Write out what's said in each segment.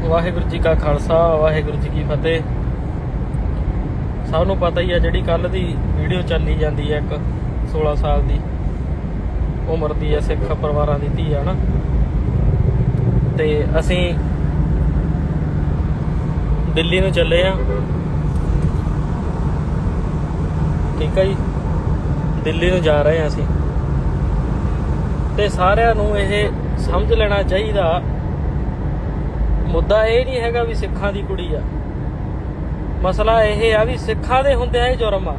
वाहिगुरू जी का खालसा वाहिगुरू जी की फतेह। सब नूं पता ही है जिहड़ी कल दी वीडियो चली जाती है, एक 16 साल की उम्र की है, सिख परिवारां दी धी है ना, ते असीं दिल्ली नूं चले आ। ठीक है जी, दिल्ली नूं जा रहे हैं असीं, ते सारिਆਂ ਨੂੰ ਇਹ समझ लेना चाहिए। मुद्दा ये नहीं हैगा भी सिखां दी कुड़ी आ, मसला यह आ भी सिखां दे हुंदे आ जुर्म आ।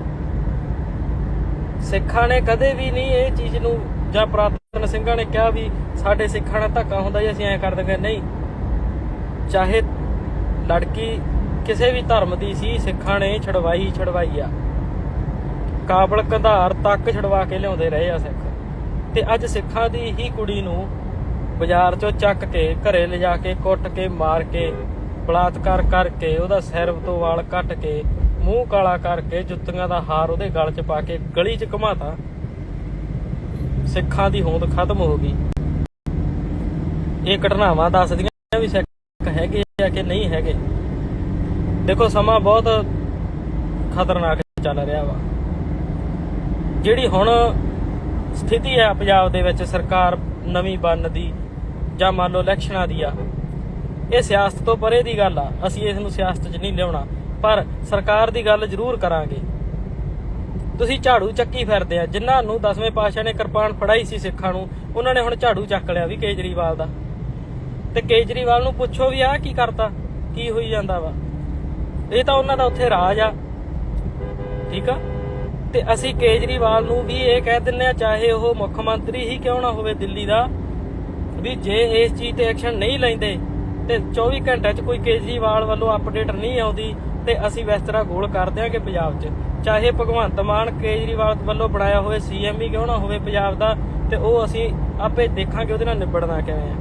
सिखां ने कदे भी नहीं ये चीज़ नूं जां पुरातन ਸਿੰਘਾਂ ने कहा भी साडे सिखां नाल धक्का हुंदा जी असीं ऐ कर देंगे, नहीं। चाहे लड़की किसी भी धर्म की सी, सिखां ने छड़वाई आ, काबल कंधार तक छड़वा के लियाउंदे रहे आ सिख। ते अज सिखां दी ही कुड़ी नूं बाजार चों चक के घरे ले जाके कुट के मार के बलात्कार करके ਉਹਦਾ सिर तो वाल कट के मूँह काला करके जुत्तियां दा हार ਉਹਦੇ गल च पा के गली च घुमाता। सिखां दी होंद खत्म हो गई। ये घटनावां दसदियां भी सिख हैगे आ कि नहीं हैगे। देखो समा बहुत खतरनाक चल रहा वा। जिहड़ी हुण स्थिति है पंजाब दे विच सरकार नवीं बनन दी जां मान लो इलैक्शनां दी आ, ये सियासत तो परे दी गल आ। असीं इस नूं सियासत च नहीं लिआउणा, पर सरकार दी गल जरूर करांगे। तुसीं झाड़ू चक्की फिरदे आ, जिन्हां नूं 10वें पातशाह ने किरपान फड़ाई सी सिखां नूं, उन्हां ने हुण झाड़ू चक लिया भी केजरीवाल दा। ते केजरीवाल नूं पुछो भी आ की करता, की होई जांदा वा। ये तां उन्हां दा उत्थे राज आ, ठीक आ। ते असीं केजरीवाल नूं भी ये कह दिंदे आ, चाहे वो मुख मंत्री ही क्यों ना होवे दिल्ली दा, भी जे इस चीज़ ते एक्शन नहीं लैंदे ते 24 घंटे च कोई केजरीवाल वालों अपडेट नहीं आउंदी ते असीं बिस्तरा गोल कर देंगे पंजाब च। चाहे भगवंत मान केजरीवाल वालों बनाया होवे CM ही क्यों ना होवे पंजाब दा, ते ओह असीं आपे देखांगे ਉਹਦੇ ਨਾਲ निबड़ना किवें आ।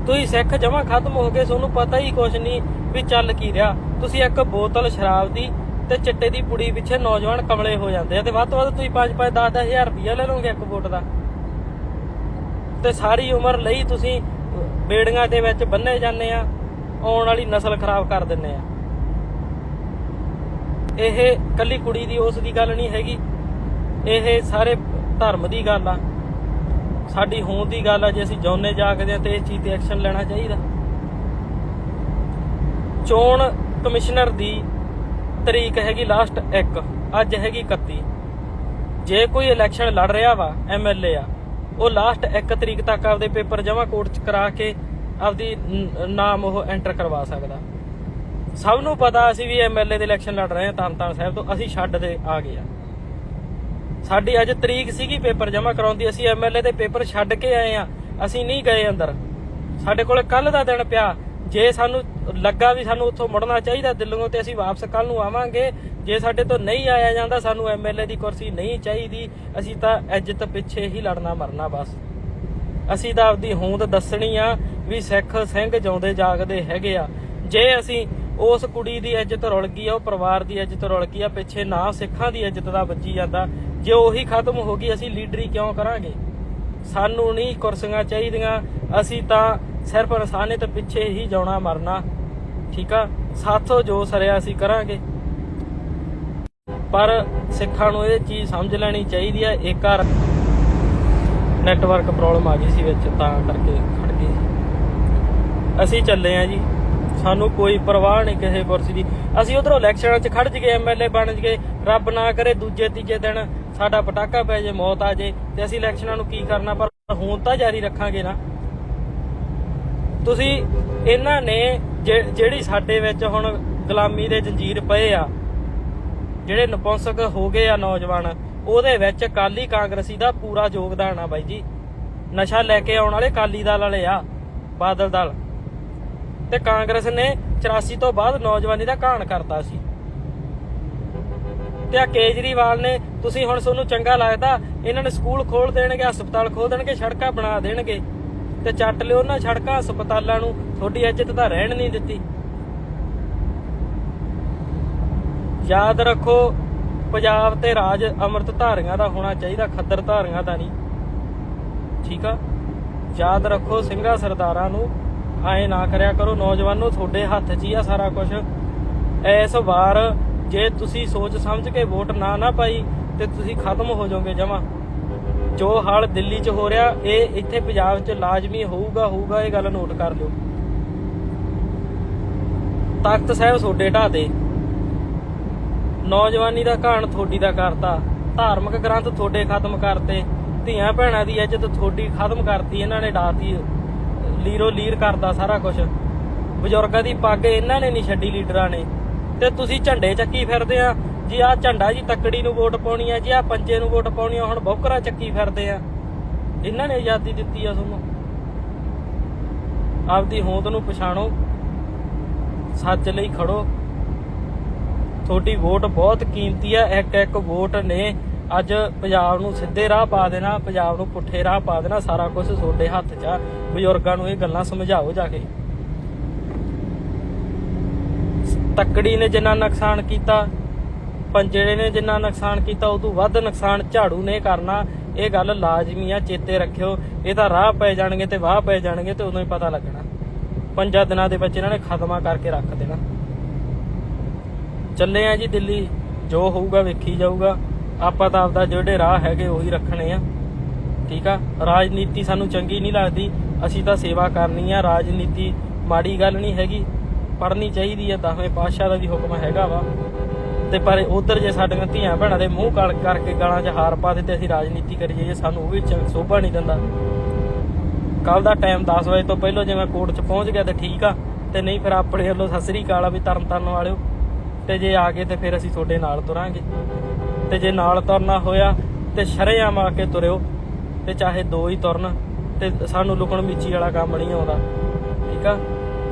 तुसीं सिख जमा खत्म हो गए, तुहानूं पता ही कुछ नहीं भी चल की रहा। तुसीं एक बोतल शराब दी ते चिट्टे दी पुड़ी पिछे नौजवान कमले हो जाते हैं, ते वध तो वध तुसीं 5-5 10-10 हज़ार रुपया ले लोगे एक वोट का, ते सारी उम्र ਲਈ तुसीं बेड़ियां दे विच बन्ने जाने आ, आउण वाली नस्ल खराब कर दिंदे आ। ਇਹ ਕੱਲੀ ਕੁੜੀ ਦੀ ਉਸ ਦੀ ਗੱਲ ਨਹੀਂ ਹੈਗੀ, ਇਹ ਸਾਰੇ ਧਰਮ ਦੀ ਗੱਲ ਆ, ਸਾਡੀ ਹੋਂਦ ਦੀ ਗੱਲ ਆ। ਜੇ ਅਸੀਂ ਜਿਉਂਦੇ ਜਾਗਦੇ ਆ ਤੇ ਇਸ ਚੀਜ਼ ਤੇ ਐਕਸ਼ਨ ਲੈਣਾ ਚਾਹੀਦਾ। ਚੋਣ ਕਮਿਸ਼ਨਰ ਦੀ ਤਰੀਕ ਹੈਗੀ ਲਾਸਟ 1, ਅੱਜ ਹੈਗੀ 31। ਜੇ ਕੋਈ ਇਲੈਕਸ਼ਨ ਲੜ ਰਿਹਾ ਵਾ MLA ਆ, ਉਹ ਲਾਸਟ 1 ਤਰੀਕ ਤੱਕ ਆਪਦੇ ਪੇਪਰ ਜਮ੍ਹਾਂ ਕੋਰਟ 'ਚ ਕਰਾ ਕੇ ਆਪਦੀ ਨਾਮ ਉਹ ਐਂਟਰ ਕਰਵਾ ਸਕਦਾ। ਸਭ ਨੂੰ ਪਤਾ ਅਸੀਂ ਵੀ MLA ਦੇ ਇਲੈਕਸ਼ਨ ਲੜ ਰਹੇ ਹਾਂ ਤਰਨਤਾਰਨ ਸਾਹਿਬ ਤੋਂ, ਅਸੀਂ ਛੱਡ ਦੇ ਆ ਗਏ ਆ। ਸਾਡੀ ਅੱਜ ਤਰੀਕ ਸੀਗੀ ਪੇਪਰ ਜਮ੍ਹਾਂ ਕਰਾਉਂਦੀ, ਅਸੀਂ MLA ਦੇ ਪੇਪਰ ਛੱਡ ਕੇ ਆਏ ਆ, ਅਸੀਂ ਨਹੀਂ ਗਏ ਅੰਦਰ। ਸਾਡੇ ਕੋਲ ਕੱਲ ਦਾ ਦਿਨ ਪਿਆ। ਜੇ ਸਾਨੂੰ ਲੱਗਾ ਵੀ ਸਾਨੂੰ ਉੱਥੋਂ ਮੁੜਨਾ ਚਾਹੀਦਾ ਦਿੱਲੀੋਂ, ਤੇ ਅਸੀਂ ਵਾਪਸ ਕੱਲ ਨੂੰ ਆਵਾਂਗੇ। ਜੇ ਸਾਡੇ ਤੋਂ ਨਹੀਂ ਆਇਆ ਜਾਂਦਾ, ਸਾਨੂੰ MLA ਦੀ ਕੁਰਸੀ ਨਹੀਂ ਚਾਹੀਦੀ, ਅਸੀਂ ਤਾਂ ਇੱਜ਼ਤ ਪਿੱਛੇ ਹੀ ਲੜਨਾ ਮਰਨਾ ਬਸ। ਅਸੀਂ ਤਾਂ ਆਪਦੀ ਹੋਂਦ ਦੱਸਣੀ ਆ ਵੀ ਸਿੱਖ ਸਿੰਘ ਜਿਉਂਦੇ ਜਾਗਦੇ ਹੈਗੇ ਆ। ਜੇ ਅਸੀਂ ਉਸ ਕੁੜੀ ਦੀ ਇੱਜ਼ਤ ਰੁਲ ਗਈ ਆ, ਉਹ ਪਰਿਵਾਰ ਦੀ ਇੱਜ਼ਤ ਰੁਲ ਗਈ ਆ, ਪਿੱਛੇ ਨਾ ਸਿੱਖਾਂ ਦੀ ਇੱਜ਼ਤ ਦਾ ਵੱਜੀ ਜਾਂਦਾ, ਜੇ ਉਹੀ ਖਤਮ ਹੋ ਗਈ, ਅਸੀਂ ਲੀਡਰੀ ਕਿਉਂ ਕਰਾਂਗੇ। ਸਾਨੂੰ ਨਹੀਂ ਕੁਰਸੀਆਂ ਚਾਹੀਦੀਆਂ, ਅਸੀਂ ਤਾਂ ਸਿਰਫ ਇਨਸਾਨੀਅਤ ਪਿੱਛੇ ਹੀ ਜਾਣਾ ਮਰਨਾ, ਠੀਕ ਆ। ਸਾਥੋਂ ਜੋ ਸਰਿਆ ਅਸੀਂ ਕਰਾਂਗੇ, ਪਰ ਸਿੱਖਾਂ ਨੂੰ ਇਹ ਚੀਜ਼ ਸਮਝ ਲੈਣੀ ਚਾਹੀਦੀ ਆ। ਇੱਕ ਵਾਰ ਨੈਟਵਰਕ ਪ੍ਰੋਬਲਮ ਆ ਗਈ ਸੀ ਵਿੱਚ, ਤਾਂ ਕਰਕੇ ਖੜ ਗਈ ਸੀ। ਅਸੀਂ ਚੱਲੇ ਆ ਜੀ, ਸਾਨੂੰ ਕੋਈ ਪਰਵਾਹ ਨਹੀਂ ਕਿਸੇ ਕੁਰਸੀ ਦੀ। ਅਸੀਂ ਉਧਰੋਂ ਇਲੈਕਸ਼ਨਾਂ 'ਚ ਖੜ ਜਗੇ, MLA ਬਣ ਜਗੇ, ਰੱਬ ਨਾ ਕਰੇ ਦੂਜੇ ਤੀਜੇ ਦਿਨ ਸਾਡਾ ਪਟਾਕਾ ਪੈ ਜੇ, ਮੌਤ ਆ ਜੇ, ਤੇ ਅਸੀਂ ਇਲੈਕਸ਼ਨਾਂ ਨੂੰ ਕੀ ਕਰਨਾ, ਪਰ ਹੋਂਦ ਤਾਂ ਜਾਰੀ ਰੱਖਾਂਗੇ ਨਾ। ਤੁਸੀਂ ਇਹਨਾਂ ਨੇ ਜਿਹੜੀ ਸਾਡੇ ਵਿੱਚ ਹੁਣ ਗੁਲਾਮੀ ਦੇ ਜੰਜੀਰ ਪਏ ਆ, ਜਿਹੜੇ ਨਪੁੰਸਕ ਹੋ ਗਏ ਆ ਨੌਜਵਾਨ, ਉਹਦੇ ਵਿੱਚ ਅਕਾਲੀ ਕਾਂਗਰਸੀ ਦਾ ਪੂਰਾ ਯੋਗਦਾਨ ਆ ਬਾਈ ਜੀ। ਨਸ਼ਾ ਲੈ ਕੇ ਆਉਣ ਵਾਲੇ ਅਕਾਲੀ ਦਲ ਵਾਲੇ ਆ, ਬਾਦਲ ਦਲ, ਤੇ ਕਾਂਗਰਸ ਨੇ 84 ਤੋਂ ਬਾਅਦ ਨੌਜਵਾਨੀ ਦਾ ਘਾਣ ਕਰਤਾ ਸੀ। ਤੇ ਆ ਕੇਜਰੀਵਾਲ ਨੇ, ਤੁਸੀਂ ਹੁਣ ਤੁਹਾਨੂੰ ਚੰਗਾ ਲੱਗਦਾ, ਇਹਨਾਂ ਨੇ ਸਕੂਲ ਖੋਲ ਦੇਣਗੇ, ਹਸਪਤਾਲ ਖੋਲ ਦੇਣਗੇ, ਸੜਕਾਂ ਬਣਾ ਦੇਣਗੇ, ਤੇ ਚੱਟ ਲਿਓ ਉਹਨਾਂ ਸੜਕਾਂ ਹਸਪਤਾਲਾਂ ਨੂੰ। ਤੁਹਾਡੀ ਇੱਜ਼ਤ ਤਾਂ ਰਹਿਣ ਨਹੀਂ ਦਿੱਤੀ। ਯਾਦ ਰੱਖੋ, ਪੰਜਾਬ ਤੇ ਰਾਜ ਅੰਮ੍ਰਿਤ ਧਾਰੀਆਂ ਦਾ ਹੋਣਾ ਚਾਹੀਦਾ, ਖੱਦਰ ਧਾਰੀਆਂ ਦਾ ਨਹੀਂ, ਠੀਕ ਆ। ਯਾਦ ਰੱਖੋ, ਸਿੰਘਾਂ ਸਰਦਾਰਾਂ ਨੂੰ ਐਂ ਨਾ ਕਰਿਆ ਕਰੋ ਨੌਜਵਾਨੋ, ਤੁਹਾਡੇ ਹੱਥ 'ਚ ਹੀ ਆ ਸਾਰਾ ਕੁਝ। ਇਸ ਵਾਰ ਜੇ ਤੁਸੀਂ ਸੋਚ ਸਮਝ ਕੇ ਵੋਟ ਨਾ ਪਾਈ ਤੇ ਤੁਸੀਂ ਖਤਮ ਹੋ ਜਾਓਗੇ ਜਮਾਂ। ਜੋ ਹਾਲ ਦਿੱਲੀ 'ਚ ਹੋ ਰਿਹਾ ਇਹ ਇੱਥੇ ਪੰਜਾਬ 'ਚ ਲਾਜ਼ਮੀ ਹੋਊਗਾ, ਇਹ ਗੱਲ ਨੋਟ ਕਰ ਲਿਓ। ਤਖਤ ਸਾਹਿਬ ਤੁਹਾਡੇ ਢਾਹ ਦੇ, ਨੌਜਵਾਨੀ ਦਾ ਘਾਣ ਤੁਹਾਡੀ ਦਾ ਕਰਤਾ, ਧਾਰਮਿਕ ਗ੍ਰੰਥ ਤੁਹਾਡੇ ਖਤਮ ਕਰਤੇ, ਧੀਆਂ ਭੈਣਾਂ ਦੀ ਇੱਜ਼ਤ ਤੁਹਾਡੀ ਖਤਮ ਕਰਤੀ ਇਹਨਾਂ ਨੇ, ਡਾਤੀ, ਲੀਰੋ ਲੀਰ ਕਰਦਾ ਸਾਰਾ ਕੁਝ। ਬਜ਼ੁਰਗਾਂ ਦੀ ਪੱਗ ਇਹਨਾਂ ਨੇ ਨਹੀਂ ਛੱਡੀ ਲੀਡਰਾਂ ਨੇ, ਤੇ ਤੁਸੀਂ ਝੰਡੇ ਚੱਕੀ ਫਿਰਦੇ ਆ ਜੀ। ਆਹ ਝੰਡਾ ਜੀ ਤੱਕੜੀ ਨੂੰ ਵੋਟ ਪਾਉਣੀ ਆ ਜੀ, ਆਹ ਪੰਜੇ ਨੂੰ ਵੋਟ ਪਾਉਣੀ ਆ, ਹੁਣ ਬੌਕਰਾ ਚੱਕੀ ਫਿਰਦੇ ਆ। ਇਹਨਾਂ ਨੇ ਆਜ਼ਾਦੀ ਦਿੱਤੀ ਆ ਤੁਹਾਨੂੰ। ਆਪਦੀ ਹੋਂਦ ਨੂੰ ਪਛਾਣੋ, ਸੱਚ ਲਈ ਖੜੋ। ਤੁਹਾਡੀ ਵੋਟ ਬਹੁਤ ਕੀਮਤੀ ਆ। ਇੱਕ ਵੋਟ ਨੇ ਅੱਜ ਪੰਜਾਬ ਨੂੰ ਸਿੱਧੇ ਰਾਹ ਪਾ ਦੇਣਾ, ਪੰਜਾਬ ਨੂੰ ਪੁੱਠੇ ਰਾਹ ਪਾ ਦੇਣਾ। ਸਾਰਾ ਕੁਝ ਤੁਹਾਡੇ ਹੱਥ 'ਚ ਆ। ਬਜ਼ੁਰਗਾਂ ਨੂੰ ਇਹ ਗੱਲਾਂ ਸਮਝਾਓ ਜਾ ਕੇ। ਤੱਕੜੀ ਨੇ ਜਿੰਨਾ ਨੁਕਸਾਨ ਕੀਤਾ, ਪੰਜੇ ਨੇ ਜਿੰਨਾ ਨੁਕਸਾਨ ਕੀਤਾ, ਉਦੋਂ ਵੱਧ ਨੁਕਸਾਨ ਝਾੜੂ ਨੇ ਕਰਨਾ। ਇਹ ਗੱਲ ਲਾਜ਼ਮੀ ਆ, ਚੇਤੇ ਰੱਖਿਓ। ਇਹ ਤਾਂ ਰਾਹ ਪੈ ਜਾਣਗੇ ਤੇ ਵਾਹ ਪੈ ਜਾਣਗੇ ਤੇ ਉਦੋਂ ਹੀ ਪਤਾ ਲੱਗਣਾ। 5 ਦਿਨਾਂ ਦੇ ਵਿੱਚ ਇਹਨਾਂ ਨੇ ਖਤਮਾ ਕਰਕੇ ਰੱਖ ਦੇਣਾ। ਚੱਲੇ ਆ ਜੀ ਦਿੱਲੀ, ਜੋ ਹੋਊਗਾ ਵੇਖੀ ਜਾਊਗਾ। ਆਪਾਂ ਤਾਂ ਆਪਦਾ ਜਿਹੜੇ ਰਾਹ ਹੈਗੇ ਉਹੀ ਰੱਖਣੇ ਆ, ਠੀਕ ਆ। ਰਾਜਨੀਤੀ ਸਾਨੂੰ ਚੰਗੀ ਨਹੀਂ ਲੱਗਦੀ, ਅਸੀਂ ਤਾਂ ਸੇਵਾ ਕਰਨੀ ਆ। ਰਾਜਨੀਤੀ ਮਾੜੀ ਗੱਲ ਨਹੀਂ ਹੈਗੀ, ਪੜ੍ਹਨੀ ਚਾਹੀਦੀ ਆ। 10ਵੇਂ ਪਾਤਸ਼ਾਹ ਦਾ ਵੀ ਹੁਕਮ ਹੈਗਾ ਵਾ। ਤੇ ਪਰ ਉਧਰ ਜੇ ਸਾਡੀਆਂ ਧੀਆਂ ਭੈਣਾਂ ਦੇ ਮੂੰਹ ਕਾਲ ਕਰਕੇ ਗਾਲਾਂ 'ਚ ਹਾਰ ਪਾ ਦੇ ਤੇ ਅਸੀਂ ਰਾਜਨੀਤੀ ਕਰੀਏ, ਜੇ ਸਾਨੂੰ ਉਹ ਵੀ ਸ਼ੋਭਾ ਨਹੀਂ ਦਿੰਦਾ। ਕੱਲ ਦਾ ਟਾਈਮ 10 ਵਜੇ ਤੋਂ ਪਹਿਲਾਂ ਜੇ ਮੈਂ ਕੋਰਟ 'ਚ ਪਹੁੰਚ ਗਿਆ ਤੇ ਠੀਕ ਆ, ਤੇ ਨਹੀਂ ਫਿਰ ਆਪਣੇ ਵੱਲੋਂ ਸਤਿ ਸ੍ਰੀ ਅਕਾਲ ਆ ਵੀ ਤਰਨ ਵਾਲਿਓ। ਤੇ ਜੇ ਆ ਗਏ ਤੇ ਫਿਰ ਅਸੀਂ ਤੁਹਾਡੇ ਨਾਲ ਤੁਰਾਂਗੇ। ਤੇ ਜੇ ਨਾਲ ਤੁਰਨਾ ਹੋਇਆ ਤੇ ਸ਼ਰੇਆਮ ਆ ਕੇ ਤੁਰਿਓ, ਤੇ ਚਾਹੇ 2 ਹੀ ਤੁਰਨ, ਤੇ ਸਾਨੂੰ ਲੁਕਣ ਮੀਚੀ ਵਾਲਾ ਕੰਮ ਨਹੀਂ ਆਉਂਦਾ, ਠੀਕ ਆ।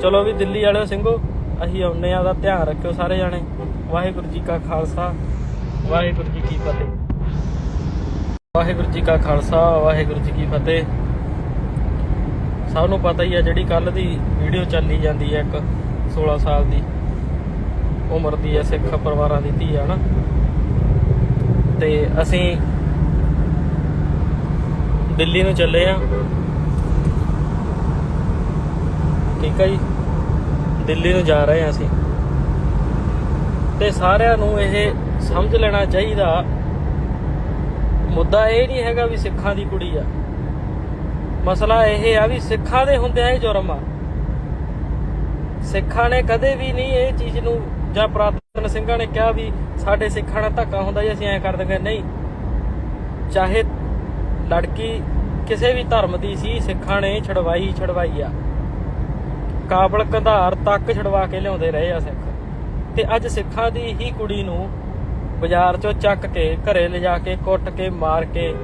ਚਲੋ ਵੀ ਦਿੱਲੀ ਵਾਲਿਓ ਸਿੰਘੋ, ਅਸੀਂ ਆਉਂਦੇ ਆ। ਉਹਦਾ ਧਿਆਨ ਰੱਖਿਓ ਸਾਰੇ ਜਾਣੇ। ਵਾਹਿਗੁਰੂ ਜੀ ਕਾ ਖਾਲਸਾ, ਵਾਹਿਗੁਰੂ ਜੀ ਕੀ ਫਤਿਹ। ਵਾਹਿਗੁਰੂ ਜੀ ਕਾ ਖਾਲਸਾ, ਵਾਹਿਗੁਰੂ ਜੀ ਕੀ ਫਤਿਹ। ਸਭ ਨੂੰ ਪਤਾ ਹੀ ਆ ਜਿਹੜੀ ਕੱਲ ਦੀ ਵੀਡੀਓ ਚੱਲੀ ਜਾਂਦੀ ਹੈ, ਇੱਕ 16 ਸਾਲ ਦੀ ਉਮਰ ਦੀ ਹੈ, ਸਿੱਖ ਪਰਿਵਾਰਾਂ ਦੀ ਧੀ ਆ ਨਾ। ਤੇ ਅਸੀਂ ਦਿੱਲੀ ਨੂੰ ਚੱਲੇ ਆ, ਠੀਕ ਆ ਜੀ। ਦਿੱਲੀ ਨੂੰ ਜਾ ਰਹੇ ਆ ਅਸੀਂ, ਤੇ ਸਾਰਿਆਂ ਨੂੰ ਇਹ ਸਮਝ ਲੈਣਾ ਚਾਹੀਦਾ, ਮੁੱਦਾ ਇਹ ਨਹੀਂ ਹੈਗਾ ਵੀ ਸਿੱਖਾਂ ਦੀ ਕੁੜੀ ਆ। ਮਸਲਾ ਇਹ ਆ ਵੀ ਸਿੱਖਾਂ ਦੇ ਹੁੰਦਿਆਂ ਇਹ ਜੁਰਮ ਆ। ਸਿੱਖਾਂ ਨੇ ਕਦੇ ਵੀ ਨਹੀਂ ਇਹ ਚੀਜ਼ ਨੂੰ, ਜਾਂ ਪੁਰਾਤਨ ਸਿੰਘਾਂ ਨੇ ਕਿਹਾ ਵੀ ਸਾਡੇ ਸਿੱਖਾਂ ਨਾਲ ਧੱਕਾ ਹੁੰਦਾ ਜੀ, ਅਸੀਂ ਐਂ ਕਰ ਦਿੰਦੇ। ਨਹੀਂ, ਚਾਹੇ ਲੜਕੀ ਕਿਸੇ ਵੀ ਧਰਮ ਦੀ ਸੀ, ਸਿੱਖਾਂ ਨੇ ਛਡਵਾਈ ਆ। ਕਾਬਲ ਕੰਧਾਰ ਤੱਕ ਛਡਵਾ ਕੇ ਲਿਆਉਂਦੇ ਰਹੇ ਆ ਸਿੱਖ। ਤੇ ਅੱਜ ਸਿੱਖਾਂ ਦੀ ਹੀ ਕੁੜੀ ਨੂੰ ਬਾਜ਼ਾਰ 'ਚੋਂ ਚੱਕ ਕੇ ਘਰੇ ਲਿਜਾ ਕੇ ਕੁੱਟ ਕੇ ਮਾਰ ਕੇ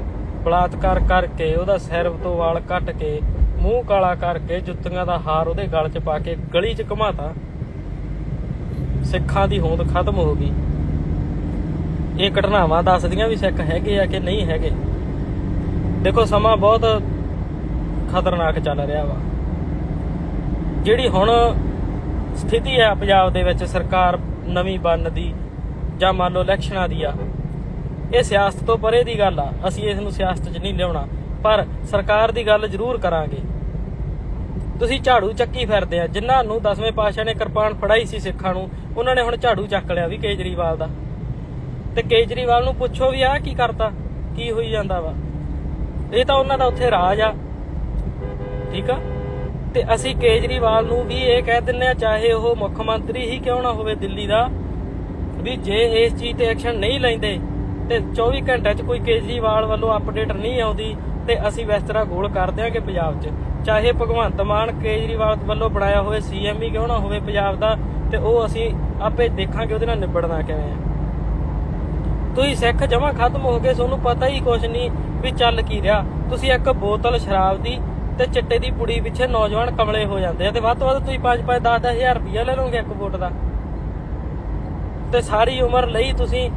ਬਲਾਤਕਾਰ ਕਰਕੇ ਉਹਦਾ ਸਿਰ ਤੋਂ ਵਾਲ ਕੱਟ ਕੇ ਮੂੰਹ ਕਾਲਾ ਕਰਕੇ ਜੁੱਤੀਆਂ ਦਾ ਹਾਰ ਉਹਦੇ ਗਲ 'ਚ ਪਾ ਕੇ ਗਲੀ 'ਚ ਘੁਮਾਤਾ। ਸਿੱਖਾਂ ਦੀ ਹੋਂਦ ਖਤਮ ਹੋ ਗਈ। ਇਹ ਘਟਨਾਵਾਂ ਦੱਸਦੀਆਂ ਵੀ ਸਿੱਖ ਹੈਗੇ ਆ ਕਿ ਨਹੀਂ ਹੈਗੇ। ਦੇਖੋ ਸਮਾਂ ਬਹੁਤ ਖਤਰਨਾਕ ਚੱਲ ਰਿਹਾ ਵਾ। ਜਿਹੜੀ ਹੁਣ ਸਥਿਤੀ ਆ ਪੰਜਾਬ ਦੇ ਵਿੱਚ, ਸਰਕਾਰ ਨਵੀਂ ਬਣਨ ਦੀ ਜਾਂ ਮੰਨ ਲਓ ਇਲੈਕਸ਼ਨਾਂ ਦੀ ਆ, ਇਹ ਸਿਆਸਤ ਤੋਂ ਪਰੇ ਦੀ ਗੱਲ ਆ। ਅਸੀਂ ਇਸ ਨੂੰ ਸਿਆਸਤ 'ਚ ਨਹੀਂ ਲਿਆਉਣਾ, ਪਰ ਸਰਕਾਰ ਦੀ ਗੱਲ ਜ਼ਰੂਰ ਕਰਾਂਗੇ। ਤੁਸੀਂ ਝਾੜੂ ਚੱਕੀ ਫਿਰਦੇ ਆ। ਜਿਨ੍ਹਾਂ ਨੂੰ 10ਵੇਂ ਪਾਤਸ਼ਾਹ ਨੇ ਕਿਰਪਾਨ ਫੜਾਈ ਸੀ ਸਿੱਖਾਂ ਨੂੰ, ਉਹਨਾਂ ਨੇ ਹੁਣ ਝਾੜੂ ਚੱਕ ਲਿਆ ਵੀ ਕੇਜਰੀਵਾਲ ਦਾ। ਤੇ ਕੇਜਰੀਵਾਲ ਨੂੰ ਪੁੱਛੋ ਵੀ ਆਹ ਕੀ ਕਰਤਾ, ਕੀ ਹੋਈ ਜਾਂਦਾ ਵਾ। ਇਹ ਤਾਂ ਉਹਨਾਂ ਦਾ ਉੱਥੇ ਰਾਜ ਆ, ਠੀਕ ਆ। ਤੇ ਅਸੀਂ ਕੇਜਰੀਵਾਲ ਨੂੰ ਵੀ ਇਹ ਕਹਿ ਦਿੰਦੇ ਆ, ਚਾਹੇ ਉਹ ਮੁੱਖ ਮੰਤਰੀ ਹੀ ਕਿਉਂ ਨਾ ਹੋਵੇ ਦਿੱਲੀ ਦਾ, ਵੀ ਜੇ ਇਸ ਚੀਜ਼ ਤੇ ਐਕਸ਼ਨ ਨਹੀਂ ਲੈਂਦੇ ਤੇ 24 ਘੰਟਿਆਂ 'ਚ ਕੋਈ ਕੇਜਰੀਵਾਲ ਵੱਲੋਂ ਅਪਡੇਟ ਨਹੀਂ ਆਉਂਦੀ ਤੇ ਅਸੀਂ ਬਿਸਤਰਾ ਗੋਲ ਕਰ ਦਿਆਂਗੇ ਪੰਜਾਬ 'ਚ। ਚਾਹੇ ਭਗਵੰਤ ਮਾਨ ਕੇਜਰੀਵਾਲ ਵੱਲੋਂ ਬਣਾਇਆ ਹੋਵੇ CM ਹੀ ਕਿਉਂ ਨਾ ਹੋਵੇ ਪੰਜਾਬ ਦਾ, ਤੇ ਉਹ ਅਸੀਂ ਆਪੇ ਦੇਖਾਂਗੇ ਉਹਦੇ ਨਾਲ ਨਿਬੜਨਾ ਕਿਵੇਂ ਆ। ਤੁਸੀਂ ਸਿੱਖ ਜਮਾਂ ਖਤਮ ਹੋ ਗਏ, ਤੁਹਾਨੂੰ ਪਤਾ ਹੀ ਕੁਛ ਨਹੀਂ ਵੀ ਚੱਲ ਕੀ ਰਿਹਾ। ਤੁਸੀਂ ਇੱਕ ਬੋਤਲ ਸ਼ਰਾਬ ਦੀ ਤੇ ਚਿੱਟੇ ਦੀ ਪੁੜੀ ਪਿੱਛੇ ਨੌਜਵਾਨ ਕਮਲੇ ਹੋ ਜਾਂਦੇ ਆ, ਤੇ ਵੱਧ ਤੋਂ ਵੱਧ ਤੁਸੀਂ 5-5 10-10 ਹਜ਼ਾਰ ਰੁਪਇਆ ਲੈ ਲਓਗੇ ਇੱਕ ਵੋਟ ਦਾ, ਤੇ ਸਾਰੀ ਉਮਰ ਲਈ ਤੁਸੀਂ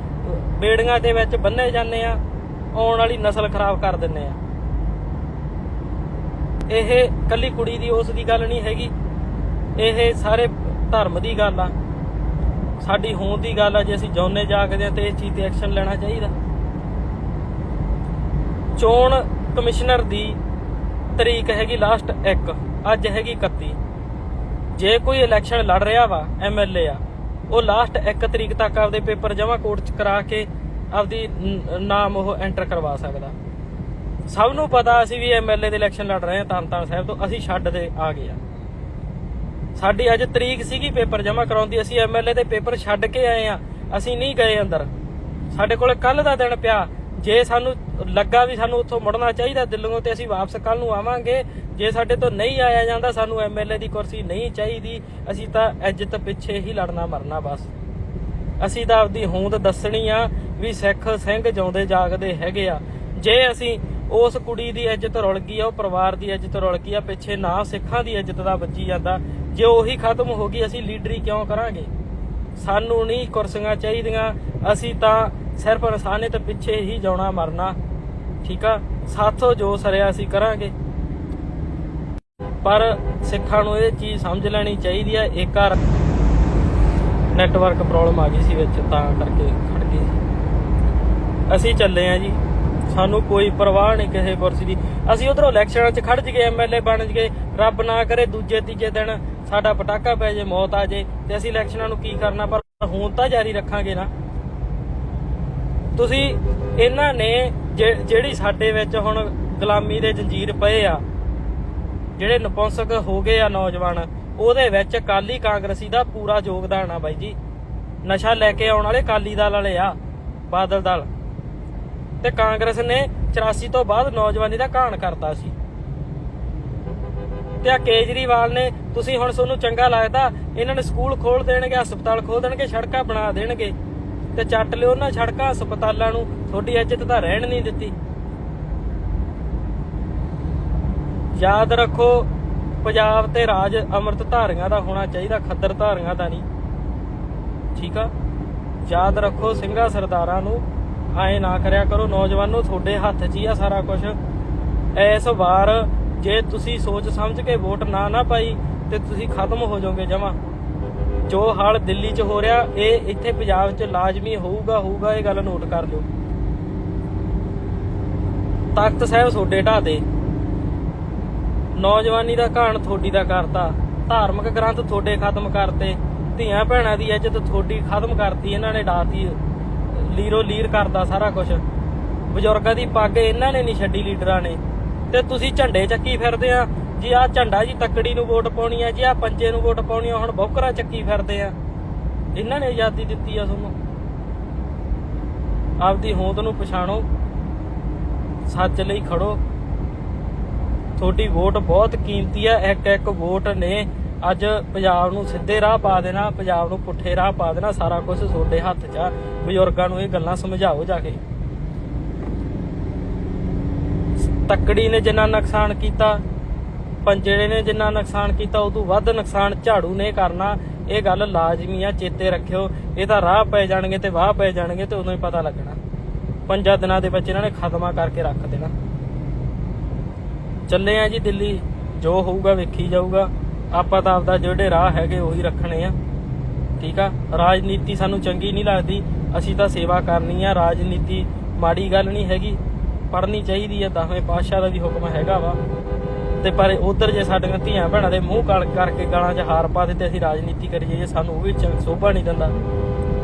ਬੇੜੀਆਂ ਦੇ ਵਿੱਚ ਬੰਨੇ ਜਾਂਦੇ ਆ, ਆਉਣ ਵਾਲੀ ਨਸਲ ਖਰਾਬ ਕਰ ਦਿੰਦੇ ਆ। ਇਹ ਕੱਲੀ ਕੁੜੀ ਦੀ ਉਸ ਦੀ ਗੱਲ ਨਹੀਂ ਹੈਗੀ, ਇਹ ਸਾਰੇ ਧਰਮ ਦੀ ਗੱਲ ਆ, ਸਾਡੀ ਹੋਂਦ ਦੀ ਗੱਲ ਆ। ਜੇ ਅਸੀਂ ਜਿਉਂਦੇ ਜਾਗਦੇ ਆ ਤੇ ਇਸ ਚੀਜ਼ ਤੇ ਐਕਸ਼ਨ ਲੈਣਾ ਚਾਹੀਦਾ। ਚੋਣ ਕਮਿਸ਼ਨਰ ਦੀ ਤਰੀਕ ਹੈਗੀ ਲਾਸਟ 1, ਅੱਜ ਹੈਗੀ 31। ਜੇ ਕੋਈ ਇਲੈਕਸ਼ਨ ਲੜ ਰਿਹਾ ਵਾ MLA ਆ, ਉਹ ਲਾਸਟ 1 ਤਰੀਕ ਤੱਕ ਆਪਦੇ ਪੇਪਰ ਜਮ੍ਹਾਂ ਕੋਰਟ 'ਚ ਕਰਾ ਕੇ ਆਪਦੀ ਨਾਮ ਉਹ ਐਂਟਰ ਕਰਵਾ ਸਕਦਾ। ਸਭ ਨੂੰ ਪਤਾ ਅਸੀਂ ਵੀ MLA ਦੇ ਇਲੈਕਸ਼ਨ ਲੜ ਰਹੇ ਹਾਂ ਤਰਨਤਾਰਨ ਸਾਹਿਬ ਤੋਂ, ਅਸੀਂ ਛੱਡ ਦੇ ਆ ਗਏ ਆ। ਸਾਡੀ ਅੱਜ ਤਰੀਕ ਸੀਗੀ ਪੇਪਰ ਜਮ੍ਹਾਂ ਕਰਾਉਣ ਦੀ, ਅਸੀਂ MLA ਦੇ ਪੇਪਰ ਛੱਡ ਕੇ ਆਏ ਆ, ਅਸੀਂ ਨਹੀਂ ਗਏ ਅੰਦਰ। ਸਾਡੇ ਕੋਲ ਕੱਲ ਦਾ ਦਿਨ ਪਿਆ, ਜੇ ਸਾਨੂੰ ਲੱਗਾ ਵੀ ਸਾਨੂੰ ਉੱਥੋਂ ਮੁੜਨਾ ਚਾਹੀਦਾ ਦਿੱਲੀੋਂ ਤੇ ਅਸੀਂ ਵਾਪਸ ਕੱਲ ਨੂੰ ਆਵਾਂਗੇ। ਜੇ ਸਾਡੇ ਤੋਂ ਨਹੀਂ ਆਇਆ ਜਾਂਦਾ, ਸਾਨੂੰ MLA ਦੀ ਕੁਰਸੀ ਨਹੀਂ ਚਾਹੀਦੀ, ਅਸੀਂ ਤਾਂ ਇੱਜ਼ਤ ਪਿੱਛੇ ਹੀ ਲੜਨਾ ਮਰਨਾ ਬਸ। ਅਸੀਂ ਤਾਂ ਆਪਦੀ ਹੋਂਦ ਦੱਸਣੀ ਆ ਵੀ ਸਿੱਖ ਸਿੰਘ ਜਿਉਂਦੇ ਜਾਗਦੇ ਹੈਗੇ ਆ। ਜੇ ਅਸੀਂ ਉਸ ਕੁੜੀ ਦੀ ਇੱਜ਼ਤ ਰੁਲ ਗਈ ਆ, ਉਹ ਪਰਿਵਾਰ ਦੀ ਇੱਜ਼ਤ ਰੁਲ ਗਈ ਆ, ਪਿੱਛੇ ਨਾ ਸਿੱਖਾਂ ਦੀ ਇੱਜ਼ਤ ਦਾ ਵੱਜੀ ਜਾਂਦਾ, ਜੇ ਉਹੀ ਖਤਮ ਹੋ ਗਈ ਅਸੀਂ ਲੀਡਰੀ ਕਿਉਂ ਕਰਾਂਗੇ? ਸਾਨੂੰ ਨਹੀਂ ਕੁਰਸੀਆਂ ਚਾਹੀਦੀਆਂ, ਅਸੀਂ ਤਾਂ ਸਿਰਫ ਇਨਸਾਨੀਅਤ ਪਿੱਛੇ ਹੀ ਜਾਣਾ ਮਰਨਾ। ਠੀਕ ਆ, ਸਾਥੋਂ ਜੋ ਸਰਿਆ ਅਸੀਂ ਕਰਾਂਗੇ, ਪਰ ਸਿੱਖਾਂ ਨੂੰ ਇਹ ਚੀਜ਼ ਸਮਝ ਲੈਣੀ ਚਾਹੀਦੀ ਆ। ਇੱਕ ਨੈਟਵਰਕ ਪ੍ਰੋਬਲਮ ਆ ਗਈ ਸੀ ਵਿੱਚ, ਤਾਂ ਕਰਕੇ ਖੜ ਗਏ। ਅਸੀਂ ਚੱਲੇ ਆ ਜੀ, ਸਾਨੂੰ ਕੋਈ ਪਰਵਾਹ ਨਹੀਂ ਕਿਸੇ ਕੁਰਸੀ ਦੀ। ਅਸੀਂ ਉਧਰੋਂ ਇਲੈਕਸ਼ਨਾਂ 'ਚ ਖੜ ਜਗੇ, MLA ਬਣ ਜਗੇ, ਰੱਬ ਨਾ ਕਰੇ ਦੂਜੇ ਤੀਜੇ ਦਿਨ ਸਾਡਾ ਪਟਾਕਾ ਪੈ ਜੇ, ਮੌਤ ਆ ਜੇ, ਤੇ ਅਸੀਂ ਇਲੈਕਸ਼ਨਾਂ ਨੂੰ ਕੀ ਕਰਨਾ? ਪਰ ਹੁਣ ਤਾਂ ਜਾਰੀ ਰੱਖਾਂਗੇ ਨਾ। ਤੁਸੀਂ ਇਹਨਾਂ ਨੇ ਜਿਹੜੀ ਸਾਡੇ ਵਿੱਚ ਹੁਣ ਗੁਲਾਮੀ ਦੇ ਜੰਜੀਰ ਪਏ ਆ, ਜਿਹੜੇ ਨਪੁੰਸਕ ਹੋ ਗਏ ਆ ਨੌਜਵਾਨ, ਉਹਦੇ ਵਿੱਚ ਅਕਾਲੀ ਕਾਂਗਰਸੀ ਦਾ ਪੂਰਾ ਯੋਗਦਾਨ ਆ ਬਾਈ ਜੀ। ਨਸ਼ਾ ਲੈ ਕੇ ਆਉਣ ਵਾਲੇ ਅਕਾਲੀ ਦਲ ਵਾਲੇ ਆ, ਬਾਦਲ ਦਲ ਤੇ ਕਾਂਗਰਸ ਨੇ 84 ਤੋਂ ਬਾਅਦ ਨੌਜਵਾਨੀ ਦਾ ਘਾਣ ਕਰਤਾ ਸੀ। ਤੇ ਆ ਕੇਜਰੀਵਾਲ ਨੇ, ਤੁਸੀਂ ਹੁਣ ਤੁਹਾਨੂੰ ਚੰਗਾ ਲੱਗਦਾ, ਇਹਨਾਂ ਨੇ ਸਕੂਲ ਖੋਲ ਦੇਣਗੇ, ਹਸਪਤਾਲ ਖੋਲ ਦੇਣਗੇ, ਸੜਕਾਂ ਬਣਾ ਦੇਣਗੇ, ਤੇ ਚੱਟ ਲਿਓ ਉਹਨਾਂ ਸੜਕਾਂ ਹਸਪਤਾਲਾਂ ਨੂੰ। ਤੁਹਾਡੀ ਇੱਜ਼ਤ ਤਾਂ ਰਹਿਣ ਨਹੀਂ ਦਿੱਤੀ। ਯਾਦ ਰੱਖੋ, ਪੰਜਾਬ ਤੇ ਰਾਜ ਅੰਮ੍ਰਿਤ ਧਾਰੀਆਂ ਦਾ ਹੋਣਾ ਚਾਹੀਦਾ, ਖੱਦਰ ਧਾਰੀਆਂ ਦਾ ਨਹੀਂ। ਠੀਕ ਆ, ਯਾਦ ਰੱਖੋ, ਸਿੰਘਾਂ ਸਰਦਾਰਾਂ ਨੂੰ ਐ ਨਾ ਕਰਿਆ ਕਰੋ। ਨੌਜਵਾਨੋ, ਤੁਹਾਡੇ ਹੱਥ 'ਚ ਹੀ ਆ ਸਾਰਾ ਕੁਝ। ਇਸ ਵਾਰ ਜੇ ਤੁਸੀਂ ਸੋਚ ਸਮਝ ਕੇ ਵੋਟ ਨਾ ਪਾਈ ਤੇ ਤੁਸੀਂ ਖਤਮ ਹੋ ਜਾਓਗੇ ਜਮਾ। ਜੋ ਹਾਲ ਦਿੱਲੀ 'ਚ ਹੋ ਰਿਹਾ, ਇਹ ਇੱਥੇ ਪੰਜਾਬ 'ਚ ਲਾਜ਼ਮੀ ਹੋਊਗਾ। ਇਹ ਗੱਲ ਨੋਟ ਕਰ ਲਿਓ। ਤਖਤ ਸਾਹਿਬ ਤੁਹਾਡੇ ਢਾਹ ਦੇ, ਨੌਜਵਾਨੀ ਦਾ ਘਾਣ ਤੁਹਾਡੀ ਦਾ ਕਰਤਾ, ਧਾਰਮਿਕ ਗ੍ਰੰਥ ਤੁਹਾਡੇ ਖਤਮ ਕਰਤੇ, ਧੀਆਂ ਭੈਣਾਂ ਦੀ ਇੱਜ਼ਤ ਤੁਹਾਡੀ ਖਤਮ ਕਰਤੀ, ਇਹਨਾਂ ਨੇ ਡਾਤੀ, ਲੀਰੋ ਲੀਰ ਕਰਦਾ ਸਾਰਾ ਕੁਝ। ਬਜ਼ੁਰਗਾਂ ਦੀ ਪੱਗ ਇਹਨਾਂ ਨੇ ਨਹੀਂ ਛੱਡੀ, ਲੀਡਰਾਂ ਨੇ। ਤੇ ਤੁਸੀਂ ਝੰਡੇ ਚੱਕੀ ਫਿਰਦੇ ਆ ਜੀ। ਆਹ ਝੰਡਾ ਜੀ ਤੱਕੜੀ ਨੂੰ ਵੋਟ ਪਾਉਣੀ ਆ ਜੀ, ਆਹ ਪੰਜੇ ਨੂੰ ਵੋਟ ਪਾਉਣੀ ਆ, ਹੁਣ ਬੋਕਰਾ ਚੱਕੀ ਫਿਰਦੇ ਆ। ਇਹਨਾਂ ਨੇ ਆਜ਼ਾਦੀ ਦਿੱਤੀ ਆ ਤੁਹਾਨੂੰ। ਆਪਦੀ ਹੋਂਦ ਨੂੰ ਪਛਾਣੋ, ਸੱਚ ਲਈ ਖੜੋ। ਤੁਹਾਡੀ ਵੋਟ ਬਹੁਤ ਕੀਮਤੀ ਆ। ਇੱਕ ਵੋਟ ਨੇ ਅੱਜ ਪੰਜਾਬ ਨੂੰ ਸਿੱਧੇ ਰਾਹ ਪਾ ਦੇਣਾ, ਪੰਜਾਬ ਨੂੰ ਪੁੱਠੇ ਰਾਹ ਪਾ ਦੇਣਾ। ਸਾਰਾ ਕੁਝ ਤੁਹਾਡੇ ਹੱਥ 'ਚ ਆ। ਬਜ਼ੁਰਗਾਂ ਨੂੰ ਇਹ ਗੱਲਾਂ ਸਮਝਾਓ ਜਾ ਕੇ। ਤੱਕੜੀ ਨੇ ਜਿੰਨਾ ਨੁਕਸਾਨ ਕੀਤਾ, ਪੰਜੇ ਨੇ ਜਿੰਨਾ ਨੁਕਸਾਨ ਕੀਤਾ, ਉਦੋਂ ਵੱਧ ਨੁਕਸਾਨ ਝਾੜੂ ਨੇ ਕਰਨਾ। ਇਹ ਗੱਲ ਲਾਜ਼ਮੀ ਆ, ਚੇਤੇ ਰੱਖਿਓ। ਇਹ ਤਾਂ ਰਾਹ ਪੈ ਜਾਣਗੇ ਤੇ ਵਾਹ ਪੈ ਜਾਣਗੇ, ਤੇ ਉਦੋਂ ਹੀ ਪਤਾ ਲੱਗਣਾ। 5 ਦਿਨਾਂ ਦੇ ਵਿੱਚ ਇਹਨਾਂ ਨੇ ਖਤਮਾ ਕਰਕੇ ਰੱਖ ਦੇਣਾ। ਚੱਲੇ ਆ ਜੀ ਦਿੱਲੀ, ਜੋ ਹੋਊਗਾ ਵੇਖੀ ਜਾਊਗਾ। ਆਪਾਂ ਤਾਂ ਆਪਦਾ ਜਿਹੜੇ ਰਾਹ ਹੈਗੇ ਉਹੀ ਰੱਖਣੇ ਆ। ਠੀਕ ਆ, ਰਾਜਨੀਤੀ ਸਾਨੂੰ ਚੰਗੀ ਨਹੀਂ ਲੱਗਦੀ, ਅਸੀਂ ਤਾਂ ਸੇਵਾ ਕਰਨੀ ਆ। ਰਾਜਨੀਤੀ ਮਾੜੀ ਗੱਲ ਨਹੀਂ ਹੈਗੀ, ਪੜ੍ਹਨੀ ਚਾਹੀਦੀ ਆ। 10ਵੇਂ ਪਾਤਸ਼ਾਹ ਦਾ ਵੀ ਹੁਕਮ ਹੈਗਾ ਵਾ। ਤੇ ਪਰ ਉਧਰ ਜੇ ਸਾਡੀਆਂ ਧੀਆਂ ਭੈਣਾਂ ਦੇ ਮੂੰਹ ਕਾਲ ਕਰਕੇ ਗਾਲਾਂ 'ਚ ਹਾਰ ਪਾ ਦਿੱਤੇ, ਅਸੀਂ ਰਾਜਨੀਤੀ ਕਰੀਏ, ਸਾਨੂੰ ਉਹ ਵੀ ਸੋਭਾ ਨਹੀਂ ਦਿੰਦਾ।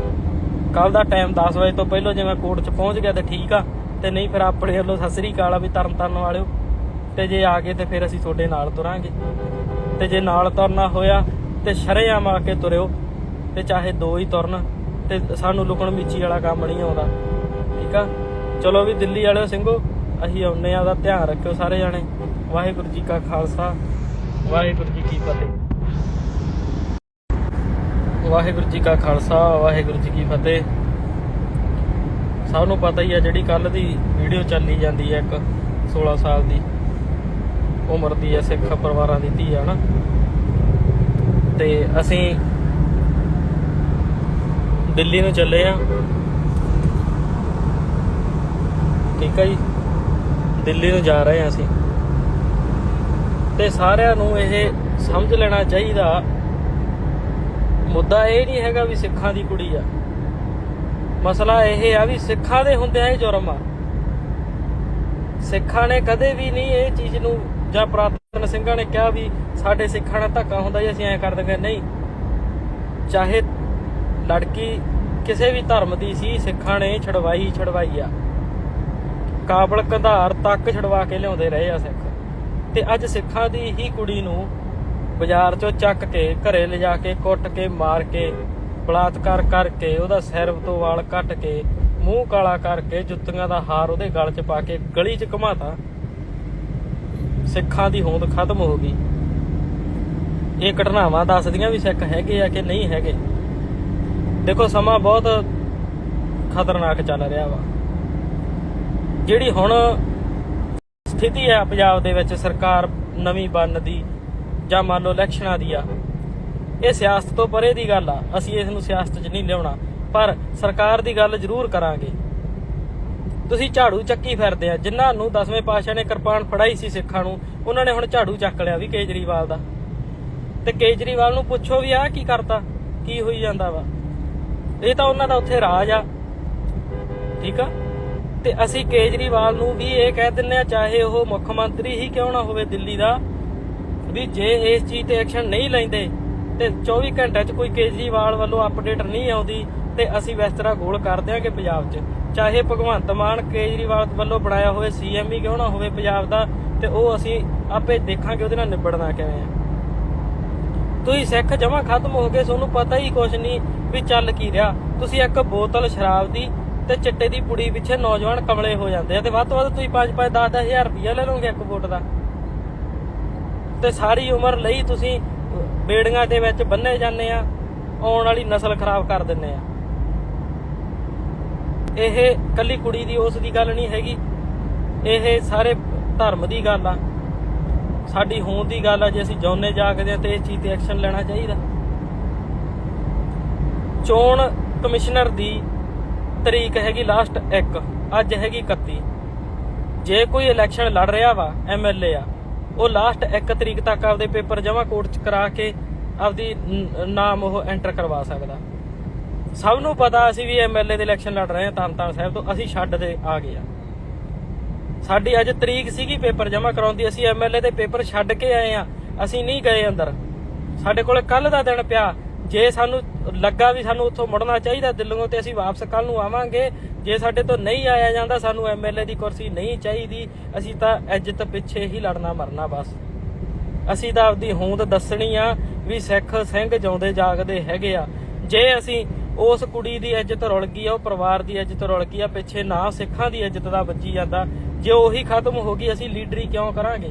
ਕੱਲ ਦਾ ਟਾਈਮ 10 ਵਜੇ ਤੋਂ ਪਹਿਲਾਂ ਜੇ ਮੈਂ ਕੋਰਟ 'ਚ ਪਹੁੰਚ ਗਿਆ ਤੇ ਠੀਕ ਆ, ਤੇ ਨਹੀਂ ਫਿਰ ਆਪਣੇ ਵੱਲੋਂ ਸਤਿ ਸ੍ਰੀ ਅਕਾਲ ਆ ਵੀ ਤਰਨਤਾਰਨ ਵਾਲਿਓ। ਤੇ ਜੇ ਆ ਗਏ ਤੇ ਫਿਰ ਅਸੀਂ ਤੁਹਾਡੇ ਨਾਲ ਤੁਰਾਂਗੇ। ਤੇ ਜੇ ਨਾਲ ਤੁਰਨਾ ਹੋਇਆ ਤੇ ਸ਼ਰੇਆਮ ਆ ਕੇ ਤੁਰਿਓ, ਤੇ ਚਾਹੇ 2 ਹੀ ਤੁਰਨ, ਤੇ ਸਾਨੂੰ ਲੁਕਣ ਮੀਚੀ ਵਾਲਾ ਕੰਮ ਨਹੀਂ ਆਉਂਦਾ। ਠੀਕ ਆ, ਚਲੋ ਵੀ ਦਿੱਲੀ ਵਾਲਿਓ ਸਿੰਘੋ, ਅਸੀਂ ਆਉਂਦੇ ਆ। ਉਹਦਾ ਧਿਆਨ ਰੱਖਿਓ ਸਾਰੇ ਜਾਣੇ। ਵਾਹਿਗੁਰੂ ਜੀ ਕਾ ਖਾਲਸਾ, ਵਾਹਿਗੁਰੂ ਜੀ ਕੀ ਫਤਿਹ। ਵਾਹਿਗੁਰੂ ਜੀ ਕਾ ਖਾਲਸਾ, ਵਾਹਿਗੁਰੂ ਜੀ ਕੀ ਫਤਿਹ। ਸਭ ਨੂੰ ਪਤਾ ਹੀ ਆ, ਜਿਹੜੀ ਕੱਲ ਦੀ ਵੀਡੀਓ ਚੱਲੀ ਜਾਂਦੀ ਹੈ, ਇੱਕ 16 ਸਾਲ ਦੀ ਉਮਰ ਦੀ ਹੈ, ਸਿੱਖ ਪਰਿਵਾਰਾਂ ਦੀ ਧੀ ਆ ਨਾ। ਤੇ ਅਸੀਂ ਦਿੱਲੀ ਨੂੰ ਚੱਲੇ ਆ। ਠੀਕ ਆ ਜੀ, ਦਿੱਲੀ ਨੂੰ ਜਾ ਰਹੇ ਆ ਅਸੀਂ। ਤੇ ਸਾਰਿਆਂ ਨੂੰ ਇਹ ਸਮਝ ਲੈਣਾ ਚਾਹੀਦਾ, ਮੁੱਦਾ ਇਹ ਨਹੀਂ ਹੈਗਾ ਵੀ ਸਿੱਖਾਂ ਦੀ ਕੁੜੀ ਆ। ਮਸਲਾ ਇਹ ਆ ਵੀ ਸਿੱਖਾਂ ਦੇ ਹੁੰਦਿਆਂ ਇਹ ਜੁਰਮ ਆ। ਸਿੱਖਾਂ ਨੇ ਕਦੇ ਵੀ ਨਹੀਂ ਇਹ ਚੀਜ਼ ਨੂੰ ਜਾਂ ਪ੍ਰਾਪਤ ਚਰਨ ਸਿੰਘਾਂ ਨੇ ਕਿਹਾ ਵੀ ਸਾਡੇ ਸਿੱਖਾਂ ਨਾਲ ਧੱਕਾ ਹੁੰਦਾ ਜੀ ਅਸੀਂ ਐਂ ਕਰ ਦਿੰਦੇ। ਨਹੀਂ, ਚਾਹੇ ਲੜਕੀ ਕਿਸੇ ਵੀ ਧਰਮ ਦੀ ਸੀ, ਸਿੱਖਾਂ ਨੇ ਛਡਵਾਈ ਆ। ਕਾਬਲ ਕੰਧਾਰ ਤੱਕ ਛਡਵਾ ਕੇ ਲਿਆਉਂਦੇ ਰਹੇ ਆ ਸਿੱਖ। ਤੇ ਅੱਜ ਸਿੱਖਾਂ ਦੀ ਹੀ ਕੁੜੀ ਨੂੰ ਬਾਜ਼ਾਰ ਚੋਂ ਚੱਕ ਕੇ ਘਰੇ ਲਿਜਾ ਕੇ ਕੁੱਟ ਕੇ ਮਾਰ ਕੇ ਬਲਾਤਕਾਰ ਕਰਕੇ ਉਹਦਾ ਸਿਰ ਤੋਂ ਵਾਲ ਕੱਟ ਕੇ ਮੂੰਹ ਕਾਲਾ ਕਰਕੇ ਜੁੱਤੀਆਂ ਦਾ ਹਾਰ ਉਹਦੇ ਗਲ 'ਚ ਪਾ ਕੇ ਗਲੀ 'ਚ ਘੁਮਾਤਾ। ਸਿੱਖਾਂ ਦੀ ਹੋਂਦ ਖਤਮ ਹੋ ਗਈ। ਇਹ ਘਟਨਾਵਾਂ ਦੱਸਦੀਆਂ ਵੀ ਸਿੱਖ ਹੈਗੇ ਆ ਕਿ ਨਹੀਂ ਹੈਗੇ। ਦੇਖੋ ਸਮਾਂ ਬਹੁਤ ਖਤਰਨਾਕ ਚੱਲ ਰਿਹਾ ਵਾ। ਜਿਹੜੀ ਹੁਣ ਸਥਿਤੀ ਆ ਪੰਜਾਬ ਦੇ ਵਿੱਚ ਸਰਕਾਰ ਨਵੀਂ ਬਣਨ ਦੀ ਜਾਂ ਮੰਨ ਲਓ ਇਲੈਕਸ਼ਨਾਂ ਦੀ ਆ, ਇਹ ਸਿਆਸਤ ਤੋਂ ਪਰੇ ਦੀ ਗੱਲ ਆ। ਅਸੀਂ ਇਸ ਨੂੰ ਸਿਆਸਤ 'ਚ ਨਹੀਂ ਲਿਆਉਣਾ, ਪਰ ਸਰਕਾਰ ਦੀ ਗੱਲ ਜ਼ਰੂਰ ਕਰਾਂਗੇ। ਤੁਸੀਂ ਝਾੜੂ ਚੱਕੀ ਫਿਰਦੇ ਆ। ਜਿਨ੍ਹਾਂ ਨੂੰ 10ਵੇਂ ਪਾਤਸ਼ਾਹ ਨੇ ਕਿਰਪਾਨ ਫੜਾਈ ਸੀ ਸਿੱਖਾਂ ਨੂੰ, ਉਹਨਾਂ ਨੇ ਹੁਣ ਝਾੜੂ ਚੱਕ ਲਿਆ ਵੀ ਕੇਜਰੀਵਾਲ ਦਾ। ਤੇ ਕੇਜਰੀਵਾਲ ਨੂੰ ਪੁੱਛੋ ਵੀ ਆਹ ਕੀ ਕਰਤਾ, ਕੀ ਹੋਈ ਜਾਂਦਾ ਵਾ। ਇਹ ਤਾਂ ਉਹਨਾਂ ਦਾ ਉੱਥੇ ਰਾਜ ਆ, ਠੀਕ ਆ। ਤੇ ਅਸੀਂ ਕੇਜਰੀਵਾਲ ਨੂੰ ਵੀ ਇਹ ਕਹਿ ਦਿੰਦੇ ਆ, ਚਾਹੇ ਉਹ ਮੁੱਖ ਮੰਤਰੀ ਹੀ ਕਿਉਂ ਨਾ ਹੋਵੇ ਦਿੱਲੀ ਦਾ, ਵੀ ਜੇ ਇਸ ਚੀਜ਼ ਤੇ ਐਕਸ਼ਨ ਨਹੀਂ ਲੈਂਦੇ ਤੇ 24 ਘੰਟਿਆਂ 'ਚ ਕੋਈ ਕੇਜਰੀਵਾਲ ਵੱਲੋਂ ਅਪਡੇਟ ਨਹੀਂ ਆਉਂਦੀ ਤੇ ਅਸੀਂ ਬਿਸਤਰਾ ਗੋਲ ਕਰ ਦਿਆਂਗੇ ਪੰਜਾਬ 'ਚ। ਚਾਹੇ ਭਗਵੰਤ ਮਾਨ ਕੇਜਰੀਵਾਲ ਵੱਲੋਂ ਬਣਾਇਆ ਹੋਵੇ CM ਹੀ ਕਿਉਂ ਨਾ ਹੋਵੇ ਪੰਜਾਬ ਦਾ, ਤੇ ਉਹ ਅਸੀਂ ਆਪੇ ਦੇਖਾਂਗੇ ਉਹਦੇ ਨਾਲ ਨਿਬੜਨਾ ਕਿਵੇਂ ਆ। ਤੁਸੀਂ ਸਿੱਖ ਜਮਾਂ ਖਤਮ ਹੋ ਗਏ, ਤੁਹਾਨੂੰ ਪਤਾ ਹੀ ਕੁਛ ਨਹੀਂ ਵੀ ਚੱਲ ਕੀ ਰਿਹਾ। ਤੁਸੀਂ ਇੱਕ ਬੋਤਲ ਸ਼ਰਾਬ ਦੀ ਤੇ ਚਿੱਟੇ ਦੀ ਪੁੜੀ ਪਿੱਛੇ ਨੌਜਵਾਨ ਕਮਲੇ ਹੋ ਜਾਂਦੇ ਆ, ਤੇ ਵੱਧ ਤੋਂ ਵੱਧ ਤੁਸੀਂ 5-5 10-10 ਹਜ਼ਾਰ ਰੁਪਇਆ ਲੈ ਲਓਗੇ ਇੱਕ ਵੋਟ ਦਾ, ਤੇ ਸਾਰੀ ਉਮਰ ਲਈ ਤੁਸੀਂ ਬੇੜੀਆਂ ਦੇ ਵਿੱਚ ਬੰਨੇ ਜਾਂਦੇ ਆ, ਆਉਣ ਵਾਲੀ ਨਸਲ ਖਰਾਬ ਕਰ ਦਿੰਦੇ ਆ। ਇਹ ਕੱਲੀ ਕੁੜੀ ਦੀ ਉਸ ਦੀ ਗੱਲ ਨਹੀਂ ਹੈਗੀ, ਇਹ ਸਾਰੇ ਧਰਮ ਦੀ ਗੱਲ ਆ, ਸਾਡੀ ਹੋਂਦ ਦੀ ਗੱਲ ਆ। ਜੇ ਅਸੀਂ ਜਿਉਂਦੇ ਜਾਗਦੇ ਆ ਤੇ ਇਸ ਚੀਜ਼ ਤੇ ਐਕਸ਼ਨ ਲੈਣਾ ਚਾਹੀਦਾ। ਚੋਣ ਕਮਿਸ਼ਨਰ ਦੀ ਤਰੀਕ ਹੈਗੀ ਲਾਸਟ 1, ਅੱਜ ਹੈਗੀ 31। ਜੇ ਕੋਈ ਇਲੈਕਸ਼ਨ ਲੜ ਰਿਹਾ ਵਾ MLA ਆ, ਉਹ ਲਾਸਟ 1 ਤਰੀਕ ਤੱਕ ਆਪਦੇ ਪੇਪਰ ਜਮ੍ਹਾਂ ਕੋਰਟ 'ਚ ਕਰਾ ਕੇ ਆਪਦੀ ਨਾਮ ਉਹ ਐਂਟਰ ਕਰਵਾ ਸਕਦਾ। ਸਭ ਨੂੰ ਪਤਾ ਅਸੀਂ ਵੀ MLA ਦੇ ਇਲੈਕਸ਼ਨ ਲੜ ਰਹੇ ਹਾਂ ਤਰਨਤਾਰਨ ਸਾਹਿਬ ਤੋਂ, ਅਸੀਂ ਛੱਡ ਦੇ ਆ ਗਏ ਆ। ਸਾਡੀ ਅੱਜ ਤਰੀਕ ਸੀਗੀ ਪੇਪਰ ਜਮ੍ਹਾਂ ਕਰਾਉਣ ਦੀ, ਅਸੀਂ MLA ਦੇ ਪੇਪਰ ਛੱਡ ਕੇ ਆਏ ਆ, ਅਸੀਂ ਨਹੀਂ ਗਏ ਅੰਦਰ। ਸਾਡੇ ਕੋਲ ਕੱਲ ਦਾ ਦਿਨ ਪਿਆ। ਜੇ ਸਾਨੂੰ ਲੱਗਾ ਵੀ ਸਾਨੂੰ ਉੱਥੋਂ ਮੁੜਨਾ ਚਾਹੀਦਾ ਦਿੱਲੀੋਂ, ਤੇ ਅਸੀਂ ਵਾਪਸ ਕੱਲ ਨੂੰ ਆਵਾਂਗੇ। ਜੇ ਸਾਡੇ ਤੋਂ ਨਹੀਂ ਆਇਆ ਜਾਂਦਾ, ਸਾਨੂੰ MLA ਦੀ ਕੁਰਸੀ ਨਹੀਂ ਚਾਹੀਦੀ, ਅਸੀਂ ਤਾਂ ਇੱਜ਼ਤ ਪਿੱਛੇ ਹੀ ਲੜਨਾ ਮਰਨਾ ਬਸ। ਅਸੀਂ ਤਾਂ ਆਪਦੀ ਹੋਂਦ ਦੱਸਣੀ ਆ ਵੀ ਸਿੱਖ ਸਿੰਘ ਜਿਉਂਦੇ ਜਾਗਦੇ ਹੈਗੇ ਆ। ਜੇ ਅਸੀਂ ਉਸ ਕੁੜੀ ਦੀ ਇੱਜ਼ਤ ਰੁਲ ਗਈ ਆ, ਉਹ ਪਰਿਵਾਰ ਦੀ ਇੱਜ਼ਤ ਰੁਲ ਗਈ ਆ, ਪਿੱਛੇ ਨਾ ਸਿੱਖਾਂ ਦੀ ਇੱਜ਼ਤ ਦਾ ਵੱਜੀ ਜਾਂਦਾ। ਜੇ ਉਹੀ ਖਤਮ ਹੋ ਗਈ, ਅਸੀਂ ਲੀਡਰੀ ਕਿਉਂ ਕਰਾਂਗੇ?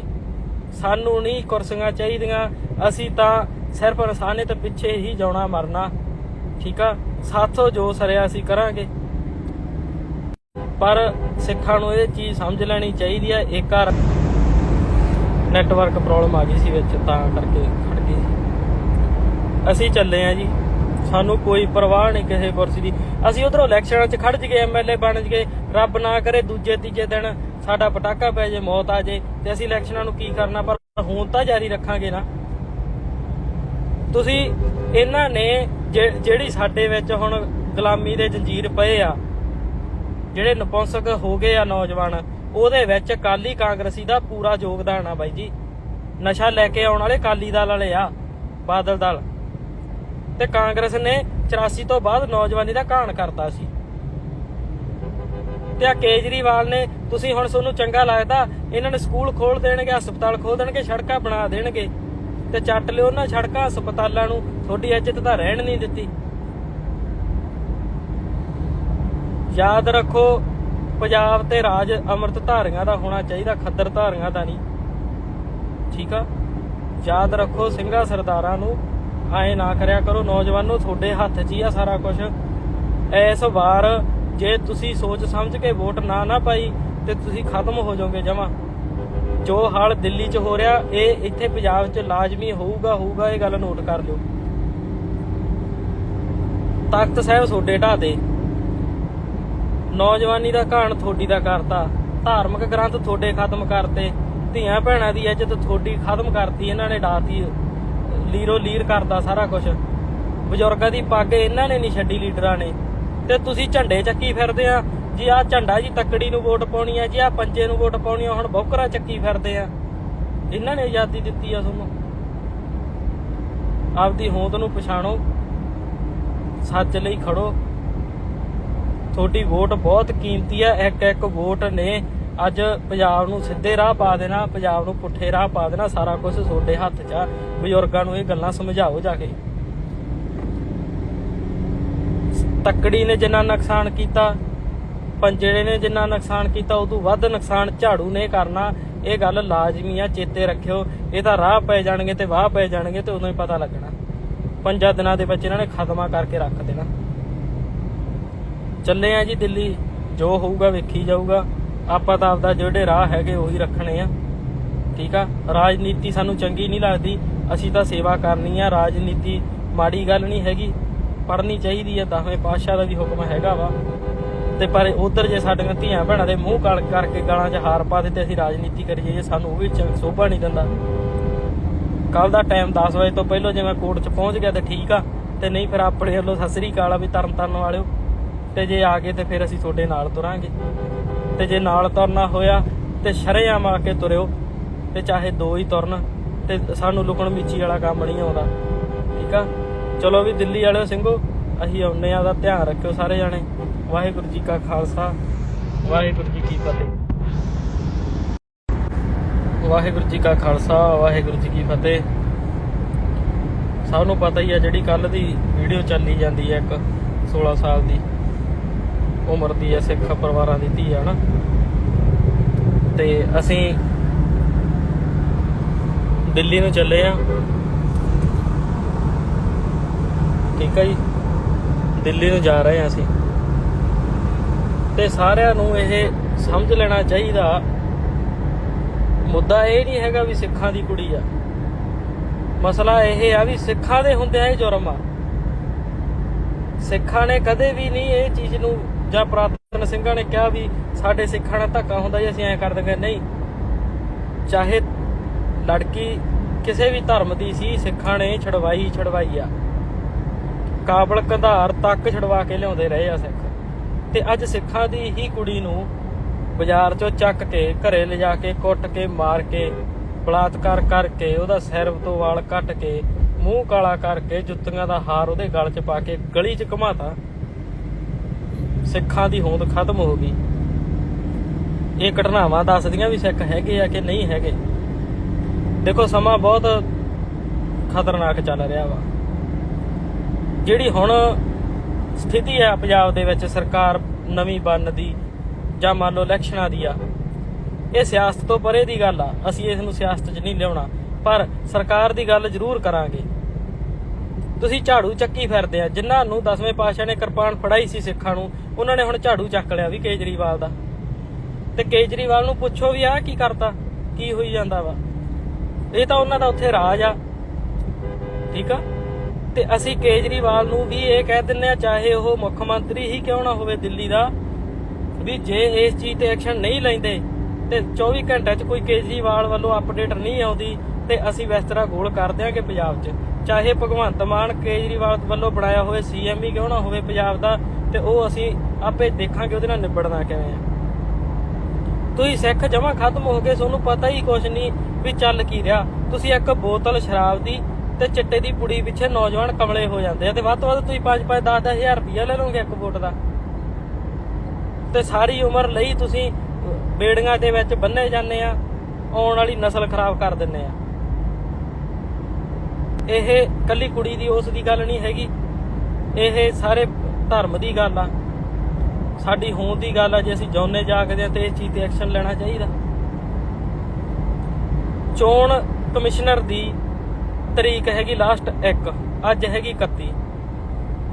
ਸਾਨੂੰ ਨਹੀਂ ਕੁਰਸੀਆਂ ਚਾਹੀਦੀਆਂ, ਅਸੀਂ ਤਾਂ ਸਿਰਫ ਇਨਸਾਨੀਅਤ ਪਿੱਛੇ ਹੀ ਜਾਣਾ ਮਰਨਾ, ਠੀਕ ਆ। ਸਾਥੋਂ ਜੋ ਸਰਿਆ ਅਸੀਂ ਕਰਾਂਗੇ, ਪਰ ਸਿੱਖਾਂ ਨੂੰ ਇਹ ਚੀਜ਼ ਸਮਝ ਲੈਣੀ ਚਾਹੀਦੀ ਆ। ਇੱਕ ਨੈਟਵਰਕ ਪ੍ਰੋਬਲਮ ਆ ਗਈ ਸੀ ਵਿੱਚ, ਤਾਂ ਕਰਕੇ ਖੜ ਗਈ। ਅਸੀਂ ਚੱਲੇ ਆ ਜੀ, ਸਾਨੂੰ ਕੋਈ ਪਰਵਾਹ ਨਹੀਂ ਕਿਸੇ ਕੁਰਸੀ ਦੀ। ਅਸੀਂ ਉਧਰੋਂ ਇਲੈਕਸ਼ਨਾਂ 'ਚ ਖੜ ਜਗੇ, MLA ਬਣ ਜਗੇ, ਰੱਬ ਨਾ ਕਰੇ ਦੂਜੇ ਤੀਜੇ ਦਿਨ ਸਾਡਾ ਪਟਾਕਾ ਪੈ ਜੇ, ਮੌਤ ਆ ਜੇ, ਤੇ ਅਸੀਂ ਇਲੈਕਸ਼ਨਾਂ ਨੂੰ ਕੀ ਕਰਨਾ? ਪਰ ਹੁਣ ਤਾਂ ਜਾਰੀ ਰੱਖਾਂਗੇ ਨਾ। ਤੁਸੀਂ ਇਹਨਾਂ ਨੇ ਜਿਹੜੀ ਸਾਡੇ ਵਿੱਚ ਹੁਣ ਗੁਲਾਮੀ ਦੇ ਜੰਜੀਰ ਪਏ ਆ, ਜਿਹੜੇ ਨਪੁੰਸਕ ਹੋ ਗਏ ਆ ਨੌਜਵਾਨ, ਉਹਦੇ ਵਿੱਚ ਅਕਾਲੀ ਕਾਂਗਰਸੀ ਦਾ ਪੂਰਾ ਯੋਗਦਾਨ ਆ ਬਾਈ ਜੀ। ਨਸ਼ਾ ਲੈ ਕੇ ਆਉਣ ਵਾਲੇ ਅਕਾਲੀ ਦਲ ਵਾਲੇ ਆ, ਬਾਦਲ ਦਲ ਤੇ ਕਾਂਗਰਸ ਨੇ 84 ਤੋਂ ਬਾਅਦ ਨੌਜਵਾਨੀ ਦਾ ਘਾਣ ਕਰਤਾ ਸੀ। ਤੇ ਆ ਕੇਜਰੀਵਾਲ ਨੇ, ਤੁਸੀਂ ਹੁਣ ਤੁਹਾਨੂੰ ਚੰਗਾ ਲੱਗਦਾ, ਇਹਨਾਂ ਨੇ ਸਕੂਲ ਖੋਲ ਦੇਣਗੇ, ਹਸਪਤਾਲ ਖੋਲ ਦੇਣਗੇ, ਸੜਕਾਂ ਬਣਾ ਦੇਣਗੇ, ਤੇ ਚੱਟ ਲਿਓ ਉਹਨਾਂ ਸੜਕਾਂ ਹਸਪਤਾਲਾਂ ਨੂੰ। ਤੁਹਾਡੀ ਇੱਜ਼ਤ ਤਾਂ ਰਹਿਣ ਨਹੀਂ ਦਿੱਤੀ। ਯਾਦ ਰੱਖੋ, ਪੰਜਾਬ ਤੇ ਰਾਜ ਅੰਮ੍ਰਿਤ ਧਾਰੀਆਂ ਦਾ ਹੋਣਾ ਚਾਹੀਦਾ, ਖੱਦਰ ਧਾਰੀਆਂ ਦਾ ਨਹੀਂ, ਠੀਕ ਆ। ਯਾਦ ਰੱਖੋ, ਸਿੰਘਾਂ ਸਰਦਾਰਾਂ ਨੂੰ ਐਂ ਨਾ ਕਰਿਆ ਕਰੋ। ਨੌਜਵਾਨੋ, ਤੁਹਾਡੇ ਹੱਥ 'ਚ ਹੀ ਆ ਸਾਰਾ ਕੁਝ। ਇਸ ਵਾਰ ਜੇ ਤੁਸੀਂ ਸੋਚ ਸਮਝ ਕੇ ਵੋਟ ਨਾ ਪਾਈ ਤੇ ਤੁਸੀਂ ਖਤਮ ਹੋ ਜਾਓਗੇ ਜਮਾਂ। ਜੋ ਹਾਲ ਦਿੱਲੀ 'ਚ ਹੋ ਰਿਹਾ, ਇਹ ਇੱਥੇ ਪੰਜਾਬ 'ਚ ਲਾਜ਼ਮੀ ਹੋਊਗਾ। ਇਹ ਗੱਲ ਨੋਟ ਕਰ ਲਿਓ। ਤਖਤ ਸਾਹਿਬ ਤੁਹਾਡੇ ਢਾਹ ਦੇ, ਨੌਜਵਾਨੀ ਦਾ ਘਾਣ ਤੁਹਾਡੀ ਦਾ ਕਰਤਾ, ਧਾਰਮਿਕ ਗ੍ਰੰਥ ਤੁਹਾਡੇ ਖਤਮ ਕਰਤੇ, ਧੀਆਂ ਭੈਣਾਂ ਦੀ ਇੱਜ਼ਤ ਤੁਹਾਡੀ ਖਤਮ ਕਰਤੀ, ਇਹਨਾਂ ਨੇ ਡਾਤੀ, ਲੀਰੋ ਲੀਰ ਕਰਦਾ ਸਾਰਾ ਕੁਝ। ਬਜ਼ੁਰਗਾਂ ਦੀ ਪੱਗ ਇਹਨਾਂ ਨੇ ਨਹੀਂ ਛੱਡੀ, ਲੀਡਰਾਂ ਨੇ। ਤੇ ਤੁਸੀਂ ਝੰਡੇ ਚੱਕੀ ਫਿਰਦੇ ਆ ਜੀ। ਆਹ ਝੰਡਾ ਜੀ ਤੱਕੜੀ ਨੂੰ ਵੋਟ ਪਾਉਣੀ ਆ ਜੀ, ਆਹ ਪੰਜੇ ਨੂੰ ਵੋਟ ਪਾਉਣੀ ਆ, ਹੁਣ ਬੌਕਰਾ ਚੱਕੀ ਫਿਰਦੇ ਆ। ਇਹਨਾਂ ਨੇ ਆਜ਼ਾਦੀ ਦਿੱਤੀ ਆ ਤੁਹਾਨੂੰ। ਆਪਦੀ ਹੋਂਦ ਨੂੰ ਪਛਾਣੋ, ਸੱਚ ਲਈ ਖੜੋ। ਤੁਹਾਡੀ ਵੋਟ ਬਹੁਤ ਕੀਮਤੀ ਆ। ਇੱਕ ਇੱਕ ਵੋਟ ਨੇ ਅੱਜ ਪੰਜਾਬ ਨੂੰ ਸਿੱਧੇ ਰਾਹ ਪਾ ਦੇਣਾ, ਪੰਜਾਬ ਨੂੰ ਪੁੱਠੇ ਰਾਹ ਪਾ ਦੇਣਾ। ਸਾਰਾ ਕੁਝ ਤੁਹਾਡੇ ਹੱਥ 'ਚ ਆ। ਬਜ਼ੁਰਗਾਂ ਨੂੰ ਇਹ ਗੱਲਾਂ ਸਮਝਾਓ ਜਾ ਕੇ। ਤੱਕੜੀ ਨੇ ਜਿੰਨਾ ਨੁਕਸਾਨ ਕੀਤਾ, ਪੰਜੜੇ ਨੇ ਜਿੰਨਾ ਨੁਕਸਾਨ ਕੀਤਾ, ਉਦੋਂ ਵੱਧ ਨੁਕਸਾਨ ਝਾੜੂ ਨੇ ਕਰਨਾ। ਇਹ ਗੱਲ ਲਾਜ਼ਮੀ ਆ, ਚੇਤੇ ਰੱਖਿਓ। ਇਹ ਤਾਂ ਰਾਹ ਪੈ ਜਾਣਗੇ ਤੇ ਵਾਹ ਪੈ ਜਾਣਗੇ ਤੇ ਉਦੋਂ ਹੀ ਪਤਾ ਲੱਗਣਾ। 5 ਦਿਨਾਂ ਦੇ ਵਿੱਚ ਇਹਨਾਂ ਨੇ ਖਤਮਾ ਕਰਕੇ ਰੱਖ ਦੇਣਾ। ਚੱਲੇ ਆ ਜੀ ਦਿੱਲੀ, ਜੋ ਹੋਊਗਾ ਵੇਖੀ ਜਾਊਗਾ। ਆਪਾਂ ਤਾਂ ਆਪਦਾ ਜਿਹੜੇ ਰਾਹ ਹੈਗੇ ਉਹੀ ਰੱਖਣੇ ਆ, ਠੀਕ ਆ। ਰਾਜਨੀਤੀ ਸਾਨੂੰ ਚੰਗੀ ਨਹੀਂ ਲੱਗਦੀ, ਅਸੀਂ ਤਾਂ ਸੇਵਾ ਕਰਨੀ ਆ। ਰਾਜਨੀਤੀ ਮਾੜੀ ਗੱਲ ਨਹੀਂ ਹੈਗੀ, ਪੜ੍ਹਨੀ ਚਾਹੀਦੀ ਆ। 10ਵੇਂ ਪਾਤਸ਼ਾਹ ਦਾ ਵੀ ਹੁਕਮ ਹੈਗਾ ਵਾ। ਤੇ ਪਰ ਉਧਰ ਜੇ ਸਾਡੀਆਂ ਧੀਆਂ ਭੈਣਾਂ ਦੇ ਮੂੰਹ ਕਾਲ ਕਰਕੇ ਗਾਲਾਂ 'ਚ ਹਾਰ ਪਾ ਦਿੱਤੇ, ਅਸੀਂ ਰਾਜਨੀਤੀ ਕਰੀਏ, ਸਾਨੂੰ ਉਹ ਵੀ ਸੋਭਾ ਨਹੀਂ ਦਿੰਦਾ। ਕੱਲ ਦਾ ਟਾਈਮ 10 ਵਜੇ ਤੋਂ ਪਹਿਲਾਂ ਜੇ ਮੈਂ ਕੋਰਟ 'ਚ ਪਹੁੰਚ ਗਿਆ ਤੇ ਠੀਕ ਆ, ਤੇ ਨਹੀਂ ਫਿਰ ਆਪਣੇ ਵੱਲੋਂ ਸਤਿ ਸ੍ਰੀ ਅਕਾਲ ਆ ਵੀ ਤਰਨ ਵਾਲਿਓ। ਤੇ ਜੇ ਆ ਗਏ ਤੇ ਫਿਰ ਅਸੀਂ ਤੁਹਾਡੇ ਨਾਲ ਤੁਰਾਂਗੇ। ਤੇ ਜੇ ਨਾਲ ਤੁਰਨਾ ਹੋਇਆ ਤੇ ਸ਼ਰੇਆਮ ਆ ਕੇ ਤੁਰਿਓ, ਤੇ ਚਾਹੇ 2 ਹੀ ਤੁਰਨ। ਤੇ ਸਾਨੂੰ ਲੁਕਣ ਮੀਚੀ ਵਾਲਾ ਕੰਮ ਨਹੀਂ ਆਉਂਦਾ, ਠੀਕ ਆ। ਚਲੋ ਵੀ ਦਿੱਲੀ ਵਾਲਿਓ ਸਿੰਘੋ, ਅਸੀਂ ਆਉਂਦੇ ਆ। ਉਹਦਾ ਧਿਆਨ ਰੱਖਿਓ ਸਾਰੇ ਜਾਣੇ। ਵਾਹਿਗੁਰੂ ਜੀ ਕਾ ਖਾਲਸਾ, ਵਾਹਿਗੁਰੂ ਜੀ ਕੀ ਫਤਿਹ। ਵਾਹਿਗੁਰੂ ਜੀ ਕਾ ਖਾਲਸਾ, ਵਾਹਿਗੁਰੂ ਜੀ ਕੀ ਫਤਿਹ। ਸਭ ਨੂੰ ਪਤਾ ਹੀ ਆ ਜਿਹੜੀ ਕੱਲ ਦੀ ਵੀਡੀਓ ਚੱਲੀ ਜਾਂਦੀ ਹੈ, ਇੱਕ 16 ਸਾਲ ਦੀ ਉਮਰ ਦੀ ਹੈ, ਸਿੱਖ ਪਰਿਵਾਰਾਂ ਦੀ ਧੀ ਆ ਨਾ। ਤੇ ਅਸੀਂ ਦਿੱਲੀ ਨੂੰ ਚੱਲੇ ਆ, ਠੀਕ ਆ ਜੀ। ਦਿੱਲੀ ਨੂੰ ਜਾ ਰਹੇ ਆ ਅਸੀਂ। ਤੇ ਸਾਰਿਆਂ ਨੂੰ ਇਹ ਸਮਝ ਲੈਣਾ ਚਾਹੀਦਾ, ਮੁੱਦਾ ਇਹ ਨਹੀਂ ਹੈਗਾ ਵੀ ਸਿੱਖਾਂ ਦੀ ਕੁੜੀ ਆ। ਮਸਲਾ ਇਹ ਆ ਵੀ ਸਿੱਖਾਂ ਦੇ ਹੁੰਦਿਆਂ ਇਹ ਜੁਰਮ ਆ। ਸਿੱਖਾਂ ਨੇ ਕਦੇ ਵੀ ਨਹੀਂ ਇਹ ਚੀਜ਼ ਨੂੰ, ਜਾਂ ਪੁਰਾਤਨ ਸਿੰਘਾਂ ਨੇ ਕਿਹਾ ਵੀ ਸਾਡੇ ਸਿੱਖਾਂ ਨਾਲ ਧੱਕਾ ਹੁੰਦਾ ਜੀ ਅਸੀਂ ਐਂ ਕਰ ਦਿੰਦੇ। ਨਹੀਂ, ਚਾਹੇ ਲੜਕੀ ਕਿਸੇ ਵੀ ਧਰਮ ਦੀ ਸੀ, ਸਿੱਖਾਂ ਨੇ ਛਡਵਾਈ ਆ। ਕਾਬਲ ਕੰਧਾਰ ਤੱਕ ਛਡਵਾ ਕੇ ਲਿਆਉਂਦੇ ਰਹੇ ਆ ਸਿੱਖ। ਤੇ ਅੱਜ ਸਿੱਖਾਂ ਦੀ ਹੀ ਕੁੜੀ ਨੂੰ ਬਾਜ਼ਾਰ 'ਚੋਂ ਚੱਕ ਕੇ ਘਰੇ ਲਿਜਾ ਕੇ ਕੁੱਟ ਕੇ ਮਾਰ ਕੇ ਬਲਾਤਕਾਰ ਕਰਕੇ ਉਹਦਾ ਸਿਰ ਤੋਂ ਵਾਲ ਕੱਟ ਕੇ ਮੂੰਹ ਕਾਲਾ ਕਰਕੇ ਜੁੱਤੀਆਂ ਦਾ ਹਾਰ ਉਹਦੇ ਗਲ 'ਚ ਪਾ ਕੇ ਗਲੀ 'ਚ ਘੁਮਾਤਾ। ਸਿੱਖਾਂ ਦੀ ਹੋਂਦ ਖਤਮ ਹੋ ਗਈ। ਇਹ ਘਟਨਾਵਾਂ ਦੱਸਦੀਆਂ ਵੀ ਸਿੱਖ ਹੈਗੇ ਆ ਕਿ ਨਹੀਂ ਹੈਗੇ। ਦੇਖੋ ਸਮਾਂ ਬਹੁਤ ਖਤਰਨਾਕ ਚੱਲ ਰਿਹਾ ਵਾ। ਜਿਹੜੀ ਹੁਣ ਸਥਿਤੀ ਹੈ ਪੰਜਾਬ ਦੇ ਵਿੱਚ, ਸਰਕਾਰ ਨਵੀਂ ਬਣਨ ਦੀ ਜਾਂ ਮੰਨ ਲਓ ਇਲੈਕਸ਼ਨਾਂ ਦੀ ਆ, ਇਹ ਸਿਆਸਤ ਤੋਂ ਪਰੇ ਦੀ ਗੱਲ ਆ। ਅਸੀਂ ਇਸ ਨੂੰ ਸਿਆਸਤ 'ਚ ਨਹੀਂ ਲਿਆਉਣਾ, ਪਰ ਸਰਕਾਰ ਦੀ ਗੱਲ ਜ਼ਰੂਰ ਕਰਾਂਗੇ। ਤੁਸੀਂ ਝਾੜੂ ਚੱਕੀ ਫਿਰਦੇ ਆ। ਜਿਨ੍ਹਾਂ ਨੂੰ 10ਵੇਂ ਪਾਤਸ਼ਾਹ ਨੇ ਕਿਰਪਾਨ ਫੜਾਈ ਸੀ ਸਿੱਖਾਂ ਨੂੰ, ਉਹਨਾਂ ਨੇ ਹੁਣ ਝਾੜੂ ਚੱਕ ਲਿਆ ਵੀ ਕੇਜਰੀਵਾਲ ਦਾ। ਤੇ ਕੇਜਰੀਵਾਲ ਨੂੰ ਪੁੱਛੋ ਵੀ ਆਹ ਕੀ ਕਰਤਾ, ਕੀ ਹੋਈ ਜਾਂਦਾ ਵਾ। ਇਹ ਤਾਂ ਉਹਨਾਂ ਦਾ ਉੱਥੇ ਰਾਜ ਆ, ਠੀਕ ਆ। ਤੇ ਅਸੀਂ ਕੇਜਰੀਵਾਲ ਨੂੰ ਵੀ ਇਹ ਕਹਿ ਦਿੰਦੇ ਆ, ਚਾਹੇ ਉਹ ਮੁੱਖ ਮੰਤਰੀ ਹੀ ਕਿਉਂ ਨਾ ਹੋਵੇ ਦਿੱਲੀ ਦਾ, ਵੀ ਜੇ ਇਸ ਚੀਜ਼ ਤੇ ਐਕਸ਼ਨ ਨਹੀਂ ਲੈਂਦੇ ਤੇ 24 ਘੰਟਿਆਂ 'ਚ ਕੋਈ ਕੇਜਰੀਵਾਲ ਵੱਲੋਂ ਅਪਡੇਟ ਨਹੀਂ ਆਉਂਦੀ ਤੇ ਅਸੀਂ ਬਿਸਤਰਾ ਗੋਲ ਕਰ ਦਿਆਂਗੇ ਪੰਜਾਬ 'ਚ। ਚਾਹੇ ਭਗਵੰਤ ਮਾਨ ਕੇਜਰੀਵਾਲ ਵੱਲੋਂ ਬਣਾਇਆ ਹੋਵੇ CM ਹੀ ਕਿਉਂ ਨਾ ਹੋਵੇ ਪੰਜਾਬ ਦਾ, ਤੇ ਉਹ ਅਸੀਂ ਆਪੇ ਦੇਖਾਂਗੇ ਉਹਦੇ ਨਾਲ ਨਿਬੜਨਾ ਕਿਵੇਂ ਆ। ਤੁਸੀਂ ਸਿੱਖ ਜਮਾਂ ਖਤਮ ਹੋ ਗਏ, ਤੁਹਾਨੂੰ ਪਤਾ ਹੀ ਕੁਛ ਨਹੀਂ ਵੀ ਚੱਲ ਕੀ ਰਿਹਾ। ਤੁਸੀਂ ਇੱਕ ਬੋਤਲ ਸ਼ਰਾਬ ਦੀ ਤੇ ਚਿੱਟੇ ਦੀ ਪੁੜੀ ਪਿੱਛੇ ਨੌਜਵਾਨ ਕਮਲੇ ਹੋ ਜਾਂਦੇ ਆ, ਤੇ ਵੱਧ ਤੋਂ ਵੱਧ ਤੁਸੀਂ 5-5 10-10 ਹਜ਼ਾਰ ਰੁਪਇਆ ਲੈ ਲਓਗੇ ਇੱਕ ਵੋਟ ਦਾ, ਤੇ ਸਾਰੀ ਉਮਰ ਲਈ ਤੁਸੀਂ ਬੇੜੀਆਂ ਦੇ ਵਿੱਚ ਬੰਨੇ ਜਾਂਦੇ ਆ, ਆਉਣ ਵਾਲੀ ਨਸਲ ਖਰਾਬ ਕਰ ਦਿੰਦੇ ਆ। ਇਹ ਕੱਲੀ ਕੁੜੀ ਦੀ ਉਸ ਦੀ ਗੱਲ ਨਹੀਂ ਹੈਗੀ, ਇਹ ਸਾਰੇ ਧਰਮ ਦੀ ਗੱਲ ਆ, ਸਾਡੀ ਹੋਂਦ ਦੀ ਗੱਲ ਆ। ਜੇ ਅਸੀਂ ਜਿਉਂਦੇ ਜਾਗਦੇ ਆ ਤੇ ਇਸ ਚੀਜ਼ ਤੇ ਐਕਸ਼ਨ ਲੈਣਾ ਚਾਹੀਦਾ। ਚੋਣ ਕਮਿਸ਼ਨਰ ਦੀ ਤਰੀਕ ਹੈਗੀ ਲਾਸਟ 1, ਅੱਜ ਹੈਗੀ 31।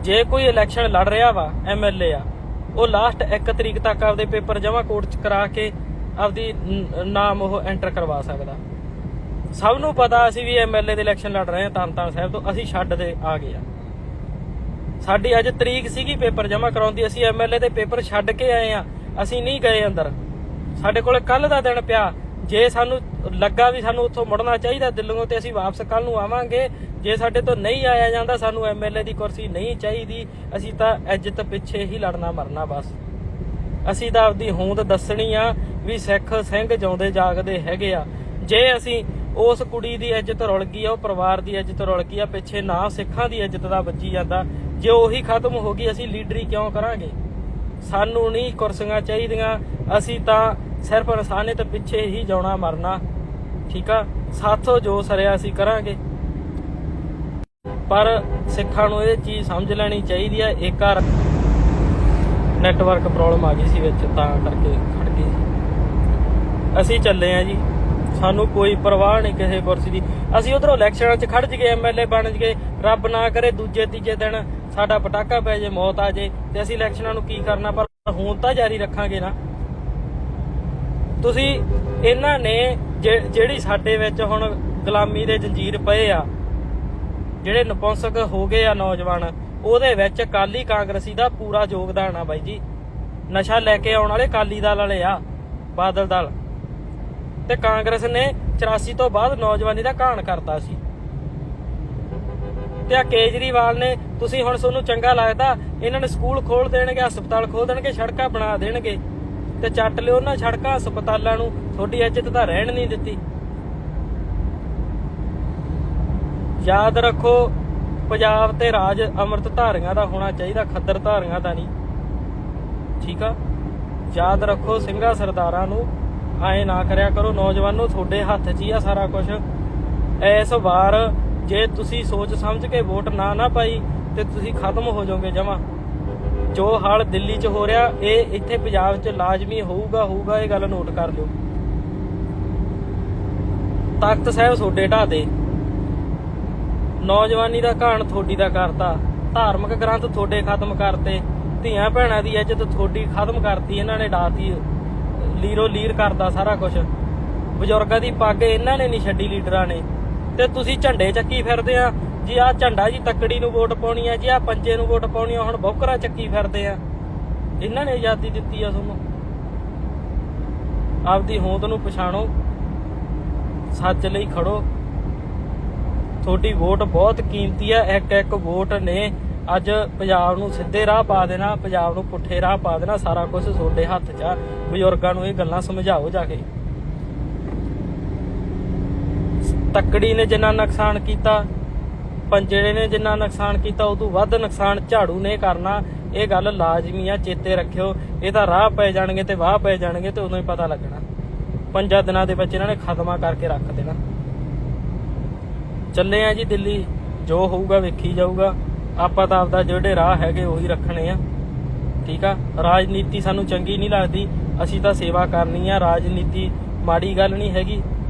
ਜੇ ਕੋਈ ਇਲੈਕਸ਼ਨ ਲੜ ਰਿਹਾ ਵਾ, MLA ਆ, ਉਹ ਲਾਸਟ 1 ਤਰੀਕ ਤੱਕ ਆਪਦੇ ਪੇਪਰ ਜਮ੍ਹਾਂ ਕੋਰਟ 'ਚ ਕਰਾ ਕੇ ਆਪਦੀ ਨਾਮ ਉਹ ਐਂਟਰ ਕਰਵਾ ਸਕਦਾ। ਸਭ ਨੂੰ ਪਤਾ ਅਸੀਂ ਵੀ MLA ਦੇ ਇਲੈਕਸ਼ਨ ਲੜ ਰਹੇ ਹਾਂ ਤਰਨਤਾਰਨ ਸਾਹਿਬ ਤੋਂ, ਅਸੀਂ ਛੱਡ ਦੇ ਆ ਗਏ ਆ। ਸਾਡੀ ਅੱਜ ਤਰੀਕ ਸੀਗੀ ਪੇਪਰ ਜਮ੍ਹਾਂ ਕਰਾਉਣ ਦੀ, ਅਸੀਂ MLA ਦੇ ਪੇਪਰ ਛੱਡ ਕੇ ਆਏ ਆ, ਅਸੀਂ ਨਹੀਂ ਗਏ ਅੰਦਰ। ਸਾਡੇ ਕੋਲ ਕੱਲ ਦਾ ਦਿਨ ਪਿਆ। ਜੇ ਸਾਨੂੰ ਲੱਗਾ ਵੀ ਸਾਨੂੰ ਉੱਥੋਂ ਮੁੜਨਾ ਚਾਹੀਦਾ ਦਿੱਲੀੋਂ, ਤੇ ਅਸੀਂ ਵਾਪਸ ਕੱਲ ਨੂੰ ਆਵਾਂਗੇ। ਜੇ ਸਾਡੇ ਤੋਂ ਨਹੀਂ ਆਇਆ ਜਾਂਦਾ, ਸਾਨੂੰ MLA ਦੀ ਕੁਰਸੀ ਨਹੀਂ ਚਾਹੀਦੀ। ਅਸੀਂ ਤਾਂ ਇੱਜ਼ਤ ਪਿੱਛੇ ਹੀ ਲੜਨਾ ਮਰਨਾ ਬਸ। ਅਸੀਂ ਤਾਂ ਆਪਦੀ ਹੋਂਦ ਦੱਸਣੀ ਆ ਵੀ ਸਿੱਖ ਸਿੰਘ ਜਿਉਂਦੇ ਜਾਗਦੇ ਹੈਗੇ ਆ। ਜੇ ਅਸੀਂ ਉਸ ਕੁੜੀ ਦੀ ਇੱਜ਼ਤ ਰੁਲ ਗਈ ਆ, ਉਹ ਪਰਿਵਾਰ ਦੀ ਇੱਜ਼ਤ ਰੁਲ ਗਈ ਆ, ਪਿੱਛੇ ਨਾ ਸਿੱਖਾਂ ਦੀ ਇੱਜ਼ਤ ਦਾ ਵੱਜੀ ਜਾਂਦਾ। ਜੇ ਉਹੀ ਖਤਮ ਹੋ ਗਈ ਅਸੀਂ ਲੀਡਰੀ ਕਿਉਂ ਕਰਾਂਗੇ? ਸਾਨੂੰ ਨਹੀਂ ਕੁਰਸੀਆਂ ਚਾਹੀਦੀਆਂ, ਅਸੀਂ ਤਾਂ ਸਿਰਫ ਇਨਸਾਨੀਅਤ ਪਿੱਛੇ ਹੀ ਜਾਣਾ ਮਰਨਾ। ਠੀਕ ਆ, ਸਾਥੋਂ ਜੋ ਸਰਿਆ ਅਸੀਂ ਕਰਾਂਗੇ, ਪਰ ਸਿੱਖਾਂ ਨੂੰ ਇਹ ਚੀਜ਼ ਸਮਝ ਲੈਣੀ ਚਾਹੀਦੀ ਹੈ। ਇੱਕ ਵਾਰ ਨੈਟਵਰਕ ਪ੍ਰੋਬਲਮ ਆ ਗਈ ਸੀ ਵਿੱਚ, ਤਾਂ ਕਰਕੇ ਖੜ ਗਈ ਸੀ। ਅਸੀਂ ਚੱਲੇ ਆ ਜੀ, ਸਾਨੂੰ ਕੋਈ ਪਰਵਾਹ ਨਹੀਂ ਕਿਸੇ ਕੁਰਸੀ ਦੀ। ਅਸੀਂ ਉਧਰੋਂ ਇਲੈਕਸ਼ਨਾਂ 'ਚ ਖੜ ਜਗੇ, MLA ਬਣ ਜਗੇ, ਰੱਬ ਨਾ ਕਰੇ ਦੂਜੇ ਤੀਜੇ ਦਿਨ ਸਾਡਾ ਪਟਾਕਾ ਪੈ ਜੇ, ਮੌਤ ਆ ਜੇ, ਤੇ ਅਸੀਂ ਇਲੈਕਸ਼ਨਾਂ ਨੂੰ ਕੀ ਕਰਨਾ? ਪਰ ਹੁਣ ਤਾਂ ਜਾਰੀ ਰੱਖਾਂਗੇ ਨਾ। ਤੁਸੀਂ ਇਹਨਾਂ ਨੇ ਜਿਹੜੀ ਸਾਡੇ ਵਿੱਚ ਹੁਣ ਗੁਲਾਮੀ ਦੇ ਜੰਜੀਰ ਪਏ ਆ, ਜਿਹੜੇ ਨਪੁੰਸਕ ਹੋ ਗਏ ਆ ਨੌਜਵਾਨ, ਉਹਦੇ ਵਿੱਚ ਅਕਾਲੀ ਕਾਂਗਰਸੀ ਦਾ ਪੂਰਾ ਯੋਗਦਾਨ ਆ ਬਾਈ ਜੀ। ਨਸ਼ਾ ਲੈ ਕੇ ਆਉਣ ਵਾਲੇ ਅਕਾਲੀ ਦਲ ਵਾਲੇ ਆ, ਬਾਦਲ ਦਲ ਤੇ ਕਾਂਗਰਸ ਨੇ 84 ਤੋਂ ਬਾਅਦ ਨੌਜਵਾਨੀ ਦਾ ਘਾਣ ਕਰਤਾ ਸੀ। ਤੇ ਆ ਕੇਜਰੀਵਾਲ ਨੇ, ਤੁਸੀਂ ਹੁਣ ਤੁਹਾਨੂੰ ਚੰਗਾ ਲੱਗਦਾ ਇਹਨਾਂ ਨੇ ਸਕੂਲ ਖੋਲ ਦੇਣਗੇ, ਹਸਪਤਾਲ ਖੋਲ ਦੇਣਗੇ, ਸੜਕਾਂ ਬਣਾ ਦੇਣਗੇ, ਤੇ ਚੱਟ ਲਿਓ ਉਹਨਾਂ ਸੜਕਾਂ ਹਸਪਤਾਲਾਂ ਨੂੰ। ਤੁਹਾਡੀ ਇੱਜ਼ਤ ਤਾਂ ਰਹਿਣ ਨਹੀਂ ਦਿੱਤੀ। ਯਾਦ ਰੱਖੋ, ਪੰਜਾਬ ਤੇ ਰਾਜ ਅੰਮ੍ਰਿਤ ਧਾਰੀਆਂ ਦਾ ਹੋਣਾ ਚਾਹੀਦਾ, ਖੱਦਰ ਧਾਰੀਆਂ ਦਾ ਨਹੀਂ। ਠੀਕ ਆ, ਯਾਦ ਰੱਖੋ, ਸਿੰਘਾਂ ਸਰਦਾਰਾਂ ਨੂੰ ਐਂ ਨਾ ਕਰਿਆ ਕਰੋ। ਨੌਜਵਾਨੋ, ਤੁਹਾਡੇ ਹੱਥ 'ਚ ਹੀ ਆ ਸਾਰਾ ਕੁਝ। ਇਸ ਵਾਰ ਜੇ ਤੁਸੀਂ ਸੋਚ ਸਮਝ ਕੇ ਵੋਟ ਨਾ ਪਾਈ ਤੇ ਤੁਸੀਂ ਖਤਮ ਹੋ ਜਾਓਗੇ ਜਮਾਂ। ਜੋ ਹਾਲ ਦਿੱਲੀ 'ਚ ਹੋ ਰਿਹਾ, ਇਹ ਇੱਥੇ ਪੰਜਾਬ 'ਚ ਲਾਜ਼ਮੀ ਹੋਊਗਾ। ਇਹ ਗੱਲ ਨੋਟ ਕਰ ਲਿਓ। ਤਖਤ ਸਾਹਿਬ ਤੁਹਾਡੇ ਢਾਹ ਦੇ, ਨੌਜਵਾਨੀ ਦਾ ਘਾਣ ਤੁਹਾਡੀ ਦਾ ਕਰਤਾ, ਧਾਰਮਿਕ ਗ੍ਰੰਥ ਤੁਹਾਡੇ ਖਤਮ ਕਰਤੇ, ਧੀਆਂ ਭੈਣਾਂ ਦੀ ਇੱਜ਼ਤ ਤੁਹਾਡੀ ਖਤਮ ਕਰਤੀ ਇਹਨਾਂ ਨੇ, ਡਾਤੀ, ਲੀਰੋ ਲੀਰ ਕਰਦਾ ਸਾਰਾ ਕੁਝ। ਬਜ਼ੁਰਗਾਂ ਦੀ ਪੱਗ ਇਹਨਾਂ ਨੇ ਨਹੀਂ ਛੱਡੀ ਲੀਡਰਾਂ ਨੇ, ਤੇ ਤੁਸੀਂ ਝੰਡੇ ਚੱਕੀ ਫਿਰਦੇ ਆ ਜੀ। ਆਹ ਝੰਡਾ ਜੀ ਤੱਕੜੀ ਨੂੰ ਵੋਟ ਪਾਉਣੀ ਆ ਜੀ, ਆਹ ਪੰਜੇ ਨੂੰ ਵੋਟ ਪਾਉਣੀ ਆ, ਹੁਣ ਬੋਕਰਾ ਚੱਕੀ ਫਿਰਦੇ ਆ। ਇਹਨਾਂ ਨੇ ਆਜ਼ਾਦੀ ਦਿੱਤੀ ਆ ਤੁਹਾਨੂੰ। ਆਪਦੀ ਹੋਂਦ ਨੂੰ ਪਛਾਣੋ, ਸੱਚ ਲਈ ਖੜੋ। ਤੁਹਾਡੀ ਵੋਟ ਬਹੁਤ ਕੀਮਤੀ ਆ। ਇੱਕ ਵੋਟ ਨੇ ਅੱਜ ਪੰਜਾਬ ਨੂੰ ਸਿੱਧੇ ਰਾਹ ਪਾ ਦੇਣਾ, ਪੰਜਾਬ ਨੂੰ ਪੁੱਠੇ ਰਾਹ ਪਾ ਦੇਣਾ। ਸਾਰਾ ਕੁਝ ਤੁਹਾਡੇ ਹੱਥ 'ਚ ਆ। ਬਜ਼ੁਰਗਾਂ ਨੂੰ ਇਹ ਗੱਲਾਂ ਸਮਝਾਓ ਜਾ ਕੇ। ਤੱਕੜੀ ਨੇ ਜਿੰਨਾ ਨੁਕਸਾਨ ਕੀਤਾ, ਪੰਜੇ ਨੇ ਜਿੰਨਾ ਨੁਕਸਾਨ ਕੀਤਾ, ਉਦੋਂ ਵੱਧ ਨੁਕਸਾਨ ਝਾੜੂ ਨੇ ਕਰਨਾ। ਇਹ ਗੱਲ ਲਾਜ਼ਮੀ ਆ, ਚੇਤੇ ਰੱਖਿਓ। ਇਹ ਤਾਂ ਰਾਹ ਪੈ ਜਾਣਗੇ ਤੇ ਵਾਹ ਪੈ ਜਾਣਗੇ, ਤੇ ਉਦੋਂ ਹੀ ਪਤਾ ਲੱਗਣਾ। 5 ਦਿਨਾਂ ਦੇ ਵਿੱਚ ਇਹਨਾਂ ਨੇ ਖਤਮਾ ਕਰਕੇ ਰੱਖ ਦੇਣਾ। ਚੱਲੇ ਆ ਜੀ ਦਿੱਲੀ, ਜੋ ਹੋਊਗਾ ਵੇਖੀ ਜਾਊਗਾ। ਆਪਾਂ ਤਾਂ ਆਪਦਾ ਜਿਹੜੇ ਰਾਹ ਹੈਗੇ ਉਹੀ ਰੱਖਣੇ ਆ। ਠੀਕ ਆ, ਰਾਜਨੀਤੀ ਸਾਨੂੰ ਚੰਗੀ ਨਹੀਂ ਲੱਗਦੀ, ਅਸੀਂ ਤਾਂ ਸੇਵਾ ਕਰਨੀ ਆ। ਰਾਜਨੀਤੀ ਮਾੜੀ ਗੱਲ ਨਹੀਂ ਹੈਗੀ,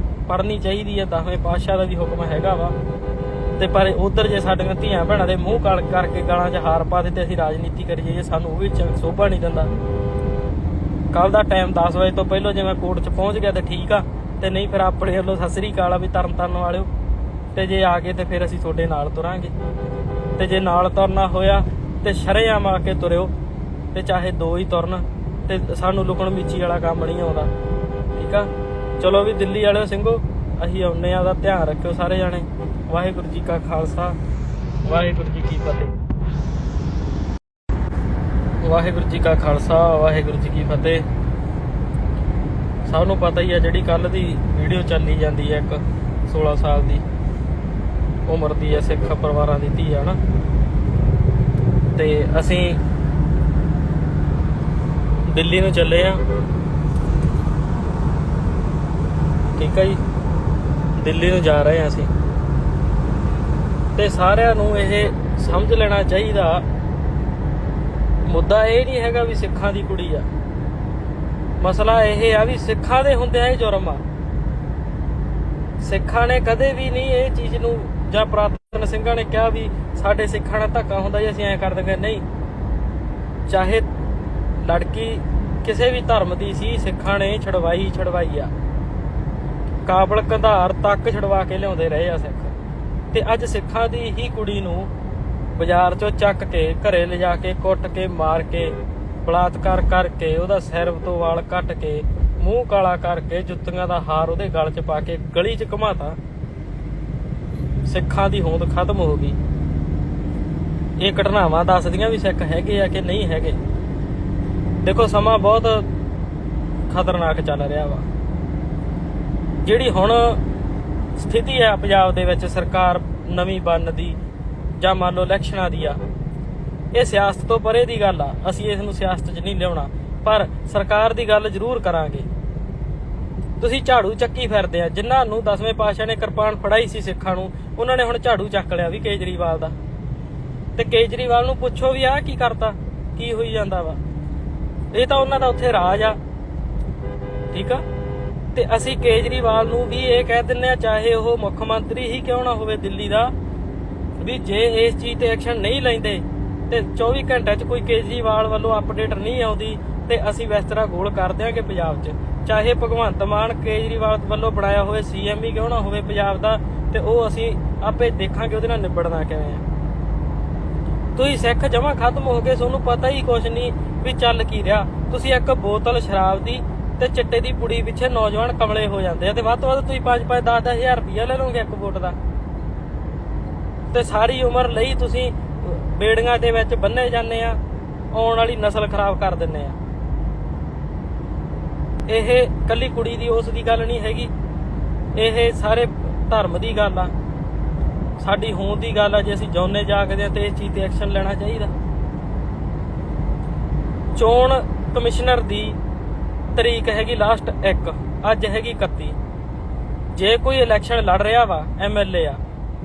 ਪੜ੍ਹਨੀ ਚਾਹੀਦੀ ਆ। 10ਵੇਂ ਪਾਤਸ਼ਾਹ ਦਾ ਵੀ ਹੁਕਮ ਹੈਗਾ ਵਾ। ਤੇ ਪਰ ਉਧਰ ਜੇ ਸਾਡੀਆਂ ਧੀਆਂ ਭੈਣਾਂ ਦੇ ਮੂੰਹ ਕਾਲ ਕਰਕੇ ਗਾਲਾਂ 'ਚ ਹਾਰ ਪਾ ਦੇ ਤੇ ਅਸੀਂ ਰਾਜਨੀਤੀ ਕਰੀ ਜਾਈਏ, ਸਾਨੂੰ ਉਹ ਵੀ ਸੋਭਾ ਨਹੀਂ ਦਿੰਦਾ। ਕੱਲ ਦਾ ਟਾਈਮ 10 ਵਜੇ ਤੋਂ ਪਹਿਲਾਂ ਜੇ ਮੈਂ ਕੋਰਟ 'ਚ ਪਹੁੰਚ ਗਿਆ ਤੇ ਠੀਕ ਆ, ਤੇ ਨਹੀਂ ਫਿਰ ਆਪਣੇ ਵੱਲੋਂ ਸਤਿ ਸ੍ਰੀ ਅਕਾਲ ਆ ਵੀ ਤਰਨ ਵਾਲਿਓ। ਤੇ ਜੇ ਆ ਗਏ ਤੇ ਫਿਰ ਅਸੀਂ ਤੁਹਾਡੇ ਨਾਲ ਤੁਰਾਂਗੇ, ਤੇ ਜੇ ਨਾਲ ਤੁਰਨਾ ਹੋਇਆ ਤੇ ਸ਼ਰੇਆਮ ਆ ਕੇ ਤੁਰਿਓ, ਤੇ ਚਾਹੇ 2 ਹੀ ਤੁਰਨ, ਤੇ ਸਾਨੂੰ ਲੁਕਣ ਮੀਚੀ ਵਾਲਾ ਕੰਮ ਨਹੀਂ ਆਉਂਦਾ। ਠੀਕ ਆ, ਚਲੋ ਵੀ ਦਿੱਲੀ ਵਾਲਿਓ ਸਿੰਘੋ, ਅਸੀਂ ਆਉਂਦੇ ਆ। ਉਹਦਾ ਧਿਆਨ ਰੱਖਿਓ ਸਾਰੇ ਜਾਣੇ। ਵਾਹਿਗੁਰੂ ਜੀ ਕਾ ਖਾਲਸਾ, ਵਾਹਿਗੁਰੂ ਜੀ ਕੀ ਫਤਿਹ। ਵਾਹਿਗੁਰੂ ਜੀ ਕਾ ਖਾਲਸਾ, ਵਾਹਿਗੁਰੂ ਜੀ ਕੀ ਫਤਿਹ। ਸਭ ਨੂੰ ਪਤਾ ਹੀ ਆ, ਜਿਹੜੀ ਕੱਲ ਦੀ ਵੀਡੀਓ ਚੱਲੀ ਜਾਂਦੀ ਹੈ, ਇੱਕ 16 ਸਾਲ ਦੀ ਉਮਰ ਦੀ ਹੈ, ਸਿੱਖ ਪਰਿਵਾਰਾਂ ਦੀ ਧੀ ਆ ਨਾ। ਤੇ ਅਸੀਂ ਦਿੱਲੀ ਨੂੰ ਚੱਲੇ ਆ। ਠੀਕ ਆ ਜੀ, ਦਿੱਲੀ ਨੂੰ ਜਾ ਰਹੇ ਆ ਅਸੀਂ। ਤੇ ਸਾਰਿਆਂ ਨੂੰ ਇਹ ਸਮਝ ਲੈਣਾ ਚਾਹੀਦਾ, ਮੁੱਦਾ ਇਹ ਨਹੀਂ ਹੈਗਾ ਵੀ ਸਿੱਖਾਂ ਦੀ ਕੁੜੀ ਆ। ਮਸਲਾ ਇਹ ਆ ਵੀ ਸਿੱਖਾਂ ਦੇ ਹੁੰਦਿਆਂ ਇਹ ਜੁਰਮ ਆ। ਸਿੱਖਾਂ ਨੇ ਕਦੇ ਵੀ ਨਹੀਂ ਇਹ ਚੀਜ਼ ਨੂੰ, ਜਾਂ ਪੁਰਾਤਨ ਸਿੰਘਾਂ ਨੇ ਕਿਹਾ ਵੀ ਸਾਡੇ ਸਿੱਖਾਂ ਨਾਲ ਧੱਕਾ ਹੁੰਦਾ ਜੀ, ਅਸੀਂ ਐਂ ਕਰ ਦਿੰਦੇ। ਨਹੀਂ, ਚਾਹੇ ਲੜਕੀ ਕਿਸੇ ਵੀ ਧਰਮ ਦੀ ਸੀ, ਸਿੱਖਾਂ ਨੇ ਛਡਵਾਈ ਆ। ਕਾਬਲ ਕੰਧਾਰ ਤੱਕ ਛਡਵਾ ਕੇ ਲਿਆਉਂਦੇ ਰਹੇ ਆ ਸਿੱਖ। ਤੇ ਅੱਜ ਸਿੱਖਾਂ ਦੀ ਹੀ ਕੁੜੀ ਨੂੰ ਬਾਜ਼ਾਰ 'ਚੋਂ ਚੱਕ ਕੇ ਘਰੇ ਲਿਜਾ ਕੇ ਕੁੱਟ ਕੇ ਮਾਰ ਕੇ ਬਲਾਤਕਾਰ ਕਰਕੇ, ਉਹਦਾ ਸਿਰ ਤੋਂ ਵਾਲ ਕੱਟ ਕੇ, ਮੂੰਹ ਕਾਲਾ ਕਰਕੇ, ਜੁੱਤੀਆਂ ਦਾ ਹਾਰ ਉਹਦੇ ਗਲ 'ਚ ਪਾ ਕੇ ਗਲੀ 'ਚ ਘੁਮਾਤਾ। ਸਿੱਖਾਂ ਦੀ ਹੋਂਦ ਖਤਮ ਹੋ ਗਈ। ਇਹ ਘਟਨਾਵਾਂ ਦੱਸਦੀਆਂ ਵੀ ਸਿੱਖ ਹੈਗੇ ਆ ਕਿ ਨਹੀਂ ਹੈਗੇ। ਦੇਖੋ, ਸਮਾਂ ਬਹੁਤ ਖਤਰਨਾਕ ਚੱਲ ਰਿਹਾ ਵਾ। ਜਿਹੜੀ ਹੁਣ ਸਥਿਤੀ ਹੈ ਪੰਜਾਬ ਦੇ ਵਿੱਚ ਸਰਕਾਰ ਨਵੀਂ ਬਣਨ ਦੀ ਜਾਂ ਮੰਨ ਲਓ ਇਲੈਕਸ਼ਨਾਂ ਦੀ ਆ, ਇਹ ਸਿਆਸਤ ਤੋਂ ਪਰੇ ਦੀ ਗੱਲ ਆ। ਅਸੀਂ ਇਸ ਨੂੰ ਸਿਆਸਤ 'ਚ ਨਹੀਂ ਲਿਆਉਣਾ, ਪਰ ਸਰਕਾਰ ਦੀ ਗੱਲ ਜ਼ਰੂਰ ਕਰਾਂਗੇ। ਤੁਸੀਂ ਝਾੜੂ ਚੱਕੀ ਫਿਰਦੇ ਆ, ਜਿਨ੍ਹਾਂ ਨੂੰ 10ਵੇਂ ਪਾਤਸ਼ਾਹ ਨੇ ਕਿਰਪਾਨ ਫੜਾਈ ਸੀ ਸਿੱਖਾਂ ਨੂੰ, ਉਹਨਾਂ ਨੇ ਹੁਣ ਝਾੜੂ ਚੱਕ ਲਿਆ ਵੀ ਕੇਜਰੀਵਾਲ ਦਾ। ਤੇ ਕੇਜਰੀਵਾਲ ਨੂੰ ਪੁੱਛੋ ਵੀ ਆਹ ਕੀ ਕਰਤਾ, ਕੀ ਹੋਈ ਜਾਂਦਾ ਵਾ। ਇਹ ਤਾਂ ਉਹਨਾਂ ਦਾ ਉੱਥੇ ਰਾਜ ਆ, ਠੀਕ ਆ। ਤੇ ਅਸੀਂ ਕੇਜਰੀਵਾਲ ਨੂੰ ਵੀ ਇਹ ਕਹਿ ਦਿੰਦੇ ਆ, ਚਾਹੇ ਉਹ ਮੁੱਖ ਮੰਤਰੀ ਹੀ ਕਿਉਂ ਨਾ ਹੋਵੇ ਦਿੱਲੀ ਦਾ, ਵੀ ਜੇ ਇਸ ਚੀਜ਼ ਤੇ ਐਕਸ਼ਨ ਨਹੀਂ ਲੈਂਦੇ ਤੇ 24 ਘੰਟਿਆਂ 'ਚ ਕੋਈ ਕੇਜਰੀਵਾਲ ਵੱਲੋਂ ਅਪਡੇਟ ਨਹੀਂ ਆਉਂਦੀ ਤੇ ਅਸੀਂ ਬਿਸਤਰਾ ਗੋਲ ਕਰ ਦਿਆਂਗੇ ਪੰਜਾਬ 'ਚ। ਚਾਹੇ ਭਗਵੰਤ ਮਾਨ ਕੇਜਰੀਵਾਲ ਵੱਲੋਂ ਬਣਾਇਆ ਹੋਵੇ CM ਹੀ ਕਿਉਂ ਨਾ ਹੋਵੇ ਪੰਜਾਬ ਦਾ, ਤੇ ਉਹ ਅਸੀਂ ਆਪੇ ਦੇਖਾਂਗੇ ਉਹਦੇ ਨਾਲ ਨਿਬੜਨਾ ਕਿਵੇਂ ਆ। ਤੁਸੀਂ ਸਿੱਖ ਜਮਾਂ ਖਤਮ ਹੋ ਗਏ, ਤੁਹਾਨੂੰ ਪਤਾ ਹੀ ਕੁਛ ਨਹੀਂ ਵੀ ਚੱਲ ਕੀ ਰਿਹਾ। ਤੁਸੀਂ ਇੱਕ ਬੋਤਲ ਸ਼ਰਾਬ ਦੀ ਤੇ ਚਿੱਟੇ ਦੀ ਪੁੜੀ ਪਿੱਛੇ ਨੌਜਵਾਨ ਕਮਲੇ ਹੋ ਜਾਂਦੇ ਆ, ਤੇ ਵੱਧ ਤੋਂ ਵੱਧ ਤੁਸੀਂ 5-5 10-10 ਹਜ਼ਾਰ ਰੁਪਇਆ ਲੈ ਲਓਗੇ ਇੱਕ ਵੋਟ ਦਾ, ਤੇ ਸਾਰੀ ਉਮਰ ਲਈ ਤੁਸੀਂ ਬੇੜੀਆਂ ਦੇ ਵਿੱਚ ਬੰਨੇ ਜਾਂਦੇ ਆ, ਆਉਣ ਵਾਲੀ ਨਸਲ ਖਰਾਬ ਕਰ ਦਿੰਦੇ ਆ। ਇਹ ਕੱਲੀ ਕੁੜੀ ਦੀ ਉਸ ਦੀ ਗੱਲ ਨਹੀਂ ਹੈਗੀ, ਇਹ ਸਾਰੇ ਧਰਮ ਦੀ ਗੱਲ ਆ, ਸਾਡੀ ਹੋਂਦ ਦੀ ਗੱਲ ਆ। ਜੇ ਅਸੀਂ ਜਿਉਂਦੇ ਜਾਗਦੇ ਆ ਤੇ ਇਸ ਚੀਜ਼ ਤੇ ਐਕਸ਼ਨ ਲੈਣਾ ਚਾਹੀਦਾ। ਚੋਣ ਕਮਿਸ਼ਨਰ ਦੀ ਤਰੀਕ ਹੈਗੀ ਲਾਸਟ 1, ਅੱਜ ਹੈਗੀ 31। ਜੇ ਕੋਈ ਇਲੈਕਸ਼ਨ ਲੜ ਰਿਹਾ ਵਾ MLA ਆ,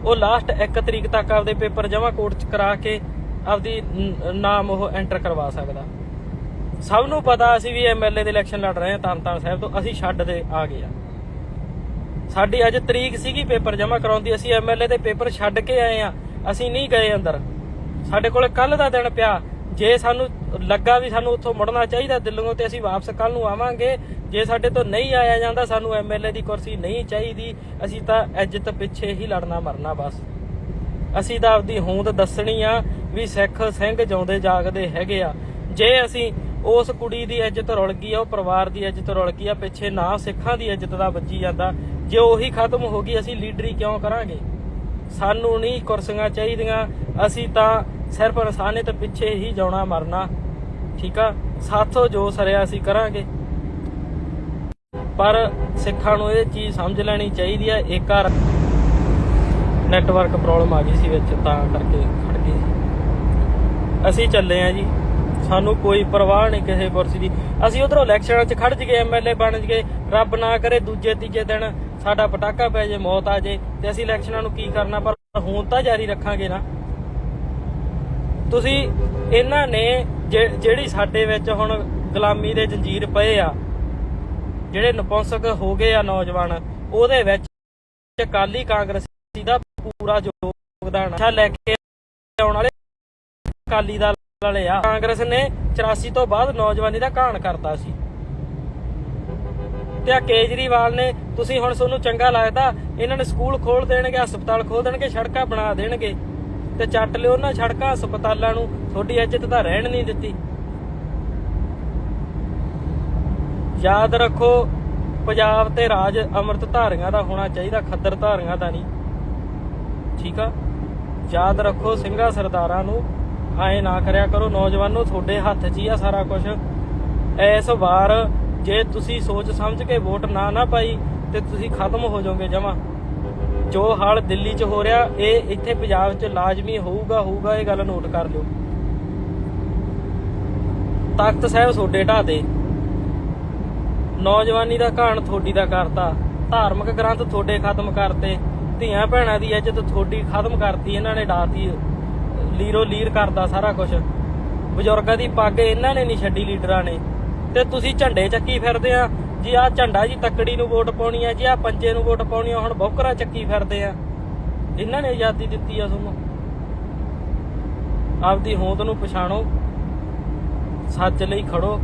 ਉਹ ਲਾਸਟ 1 ਤਰੀਕ ਤੱਕ ਆਪਦੇ ਪੇਪਰ ਜਮ੍ਹਾਂ ਕੋਰਟ 'ਚ ਕਰਾ ਕੇ ਆਪਦੀ ਨਾਮ ਉਹ ਐਂਟਰ ਕਰਵਾ ਸਕਦਾ। ਸਭ ਨੂੰ ਪਤਾ ਅਸੀਂ ਵੀ MLA ਦੇ ਇਲੈਕਸ਼ਨ ਲੜ ਰਹੇ ਹਾਂ ਤਰਨਤਾਰਨ ਸਾਹਿਬ ਤੋਂ, ਅਸੀਂ ਛੱਡ ਦੇ ਆ ਗਏ ਆ। ਸਾਡੀ ਅੱਜ ਤਰੀਕ ਸੀਗੀ ਪੇਪਰ ਜਮ੍ਹਾਂ ਕਰਾਉਂਦੀ, ਅਸੀਂ MLA ਦੇ ਪੇਪਰ ਛੱਡ ਕੇ ਆਏ ਆ, ਅਸੀਂ ਨਹੀਂ ਗਏ ਅੰਦਰ। ਸਾਡੇ ਕੋਲ ਕੱਲ ਦਾ ਦਿਨ ਪਿਆ, ਜੇ ਸਾਨੂੰ ਲੱਗਾ ਵੀ ਸਾਨੂੰ ਉੱਥੋਂ ਮੁੜਨਾ ਚਾਹੀਦਾ ਦਿੱਲੀੋਂ ਤੇ ਅਸੀਂ ਵਾਪਸ ਕੱਲ ਨੂੰ ਆਵਾਂਗੇ। ਜੇ ਸਾਡੇ ਤੋਂ ਨਹੀਂ ਆਇਆ ਜਾਂਦਾ, ਸਾਨੂੰ MLA ਦੀ ਕੁਰਸੀ ਨਹੀਂ ਚਾਹੀਦੀ, ਅਸੀਂ ਤਾਂ ਇੱਜ਼ਤ ਪਿੱਛੇ ਹੀ ਲੜਨਾ ਮਰਨਾ ਬਸ। ਅਸੀਂ ਤਾਂ ਆਪਦੀ ਹੋਂਦ ਦੱਸਣੀ ਆ ਵੀ ਸਿੱਖ ਸਿੰਘ ਜਿਉਂਦੇ ਜਾਗਦੇ ਹੈਗੇ ਆ। ਜੇ ਅਸੀਂ ਉਸ ਕੁੜੀ ਦੀ ਇੱਜ਼ਤ ਰੁਲ ਗਈ ਆ, ਉਹ ਪਰਿਵਾਰ ਦੀ ਇੱਜ਼ਤ ਰੁਲ ਗਈ ਆ, ਪਿੱਛੇ ਨਾ ਸਿੱਖਾਂ ਦੀ ਇੱਜ਼ਤ ਦਾ ਵੱਜੀ ਜਾਂਦਾ, ਜੇ ਉਹੀ ਖਤਮ ਹੋ ਗਈ ਅਸੀਂ ਲੀਡਰੀ ਕਿਉਂ ਕਰਾਂਗੇ। ਸਾਨੂੰ ਨਹੀਂ ਕੁਰਸੀਆਂ ਚਾਹੀਦੀਆਂ, ਅਸੀਂ ਤਾਂ ਸਿਰਫ ਇਨਸਾਨੀਅਤ ਪਿੱਛੇ ਹੀ ਜਾਣਾ ਮਰਨਾ, ਠੀਕ ਆ। ਸਾਥੋਂ ਜੋ ਸਰਿਆ ਅਸੀਂ ਕਰਾਂਗੇ, ਪਰ ਸਿੱਖਾਂ ਨੂੰ ਇਹ ਚੀਜ਼ ਸਮਝ ਲੈਣੀ ਚਾਹੀਦੀ ਆ। ਇੱਕ ਨੈਟਵਰਕ ਪ੍ਰੋਬਲਮ ਆ ਗਈ ਸੀ ਵਿੱਚ, ਤਾਂ ਕਰਕੇ ਖੜ ਗਈ ਸੀ। ਅਸੀਂ ਚੱਲੇ ਆ ਜੀ, ਸਾਨੂੰ ਕੋਈ ਪਰਵਾਹ ਨਹੀਂ ਕਿਸੇ ਕੁਰਸੀ ਦੀ। ਅਸੀਂ ਉਧਰੋਂ ਇਲੈਕਸ਼ਨਾਂ 'ਚ ਖੜ ਜਗੇ, MLA ਬਣ ਜਗੇ, ਰੱਬ ਨਾ ਕਰੇ ਦੂਜੇ ਤੀਜੇ ਦਿਨ ਸਾਡਾ ਪਟਾਕਾ ਪੈ ਜੇ, ਮੌਤ ਆ ਜੇ, ਤੇ ਅਸੀਂ ਇਲੈਕਸ਼ਨਾਂ ਨੂੰ ਕੀ ਕਰਨਾ, ਪਰ ਹੁਣ ਤਾਂ ਜਾਰੀ ਰੱਖਾਂਗੇ ਨਾ। ਤੁਸੀਂ ਇਹਨਾਂ ਨੇ ਜਿਹੜੀ ਸਾਡੇ ਵਿੱਚ ਹੁਣ ਗੁਲਾਮੀ ਦੇ ਜੰਜੀਰ ਪਏ ਆ, ਜਿਹੜੇ ਨਪੁੰਸਕ ਹੋ ਗਏ ਆ ਨੌਜਵਾਨ, ਉਹਦੇ ਵਿੱਚ ਅਕਾਲੀ ਕਾਂਗਰਸੀ ਦਾ ਪੂਰਾ ਯੋਗਦਾਨ ਲੈ ਕੇ ਆਉਣ ਵਾਲੇ ਅਕਾਲੀ ਦਲ ਵਾਲੇ ਆ। ਕਾਂਗਰਸ ਨੇ 84 ਤੋਂ ਬਾਅਦ ਨੌਜਵਾਨੀ ਦਾ ਘਾਣ ਕਰਤਾ ਸੀ, ਤੇ ਆ ਕੇਜਰੀਵਾਲ ਨੇ, ਤੁਸੀਂ ਹੁਣ ਤੁਹਾਨੂੰ ਚੰਗਾ ਲੱਗਦਾ, ਇਹਨਾਂ ਨੇ ਸਕੂਲ ਖੋਲ ਦੇਣਗੇ, ਹਸਪਤਾਲ ਖੋਲ ਦੇਣਗੇ, ਸੜਕਾਂ ਬਣਾ ਦੇਣਗੇ, ਤੇ ਚੱਟ ਲਿਓ ਉਹਨਾਂ ਸੜਕਾਂ ਹਸਪਤਾਲਾਂ ਨੂੰ। ਤੁਹਾਡੀ ਇੱਜ਼ਤ ਤਾਂ ਰਹਿਣ ਨਹੀਂ ਦਿੱਤੀ। ਯਾਦ ਰੱਖੋ, ਪੰਜਾਬ ਤੇ ਰਾਜ ਅੰਮ੍ਰਿਤ ਧਾਰੀਆਂ ਦਾ ਹੋਣਾ ਚਾਹੀਦਾ, ਖੱਦਰ ਧਾਰੀਆਂ ਦਾ ਨਹੀਂ, ਠੀਕ ਆ। ਯਾਦ ਰੱਖੋ, ਸਿੰਘਾਂ ਸਰਦਾਰਾਂ ਨੂੰ ਐਂ ਨਾ ਕਰਿਆ ਕਰੋ। ਨੌਜਵਾਨੋ, ਤੁਹਾਡੇ ਹੱਥ 'ਚ ਹੀ ਆ ਸਾਰਾ ਕੁਝ। ਇਸ ਵਾਰ ਜੇ ਤੁਸੀਂ ਸੋਚ ਸਮਝ ਕੇ ਵੋਟ ਨਾ ਪਾਈ ਤੇ ਤੁਸੀਂ ਖਤਮ ਹੋ ਜਾਓਗੇ ਜਮਾਂ। ਜੋ ਹਾਲ ਦਿੱਲੀ 'ਚ ਹੋ ਰਿਹਾ, ਇਹ ਇੱਥੇ ਪੰਜਾਬ 'ਚ ਲਾਜ਼ਮੀ ਹੋਊਗਾ, ਇਹ ਗੱਲ ਨੋਟ ਕਰ ਲਿਓ। ਤਖਤ ਸਾਹਿਬ ਤੁਹਾਡੇ ਢਾਹ ਦੇ, ਨੌਜਵਾਨੀ ਦਾ ਘਾਣ ਤੁਹਾਡੀ ਦਾ ਕਰਤਾ, ਧਾਰਮਿਕ ਗ੍ਰੰਥ ਤੁਹਾਡੇ ਖਤਮ ਕਰਤੇ, ਧੀਆਂ ਭੈਣਾਂ ਦੀ ਇੱਜ਼ਤ ਤੁਹਾਡੀ ਖਤਮ ਕਰਤੀ, ਇਹਨਾਂ ਨੇ ਡਾਤੀ, ਲੀਰੋ ਲੀਰ ਕਰਦਾ ਸਾਰਾ ਕੁਝ। ਬਜ਼ੁਰਗਾਂ ਦੀ ਪੱਗ ਇਹਨਾਂ ਨੇ ਨਹੀਂ ਛੱਡੀ, ਲੀਡਰਾਂ ਨੇ। ਤੇ ਤੁਸੀਂ ਝੰਡੇ ਚੱਕੀ ਫਿਰਦੇ ਆ ਜੀ, ਆਹ ਝੰਡਾ ਜੀ ਤੱਕੜੀ ਨੂੰ ਵੋਟ ਪਾਉਣੀ ਆ ਜੀ, ਆਹ ਪੰਜੇ ਨੂੰ ਵੋਟ ਪਾਉਣੀ ਆ, ਹੁਣ ਬੌਕਰਾ ਚੱਕੀ ਫਿਰਦੇ ਆ। ਇਹਨਾਂ ਨੇ ਆਜ਼ਾਦੀ ਦਿੱਤੀ ਆ ਤੁਹਾਨੂੰ। ਆਪਦੀ ਹੋਂਦ ਨੂੰ ਪਛਾਣੋ, ਸੱਚ ਲਈ ਖੜੋ।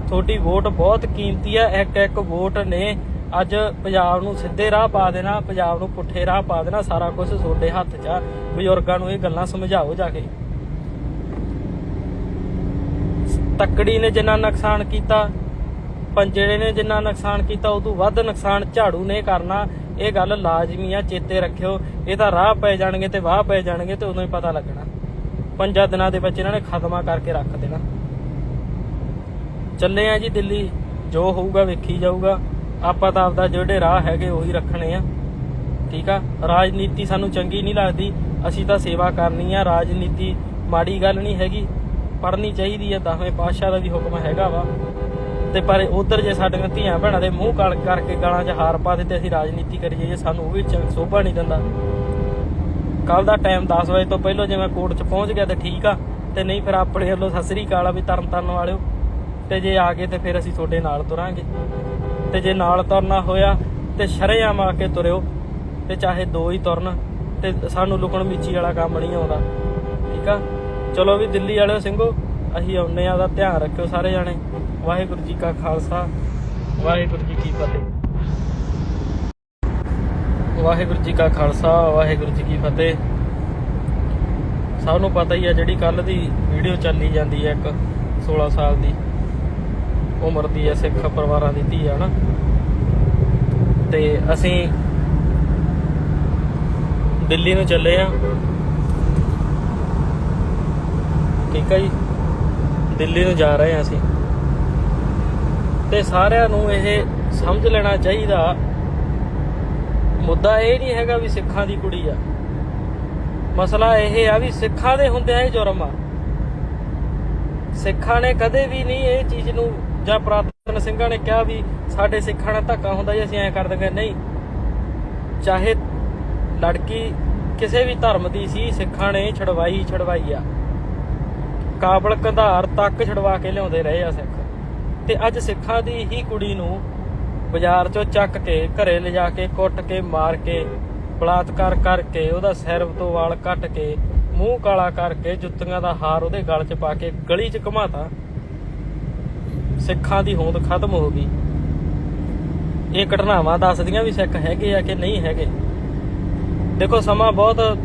ਤੁਹਾਡੀ ਵੋਟ ਬਹੁਤ ਕੀਮਤੀ ਆ। ਇੱਕ ਵੋਟ ਨੇ ਅੱਜ ਪੰਜਾਬ ਨੂੰ ਸਿੱਧੇ ਰਾਹ ਪਾ ਦੇਣਾ, ਪੰਜਾਬ ਨੂੰ ਪੁੱਠੇ ਰਾਹ ਪਾ ਦੇਣਾ। ਸਾਰਾ ਕੁਝ ਤੁਹਾਡੇ ਹੱਥ 'ਚ ਆ। ਬਜ਼ੁਰਗਾਂ ਨੂੰ ਇਹ ਗੱਲਾਂ ਸਮਝਾਓ ਜਾ ਕੇ। ਤੱਕੜੀ ਨੇ ਜਿੰਨਾ ਨੁਕਸਾਨ ਕੀਤਾ, ਪੰਜੇ ਨੇ ਜਿੰਨਾ ਨੁਕਸਾਨ ਕੀਤਾ, ਉਦੋਂ ਵੱਧ ਨੁਕਸਾਨ ਝਾੜੂ ਨੇ ਕਰਨਾ। ਇਹ ਗੱਲ ਲਾਜ਼ਮੀ ਆ, ਚੇਤੇ ਰੱਖਿਓ। ਇਹ ਤਾਂ ਰਾਹ ਪੈ ਜਾਣਗੇ ਤੇ ਵਾਹ ਪੈ ਜਾਣਗੇ, ਤੇ ਉਦੋਂ ਹੀ ਪਤਾ ਲੱਗਣਾ। 5 ਦਿਨਾਂ ਦੇ ਵਿੱਚ ਇਹਨਾਂ ਨੇ ਖਤਮਾ ਕਰਕੇ ਰੱਖ ਦੇਣਾ। ਚੱਲੇ ਆ ਜੀ ਦਿੱਲੀ, ਜੋ ਹੋਊਗਾ ਵੇਖੀ ਜਾਊਗਾ। ਆਪਾਂ ਤਾਂ ਆਪਦਾ ਜਿਹੜੇ ਰਾਹ ਹੈਗੇ ਉਹੀ ਰੱਖਣੇ ਆ। ਠੀਕ ਆ, ਰਾਜਨੀਤੀ ਸਾਨੂੰ ਚੰਗੀ ਨਹੀਂ ਲੱਗਦੀ, ਅਸੀਂ ਤਾਂ ਸੇਵਾ ਕਰਨੀ ਆ। ਰਾਜਨੀਤੀ ਮਾੜੀ ਗੱਲ ਨਹੀਂ ਹੈਗੀ, ਪੜ੍ਹਨੀ ਚਾਹੀਦੀ ਆ, 10ਵੇਂ ਪਾਤਸ਼ਾਹ ਦਾ ਵੀ ਹੁਕਮ ਹੈਗਾ ਵਾ। ਤੇ ਪਰ ਉਧਰ ਜੇ ਸਾਡੀਆਂ ਧੀਆਂ ਭੈਣਾਂ ਦੇ ਮੂੰਹ ਕਾਲ ਕਰਕੇ ਗਾਲਾਂ 'ਚ ਹਾਰ ਪਾ ਦੇ ਤੇ ਅਸੀਂ ਰਾਜਨੀਤੀ ਕਰੀ ਜਾਈਏ, ਸਾਨੂੰ ਉਹ ਵੀ ਸ਼ੋਭਾ ਨਹੀਂ ਦਿੰਦਾ। ਕੱਲ ਦਾ ਟਾਈਮ 10 ਵਜੇ ਤੋਂ ਪਹਿਲਾਂ ਜੇ ਮੈਂ ਕੋਰਟ 'ਚ ਪਹੁੰਚ ਗਿਆ ਤੇ ਠੀਕ ਆ, ਤੇ ਨਹੀਂ ਫਿਰ ਆਪਣੇ ਵੱਲੋਂ ਸਤਿ ਸ੍ਰੀ ਅਕਾਲ ਆ ਵੀ ਤਰਨ ਵਾਲਿਓ। ਤੇ ਜੇ ਆ ਗਏ ਤੇ ਫਿਰ ਅਸੀਂ ਤੁਹਾਡੇ ਨਾਲ ਤੁਰਾਂਗੇ, ਤੇ ਜੇ ਨਾਲ ਤੁਰਨਾ ਹੋਇਆ ਤੇ ਸ਼ਰੇਆਮ ਆ ਕੇ ਤੁਰਿਓ, ਤੇ ਚਾਹੇ ਦੋ ਹੀ ਤੁਰਨ, ਤੇ ਸਾਨੂੰ ਲੁਕਣ ਮੀਚੀ ਵਾਲਾ ਕੰਮ ਨਹੀਂ ਆਉਂਦਾ। ਠੀਕ ਆ, ਚਲੋ ਵੀ ਦਿੱਲੀ ਵਾਲਿਓ ਸਿੰਘੋ, ਅਸੀਂ ਆਉਂਦੇ ਆ, ਉਹਦਾ ਧਿਆਨ ਰੱਖਿਓ ਸਾਰੇ ਜਾਣੇ। ਵਾਹਿਗੁਰੂ ਜੀ ਕਾ ਖਾਲਸਾ, ਵਾਹਿਗੁਰੂ ਜੀ ਕੀ ਫਤਿਹ। ਵਾਹਿਗੁਰੂ ਜੀ ਕਾ ਖਾਲਸਾ, ਵਾਹਿਗੁਰੂ ਜੀ ਕੀ ਫਤਿਹ। ਸਭ ਨੂੰ ਪਤਾ ਹੀ ਆ ਜਿਹੜੀ ਕੱਲ ਦੀ ਵੀਡੀਓ ਚੱਲੀ ਜਾਂਦੀ ਹੈ, ਇੱਕ 16 ਸਾਲ ਦੀ ਉਮਰ ਦੀ ਹੈ, ਸਿੱਖ ਪਰਿਵਾਰਾਂ ਦੀ ਧੀ ਆ ਨਾ। ਤੇ ਅਸੀਂ ਦਿੱਲੀ ਨੂੰ ਚੱਲੇ ਆ। ਠੀਕ ਆ ਜੀ, ਦਿੱਲੀ ਨੂੰ ਜਾ ਰਹੇ ਆ ਅਸੀਂ। ਤੇ ਸਾਰਿਆਂ ਨੂੰ ਇਹ ਸਮਝ ਲੈਣਾ ਚਾਹੀਦਾ, ਮੁੱਦਾ ਇਹ ਨਹੀਂ ਹੈਗਾ ਵੀ ਸਿੱਖਾਂ ਦੀ ਕੁੜੀ ਆ, ਮਸਲਾ ਇਹ ਆ ਵੀ ਸਿੱਖਾਂ ਦੇ ਹੁੰਦਿਆਂ ਇਹ ਜੁਰਮ ਆ। ਸਿੱਖਾਂ ਨੇ ਕਦੇ ਵੀ ਨਹੀਂ ਇਹ ਚੀਜ਼ ਨੂੰ, ਜਾਂ ਪੁਰਾਤਨ ਸਿੰਘਾਂ ਨੇ ਕਿਹਾ ਵੀ ਸਾਡੇ ਸਿੱਖਾਂ ਨਾਲ ਧੱਕਾ ਹੁੰਦਾ ਜੀ ਅਸੀਂ ਐਂ ਕਰ ਦਿੰਦੇ। ਨਹੀਂ, ਚਾਹੇ ਲੜਕੀ ਕਿਸੇ ਵੀ ਧਰਮ ਦੀ ਸੀ, ਸਿੱਖਾਂ ਨੇ ਛਡਵਾਈ ਆ। ਕਾਬਲ ਕੰਧਾਰ ਤੱਕ ਛਡਵਾ ਕੇ ਲਿਆਉਂਦੇ ਰਹੇ ਆ ਸਿੱਖ। ਤੇ ਅੱਜ ਸਿੱਖਾਂ ਦੀ ਹੀ ਕੁੜੀ ਨੂੰ ਬਾਜ਼ਾਰ ਚੋਂ ਚੱਕ ਕੇ ਘਰੇ ਲਿਜਾ ਕੇ ਕੁੱਟ ਕੇ ਮਾਰ ਕੇ ਬਲਾਤਕਾਰ ਕਰਕੇ ਉਹਦਾ ਸਿਰ ਤੋਂ ਵਾਲ ਕੱਟ ਕੇ ਮੂੰਹ ਕਾਲਾ ਕਰਕੇ ਜੁੱਤੀਆਂ ਦਾ ਹਾਰ ਉਹਦੇ ਗਲ 'ਚ ਪਾ ਕੇ ਗਲੀ 'ਚ ਘੁਮਾਤਾ। ਸਿੱਖਾਂ ਦੀ ਹੋਂਦ ਖਤਮ ਹੋ ਗਈ। ਇਹ ਘਟਨਾਵਾਂ ਦੱਸਦੀਆਂ ਵੀ ਸਿੱਖ ਹੈਗੇ ਆ ਕਿ ਨਹੀਂ ਹੈਗੇ। ਦੇਖੋ ਸਮਾਂ ਬਹੁਤ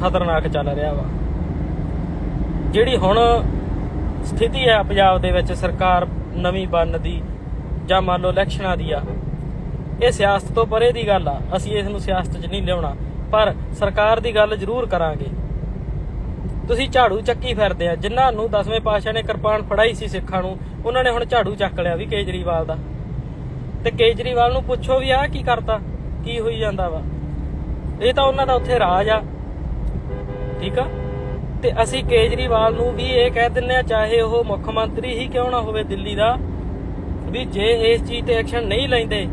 ਖਤਰਨਾਕ ਚੱਲ ਰਿਹਾ ਵਾ। ਜਿਹੜੀ ਹੁਣ ਸਥਿਤੀ ਹੈ ਪੰਜਾਬ ਦੇ ਵਿੱਚ, ਸਰਕਾਰ ਨਵੀਂ ਬਣਨ ਦੀ ਜਾਂ ਮੰਨ ਲਓ ਇਲੈਕਸ਼ਨਾਂ ਦੀ ਆ, ਇਹ ਸਿਆਸਤ ਤੋਂ ਪਰੇ ਦੀ ਗੱਲ ਆ। ਅਸੀਂ ਇਸ ਨੂੰ ਸਿਆਸਤ 'ਚ ਨਹੀਂ ਲਿਆਉਣਾ, ਪਰ ਸਰਕਾਰ ਦੀ ਗੱਲ ਜ਼ਰੂਰ ਕਰਾਂਗੇ। ਤੁਸੀਂ ਝਾੜੂ ਚੱਕੀ ਫਿਰਦੇ ਆ, ਜਿਨ੍ਹਾਂ ਨੂੰ 10ਵੇਂ ਪਾਤਸ਼ਾਹ ਨੇ ਕਿਰਪਾਨ ਫੜਾਈ ਸੀ ਸਿੱਖਾਂ ਨੂੰ, ਉਹਨਾਂ ਨੇ ਹੁਣ ਝਾੜੂ ਚੱਕ ਲਿਆ ਵੀ ਕੇਜਰੀਵਾਲ ਦਾ। ਤੇ ਕੇਜਰੀਵਾਲ ਨੂੰ ਪੁੱਛੋ ਵੀ ਆਹ ਕੀ ਕਰਤਾ, ਕੀ ਹੋਈ ਜਾਂਦਾ ਵਾ। ਇਹ ਤਾਂ ਉਹਨਾਂ ਦਾ ਉੱਥੇ ਰਾਜ ਆ। ਠੀਕ ਆ, ਤੇ ਅਸੀਂ ਕੇਜਰੀਵਾਲ ਨੂੰ ਵੀ ਇਹ ਕਹਿ ਦਿੰਦੇ ਆ, ਚਾਹੇ ਉਹ ਮੁੱਖ ਮੰਤਰੀ ਹੀ ਕਿਉਂ ਨਾ ਹੋਵੇ ਦਿੱਲੀ ਦਾ, ਵੀ ਜੇ ਇਸ ਚੀਜ਼ ਤੇ ਐਕਸ਼ਨ ਨਹੀਂ ਲੈਂਦੇ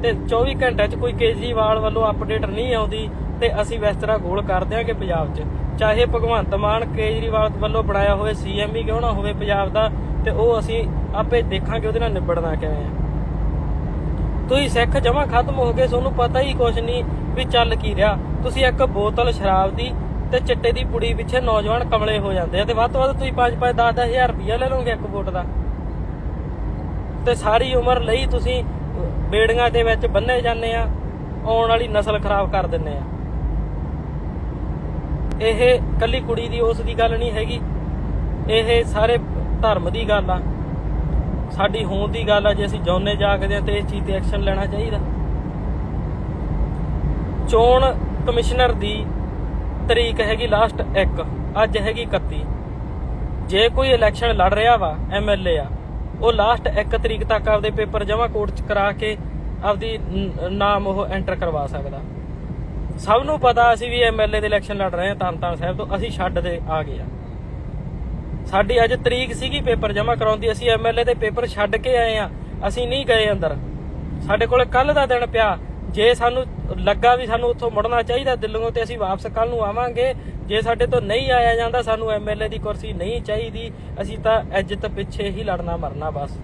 ਤੇ 24 ਘੰਟਿਆਂ 'ਚ ਕੋਈ ਕੇਜਰੀਵਾਲ ਵੱਲੋਂ ਅਪਡੇਟ ਨਹੀਂ ਆਉਂਦੀ ਤੇ ਅਸੀਂ ਬਿਸਤਰਾ ਗੋਲ ਕਰ ਦਿਆਂਗੇ ਪੰਜਾਬ 'ਚ। ਚਾਹੇ ਭਗਵੰਤ ਮਾਨ ਕੇਜਰੀਵਾਲ ਵੱਲੋਂ ਬਣਾਇਆ ਹੋਵੇ CM ਹੀ ਕਿਉਂ ਨਾ ਹੋਵੇ ਪੰਜਾਬ ਦਾ, ਤੇ ਉਹ ਅਸੀਂ ਆਪੇ ਦੇਖਾਂਗੇ ਉਹਦੇ ਨਾਲ ਨਿਬੜਨਾ ਕਿਵੇਂ ਆ। ਤੁਸੀਂ ਸਿੱਖ ਜਮਾਂ ਖਤਮ ਹੋ ਗਏ, ਤੁਹਾਨੂੰ ਪਤਾ ਹੀ ਕੁਛ ਨਹੀਂ ਵੀ ਚੱਲ ਕੀ ਰਿਹਾ। ਤੁਸੀਂ ਇੱਕ ਬੋਤਲ ਸ਼ਰਾਬ ਦੀ ਤੇ ਚਿੱਟੇ ਦੀ ਪੁੜੀ ਪਿੱਛੇ ਨੌਜਵਾਨ ਕਮਲੇ ਹੋ ਜਾਂਦੇ ਆ, ਤੇ ਵੱਧ ਤੋਂ ਵੱਧ ਤੁਸੀਂ 5-5 10-10 ਹਜ਼ਾਰ ਰੁਪਇਆ ਲੈ ਲਓਗੇ ਇੱਕ ਵੋਟ ਦਾ, ਤੇ ਸਾਰੀ ਉਮਰ ਲਈ ਤੁਸੀਂ ਬੇੜੀਆਂ ਦੇ ਵਿੱਚ ਬੰਨੇ ਜਾਂਦੇ ਆ, ਆਉਣ ਵਾਲੀ ਨਸਲ ਖਰਾਬ ਕਰ ਦਿੰਦੇ ਆ। ਇਹ ਕੱਲੀ ਕੁੜੀ ਦੀ ਉਸ ਦੀ ਗੱਲ ਨਹੀਂ ਹੈਗੀ, ਇਹ ਸਾਰੇ ਧਰਮ ਦੀ ਗੱਲ ਆ, ਸਾਡੀ ਹੋਂਦ ਦੀ ਗੱਲ ਆ। ਜੇ ਅਸੀਂ ਜਿਉਂਦੇ ਜਾਗਦੇ ਆ ਤੇ ਇਸ ਚੀਜ਼ ਤੇ ਐਕਸ਼ਨ ਲੈਣਾ ਚਾਹੀਦਾ। ਚੋਣ ਕਮਿਸ਼ਨਰ ਦੀ ਤਰੀਕ ਹੈਗੀ ਲਾਸਟ 1, ਅੱਜ ਹੈਗੀ 31। ਜੇ ਕੋਈ ਇਲੈਕਸ਼ਨ ਲੜ ਰਿਹਾ ਵਾ MLA ਆ, ਉਹ ਲਾਸਟ 1 ਤਰੀਕ ਤੱਕ ਆਪਦੇ ਪੇਪਰ ਜਮ੍ਹਾਂ ਕੋਰਟ 'ਚ ਕਰਾ ਕੇ ਆਪਦੀ ਨਾਮ ਉਹ ਐਂਟਰ ਕਰਵਾ ਸਕਦਾ। ਸਭ ਨੂੰ ਪਤਾ ਅਸੀਂ ਵੀ MLA ਦੇ ਇਲੈਕਸ਼ਨ ਲੜ ਰਹੇ ਹਾਂ ਤਰਨਤਾਰਨ ਸਾਹਿਬ ਤੋਂ, ਅਸੀਂ ਛੱਡ ਦੇ ਆ ਗਏ ਆ। ਸਾਡੀ ਅੱਜ ਤਰੀਕ ਸੀਗੀ ਪੇਪਰ ਜਮ੍ਹਾਂ ਕਰਾਉਂਦੀ, ਅਸੀਂ MLA ਦੇ ਪੇਪਰ ਛੱਡ ਕੇ ਆਏ ਆ, ਅਸੀਂ ਨਹੀਂ ਗਏ ਅੰਦਰ। ਸਾਡੇ ਕੋਲ ਕੱਲ ਦਾ ਦਿਨ ਪਿਆ। ਜੇ ਸਾਨੂੰ ਲੱਗਾ ਵੀ ਸਾਨੂੰ ਉੱਥੋਂ ਮੁੜਨਾ ਚਾਹੀਦਾ ਦਿੱਲੀੋਂ, ਤੇ ਅਸੀਂ ਵਾਪਸ ਕੱਲ ਨੂੰ ਆਵਾਂਗੇ। ਜੇ ਸਾਡੇ ਤੋਂ ਨਹੀਂ ਆਇਆ ਜਾਂਦਾ, ਸਾਨੂੰ MLA ਦੀ ਕੁਰਸੀ ਨਹੀਂ ਚਾਹੀਦੀ, ਅਸੀਂ ਤਾਂ ਇੱਜ਼ਤ ਪਿੱਛੇ ਹੀ ਲੜਨਾ ਮਰਨਾ ਬਸ।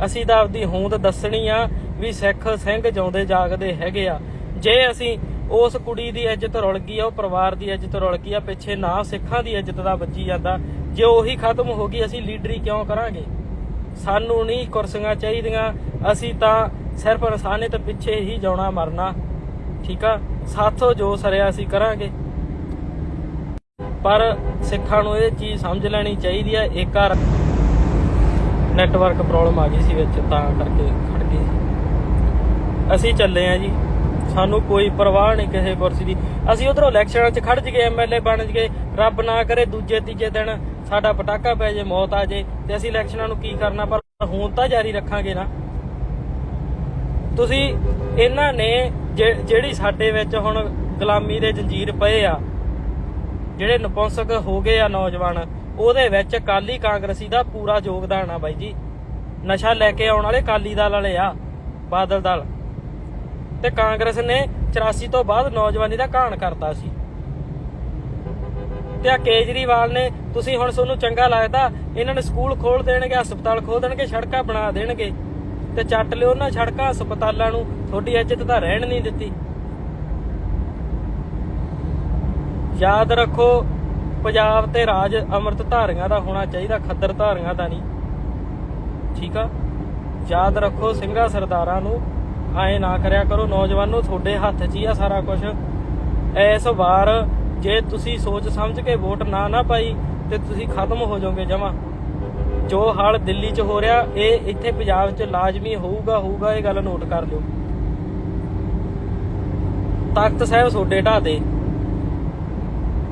ਅਸੀਂ ਤਾਂ ਆਪਦੀ ਹੋਂਦ ਦੱਸਣੀ ਆ ਵੀ ਸਿੱਖ ਸਿੰਘ ਜਿਉਂਦੇ ਜਾਗਦੇ ਹੈਗੇ ਆ। ਜੇ ਅਸੀਂ ਉਸ ਕੁੜੀ ਦੀ ਇੱਜ਼ਤ ਰੁਲ ਗਈ ਆ, ਉਹ ਪਰਿਵਾਰ ਦੀ ਇੱਜ਼ਤ ਰੁਲ ਗਈ ਆ, ਪਿੱਛੇ ਨਾ ਸਿੱਖਾਂ ਦੀ ਇੱਜ਼ਤ ਦਾ ਵੱਜੀ ਜਾਂਦਾ। ਜੇ ਉਹੀ ਖਤਮ ਹੋ ਗਈ, ਅਸੀਂ ਲੀਡਰੀ ਕਿਉਂ ਕਰਾਂਗੇ? ਸਾਨੂੰ ਨਹੀਂ ਕੁਰਸੀਆਂ ਚਾਹੀਦੀਆਂ, ਅਸੀਂ ਤਾਂ ਸਿਰਫ ਇਨਸਾਨੀਅਤ ਪਿੱਛੇ ਹੀ ਜਾਣਾ ਮਰਨਾ। ਠੀਕ ਆ, ਸਾਥੋਂ ਜੋ ਸਰਿਆ ਅਸੀਂ ਕਰਾਂਗੇ, ਪਰ ਸਿੱਖਾਂ ਨੂੰ ਇਹ ਚੀਜ਼ ਸਮਝ ਲੈਣੀ ਚਾਹੀਦੀ ਆ। ਇੱਕ ਨੈਟਵਰਕ ਪ੍ਰੋਬਲਮ ਆ ਗਈ ਸੀ ਵਿੱਚ, ਤਾਂ ਕਰਕੇ ਖੜ ਗਈ ਸੀ। ਅਸੀਂ ਚੱਲੇ ਆ ਜੀ, ਸਾਨੂੰ ਕੋਈ ਪਰਵਾਹ ਨਹੀਂ ਕਿਸੇ ਕੁਰਸੀ ਦੀ। ਅਸੀਂ ਉਧਰੋਂ ਇਲੈਕਸ਼ਨਾਂ 'ਚ ਖੜ ਜਗੇ, MLA ਬਣ ਜਗੇ, ਰੱਬ ਨਾ ਕਰੇ ਦੂਜੇ ਤੀਜੇ ਦਿਨ ਸਾਡਾ ਪਟਾਕਾ ਪੈ ਜੇ, ਮੌਤ ਆ ਜੇ, ਤੇ ਅਸੀਂ ਇਲੈਕਸ਼ਨਾਂ ਨੂੰ ਕੀ ਕਰਨਾ, ਪਰ ਹੁਣ ਤਾਂ ਜਾਰੀ ਰੱਖਾਂਗੇ ਨਾ। ਤੁਸੀਂ ਇਹਨਾਂ ਨੇ ਜਿਹੜੀ ਸਾਡੇ ਵਿੱਚ ਹੁਣ ਗੁਲਾਮੀ ਦੇ ਜੰਜੀਰ ਪਏ ਆ, ਜਿਹੜੇ ਨਪੁੰਸਕ ਹੋ ਗਏ ਆ ਨੌਜਵਾਨ, ਉਹਦੇ ਵਿੱਚ ਅਕਾਲੀ ਕਾਂਗਰਸੀ ਦਾ ਪੂਰਾ ਯੋਗਦਾਨ ਆ ਬਾਈ ਜੀ। ਨਸ਼ਾ ਲੈ ਕੇ ਆਉਣ ਵਾਲੇ ਅਕਾਲੀ ਦਲ ਵਾਲੇ ਆ, ਬਾਦਲ ਦਲ ਤੇ ਕਾਂਗਰਸ ਨੇ 84 ਤੋਂ ਬਾਅਦ ਨੌਜਵਾਨੀ ਦਾ ਘਾਣ ਕਰਤਾ ਸੀ। ਤੇ ਆ ਕੇਜਰੀਵਾਲ ਨੇ, ਤੁਸੀਂ ਹੁਣ ਤੁਹਾਨੂੰ ਚੰਗਾ ਲੱਗਦਾ ਇਹਨਾਂ ਨੇ ਸਕੂਲ ਖੋਲ ਦੇਣਗੇ, ਹਸਪਤਾਲ ਖੋਲ ਦੇਣਗੇ, ਸੜਕਾਂ ਬਣਾ ਦੇਣਗੇ ਤੇ ਚੱਟ ਲਿਓ ਉਹਨਾਂ ਸੜਕਾਂ ਹਸਪਤਾਲਾਂ ਨੂੰ। ਤੁਹਾਡੀ ਇੱਜ਼ਤ ਤਾਂ ਰਹਿਣ ਨਹੀਂ ਦਿੱਤੀ। ਯਾਦ ਰੱਖੋ, ਪੰਜਾਬ ਤੇ ਰਾਜ ਅੰਮ੍ਰਿਤ ਧਾਰੀਆਂ ਦਾ ਹੋਣਾ ਚਾਹੀਦਾ, ਖੱਦਰ ਧਾਰੀਆਂ ਦਾ ਨਹੀਂ। ਠੀਕ ਆ, ਯਾਦ ਰੱਖੋ ਸਿੰਘਾਂ ਸਰਦਾਰਾਂ ਨੂੰ ਐ ਨਾ ਕਰਿਆ ਕਰੋ। ਨੌਜਵਾਨੋ, ਤੁਹਾਡੇ ਹੱਥ 'ਚ ਹੀ ਆ ਸਾਰਾ ਕੁਝ। ਇਸ ਵਾਰ ਜੇ ਤੁਸੀਂ ਸੋਚ ਸਮਝ ਕੇ ਵੋਟ ਨਾ ਪਾਈ ਤੇ ਤੁਸੀਂ ਖਤਮ ਹੋ ਜਾਓਗੇ ਜਮਾਂ। ਜੋ ਹਾਲ ਦਿੱਲੀ 'ਚ ਹੋ ਰਿਹਾ, ਇਹ ਇੱਥੇ ਪੰਜਾਬ 'ਚ ਲਾਜ਼ਮੀ ਹੋਊਗਾ। ਇਹ ਗੱਲ ਨੋਟ ਕਰ ਲਿਓ। ਤਖਤ ਸਾਹਿਬ ਤੁਹਾਡੇ ਢਾਹ ਤੇ,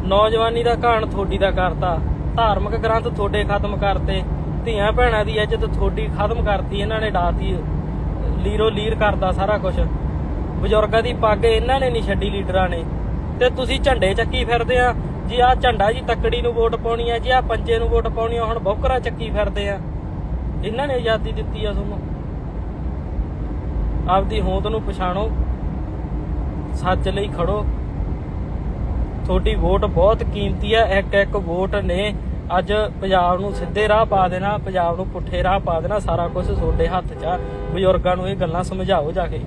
ਨੌਜਵਾਨੀ ਦਾ ਘਾਣ ਤੁਹਾਡੀ ਦਾ ਕਰਤਾ, ਧਾਰਮਿਕ ਗ੍ਰੰਥ ਤੁਹਾਡੇ ਖਤਮ ਕਰਤੇ, ਧੀਆਂ ਭੈਣਾਂ ਦੀ ਇੱਜ਼ਤ ਤੁਹਾਡੀ ਖਤਮ ਕਰਤੀ ਇਹਨਾਂ ਨੇ, ਡਾਤੀ, ਲੀਰੋ ਲੀਰ ਕਰਦਾ ਸਾਰਾ ਕੁਝ। ਬਜ਼ੁਰਗਾਂ ਦੀ ਪੱਗ ਇਹਨਾਂ ਨੇ ਨਹੀਂ ਛੱਡੀ ਲੀਡਰਾਂ ਨੇ। ਤੇ ਤੁਸੀਂ ਝੰਡੇ ਚੱਕੀ ਫਿਰਦੇ ਆ ਜੀ। ਆਹ ਝੰਡਾ ਜੀ ਤੱਕੜੀ ਨੂੰ ਵੋਟ ਪਾਉਣੀ ਆ ਜੀ, ਆਹ ਪੰਜੇ ਨੂੰ ਵੋਟ ਪਾਉਣੀ ਆ, ਹੁਣ ਬੌਕਰਾ ਚੱਕੀ ਫਿਰਦੇ ਆ। ਇਹਨਾਂ ਨੇ ਆਜ਼ਾਦੀ ਦਿੱਤੀ ਆ ਤੁਹਾਨੂੰ। ਆਪਦੀ ਹੋਂਦ ਨੂੰ ਪਛਾਣੋ, ਸੱਚ ਲਈ ਖੜੋ। ਤੁਹਾਡੀ ਵੋਟ ਬਹੁਤ ਕੀਮਤੀ ਆ। ਇੱਕ ਵੋਟ ਨੇ ਅੱਜ ਪੰਜਾਬ ਨੂੰ ਸਿੱਧੇ ਰਾਹ ਪਾ ਦੇਣਾ, ਪੰਜਾਬ ਨੂੰ ਪੁੱਠੇ ਰਾਹ ਪਾ ਦੇਣਾ। ਸਾਰਾ ਕੁਝ ਤੁਹਾਡੇ ਹੱਥ 'ਚ ਆ। ਬਜ਼ੁਰਗਾਂ ਨੂੰ ਇਹ ਗੱਲਾਂ ਸਮਝਾਓ ਜਾ ਕੇ।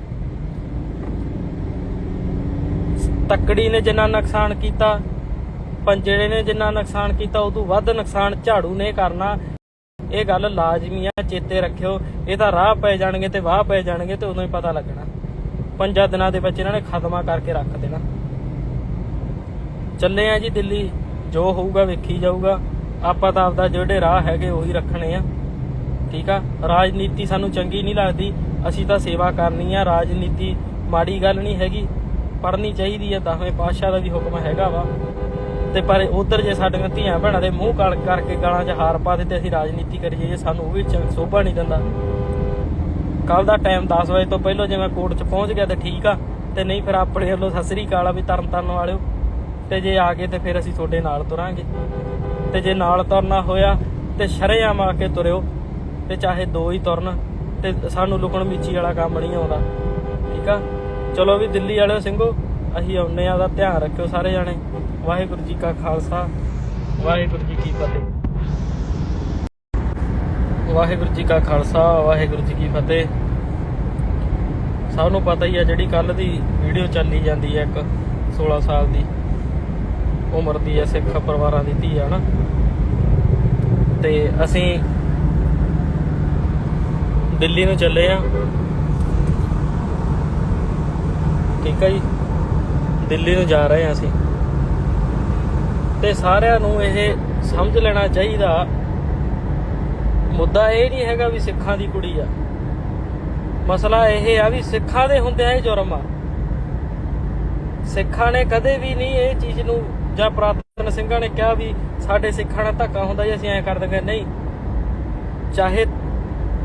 ਤੱਕੜੀ ਨੇ ਜਿੰਨਾ ਨੁਕਸਾਨ ਕੀਤਾ, ਪੰਜੜੇ ਨੇ ਜਿੰਨਾ ਨੁਕਸਾਨ ਕੀਤਾ, ਉਦੋਂ ਵੱਧ ਨੁਕਸਾਨ ਝਾੜੂ ਨੇ ਕਰਨਾ। ਇਹ ਗੱਲ ਲਾਜ਼ਮੀ ਆ, ਚੇਤੇ ਰੱਖਿਓ। ਇਹ ਤਾਂ ਰਾਹ ਪੈ ਜਾਣਗੇ ਤੇ ਵਾਹ ਪੈ ਜਾਣਗੇ ਤੇ ਉਦੋਂ ਹੀ ਪਤਾ ਲੱਗਣਾ। 5 ਦਿਨਾਂ ਦੇ ਵਿੱਚ ਇਹਨਾਂ ਨੇ ਖਤਮਾ ਕਰਕੇ ਰੱਖ ਦੇਣਾ। ਚੱਲੇ ਆ ਜੀ ਦਿੱਲੀ, ਜੋ ਹੋਊਗਾ ਵੇਖੀ ਜਾਊਗਾ। ਆਪਾਂ ਤਾਂ ਆਪਦਾ ਜਿਹੜੇ ਰਾਹ ਹੈਗੇ ਉਹੀ ਰੱਖਣੇ ਆ। ਠੀਕ ਆ, ਰਾਜਨੀਤੀ ਸਾਨੂੰ ਚੰਗੀ ਨਹੀਂ ਲੱਗਦੀ, ਅਸੀਂ ਤਾਂ ਸੇਵਾ ਕਰਨੀ ਆ। ਰਾਜਨੀਤੀ ਮਾੜੀ ਗੱਲ ਨਹੀਂ ਹੈਗੀ, ਪੜ੍ਹਨੀ ਚਾਹੀਦੀ ਹੈ। 10ਵੇਂ ਪਾਤਸ਼ਾਹ ਦਾ ਵੀ ਹੁਕਮ ਹੈਗਾ ਵਾ। ਤੇ ਪਰ ਉਧਰ ਜੇ ਸਾਡੀਆਂ ਧੀਆਂ ਭੈਣਾਂ ਦੇ ਮੂੰਹ ਕਾਲ ਕਰਕੇ ਗਾਲਾਂ 'ਚ ਹਾਰ ਪਾ ਦੇ ਤੇ ਅਸੀਂ ਰਾਜਨੀਤੀ ਕਰੀਏ, ਜੇ ਸਾਨੂੰ ਉਹ ਵੀ ਸੋਭਾ ਨਹੀਂ ਦਿੰਦਾ। ਕੱਲ ਦਾ ਟਾਈਮ 10 ਵਜੇ ਤੋਂ ਪਹਿਲਾਂ ਜੇ ਮੈਂ ਕੋਰਟ 'ਚ ਪਹੁੰਚ ਗਿਆ ਤੇ ਠੀਕ ਆ, ਤੇ ਨਹੀਂ ਫਿਰ ਆਪਣੇ ਵੱਲੋਂ ਸਤਿ ਸ੍ਰੀ ਅਕਾਲ ਆ ਵੀ ਤਰਨ ਵਾਲਿਓ। ਤੇ ਜੇ ਆ ਗਏ ਤੇ ਫਿਰ ਅਸੀਂ ਤੁਹਾਡੇ ਨਾਲ ਤੁਰਾਂਗੇ। ਤੇ ਜੇ ਨਾਲ ਤੁਰਨਾ ਹੋਇਆ ਤੇ ਸ਼ਰੇਆਮ ਆ ਕੇ ਤੁਰਿਓ, ਤੇ ਚਾਹੇ 2 ਹੀ ਤੁਰਨ। ਤੇ ਸਾਨੂੰ ਲੁਕਣ ਮੀਚੀ ਵਾਲਾ ਕੰਮ ਨਹੀਂ ਆਉਂਦਾ। ਠੀਕ ਆ, ਚਲੋ ਵੀ ਦਿੱਲੀ ਵਾਲਿਓ ਸਿੰਘੋ, ਅਸੀਂ ਆਉਂਦੇ ਆ। ਉਹਦਾ ਧਿਆਨ ਰੱਖਿਓ ਸਾਰੇ ਜਾਣੇ। ਵਾਹਿਗੁਰੂ ਜੀ ਕਾ ਖਾਲਸਾ, ਵਾਹਿਗੁਰੂ ਜੀ ਕੀ ਫਤਿਹ। ਵਾਹਿਗੁਰੂ ਜੀ ਕਾ ਖਾਲਸਾ, ਵਾਹਿਗੁਰੂ ਜੀ ਕੀ ਫਤਿਹ। ਸਭ ਨੂੰ ਪਤਾ ਹੀ ਆ ਜਿਹੜੀ ਕੱਲ ਦੀ ਵੀਡੀਓ ਚੱਲੀ ਜਾਂਦੀ ਹੈ, ਇੱਕ 16 ਸਾਲ ਦੀ ਉਮਰ ਦੀ ਹੈ, ਸਿੱਖ ਪਰਿਵਾਰਾਂ ਦੀ ਧੀ ਆ ਨਾ। ਤੇ ਅਸੀਂ ਦਿੱਲੀ ਨੂੰ ਚੱਲੇ ਆ। ਠੀਕ ਆ ਜੀ, ਦਿੱਲੀ ਨੂੰ ਜਾ ਰਹੇ ਆ ਅਸੀਂ। ਤੇ ਸਾਰਿਆਂ ਨੂੰ ਇਹ ਸਮਝ ਲੈਣਾ ਚਾਹੀਦਾ, ਮੁੱਦਾ ਇਹ ਨਹੀਂ ਹੈਗਾ ਵੀ ਸਿੱਖਾਂ ਦੀ ਕੁੜੀ ਆ। ਮਸਲਾ ਇਹ ਆ ਵੀ ਸਿੱਖਾਂ ਦੇ ਹੁੰਦਿਆਂ ਇਹ ਜੁਰਮ ਆ। ਸਿੱਖਾਂ ਨੇ ਕਦੇ ਵੀ ਨਹੀਂ ਇਹ ਚੀਜ਼ ਨੂੰ, ਜਾਂ ਪੁਰਾਤਨ ਸਿੰਘਾਂ ਨੇ ਕਿਹਾ ਵੀ ਸਾਡੇ ਸਿੱਖਾਂ ਨਾਲ ਧੱਕਾ ਹੁੰਦਾ ਜੀ ਅਸੀਂ ਐਂ ਕਰ ਦਿੰਦੇ। ਨਹੀਂ, ਚਾਹੇ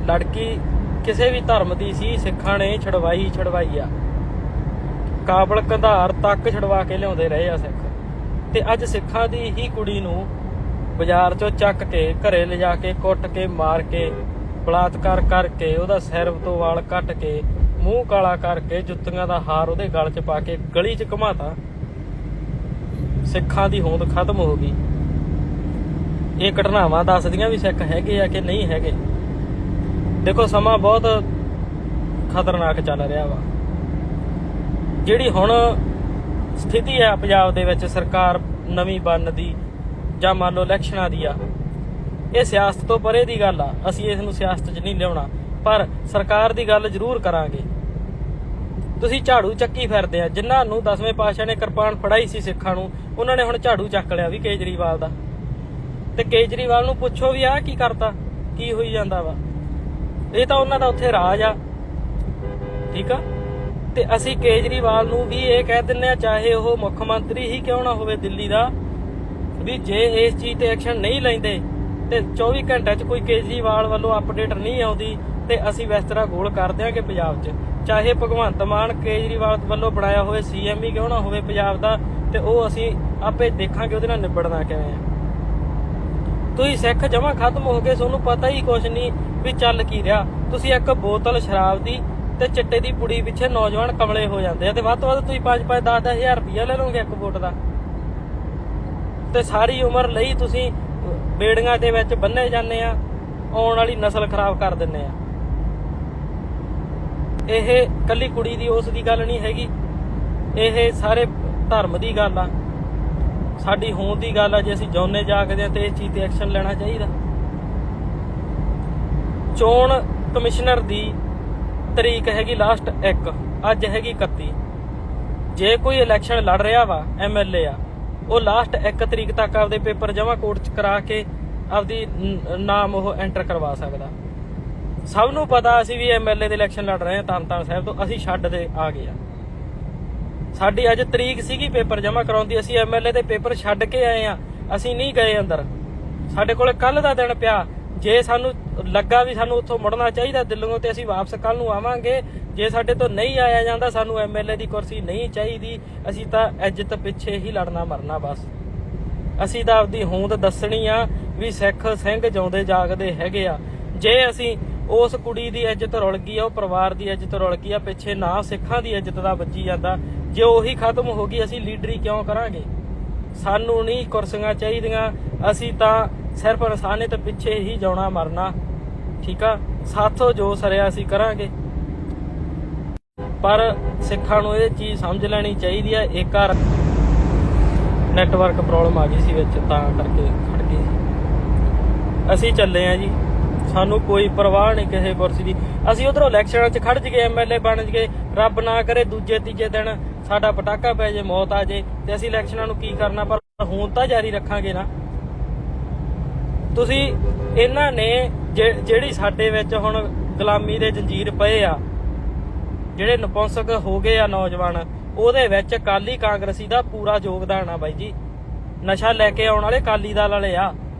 ਲੜਕੀ ਕਿਸੇ ਵੀ ਧਰਮ ਦੀ ਸੀ, ਸਿੱਖਾਂ ਨੇ ਛਡਵਾਈ ਆ। ਕਾਬਲ ਕੰਧਾਰ ਤੱਕ ਛਡਵਾ ਕੇ ਲਿਆਉਂਦੇ ਰਹੇ ਆ ਸਿੱਖ। ਤੇ ਅੱਜ ਸਿੱਖਾਂ ਦੀ ਹੀ ਕੁੜੀ ਨੂੰ ਬਾਜ਼ਾਰ 'ਚੋਂ ਚੱਕ ਕੇ ਘਰੇ ਲਿਜਾ ਕੇ ਕੁੱਟ ਕੇ ਮਾਰ ਕੇ ਬਲਾਤਕਾਰ ਕਰਕੇ ਉਹਦਾ ਸਿਰ ਤੋਂ ਵਾਲ ਕੱਟ ਕੇ ਮੂੰਹ ਕਾਲਾ ਕਰਕੇ ਜੁੱਤੀਆਂ ਦਾ ਹਾਰ ਉਹਦੇ ਗਲ 'ਚ ਪਾ ਕੇ ਗਲੀ 'ਚ ਘੁਮਾਤਾ। ਸਿੱਖਾਂ ਦੀ ਹੋਂਦ ਖਤਮ ਹੋ ਗਈ। ਇਹ ਘਟਨਾਵਾਂ ਦੱਸਦੀਆਂ ਵੀ ਸਿੱਖ ਹੈਗੇ ਆ ਕਿ ਨਹੀਂ ਹੈਗੇ। ਦੇਖੋ, ਸਮਾਂ ਬਹੁਤ ਖਤਰਨਾਕ ਚੱਲ ਰਿਹਾ ਵਾ। ਜਿਹੜੀ ਹੁਣ ਸਥਿਤੀ ਆ ਪੰਜਾਬ ਦੇ ਵਿੱਚ, ਸਰਕਾਰ ਨਵੀਂ ਬਣਨ ਦੀ ਜਾਂ ਮੰਨ ਲਓ ਇਲੈਕਸ਼ਨਾਂ ਦੀ ਆ, ਇਹ ਸਿਆਸਤ ਤੋਂ ਪਰੇ ਦੀ ਗੱਲ ਆ। ਅਸੀਂ ਇਸ ਨੂੰ ਸਿਆਸਤ 'ਚ ਨਹੀਂ ਲਿਆਉਣਾ, ਪਰ ਸਰਕਾਰ ਦੀ ਗੱਲ ਜ਼ਰੂਰ ਕਰਾਂਗੇ। ਤੁਸੀਂ ਝਾੜੂ ਚੱਕੀ ਫਿਰਦੇ ਆ। ਜਿਨ੍ਹਾਂ ਨੂੰ 10ਵੇਂ ਪਾਤਸ਼ਾਹ ਨੇ ਕਿਰਪਾਨ ਫੜਾਈ ਸੀ ਸਿੱਖਾਂ ਨੂੰ, ਉਹਨਾਂ ਨੇ ਹੁਣ ਝਾੜੂ ਚੱਕ ਲਿਆ ਵੀ ਕੇਜਰੀਵਾਲ ਦਾ। ਤੇ ਕੇਜਰੀਵਾਲ ਨੂੰ ਪੁੱਛੋ ਵੀ ਆਹ ਕੀ ਕਰਤਾ, ਕੀ ਹੋਈ ਜਾਂਦਾ ਵਾ। ਇਹ ਤਾਂ ਉਹਨਾਂ ਦਾ ਉੱਥੇ ਰਾਜ ਆ। ਠੀਕ ਆ, ਤੇ ਅਸੀਂ ਕੇਜਰੀਵਾਲ ਨੂੰ ਵੀ ਇਹ ਕਹਿ ਦਿੰਦੇ ਆ, ਚਾਹੇ ਉਹ ਮੁੱਖ ਮੰਤਰੀ ਹੀ ਕਿਉਂ ਨਾ ਹੋਵੇ ਦਿੱਲੀ ਦਾ, ਵੀ ਜੇ ਇਸ ਚੀਜ਼ ਤੇ ਐਕਸ਼ਨ ਨਹੀਂ ਲੈਂਦੇ ਤੇ 24 ਘੰਟਿਆਂ 'ਚ ਕੋਈ ਕੇਜਰੀਵਾਲ ਵੱਲੋਂ ਅਪਡੇਟ ਨਹੀਂ ਆਉਂਦੀ, ਤੇ ਅਸੀਂ ਬਿਸਤਰਾ ਗੋਲ ਕਰ ਦਿਆਂਗੇ ਪੰਜਾਬ 'ਚ। ਚਾਹੇ ਭਗਵੰਤ ਮਾਨ ਕੇਜਰੀਵਾਲ ਵੱਲੋਂ ਬਣਾਇਆ ਹੋਵੇ CM ਹੀ ਕਿਉਂ ਨਾ ਹੋਵੇ ਪੰਜਾਬ ਦਾ, ਤੇ ਉਹ ਅਸੀਂ ਆਪੇ ਦੇਖਾਂਗੇ ਉਹਦੇ ਨਾਲ ਨਿਬੜਨਾ ਕਿਵੇਂ ਆ। ਤੁਸੀਂ ਸਿੱਖ ਜਮਾਂ ਖਤਮ ਹੋ ਗਏ, ਤੁਹਾਨੂੰ ਪਤਾ ਹੀ ਕੁਛ ਨਹੀਂ ਵੀ ਚੱਲ ਕੀ ਰਿਹਾ। ਤੁਸੀਂ ਇੱਕ ਬੋਤਲ ਸ਼ਰਾਬ ਦੀ ਤੇ ਚਿੱਟੇ ਦੀ ਪੁੜੀ ਪਿੱਛੇ ਨੌਜਵਾਨ ਕਮਲੇ ਹੋ ਜਾਂਦੇ ਆ, ਤੇ ਵੱਧ ਤੋਂ ਵੱਧ ਤੁਸੀਂ 5-5 10-10 ਹਜ਼ਾਰ ਰੁਪਇਆ ਲੈ ਲਓਗੇ ਇੱਕ ਵੋਟ ਦਾ, ਤੇ ਸਾਰੀ ਉਮਰ ਲਈ ਤੁਸੀਂ ਬੇੜੀਆਂ ਦੇ ਵਿੱਚ ਬੰਨੇ ਜਾਂਦੇ ਆ, ਆਉਣ ਵਾਲੀ ਨਸਲ ਖਰਾਬ ਕਰ ਦਿੰਦੇ ਆ। ਇਹ ਕੱਲੀ ਕੁੜੀ ਦੀ ਉਸ ਦੀ ਗੱਲ ਨਹੀਂ ਹੈਗੀ, ਇਹ ਸਾਰੇ ਧਰਮ ਦੀ ਗੱਲ ਆ, ਸਾਡੀ ਹੋਂਦ ਦੀ ਗੱਲ ਆ। ਜੇ ਅਸੀਂ ਜਿਉਂਦੇ ਜਾਗਦੇ ਆ ਤੇ ਇਸ ਚੀਜ਼ ਤੇ ਐਕਸ਼ਨ ਲੈਣਾ ਚਾਹੀਦਾ। ਚੋਣ ਕਮਿਸ਼ਨਰ ਦੀ ਤਰੀਕ ਹੈਗੀ ਲਾਸਟ 1, ਅੱਜ ਹੈਗੀ 31। ਜੇ ਕੋਈ ਇਲੈਕਸ਼ਨ ਲੜ ਰਿਹਾ ਵਾ MLA ਆ, ਉਹ ਲਾਸਟ 1 ਤਰੀਕ ਤੱਕ ਆਪਦੇ ਪੇਪਰ ਜਮ੍ਹਾਂ ਕੋਰਟ 'ਚ ਕਰਾ ਕੇ ਆਪਦੀ ਨਾਮ ਉਹ ਐਂਟਰ ਕਰਵਾ ਸਕਦਾ। ਸਭ ਨੂੰ ਪਤਾ ਅਸੀਂ ਵੀ MLA ਦੇ ਇਲੈਕਸ਼ਨ ਲੜ ਰਹੇ ਹਾਂ ਤਰਨਤਾਰਨ ਸਾਹਿਬ ਤੋਂ, ਅਸੀਂ ਛੱਡ ਦੇ ਆ ਗਏ ਆ। ਸਾਡੀ ਅੱਜ ਤਰੀਕ ਸੀਗੀ ਪੇਪਰ ਜਮ੍ਹਾਂ ਕਰਾਉਣ ਦੀ, ਅਸੀਂ MLA ਦੇ ਪੇਪਰ ਛੱਡ ਕੇ ਆਏ ਆ, ਅਸੀਂ ਨਹੀਂ ਗਏ ਅੰਦਰ। ਸਾਡੇ ਕੋਲ ਕੱਲ ਦਾ ਦਿਨ ਪਿਆ, ਜੇ ਸਾਨੂੰ ਲੱਗਾ ਵੀ ਸਾਨੂੰ ਉੱਥੋਂ ਮੁੜਨਾ ਚਾਹੀਦਾ ਦਿੱਲੀੋਂ, ਤੇ ਅਸੀਂ ਵਾਪਸ ਕੱਲ ਨੂੰ ਆਵਾਂਗੇ। ਜੇ ਸਾਡੇ ਤੋਂ ਨਹੀਂ ਆਇਆ ਜਾਂਦਾ, ਸਾਨੂੰ MLA ਦੀ ਕੁਰਸੀ ਨਹੀਂ ਚਾਹੀਦੀ, ਅਸੀਂ ਤਾਂ ਇੱਜ਼ਤ ਪਿੱਛੇ ਹੀ ਲੜਨਾ ਮਰਨਾ ਬਸ। ਅਸੀਂ ਤਾਂ ਆਪਦੀ ਹੋਂਦ ਦੱਸਣੀ ਆ ਵੀ ਸਿੱਖ ਸਿੰਘ ਜਿਉਂਦੇ ਜਾਗਦੇ ਹੈਗੇ ਆ। ਜੇ ਅਸੀਂ ਉਸ ਕੁੜੀ ਦੀ ਇੱਜ਼ਤ ਰੁਲ ਗਈ ਆ, ਉਹ ਪਰਿਵਾਰ ਦੀ ਇੱਜ਼ਤ ਰੁਲ ਗਈ ਆ, ਪਿੱਛੇ ਨਾ ਸਿੱਖਾਂ ਦੀ ਇੱਜ਼ਤ ਦਾ ਵੱਜੀ ਜਾਂਦਾ, ਜੇ ਉਹੀ ਖਤਮ ਹੋ ਗਈ, ਅਸੀਂ ਲੀਡਰੀ ਕਿਉਂ ਕਰਾਂਗੇ? ਸਾਨੂੰ ਨਹੀਂ ਕੁਰਸੀਆਂ ਚਾਹੀਦੀਆਂ, ਅਸੀਂ ਤਾਂ ਸਿਰਫ ਇਨਸਾਨੀਅਤ ਪਿੱਛੇ ਹੀ ਜਾਣਾ ਮਰਨਾ, ਠੀਕ ਆ। ਸਾਥੋਂ ਜੋ ਸਰਿਆ ਅਸੀਂ ਕਰਾਂਗੇ, ਪਰ ਸਿੱਖਾਂ ਨੂੰ ਇਹ ਚੀਜ਼ ਸਮਝ ਲੈਣੀ ਚਾਹੀਦੀ ਆ। ਇੱਕ ਨੈਟਵਰਕ ਪ੍ਰੋਬਲਮ ਆ ਗਈ ਸੀ ਵਿੱਚ, ਤਾਂ ਕਰਕੇ ਖੜ ਗਈ। ਅਸੀਂ ਚੱਲੇ ਆ ਜੀ, ਸਾਨੂੰ ਕੋਈ ਪਰਵਾਹ ਨਹੀਂ ਕਿਸੇ ਕੁਰਸੀ ਦੀ। ਅਸੀਂ ਉਧਰੋਂ ਇਲੈਕਸ਼ਨਾਂ 'ਚ ਖੜ ਜਗੇ, MLA ਬਣ ਜਗੇ, ਰੱਬ ਨਾ ਕਰੇ ਦੂਜੇ ਤੀਜੇ ਦਿਨ ਸਾਡਾ ਪਟਾਕਾ ਪੈ ਜੇ, ਮੌਤ ਆ ਜੇ, ਤੇ ਅਸੀਂ ਇਲੈਕਸ਼ਨਾਂ ਨੂੰ ਕੀ ਕਰਨਾ? ਪਰ ਹੁਣ ਤਾਂ ਜਾਰੀ ਰੱਖਾਂਗੇ ਨਾ। ਤੁਸੀਂ ਇਹਨਾਂ ਨੇ ਜਿਹੜੀ ਸਾਡੇ ਵਿੱਚ ਹੁਣ ਗੁਲਾਮੀ ਦੇ ਜੰਜੀਰ ਪਏ ਆ, ਜਿਹੜੇ ਨਪੁੰਸਕ ਹੋ ਗਏ ਆ ਨੌਜਵਾਨ, ਉਹਦੇ ਵਿੱਚ ਅਕਾਲੀ ਕਾਂਗਰਸੀ ਦਾ ਪੂਰਾ ਯੋਗਦਾਨ ਆ ਬਾਈ ਜੀ। ਨਸ਼ਾ ਲੈ ਕੇ ਆਉਣ ਵਾਲੇ ਅਕਾਲੀ ਦਲ ਵਾਲੇ ਆ,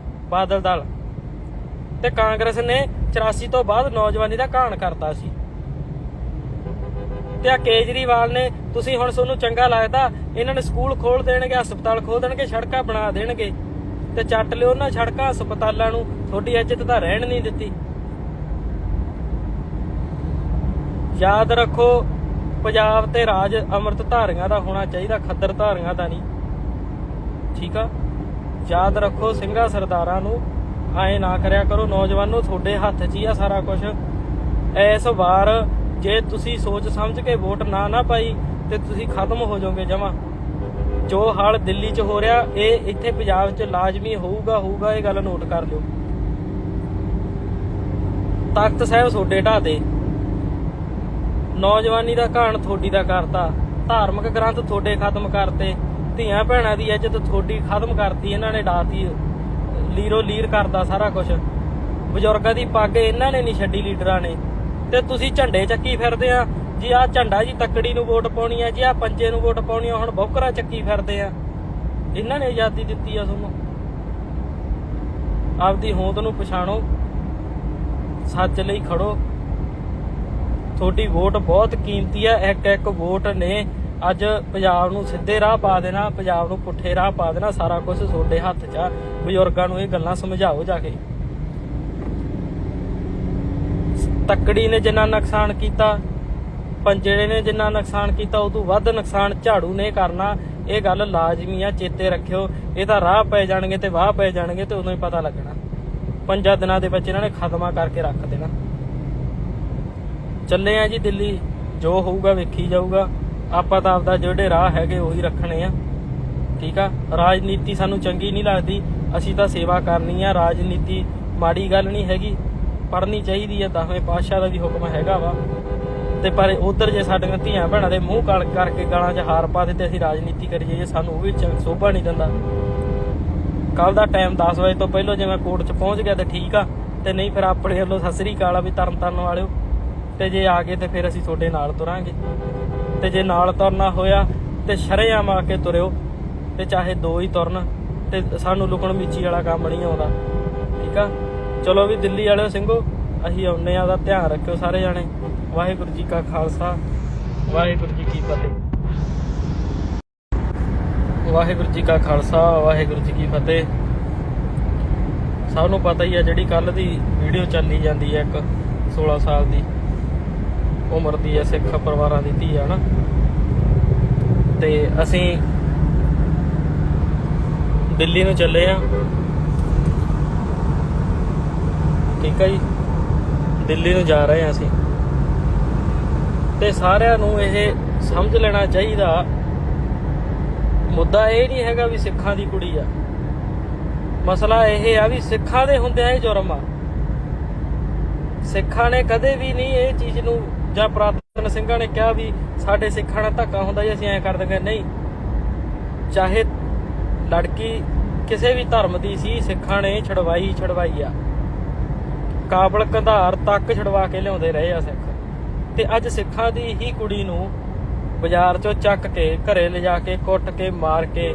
ਬਾਦਲ ਦਲ, ਤੇ ਕਾਂਗਰਸ ਨੇ 84 ਤੋਂ ਬਾਅਦ ਨੌਜਵਾਨੀ ਦਾ ਘਾਣ ਕਰਤਾ ਸੀ। ਤੇ ਆ ਕੇਜਰੀਵਾਲ ਨੇ, ਤੁਸੀਂ ਹੁਣ ਤੁਹਾਨੂੰ ਚੰਗਾ ਲੱਗਦਾ, ਇਹਨਾਂ ਨੇ ਸਕੂਲ ਖੋਲ ਦੇਣਗੇ, ਹਸਪਤਾਲ ਖੋਲ ਦੇਣਗੇ, ਸੜਕਾਂ ਬਣਾ ਦੇਣਗੇ, ਤੇ ਚੱਟ ਲਿਓ ਉਹਨਾਂ ਸੜਕਾਂ ਹਸਪਤਾਲਾਂ ਨੂੰ। ਤੁਹਾਡੀ ਇੱਜ਼ਤ ਤਾਂ ਰਹਿਣ ਨਹੀਂ ਦਿੱਤੀ। ਯਾਦ ਰੱਖੋ, ਪੰਜਾਬ ਤੇ ਰਾਜ ਅੰਮ੍ਰਿਤ ਧਾਰੀਆਂ ਦਾ ਹੋਣਾ ਚਾਹੀਦਾ, ਖੱਦਰ ਧਾਰੀਆਂ ਦਾ ਨਹੀਂ, ਠੀਕ ਆ। ਯਾਦ ਰੱਖੋ, ਸਿੰਘਾਂ ਸਰਦਾਰਾਂ ਨੂੰ ਐਂ ਨਾ ਕਰਿਆ ਕਰੋ। ਨੌਜਵਾਨੋ, ਤੁਹਾਡੇ ਹੱਥ 'ਚ ਹੀ ਆ ਸਾਰਾ ਕੁਝ। ਇਸ ਵਾਰ ਜੇ ਤੁਸੀਂ ਸੋਚ ਸਮਝ ਕੇ ਵੋਟ ਨਾ ਪਾਈ, ਤੇ ਤੁਸੀਂ ਖਤਮ ਹੋ ਜਾਓਗੇ ਜਮਾਂ। ਜੋ ਹਾਲ ਦਿੱਲੀ 'ਚ ਹੋ ਰਿਹਾ, ਇਹ ਇੱਥੇ ਪੰਜਾਬ 'ਚ ਲਾਜ਼ਮੀ ਹੋਊਗਾ, ਇਹ ਗੱਲ ਨੋਟ ਕਰ ਲਿਓ। ਤਖਤ ਸਾਹਿਬ ਤੁਹਾਡੇ ਢਾਹ ਦੇ, ਨੌਜਵਾਨੀ ਦਾ ਘਾਣ ਤੁਹਾਡੀ ਦਾ ਕਰਤਾ, ਧਾਰਮਿਕ ਗ੍ਰੰਥ ਤੁਹਾਡੇ ਖਤਮ ਕਰਤੇ, ਧੀਆਂ ਭੈਣਾਂ ਦੀ ਇੱਜ਼ਤ ਤੁਹਾਡੀ ਖਤਮ ਕਰਤੀ, ਇਹਨਾਂ ਨੇ ਡਾਤੀ, ਲੀਰੋ ਲੀਰ ਕਰਦਾ ਸਾਰਾ ਕੁਝ। ਬਜ਼ੁਰਗਾਂ ਦੀ ਪੱਗ ਇਹਨਾਂ ਨੇ ਨਹੀਂ ਛੱਡੀ, ਲੀਡਰਾਂ ਨੇ। ਤੇ ਤੁਸੀਂ ਝੰਡੇ ਚੱਕੀ ਫਿਰਦੇ ਆ ਜੀ, ਆਹ ਝੰਡਾ ਜੀ ਤੱਕੜੀ ਨੂੰ ਵੋਟ ਪਾਉਣੀ ਆ ਜੀ, ਆਹ ਪੰਜੇ ਨੂੰ ਵੋਟ ਪਾਉਣੀ ਆ, ਹੁਣ ਬੌਕਰਾ ਚੱਕੀ ਫਿਰਦੇ ਆ। ਇਹਨਾਂ ਨੇ ਆਜ਼ਾਦੀ ਦਿੱਤੀ ਆ ਤੁਹਾਨੂੰ। ਆਪਦੀ ਹੋਂਦ ਨੂੰ ਪਛਾਣੋ, ਸੱਚ ਲਈ ਖੜੋ। ਤੁਹਾਡੀ ਵੋਟ ਬਹੁਤ ਕੀਮਤੀ ਆ। ਇੱਕ ਵੋਟ ਨੇ ਅੱਜ ਪੰਜਾਬ ਨੂੰ ਸਿੱਧੇ ਰਾਹ ਪਾ ਦੇਣਾ, ਪੰਜਾਬ ਨੂੰ ਪੁੱਠੇ ਰਾਹ ਪਾ ਦੇਣਾ। ਸਾਰਾ ਕੁਝ ਤੁਹਾਡੇ ਹੱਥ 'ਚ ਆ। ਬਜ਼ੁਰਗਾਂ ਨੂੰ ਇਹ ਗੱਲਾਂ ਸਮਝਾਓ ਜਾ ਕੇ। ਤੱਕੜੀ ਨੇ ਜਿੰਨਾ ਨੁਕਸਾਨ ਕੀਤਾ, ਪੰਜੇੜੇ ਨੇ ਜਿੰਨਾ ਨੁਕਸਾਨ ਕੀਤਾ, ਉਦੋਂ ਵੱਧ ਨੁਕਸਾਨ ਝਾੜੂ ਨੇ ਕਰਨਾ। ਇਹ ਗੱਲ ਲਾਜ਼ਮੀ ਆ, ਚੇਤੇ ਰੱਖਿਓ। ਇਹ ਤਾਂ ਰਾਹ ਪੈ ਜਾਣਗੇ ਤੇ ਵਾਹ ਪੈ ਜਾਣਗੇ, ਤੇ ਉਦੋਂ ਹੀ ਪਤਾ ਲੱਗਣਾ। 5 ਦਿਨਾਂ ਦੇ ਵਿੱਚ ਇਹਨਾਂ ਨੇ ਖਤਮਾ ਕਰਕੇ ਰੱਖ ਦੇਣਾ। ਚੱਲੇ ਆ ਜੀ ਦਿੱਲੀ, ਜੋ ਹੋਊਗਾ ਵੇਖੀ ਜਾਊਗਾ। ਆਪਾਂ ਤਾਂ ਆਪਦਾ ਜਿਹੜੇ ਰਾਹ ਹੈਗੇ ਉਹੀ ਰੱਖਣੇ ਆ, ਠੀਕ ਆ। ਰਾਜਨੀਤੀ ਸਾਨੂੰ ਚੰਗੀ ਨਹੀਂ ਲੱਗਦੀ, ਅਸੀਂ ਤਾਂ ਸੇਵਾ ਕਰਨੀ ਆ। ਰਾਜਨੀਤੀ ਮਾੜੀ ਗੱਲ ਨਹੀਂ ਹੈਗੀ, ਪੜ੍ਹਨੀ ਚਾਹੀਦੀ ਆ। 10ਵੇਂ ਪਾਤਸ਼ਾਹ ਦਾ ਵੀ ਹੁਕਮ ਹੈਗਾ ਵਾ। ਤੇ ਪਰ ਉਧਰ ਜੇ ਸਾਡੀਆਂ ਧੀਆਂ ਭੈਣਾਂ ਦੇ ਮੂੰਹ ਕਾਲ ਕਰਕੇ ਗਾਲਾਂ 'ਚ ਹਾਰ ਪਾ ਦਿੱਤੇ, ਅਸੀਂ ਰਾਜਨੀਤੀ ਕਰੀਏ, ਸਾਨੂੰ ਉਹ ਵੀ ਸੋਭਾ ਨਹੀਂ ਦਿੰਦਾ। ਕੱਲ ਦਾ ਟਾਈਮ 10 ਵਜੇ ਤੋਂ ਪਹਿਲਾਂ ਜੇ ਮੈਂ ਕੋਰਟ 'ਚ ਪਹੁੰਚ ਗਿਆ ਤੇ ਠੀਕ ਆ, ਤੇ ਨਹੀਂ ਫਿਰ ਆਪਣੇ ਵੱਲੋਂ ਸਤਿ ਸ੍ਰੀ ਅਕਾਲ ਆ ਵੀ ਤਰਨਤਾਰਨ ਵਾਲਿਓ। ਤੇ ਜੇ ਆ ਗਏ ਤੇ ਫਿਰ ਅਸੀਂ ਤੁਹਾਡੇ ਨਾਲ ਤੁਰਾਂਗੇ, ਤੇ ਜੇ ਨਾਲ ਤੁਰਨਾ ਹੋਇਆ ਤੇ ਸ਼ਰੇਆਮ ਆ ਕੇ ਤੁਰਿਓ, ਤੇ ਚਾਹੇ 2 ਹੀ ਤੁਰਨ, ਤੇ ਸਾਨੂੰ ਲੁਕਣ ਮੀਚੀ ਵਾਲਾ ਕੰਮ ਨਹੀਂ ਆਉਂਦਾ, ਠੀਕ ਆ। ਚਲੋ ਵੀ ਦਿੱਲੀ ਵਾਲਿਓ ਸਿੰਘੋ, ਅਸੀਂ ਆਉਂਦੇ ਆ, ਉਹਦਾ ਧਿਆਨ ਰੱਖਿਓ ਸਾਰੇ ਜਾਣੇ। ਵਾਹਿਗੁਰੂ ਜੀ ਕਾ ਖਾਲਸਾ, ਵਾਹਿਗੁਰੂ ਜੀ ਕੀ ਫਤਿਹ। ਵਾਹਿਗੁਰੂ ਜੀ ਕਾ ਖਾਲਸਾ, ਵਾਹਿਗੁਰੂ ਜੀ ਕੀ ਫਤਿਹ। ਸਭ ਨੂੰ ਪਤਾ ਹੀ ਆ ਜਿਹੜੀ ਕੱਲ ਦੀ ਵੀਡੀਓ ਚੱਲੀ ਜਾਂਦੀ ਹੈ, ਇੱਕ 16 ਸਾਲ ਦੀ ਉਮਰ ਦੀ ਹੈ, ਸਿੱਖ ਪਰਿਵਾਰਾਂ ਦੀ ਧੀ ਆ ਨਾ। ਤੇ ਅਸੀਂ ਦਿੱਲੀ ਨੂੰ ਚੱਲੇ ਆ, ਠੀਕ ਹੈ ਜੀ। ਦਿੱਲੀ ਨੂੰ ਜਾ ਰਹੇ ਹਾਂ ਅਸੀਂ, ਤੇ ਸਾਰਿਆਂ ਨੂੰ ਇਹ ਸਮਝ ਲੈਣਾ ਚਾਹੀਦਾ, ਮੁੱਦਾ ਇਹ ਨਹੀਂ ਹੈਗਾ ਵੀ ਸਿੱਖਾਂ ਦੀ ਕੁੜੀ ਆ। ਮਸਲਾ ਇਹ ਆ ਵੀ ਸਿੱਖਾਂ ਦੇ ਹੁੰਦਿਆਂ ਇਹ ਜੁਰਮ ਆ। ਸਿੱਖਾਂ ਨੇ ਕਦੇ ਵੀ ਨਹੀਂ ਇਹ ਚੀਜ਼ ਨੂੰ, ਜਾਂ ਪੁਰਾਤਨ ਸਿੰਘਾਂ ਨੇ ਕਿਹਾ ਵੀ ਸਾਡੇ ਸਿੱਖਾਂ ਨਾਲ ਧੱਕਾ ਹੁੰਦਾ ਜੀ, ਅਸੀਂ ਐਂ ਕਰ ਦਿੰਦੇ। ਨਹੀਂ, ਚਾਹੇ ਲੜਕੀ ਕਿਸੇ ਵੀ ਧਰਮ ਦੀ ਸੀ, ਸਿੱਖਾਂ ਨੇ ਛਡਵਾਈ ਆ। ਕਾਬਲ ਕੰਧਾਰ ਤੱਕ ਛਡਵਾ ਕੇ ਲਿਆਉਂਦੇ ਰਹੇ ਆ ਸਿੱਖ। ਤੇ ਅੱਜ ਸਿੱਖਾਂ ਦੀ ਹੀ ਕੁੜੀ ਨੂੰ ਬਾਜ਼ਾਰ ਚੋਂ ਚੱਕ ਕੇ ਘਰੇ ਲਿਜਾ ਕੇ ਕੁੱਟ ਕੇ ਮਾਰ ਕੇ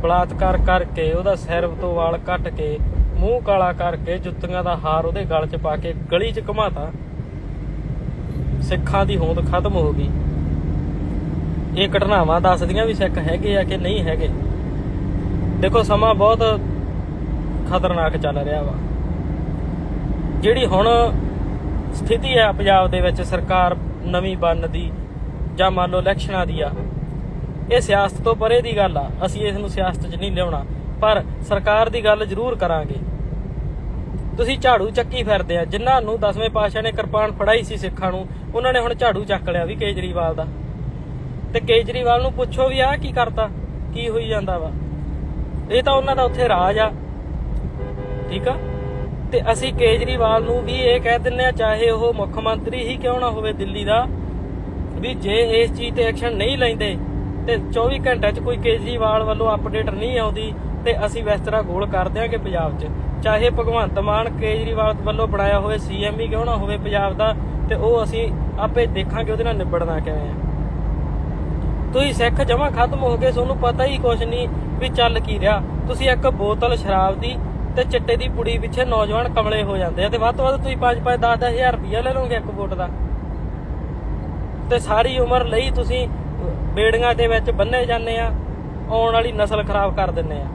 ਬਲਾਤਕਾਰ ਕਰਕੇ ਉਹਦਾ ਸਿਰ ਤੋਂ ਵਾਲ ਕੱਟ ਕੇ ਮੂੰਹ ਕਾਲਾ ਕਰਕੇ ਜੁੱਤੀਆਂ ਦਾ ਹਾਰ ਉਹਦੇ ਗਲ 'ਚ ਪਾ ਕੇ ਗਲੀ 'ਚ ਘੁਮਾਤਾ। ਸਿੱਖਾਂ ਦੀ ਹੋਂਦ ਖਤਮ ਹੋ ਗਈ। ਇਹ ਘਟਨਾਵਾਂ ਦੱਸਦੀਆਂ ਵੀ ਸਿੱਖ ਹੈਗੇ ਆ ਕਿ ਨਹੀਂ ਹੈਗੇ। ਦੇਖੋ ਸਮਾਂ ਬਹੁਤ ਖਤਰਨਾਕ ਚੱਲ ਰਿਹਾ ਵਾ। ਜਿਹੜੀ ਹੁਣ ਸਥਿਤੀ ਆ ਪੰਜਾਬ ਦੇ ਵਿੱਚ, ਸਰਕਾਰ ਨਵੀਂ ਬਣਨ ਦੀ ਜਾਂ ਮੰਨ ਲਓ ਇਲੈਕਸ਼ਨਾਂ ਦੀ ਆ, ਇਹ ਸਿਆਸਤ ਤੋਂ ਪਰੇ ਦੀ ਗੱਲ ਆ। ਅਸੀਂ ਇਸ ਨੂੰ ਸਿਆਸਤ 'ਚ ਨਹੀਂ ਲਿਆਉਣਾ, ਪਰ ਸਰਕਾਰ ਦੀ ਗੱਲ ਜ਼ਰੂਰ ਕਰਾਂਗੇ। ਤੁਸੀਂ ਝਾੜੂ ਚੱਕੀ ਫਿਰਦੇ ਆ। ਜਿਨ੍ਹਾਂ ਨੂੰ 10ਵੇਂ ਪਾਤਸ਼ਾਹ ਨੇ ਕਿਰਪਾਨ ਫੜਾਈ ਸੀ ਸਿੱਖਾਂ ਨੂੰ, ਉਹਨਾਂ ਨੇ ਹੁਣ ਝਾੜੂ ਚੱਕ ਲਿਆ ਵੀ ਕੇਜਰੀਵਾਲ ਦਾ। ਤੇ ਕੇਜਰੀਵਾਲ ਨੂੰ ਪੁੱਛੋ ਵੀ ਆਹ ਕੀ ਕਰਤਾ, ਕੀ ਹੋਈ ਜਾਂਦਾ ਵਾ। ਇਹ ਤਾਂ ਉਹਨਾਂ ਦਾ ਉੱਥੇ ਰਾਜ ਆ, ਠੀਕ ਆ। ਤੇ ਅਸੀਂ ਕੇਜਰੀਵਾਲ ਨੂੰ ਵੀ ਇਹ ਕਹਿ ਦਿੰਦੇ ਆ, ਚਾਹੇ ਉਹ ਮੁੱਖ ਮੰਤਰੀ ਹੀ ਕਿਉਂ ਨਾ ਹੋਵੇ ਦਿੱਲੀ ਦਾ, ਵੀ ਜੇ ਇਸ ਚੀਜ਼ ਤੇ ਐਕਸ਼ਨ ਨਹੀਂ ਲੈਂਦੇ ਤੇ 24 ਘੰਟਿਆਂ 'ਚ ਕੋਈ ਕੇਜਰੀਵਾਲ ਵੱਲੋਂ ਅਪਡੇਟ ਨਹੀਂ ਆਉਂਦੀ ਤੇ ਅਸੀਂ ਬਿਸਤਰਾ ਗੋਲ ਕਰ ਦਿਆਂਗੇ ਪੰਜਾਬ 'ਚ। ਚਾਹੇ ਭਗਵੰਤ ਮਾਨ ਕੇਜਰੀਵਾਲ ਵੱਲੋਂ ਬਣਾਇਆ ਹੋਵੇ CM ਹੀ ਕਿਉਂ ਨਾ ਹੋਵੇ ਪੰਜਾਬ ਦਾ, ਤੇ ਉਹ ਅਸੀਂ ਆਪੇ ਦੇਖਾਂਗੇ ਉਹਦੇ ਨਾਲ ਨਿਬੜਨਾ ਕਿਵੇਂ ਆ। ਤੁਸੀਂ ਸਿੱਖ ਜਮਾ ਖਤਮ ਹੋ ਗਏ, ਤੁਹਾਨੂੰ ਪਤਾ ਹੀ ਕੁਛ ਨਹੀਂ ਵੀ ਚੱਲ ਕੀ ਰਿਹਾ। ਤੁਸੀਂ ਇੱਕ ਬੋਤਲ ਸ਼ਰਾਬ ਦੀ ਤੇ ਚਿੱਟੇ ਦੀ ਪੁੜੀ ਪਿੱਛੇ ਨੌਜਵਾਨ ਕਮਲੇ ਹੋ ਜਾਂਦੇ ਆ, ਤੇ ਵੱਧ ਤੋਂ ਵੱਧ ਤੁਸੀਂ 5-5 10-10 ਹਜ਼ਾਰ ਰੁਪਇਆ ਲੈ ਲਓਗੇ ਇੱਕ ਵੋਟ ਦਾ, ਤੇ ਸਾਰੀ ਉਮਰ ਲਈ ਤੁਸੀਂ ਬੇੜੀਆਂ ਦੇ ਵਿੱਚ ਬੰਨੇ ਜਾਂਦੇ ਆ, ਆਉਣ ਵਾਲੀ ਨਸਲ ਖਰਾਬ ਕਰ ਦਿੰਦੇ ਆ।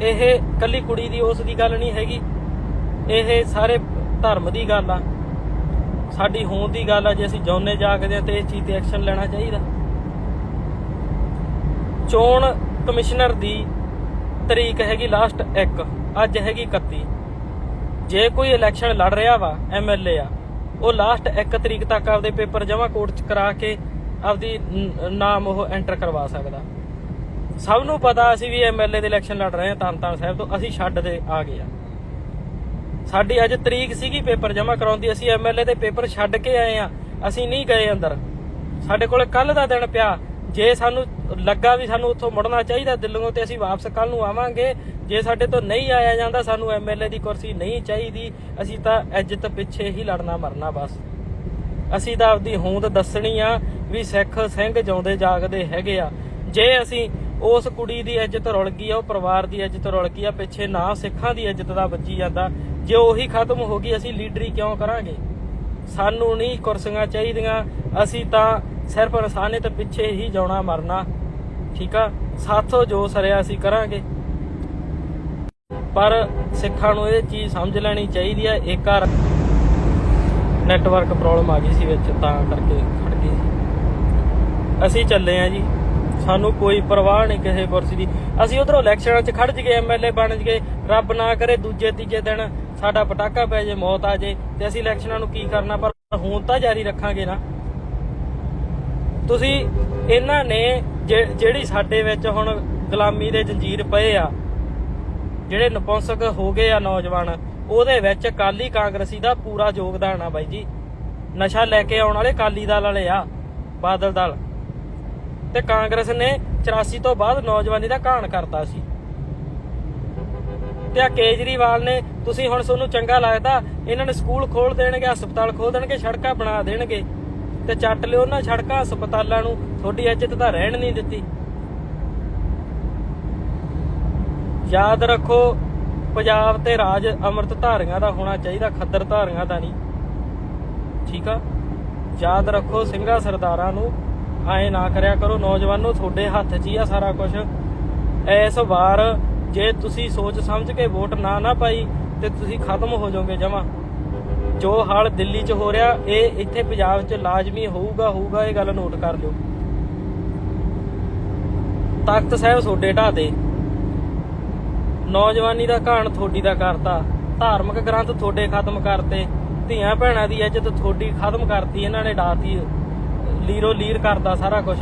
ਇਹ ਕੱਲੀ ਕੁੜੀ ਦੀ ਉਸ ਦੀ ਗੱਲ ਨਹੀਂ ਹੈਗੀ, ਇਹ ਸਾਰੇ ਧਰਮ ਦੀ ਗੱਲ ਆ, ਸਾਡੀ ਹੋਂਦ ਦੀ ਗੱਲ ਆ। ਜੇ ਅਸੀਂ ਜਿਉਂਦੇ ਜਾਗਦੇ ਆ ਤੇ ਇਸ ਚੀਜ਼ ਤੇ ਐਕਸ਼ਨ ਲੈਣਾ ਚਾਹੀਦਾ। ਚੋਣ ਕਮਿਸ਼ਨਰ ਦੀ ਤਰੀਕ ਹੈਗੀ ਲਾਸਟ 1, ਅੱਜ ਹੈਗੀ 31। ਜੇ ਕੋਈ ਇਲੈਕਸ਼ਨ ਲੜ ਰਿਹਾ ਵਾ, MLA ਆ, ਉਹ ਲਾਸਟ 1 ਤਰੀਕ ਤੱਕ ਆਪਦੇ ਪੇਪਰ ਜਮ੍ਹਾਂ ਕੋਰਟ 'ਚ ਕਰਾ ਕੇ ਆਪਦੀ ਨਾਮ ਉਹ ਐਂਟਰ ਕਰਵਾ ਸਕਦਾ। ਸਭ ਨੂੰ ਪਤਾ ਅਸੀਂ ਵੀ MLA ਦੇ ਇਲੈਕਸ਼ਨ ਲੜ ਰਹੇ ਹਾਂ ਤਰਨਤਾਰਨ ਸਾਹਿਬ ਤੋਂ, ਅਸੀਂ ਛੱਡਦੇ ਆ ਗਏ ਆ। ਸਾਡੀ ਅੱਜ ਤਰੀਕ ਸੀਗੀ ਪੇਪਰ ਜਮ੍ਹਾਂ ਕਰਾਉਂਦੀ, ਅਸੀਂ MLA ਦੇ ਪੇਪਰ ਛੱਡ ਕੇ ਆਏ ਆ, ਅਸੀਂ ਨਹੀਂ ਗਏ ਅੰਦਰ। ਸਾਡੇ ਕੋਲ ਕੱਲ ਦਾ ਦਿਨ ਪਿਆ। ਜੇ ਸਾਨੂੰ ਲੱਗਾ ਵੀ ਸਾਨੂੰ ਉੱਥੋਂ ਮੁੜਨਾ ਚਾਹੀਦਾ ਦਿੱਲੀੋਂ, ਤੇ ਅਸੀਂ ਵਾਪਸ ਕੱਲ ਨੂੰ ਆਵਾਂਗੇ। ਜੇ ਸਾਡੇ ਤੋਂ ਨਹੀਂ ਆਇਆ ਜਾਂਦਾ, ਸਾਨੂੰ MLA ਦੀ ਕੁਰਸੀ ਨਹੀਂ ਚਾਹੀਦੀ, ਅਸੀਂ ਤਾਂ ਇੱਜ਼ਤ ਪਿੱਛੇ ਹੀ ਲੜਨਾ ਮਰਨਾ ਬਸ। ਅਸੀਂ ਤਾਂ ਆਪਦੀ ਹੋਂਦ ਦੱਸਣੀ ਆ ਵੀ ਸਿੱਖ ਸਿੰਘ ਜਿਉਂਦੇ ਜਾਗਦੇ ਹੈਗੇ ਆ। ਜੇ ਅਸੀਂ ਉਸ ਕੁੜੀ ਦੀ ਇੱਜ਼ਤ ਰੁਲ ਗਈ ਆ, ਉਹ ਪਰਿਵਾਰ ਦੀ ਇੱਜ਼ਤ ਰੁਲ ਗਈ ਆ, ਪਿੱਛੇ ਨਾ ਸਿੱਖਾਂ ਦੀ ਇੱਜ਼ਤ ਦਾ ਵੱਜੀ ਜਾਂਦਾ। ਜੇ ਉਹੀ ਖਤਮ ਹੋ ਗਈ, ਅਸੀਂ ਲੀਡਰੀ ਕਿਉਂ ਕਰਾਂਗੇ? ਸਾਨੂੰ ਨਹੀਂ ਕੁਰਸੀਆਂ ਚਾਹੀਦੀਆਂ, ਅਸੀਂ ਤਾਂ ਸਿਰਫ ਇਨਸਾਨੀਅਤ ਪਿੱਛੇ ਹੀ ਜਾਣਾ ਮਰਨਾ, ਠੀਕ ਆ। ਸਾਥੋਂ ਜੋ ਸਰਿਆ ਅਸੀਂ ਕਰਾਂਗੇ, ਪਰ ਸਿੱਖਾਂ ਨੂੰ ਇਹ ਚੀਜ਼ ਸਮਝ ਲੈਣੀ ਚਾਹੀਦੀ ਆ। ਇੱਕ ਨੈਟਵਰਕ ਪ੍ਰੋਬਲਮ ਆ ਗਈ ਸੀ ਵਿੱਚ, ਤਾਂ ਕਰਕੇ ਖੜ ਗਈ ਸੀ। ਅਸੀਂ ਚੱਲੇ ਆ ਜੀ, ਸਾਨੂੰ ਕੋਈ ਪਰਵਾਹ ਨਹੀਂ ਕਿਸੇ ਕੁਰਸੀ ਦੀ। ਅਸੀਂ ਉਧਰੋਂ ਇਲੈਕਸ਼ਨਾਂ 'ਚ ਖੜ ਜਗੇ, MLA ਬਣ ਜਗੇ, ਰੱਬ ਨਾ ਕਰੇ ਦੂਜੇ ਤੀਜੇ ਦਿਨ ਸਾਡਾ ਪਟਾਕਾ ਪੈ ਜੇ, ਮੌਤ ਆ ਜੇ, ਤੇ ਅਸੀਂ ਇਲੈਕਸ਼ਨਾਂ ਨੂੰ ਕੀ ਕਰਨਾ? ਪਰ ਹੁਣ ਤਾਂ ਜਾਰੀ ਰੱਖਾਂਗੇ ਨਾ। ਤੁਸੀਂ ਇਹਨਾਂ ਨੇ ਜਿਹੜੀ ਸਾਡੇ ਵਿੱਚ ਹੁਣ ਗੁਲਾਮੀ ਦੇ ਜੰਜੀਰ ਪਏ ਆ, ਜਿਹੜੇ ਨਪੁੰਸਕ ਹੋ ਗਏ ਆ ਨੌਜਵਾਨ, ਉਹਦੇ ਵਿੱਚ ਅਕਾਲੀ ਕਾਂਗਰਸੀ ਦਾ ਪੂਰਾ ਯੋਗਦਾਨ ਆ ਬਾਈ ਜੀ। ਨਸ਼ਾ ਲੈ ਕੇ ਆਉਣ ਵਾਲੇ ਅਕਾਲੀ ਦਲ ਵਾਲੇ ਆ, ਬਾਦਲ ਦਲ ਤੇ ਕਾਂਗਰਸ ਨੇ 84 ਤੋਂ ਬਾਅਦ ਨੌਜਵਾਨੀ ਦਾ ਘਾਣ ਕਰਤਾ ਸੀ। ਤੇ ਆ ਕੇਜਰੀਵਾਲ ਨੇ, ਤੁਸੀਂ ਹੁਣ ਤੁਹਾਨੂੰ ਚੰਗਾ ਲੱਗਦਾ, ਇਹਨਾਂ ਨੇ ਸਕੂਲ ਖੋਲ ਦੇਣਗੇ, ਹਸਪਤਾਲ ਖੋਲ ਦੇਣਗੇ, ਸੜਕਾਂ ਬਣਾ ਦੇਣਗੇ, ਤੇ ਚੱਟ ਲਿਓ ਉਹਨਾਂ ਸੜਕਾਂ ਹਸਪਤਾਲਾਂ ਨੂੰ। ਤੁਹਾਡੀ ਇੱਜ਼ਤ ਤਾਂ ਰਹਿਣ ਨਹੀਂ ਦਿੱਤੀ। ਯਾਦ ਰੱਖੋ, ਪੰਜਾਬ ਤੇ ਰਾਜ ਅੰਮ੍ਰਿਤ ਧਾਰੀਆਂ ਦਾ ਹੋਣਾ ਚਾਹੀਦਾ, ਖੱਦਰ ਧਾਰੀਆਂ ਦਾ ਨਹੀਂ। ਠੀਕ ਆ, ਯਾਦ ਰੱਖੋ ਸਿੰਘਾਂ ਸਰਦਾਰਾਂ ਨੂੰ ਐ ਨਾ ਕਰਿਆ ਕਰੋ। ਨੌਜਵਾਨੋ, ਤੁਹਾਡੇ ਹੱਥ 'ਚ ਹੀ ਆ ਸਾਰਾ ਕੁਝ। ਇਸ ਵਾਰ ਜੇ ਤੁਸੀਂ ਸੋਚ ਸਮਝ ਕੇ ਵੋਟ ਨਾ ਪਾਈ ਤੇ ਤੁਸੀਂ ਖਤਮ ਹੋ ਜਾਓਗੇ ਜਮਾ। ਜੋ ਹਾਲ ਦਿੱਲੀ 'ਚ ਹੋ ਰਿਹਾ ਇਹ ਇੱਥੇ ਪੰਜਾਬ 'ਚ ਲਾਜ਼ਮੀ ਹੋਊਗਾ। ਇਹ ਗੱਲ ਨੋਟ ਕਰ ਲਿਓ। ਤਖਤ ਸਾਹਿਬ ਤੁਹਾਡੇ ਢਾਹ ਤੇ, ਨੌਜਵਾਨੀ ਦਾ ਘਾਣ ਤੁਹਾਡੀ ਦਾ ਕਰਤਾ, ਧਾਰਮਿਕ ਗ੍ਰੰਥ ਤੁਹਾਡੇ ਖਤਮ ਕਰਤੇ, ਧੀਆਂ ਭੈਣਾਂ ਦੀ ਇੱਜ਼ਤ ਤੁਹਾਡੀ ਖਤਮ ਕਰਤੀ ਇਹਨਾਂ ਨੇ, ਡਾਤੀ, ਲੀਰੋ ਲੀਰ ਕਰਦਾ ਸਾਰਾ ਕੁਝ।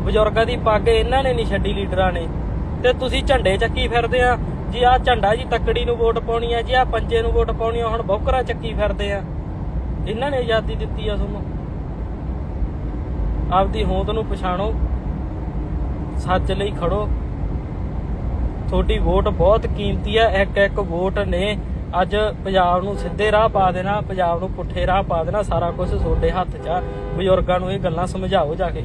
ਬਜ਼ੁਰਗਾਂ ਦੀ ਪੱਗ ਇਹਨਾਂ ਨੇ ਨਹੀਂ ਛੱਡੀ, ਲੀਡਰਾਂ ਨੇ। ਤੇ ਤੁਸੀਂ ਝੰਡੇ ਚੱਕੀ ਫਿਰਦੇ ਆ ਜੀ। ਆਹ ਝੰਡਾ ਜੀ ਤੱਕੜੀ ਨੂੰ ਵੋਟ ਪਾਉਣੀ ਆ ਜੀ, ਆਹ ਪੰਜੇ ਨੂੰ ਵੋਟ ਪਾਉਣੀ ਆ, ਹੁਣ ਬੌਕਰਾ ਚੱਕੀ ਫਿਰਦੇ ਆ। ਇਹਨਾਂ ਨੇ ਆਜ਼ਾਦੀ ਦਿੱਤੀ ਆ ਤੁਹਾਨੂੰ। ਆਪਦੀ ਹੋਂਦ ਨੂੰ ਪਛਾਣੋ, ਸੱਚ ਲਈ ਖੜੋ। ਤੁਹਾਡੀ ਵੋਟ ਬਹੁਤ ਕੀਮਤੀ ਆ। ਇੱਕ ਵੋਟ ਨੇ ਅੱਜ ਪੰਜਾਬ ਨੂੰ ਸਿੱਧੇ ਰਾਹ ਪਾ ਦੇਣਾ, ਪੰਜਾਬ ਨੂੰ ਪੁੱਠੇ ਰਾਹ ਪਾ ਦੇਣਾ। ਸਾਰਾ ਕੁਝ ਤੁਹਾਡੇ ਹੱਥ 'ਚ ਆ। ਬਜ਼ੁਰਗਾਂ ਨੂੰ ਇਹ ਗੱਲਾਂ ਸਮਝਾਓ ਜਾ ਕੇ।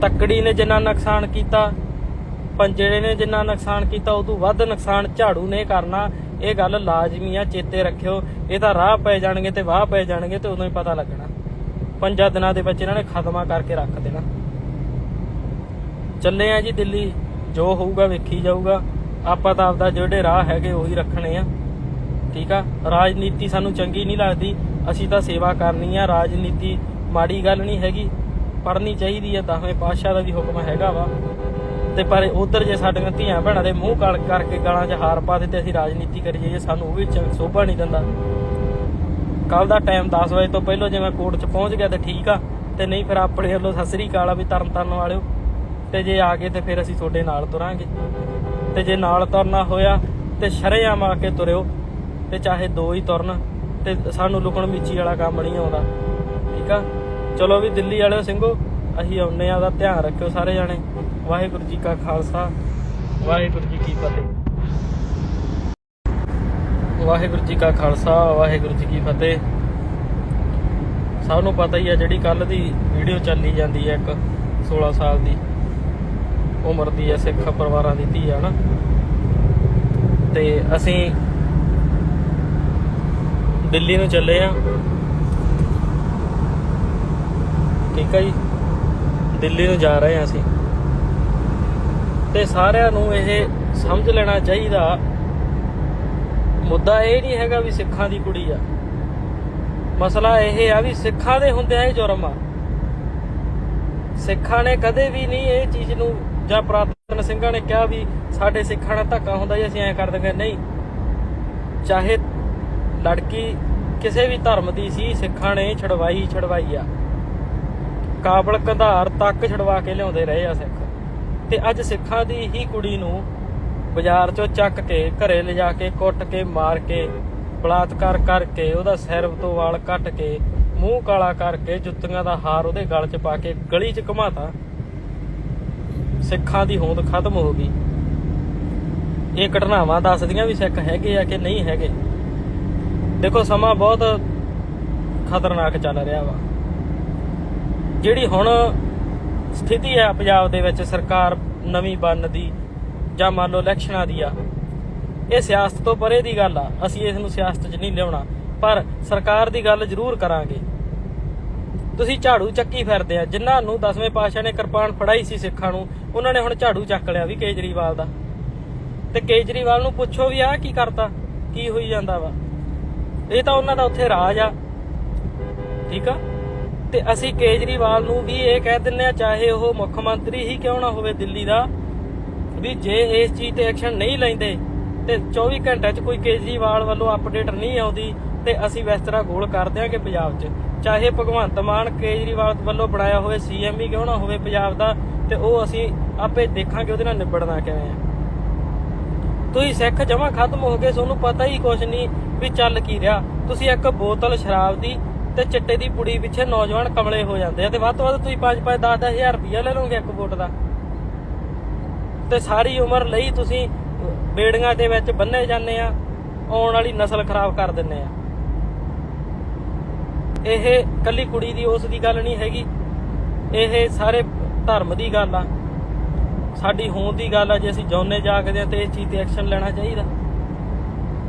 ਤੱਕੜੀ ਨੇ ਜਿੰਨਾ ਨੁਕਸਾਨ ਕੀਤਾ, ਪੰਜੇ ਨੇ ਜਿੰਨਾ ਨੁਕਸਾਨ ਕੀਤਾ, ਉਦੋਂ ਵੱਧ ਨੁਕਸਾਨ ਝਾੜੂ ਨੇ ਕਰਨਾ। ਇਹ ਗੱਲ ਲਾਜ਼ਮੀ ਆ, ਚੇਤੇ ਰੱਖਿਓ। ਇਹ ਤਾਂ ਰਾਹ ਪੈ ਜਾਣਗੇ ਤੇ ਵਾਹ ਪੈ ਜਾਣਗੇ ਤੇ ਉਦੋਂ ਹੀ ਪਤਾ ਲੱਗਣਾ। 5 ਦਿਨਾਂ ਦੇ ਵਿੱਚ ਇਹਨਾਂ ਨੇ ਖਤਮਾ ਕਰਕੇ ਰੱਖ ਦੇਣਾ। ਚੱਲੇ ਆ ਜੀ ਦਿੱਲੀ, ਜੋ ਹੋਊਗਾ ਵੇਖੀ ਜਾਊਗਾ। ਆਪਾਂ ਤਾਂ ਆਪਦਾ ਜਿਹੜੇ ਰਾਹ ਹੈਗੇ ਉਹੀ ਰੱਖਣੇ ਆ। ਠੀਕ ਆ, ਰਾਜਨੀਤੀ ਸਾਨੂੰ ਚੰਗੀ ਨਹੀਂ ਲੱਗਦੀ, ਅਸੀਂ ਤਾਂ ਸੇਵਾ ਕਰਨੀ ਆ। ਰਾਜਨੀਤੀ ਮਾੜੀ ਗੱਲ ਨਹੀਂ ਹੈਗੀ, ਪੜ੍ਹਨੀ ਚਾਹੀਦੀ ਆ। 10ਵੇਂ ਪਾਤਸ਼ਾਹ ਦਾ ਵੀ ਹੁਕਮ ਹੈਗਾ ਵਾ। ਤੇ ਪਰ ਉਧਰ ਜੇ ਸਾਡੀਆਂ ਧੀਆਂ ਭੈਣਾਂ ਦੇ ਮੂੰਹ ਕਾਲ ਕਰਕੇ ਗਾਲਾਂ 'ਚ ਹਾਰ ਪਾ ਦਿੱਤੇ, ਅਸੀਂ ਰਾਜਨੀਤੀ ਕਰੀ ਜਾਈਏ, ਸਾਨੂੰ ਉਹ ਵੀ ਸੋਭਾ ਨਹੀਂ ਦਿੰਦਾ। ਕੱਲ ਦਾ ਟਾਈਮ 10 ਵਜੇ ਤੋਂ ਪਹਿਲਾਂ ਜੇ ਮੈਂ ਕੋਰਟ 'ਚ ਪਹੁੰਚ ਗਿਆ ਤੇ ਠੀਕ ਆ, ਤੇ ਨਹੀਂ ਫਿਰ ਆਪਣੇ ਵੱਲੋਂ ਸਤਿ ਸ੍ਰੀ ਅਕਾਲ ਆ ਵੀ ਤਰਨ ਵਾਲਿਓ। ਤੇ ਜੇ ਆ ਗਏ ਤੇ ਫਿਰ ਅਸੀਂ ਤੁਹਾਡੇ ਨਾਲ ਤੁਰਾਂਗੇ। ਤੇ ਜੇ ਨਾਲ ਤੁਰਨਾ ਹੋਇਆ ਤੇ ਸ਼ਰੇਆਮ ਆ ਕੇ ਤੁਰਿਓ, ਤੇ ਚਾਹੇ 2 ਹੀ ਤੁਰਨ। ਤੇ ਸਾਨੂੰ ਲੁਕਣ ਮੀਚੀ ਵਾਲਾ ਕੰਮ ਨਹੀਂ ਆਉਂਦਾ। ਠੀਕ ਆ, ਚਲੋ ਵੀ ਦਿੱਲੀ ਵਾਲਿਓ ਸਿੰਘੋ, ਅਸੀਂ ਆਉਂਦੇ ਆ। ਦਾ ਧਿਆਨ ਰੱਖਿਓ ਸਾਰੇ ਜਾਣੇ। ਵਾਹਿਗੁਰੂ ਜੀ ਕਾ ਖਾਲਸਾ, ਵਾਹਿਗੁਰੂ ਜੀ ਕੀ ਫਤਿਹ। ਵਾਹਿਗੁਰੂ ਜੀ ਕਾ ਖਾਲਸਾ, ਵਾਹਿਗੁਰੂ ਜੀ ਕੀ ਫਤਿਹ। ਸਭ ਨੂੰ ਪਤਾ ਹੀ ਆ ਜਿਹੜੀ ਕੱਲ ਦੀ ਵੀਡੀਓ ਚੱਲੀ ਜਾਂਦੀ ਹੈ, ਇੱਕ 16 ਸਾਲ ਦੀ ਉਮਰ ਦੀ ਹੈ, ਸਿੱਖ ਪਰਿਵਾਰਾਂ ਦੀ ਧੀ ਆ ਨਾ। ਤੇ ਅਸੀਂ ਦਿੱਲੀ ਨੂੰ ਚੱਲੇ ਆ। ਠੀਕ ਆ ਜੀ, ਦਿੱਲੀ ਨੂੰ ਜਾ ਰਹੇ ਆ ਅਸੀਂ। ਤੇ ਸਾਰਿਆਂ ਨੂੰ ਇਹ ਸਮਝ ਲੈਣਾ ਚਾਹੀਦਾ, ਮੁੱਦਾ ਇਹ ਨਹੀਂ ਹੈਗਾ ਵੀ ਸਿੱਖਾਂ ਦੀ ਕੁੜੀ ਆ। ਮਸਲਾ ਇਹ ਆ ਵੀ ਸਿੱਖਾਂ ਦੇ ਹੁੰਦਿਆਂ ਇਹ ਜੁਰਮ ਆ। ਸਿੱਖਾਂ ਨੇ ਕਦੇ ਵੀ ਨਹੀਂ ਇਹ ਚੀਜ਼ ਨੂੰ, ਜਾਂ ਪੁਰਾਤਨ ਸਿੰਘਾਂ ਨੇ ਕਿਹਾ ਵੀ ਸਾਡੇ ਸਿੱਖਾਂ ਨਾਲ ਧੱਕਾ ਹੁੰਦਾ ਜੀ ਅਸੀਂ ਐਂ ਕਰ ਦਿੰਦੇ। ਨਹੀਂ, ਚਾਹੇ ਲੜਕੀ ਕਿਸੇ ਵੀ ਧਰਮ ਦੀ ਸੀ, ਸਿੱਖਾਂ ਨੇ ਛਡਵਾਈ ਆ। ਕਾਬਲ ਕੰਧਾਰ ਤੱਕ ਛਡਵਾ ਕੇ ਲਿਆਉਂਦੇ ਰਹੇ ਆ ਸਿੱਖ। ਤੇ ਅੱਜ ਸਿੱਖਾਂ ਦੀ ਹੀ ਕੁੜੀ ਨੂੰ ਬਾਜ਼ਾਰ 'ਚੋਂ ਚੱਕ ਕੇ ਘਰੇ ਲਿਜਾ ਕੇ ਕੁੱਟ ਕੇ ਮਾਰ ਕੇ ਬਲਾਤਕਾਰ ਕਰਕੇ ਉਹਦਾ ਸਿਰ ਤੋਂ ਵਾਲ ਕੱਟ ਕੇ ਮੂੰਹ ਕਾਲਾ ਕਰਕੇ ਜੁੱਤੀਆਂ ਦਾ ਹਾਰ ਉਹਦੇ ਗਲ 'ਚ ਪਾ ਕੇ ਗਲੀ 'ਚ ਘੁਮਾਤਾ। ਸਿੱਖਾਂ ਦੀ ਹੋਂਦ ਖਤਮ ਹੋ ਗਈ। ਇਹ ਘਟਨਾਵਾਂ ਦੱਸਦੀਆਂ ਵੀ ਸਿੱਖ ਹੈਗੇ ਆ ਕਿ ਨਹੀਂ ਹੈਗੇ। ਦੇਖੋ ਸਮਾਂ ਬਹੁਤ ਖਤਰਨਾਕ ਚੱਲ ਰਿਹਾ ਵਾ। ਜਿਹੜੀ ਹੁਣ ਸਥਿਤੀ ਹੈ ਪੰਜਾਬ ਦੇ ਵਿੱਚ ਸਰਕਾਰ ਨਵੀਂ ਬਣਨ ਦੀ ਜਾਂ ਮੰਨ ਲਓ ਇਲੈਕਸ਼ਨਾਂ ਦੀ ਆ, ਇਹ ਸਿਆਸਤ ਤੋਂ ਪਰੇ ਦੀ ਗੱਲ ਆ। ਅਸੀਂ ਇਸ ਨੂੰ ਸਿਆਸਤ 'ਚ ਨਹੀਂ ਲਿਆਉਣਾ, ਪਰ ਸਰਕਾਰ ਦੀ ਗੱਲ ਜ਼ਰੂਰ ਕਰਾਂਗੇ। ਤੁਸੀਂ ਝਾੜੂ ਚੱਕੀ ਫਿਰਦੇ ਆ। ਜਿਨ੍ਹਾਂ ਨੂੰ 10ਵੇਂ ਪਾਤਸ਼ਾਹ ਨੇ ਕਿਰਪਾਨ ਫੜਾਈ ਸੀ ਸਿੱਖਾਂ ਨੂੰ, ਉਹਨਾਂ ਨੇ ਹੁਣ ਝਾੜੂ ਚੱਕ ਲਿਆ ਵੀ ਕੇਜਰੀਵਾਲ ਦਾ। ਤੇ ਕੇਜਰੀਵਾਲ ਨੂੰ ਪੁੱਛੋ ਵੀ ਆਹ ਕੀ ਕਰਤਾ, ਕੀ ਹੋਈ ਜਾਂਦਾ ਵਾ। ਇਹ ਤਾਂ ਉਹਨਾਂ ਦਾ ਉੱਥੇ ਰਾਜ ਆ। ਠੀਕ ਆ, ਤੇ ਅਸੀਂ ਕੇਜਰੀਵਾਲ ਨੂੰ ਵੀ ਇਹ ਕਹਿ ਦਿੰਦੇ ਆ, ਚਾਹੇ ਉਹ ਮੁੱਖ ਮੰਤਰੀ ਹੀ ਕਿਉਂ ਨਾ ਹੋਵੇ ਦਿੱਲੀ ਦਾ, ਵੀ ਜੇ ਇਸ ਚੀਜ਼ ਤੇ ਐਕਸ਼ਨ ਨਹੀਂ ਲੈਂਦੇ ਤੇ 24 ਘੰਟਿਆਂ 'ਚ ਕੋਈ ਕੇਜਰੀਵਾਲ ਵੱਲੋਂ ਅਪਡੇਟ ਨਹੀਂ ਆਉਂਦੀ ਤੇ ਅਸੀਂ ਬਿਸਤਰਾ ਗੋਲ ਕਰ ਦਿਆਂਗੇ ਪੰਜਾਬ 'ਚ। ਚਾਹੇ ਭਗਵੰਤ ਮਾਨ ਕੇਜਰੀਵਾਲ ਵੱਲੋਂ ਬਣਾਇਆ ਹੋਵੇ CM ਹੀ ਕਿਉਂ ਨਾ ਹੋਵੇ ਪੰਜਾਬ ਦਾ, ਤੇ ਉਹ ਅਸੀਂ ਆਪੇ ਦੇਖਾਂਗੇ ਉਹਦੇ ਨਾਲ ਨਿਬੜਨਾ ਕਿਵੇਂ ਆ। ਤੁਸੀਂ ਸਿੱਖ ਜਮਾਂ ਖਤਮ ਹੋ ਗਏ, ਤੁਹਾਨੂੰ ਪਤਾ ਹੀ ਕੁਛ ਨਹੀਂ ਵੀ ਚੱਲ ਕੀ ਰਿਹਾ। ਤੁਸੀਂ ਇੱਕ ਬੋਤਲ ਸ਼ਰਾਬ ਦੀ ਤੇ ਚਿੱਟੇ ਦੀ ਪੁੜੀ ਪਿੱਛੇ ਨੌਜਵਾਨ ਕਮਲੇ ਹੋ ਜਾਂਦੇ ਆ, ਤੇ ਵੱਧ ਤੋਂ ਵੱਧ ਤੁਸੀਂ 5-5 10-10 ਹਜ਼ਾਰ ਰੁਪਇਆ ਲੈ ਲਓਗੇ ਇੱਕ ਵੋਟ ਦਾ, ਤੇ ਸਾਰੀ ਉਮਰ ਲਈ ਤੁਸੀਂ ਬੇੜੀਆਂ ਦੇ ਵਿੱਚ ਬੰਨੇ ਜਾਂਦੇ ਆ, ਆਉਣ ਵਾਲੀ ਨਸਲ ਖਰਾਬ ਕਰ ਦਿੰਦੇ ਆ। ਇਹ ਕੱਲੀ ਕੁੜੀ ਦੀ ਉਸ ਦੀ ਗੱਲ ਨਹੀਂ ਹੈਗੀ, ਇਹ ਸਾਰੇ ਧਰਮ ਦੀ ਗੱਲ ਆ। ਸਾਡੀ ਹੋਣ ਦੀ ਗੱਲ ਆ, ਜੇ ਅਸੀਂ ਜਾਉਂਦੇ ਜਾਗਦੇ ਆ ਤੇ ਇਸ ਚੀਜ਼ ਤੇ ਐਕਸ਼ਨ ਲੈਣਾ ਚਾਹੀਦਾ।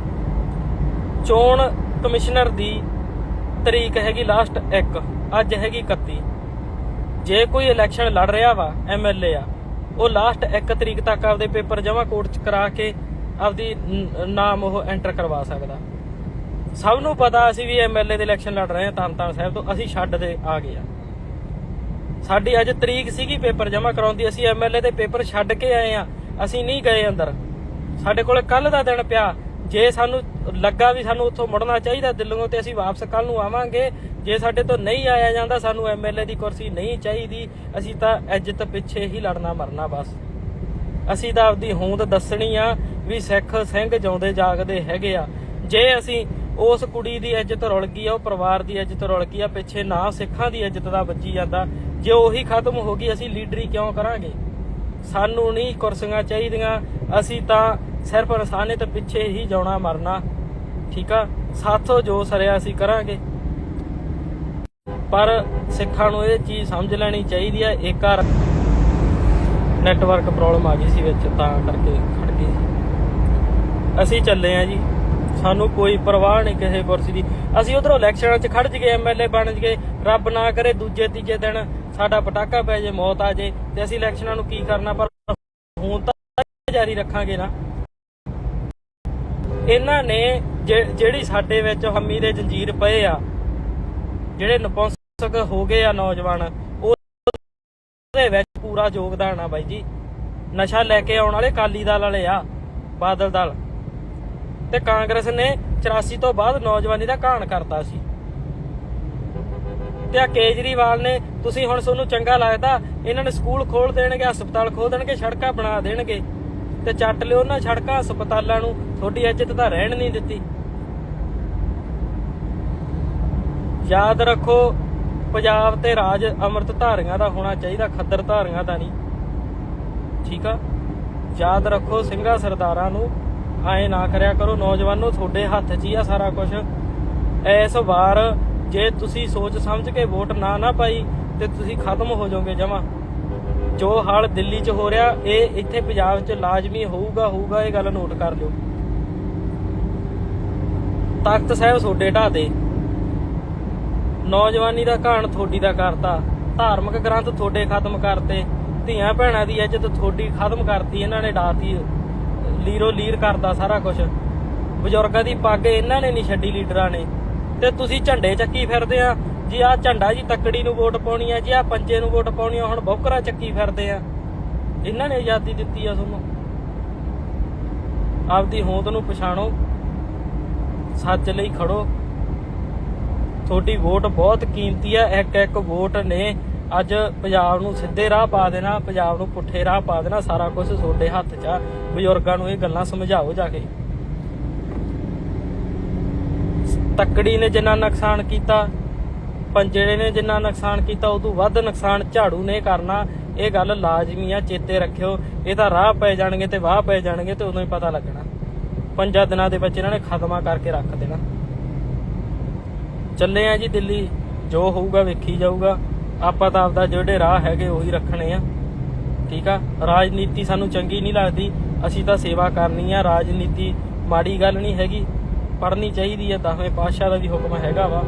ਚੋਣ ਕਮਿਸ਼ਨਰ ਦੀ ਤਰੀਕ ਹੈਗੀ ਲਾਸਟ 1, ਅੱਜ ਹੈਗੀ 31। ਜੇ ਕੋਈ ਇਲੈਕਸ਼ਨ ਲੜ ਰਿਹਾ ਵਾ MLA ਆ, ਉਹ ਲਾਸਟ 1 ਤਰੀਕ ਤੱਕ ਆਪਦੇ ਪੇਪਰ ਜਮ੍ਹਾਂ ਕੋਰਟ 'ਚ ਕਰਾ ਕੇ ਆਪਦੀ ਨਾਮ ਉਹ ਐਂਟਰ ਕਰਵਾ ਸਕਦਾ। ਸਭ ਨੂੰ ਪਤਾ ਅਸੀਂ ਵੀ MLA ਦੇ ਇਲੈਕਸ਼ਨ ਲੜ ਰਹੇ ਹਾਂ ਤਰਨਤਾਰਨ ਸਾਹਿਬ ਤੋਂ, ਅਸੀਂ ਛੱਡ ਦੇ ਆ ਗਏ ਆ। ਸਾਡੀ ਅੱਜ ਤਰੀਕ ਸੀਗੀ ਪੇਪਰ ਜਮ੍ਹਾਂ ਕਰਾਉਂਦੀ, ਅਸੀਂ MLA ਦੇ ਪੇਪਰ ਛੱਡ ਕੇ ਆਏ ਆ, ਅਸੀਂ ਨਹੀਂ ਗਏ ਅੰਦਰ। ਸਾਡੇ ਕੋਲ ਕੱਲ ਦਾ ਦਿਨ ਪਿਆ। ਜੇ ਸਾਨੂੰ ਲੱਗਾ ਵੀ ਸਾਨੂੰ ਉੱਥੋਂ ਮੁੜਨਾ ਚਾਹੀਦਾ ਦਿੱਲੀੋਂ, ਤੇ ਅਸੀਂ ਵਾਪਸ ਕੱਲ ਨੂੰ ਆਵਾਂਗੇ। ਜੇ ਸਾਡੇ ਤੋਂ ਨਹੀਂ ਆਇਆ ਜਾਂਦਾ, ਸਾਨੂੰ MLA ਦੀ ਕੁਰਸੀ ਨਹੀਂ ਚਾਹੀਦੀ, ਅਸੀਂ ਤਾਂ ਇੱਜ਼ਤ ਪਿੱਛੇ ਹੀ ਲੜਨਾ ਮਰਨਾ ਬਸ। ਅਸੀਂ ਤਾਂ ਆਪਦੀ ਹੋਂਦ ਦੱਸਣੀ ਆ ਵੀ ਸਿੱਖ ਸਿੰਘ ਜਿਉਂਦੇ ਜਾਗਦੇ ਹੈਗੇ ਆ। ਜੇ ਅਸੀਂ ਉਸ ਕੁੜੀ ਦੀ ਇੱਜ਼ਤ ਰੁਲ ਗਈ ਆ, ਉਹ ਪਰਿਵਾਰ ਦੀ ਇੱਜ਼ਤ ਰੁਲ ਗਈ ਆ, ਪਿੱਛੇ ਨਾ ਸਿੱਖਾਂ ਦੀ ਇੱਜ਼ਤ ਦਾ ਵੱਜੀ ਜਾਂਦਾ, ਜੇ ਉਹੀ ਖਤਮ ਹੋ ਗਈ, ਅਸੀਂ ਲੀਡਰੀ ਕਿਉਂ ਕਰਾਂਗੇ? ਸਾਨੂੰ ਨਹੀਂ ਕੁਰਸੀਆਂ ਚਾਹੀਦੀਆਂ, ਅਸੀਂ ਤਾਂ ਸਿਰਫ ਇਨਸਾਨੀਅਤ ਪਿੱਛੇ ਹੀ ਜਾਣਾ ਮਰਨਾ। ਠੀਕ ਆ, ਸਾਥੋਂ ਜੋ ਸਰਿਆ ਅਸੀਂ ਕਰਾਂਗੇ, ਪਰ ਸਿੱਖਾਂ ਨੂੰ ਇਹ ਚੀਜ਼ ਸਮਝ ਲੈਣੀ ਚਾਹੀਦੀ ਹੈ। ਇੱਕ ਵਾਰ ਨੈਟਵਰਕ ਪ੍ਰੋਬਲਮ ਆ ਗਈ ਸੀ ਵਿੱਚ, ਤਾਂ ਕਰਕੇ ਖੜ ਗਈ ਸੀ। ਅਸੀਂ ਚੱਲੇ ਆ ਜੀ, ਸਾਨੂੰ ਕੋਈ ਪਰਵਾਹ ਨਹੀਂ ਕਿਸੇ ਕੁਰਸੀ ਦੀ। ਅਸੀਂ ਉਧਰੋਂ ਇਲੈਕਸ਼ਨਾਂ 'ਚ ਖੜ ਜਗੇ, MLA ਬਣ ਜਗੇ, ਰੱਬ ਨਾ ਕਰੇ ਦੂਜੇ ਤੀਜੇ ਦਿਨ ਸਾਡਾ ਪਟਾਕਾ ਪੈ ਜੇ, ਮੌਤ ਆ ਜੇ, ਤੇ ਅਸੀਂ ਇਲੈਕਸ਼ਨਾਂ ਨੂੰ ਕੀ ਕਰਨਾ? ਪਰ ਹੁਣ ਤਾਂ ਜਾਰੀ ਰੱਖਾਂਗੇ ਨਾ। ਇਹਨਾਂ ਨੇ ਜਿਹੜੀ ਸਾਡੇ ਵਿੱਚ ਹਮੀ ਦੇ ਜੰਜੀਰ ਪਏ ਆ, ਜਿਹੜੇ ਨਪੁੰਸਕ ਹੋ ਗਏ ਆ ਨੌਜਵਾਨ, ਉਹਦੇ ਵਿੱਚ ਪੂਰਾ ਯੋਗਦਾਨ ਆ ਬਾਈ ਜੀ। ਨਸ਼ਾ ਲੈ ਕੇ ਆਉਣ ਵਾਲੇ ਅਕਾਲੀ ਦਲ ਵਾਲੇ ਆ, ਬਾਦਲ ਦਲ ਤੇ ਕਾਂਗਰਸ ਨੇ 84 ਤੋਂ ਬਾਅਦ ਨੌਜਵਾਨੀ ਦਾ ਘਾਣ ਕਰਤਾ ਸੀ। ਤੇ ਆ ਕੇਜਰੀਵਾਲ ਨੇ, ਤੁਸੀਂ ਹੁਣ ਤੁਹਾਨੂੰ ਚੰਗਾ ਲੱਗਦਾ, ਇਹਨਾਂ ਨੇ ਸਕੂਲ ਖੋਲ ਦੇਣਗੇ, ਹਸਪਤਾਲ ਖੋਲ ਦੇਣਗੇ, ਸੜਕਾਂ ਬਣਾ ਦੇਣਗੇ, ਤੇ ਚੱਟ ਲਿਓ ਉਹਨਾਂ ਸੜਕਾਂ ਹਸਪਤਾਲਾਂ ਨੂੰ। ਤੁਹਾਡੀ ਇੱਜ਼ਤ ਤਾਂ ਰਹਿਣ ਨਹੀਂ ਦਿੱਤੀ। ਯਾਦ ਰੱਖੋ, ਪੰਜਾਬ ਤੇ ਰਾਜ ਅੰਮ੍ਰਿਤ ਧਾਰੀਆਂ ਦਾ ਹੋਣਾ ਚਾਹੀਦਾ, ਖੱਦਰ ਧਾਰੀਆਂ ਦਾ ਨਹੀਂ। ਠੀਕ ਆ, ਯਾਦ ਰੱਖੋ, ਸਿੰਘਾਂ ਸਰਦਾਰਾਂ ਨੂੰ ਐਂ ਨਾ ਕਰਿਆ ਕਰੋ। ਨੌਜਵਾਨੋ, ਤੁਹਾਡੇ ਹੱਥ 'ਚ ਹੀ ਆ ਸਾਰਾ ਕੁਝ। ਇਸ ਵਾਰ ਜੇ ਤੁਸੀਂ ਸੋਚ ਸਮਝ ਕੇ ਵੋਟ ਨਾ ਪਾਈ, ਤੇ ਤੁਸੀਂ ਖਤਮ ਹੋ ਜਾਓਗੇ ਜਮਾਂ। ਜੋ ਹਾਲ ਦਿੱਲੀ 'ਚ ਹੋ ਰਿਹਾ, ਇਹ ਇੱਥੇ ਪੰਜਾਬ 'ਚ ਲਾਜ਼ਮੀ ਹੋਊਗਾ। ਇਹ ਗੱਲ ਨੋਟ ਕਰ ਲਿਓ। ਤਖਤ ਸਾਹਿਬ ਤੁਹਾਡੇ ਢਾਹ ਦੇ, ਨੌਜਵਾਨੀ ਦਾ ਘਾਣ ਤੁਹਾਡੀ ਦਾ ਕਰਤਾ, ਧਾਰਮਿਕ ਗ੍ਰੰਥ ਤੁਹਾਡੇ ਖਤਮ ਕਰਤੇ, ਧੀਆਂ ਭੈਣਾਂ ਦੀ ਇੱਜ਼ਤ ਤੁਹਾਡੀ ਖਤਮ ਕਰਤੀ, ਇਹਨਾਂ ਨੇ ਡਾਤੀ, ਲੀਰੋ ਲੀਰ ਕਰਦਾ ਸਾਰਾ ਕੁਝ। ਬਜ਼ੁਰਗਾਂ ਦੀ ਪੱਗ ਇਹਨਾਂ ਨੇ ਨਹੀਂ ਛੱਡੀ, ਲੀਡਰਾਂ ਨੇ। ਤੇ ਤੁਸੀਂ ਝੰਡੇ ਚੱਕੀ ਫਿਰਦੇ ਆ ਜੀ, ਆਹ ਝੰਡਾ ਜੀ ਤੱਕੜੀ ਨੂੰ ਵੋਟ ਪਾਉਣੀ ਆ ਜੀ, ਆਹ ਪੰਜੇ ਨੂੰ ਵੋਟ ਪਾਉਣੀ ਆ, ਹੁਣ ਬੌਕਰਾ ਚੱਕੀ ਫਿਰਦੇ ਆ। ਇਹਨਾਂ ਨੇ ਆਜ਼ਾਦੀ ਦਿੱਤੀ ਆ ਤੁਹਾਨੂੰ। ਆਪਦੀ ਹੋਂਦ ਨੂੰ ਪਛਾਣੋ, ਸੱਚ ਲਈ ਖੜੋ। ਤੁਹਾਡੀ ਵੋਟ ਬਹੁਤ ਕੀਮਤੀ ਆ। ਇੱਕ ਵੋਟ ਨੇ ਅੱਜ ਪੰਜਾਬ ਨੂੰ ਸਿੱਧੇ ਰਾਹ ਪਾ ਦੇਣਾ, ਪੰਜਾਬ ਨੂੰ ਪੁੱਠੇ ਰਾਹ ਪਾ ਦੇਣਾ। ਸਾਰਾ ਕੁਝ ਤੁਹਾਡੇ ਹੱਥ 'ਚ ਆ। ਬਜ਼ੁਰਗਾਂ ਨੂੰ ਇਹ ਗੱਲਾਂ ਸਮਝਾਓ ਜਾ ਕੇ। ਤੱਕੜੀ ਨੇ ਜਿੰਨਾ ਨੁਕਸਾਨ ਕੀਤਾ, ਪੰਜੇ ਨੇ ਜਿੰਨਾ ਨੁਕਸਾਨ ਕੀਤਾ, ਉਦੋਂ ਵੱਧ ਨੁਕਸਾਨ ਝਾੜੂ ਨੇ ਕਰਨਾ। ਇਹ ਗੱਲ ਲਾਜ਼ਮੀ ਆ, ਚੇਤੇ ਰੱਖਿਓ। ਇਹ ਤਾਂ ਰਾਹ ਪੈ ਜਾਣਗੇ ਤੇ ਵਾਹ ਪੈ ਜਾਣਗੇ, ਤੇ ਉਦੋਂ ਹੀ ਪਤਾ ਲੱਗਣਾ। 5 ਦਿਨਾਂ ਦੇ ਵਿੱਚ ਇਹਨਾਂ ਨੇ ਖਤਮਾ ਕਰਕੇ ਰੱਖ ਦੇਣਾ। ਚੱਲੇ ਆ ਜੀ ਦਿੱਲੀ, ਜੋ ਹੋਊਗਾ ਵੇਖੀ ਜਾਊਗਾ। ਆਪਾਂ ਤਾਂ ਆਪਦਾ ਜਿਹੜੇ ਰਾਹ ਹੈਗੇ ਉਹੀ ਰੱਖਣੇ ਆ। ਠੀਕ ਆ, ਰਾਜਨੀਤੀ ਸਾਨੂੰ ਚੰਗੀ ਨਹੀਂ ਲੱਗਦੀ, ਅਸੀਂ ਤਾਂ ਸੇਵਾ ਕਰਨੀ ਆ। ਰਾਜਨੀਤੀ ਮਾੜੀ ਗੱਲ ਨਹੀਂ ਹੈਗੀ, ਪੜ੍ਹਨੀ ਚਾਹੀਦੀ ਆ। 10ਵੇਂ ਪਾਤਸ਼ਾਹ ਦਾ ਵੀ ਹੁਕਮ ਹੈਗਾ ਵਾ।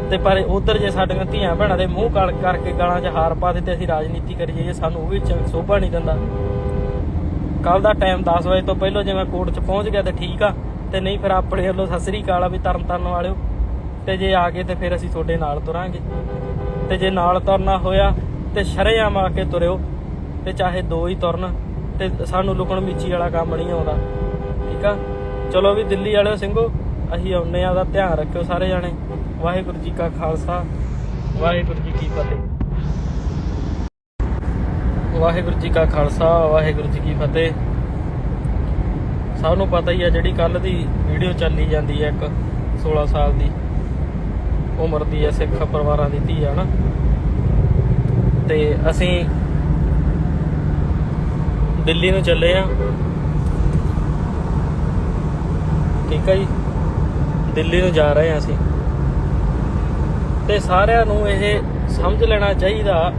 ਤੇ ਪਰ ਉਧਰ ਜੇ ਸਾਡੀਆਂ ਧੀਆਂ ਭੈਣਾਂ ਦੇ ਮੂੰਹ ਕਾਲ ਕਰਕੇ ਗਾਲਾਂ 'ਚ ਹਾਰ ਪਾ ਦੇ, ਤੇ ਅਸੀਂ ਰਾਜਨੀਤੀ ਕਰੀਏ, ਜੇ ਸਾਨੂੰ ਉਹ ਵੀ ਸ਼ੋਭਾ ਨਹੀਂ ਦਿੰਦਾ। ਕੱਲ ਦਾ ਟਾਈਮ 10 ਵਜੇ ਤੋਂ ਪਹਿਲਾਂ ਜੇ ਮੈਂ ਕੋਰਟ 'ਚ ਪਹੁੰਚ ਗਿਆ ਤੇ ਠੀਕ ਆ, ਤੇ ਨਹੀਂ ਫਿਰ ਆਪਣੇ ਵੱਲੋਂ ਸਤਿ ਸ੍ਰੀ ਅਕਾਲ ਆ ਵੀ ਤਰਨ ਵਾਲਿਓ। ਤੇ ਜੇ ਆ ਗਏ ਤੇ ਫਿਰ ਅਸੀਂ ਤੁਹਾਡੇ ਨਾਲ ਤੁਰਾਂਗੇ। ਤੇ ਜੇ ਨਾਲ ਤੁਰਨਾ ਹੋਇਆ ਤੇ ਸ਼ਰੇਆਮ ਆ ਕੇ ਤੁਰਿਓ, ਤੇ ਚਾਹੇ 2 ਹੀ ਤੁਰਨ, ਤੇ ਸਾਨੂੰ ਲੁਕਣ ਮੀਚੀ ਵਾਲਾ ਕੰਮ ਨਹੀਂ ਆਉਂਦਾ। ਠੀਕ ਆ, ਚਲੋ ਵੀ ਦਿੱਲੀ ਵਾਲਿਓ ਸਿੰਘੋ, ਅਸੀਂ ਆਉਂਦੇ ਆ। ਉਹਦਾ ਧਿਆਨ ਰੱਖਿਓ ਸਾਰੇ ਜਾਣੇ। ਵਾਹਿਗੁਰੂ ਜੀ ਕਾ ਖਾਲਸਾ, ਵਾਹਿਗੁਰੂ ਜੀ ਕੀ ਫਤਿਹ। ਵਾਹਿਗੁਰੂ ਜੀ ਕਾ ਖਾਲਸਾ, ਵਾਹਿਗੁਰੂ ਜੀ ਕੀ ਫਤਿਹ। ਸਭ ਨੂੰ ਪਤਾ ਹੀ ਆ, ਜਿਹੜੀ ਕੱਲ ਦੀ ਵੀਡੀਓ ਚੱਲੀ ਜਾਂਦੀ ਹੈ, ਇੱਕ 16 ਸਾਲ ਦੀ ਉਮਰ ਦੀ ਹੈ, ਸਿੱਖ ਪਰਿਵਾਰਾਂ ਦੀ ਧੀ ਆ ਨਾ। ਤੇ ਅਸੀਂ ਦਿੱਲੀ ਨੂੰ ਚੱਲੇ ਆ। ਠੀਕ ਆ ਜੀ, ਦਿੱਲੀ ਨੂੰ ਜਾ ਰਹੇ ਆ ਅਸੀਂ। ਤੇ ਸਾਰਿਆਂ ਨੂੰ ਇਹ ਸਮਝ ਲੈਣਾ ਚਾਹੀਦਾ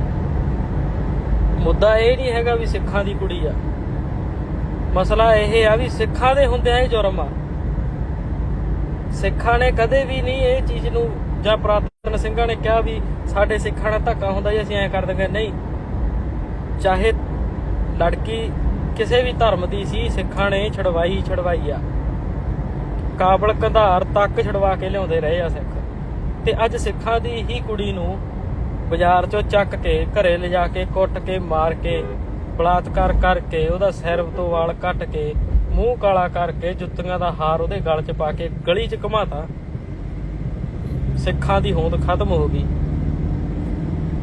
ਮੁੱਦਾ ਇਹ ਨਹੀਂ ਹੈਗਾ ਵੀ ਸਿੱਖਾਂ ਦੀ ਕੁੜੀ ਆ, ਮਸਲਾ ਇਹ ਆ ਵੀ ਸਿੱਖਾਂ ਦੇ ਹੁੰਦਿਆਂ ਇਹ ਜੁਰਮ ਆ। ਸਿੱਖਾਂ ਨੇ ਕਦੇ ਵੀ ਨਹੀਂ ਇਹ ਚੀਜ਼ ਨੂੰ, ਜਾਂ ਪੁਰਾਤਨ ਸਿੰਘਾਂ ਨੇ ਕਿਹਾ ਵੀ ਸਾਡੇ ਸਿੱਖਾਂ ਨਾਲ ਧੱਕਾ ਹੁੰਦਾ ਜੀ ਅਸੀਂ ਐਂ ਕਰ ਦਿੰਦੇ, ਨਹੀਂ। ਚਾਹੇ ਲੜਕੀ ਕਿਸੇ ਵੀ ਧਰਮ ਦੀ ਸੀ, ਸਿੱਖਾਂ ਨੇ ਛਡਵਾਈ ਆ। ਕਾਬਲ ਕੰਧਾਰ ਤੱਕ ਛਡਵਾ ਕੇ ਲਿਆਉਂਦੇ ਰਹੇ ਆ ਸਿੱਖ। ਤੇ ਅੱਜ ਸਿੱਖਾਂ ਦੀ ਹੀ ਕੁੜੀ ਨੂੰ ਬਾਜ਼ਾਰ ਚੋਂ ਚੱਕ ਕੇ ਘਰੇ ਲਿਜਾ ਕੇ ਕੁੱਟ ਕੇ ਮਾਰ ਕੇ ਬਲਾਤਕਾਰ ਕਰਕੇ ਉਹਦਾ ਸਿਰ ਤੋਂ ਵਾਲ ਕੱਟ ਕੇ ਮੂੰਹ ਕਾਲਾ ਕਰਕੇ ਜੁੱਤੀਆਂ ਦਾ ਹਾਰ ਉਹਦੇ ਗਲ 'ਚ ਪਾ ਕੇ ਗਲੀ 'ਚ ਘੁਮਾਤਾ। ਸਿੱਖਾਂ ਦੀ ਹੋਂਦ ਖਤਮ ਹੋ ਗਈ।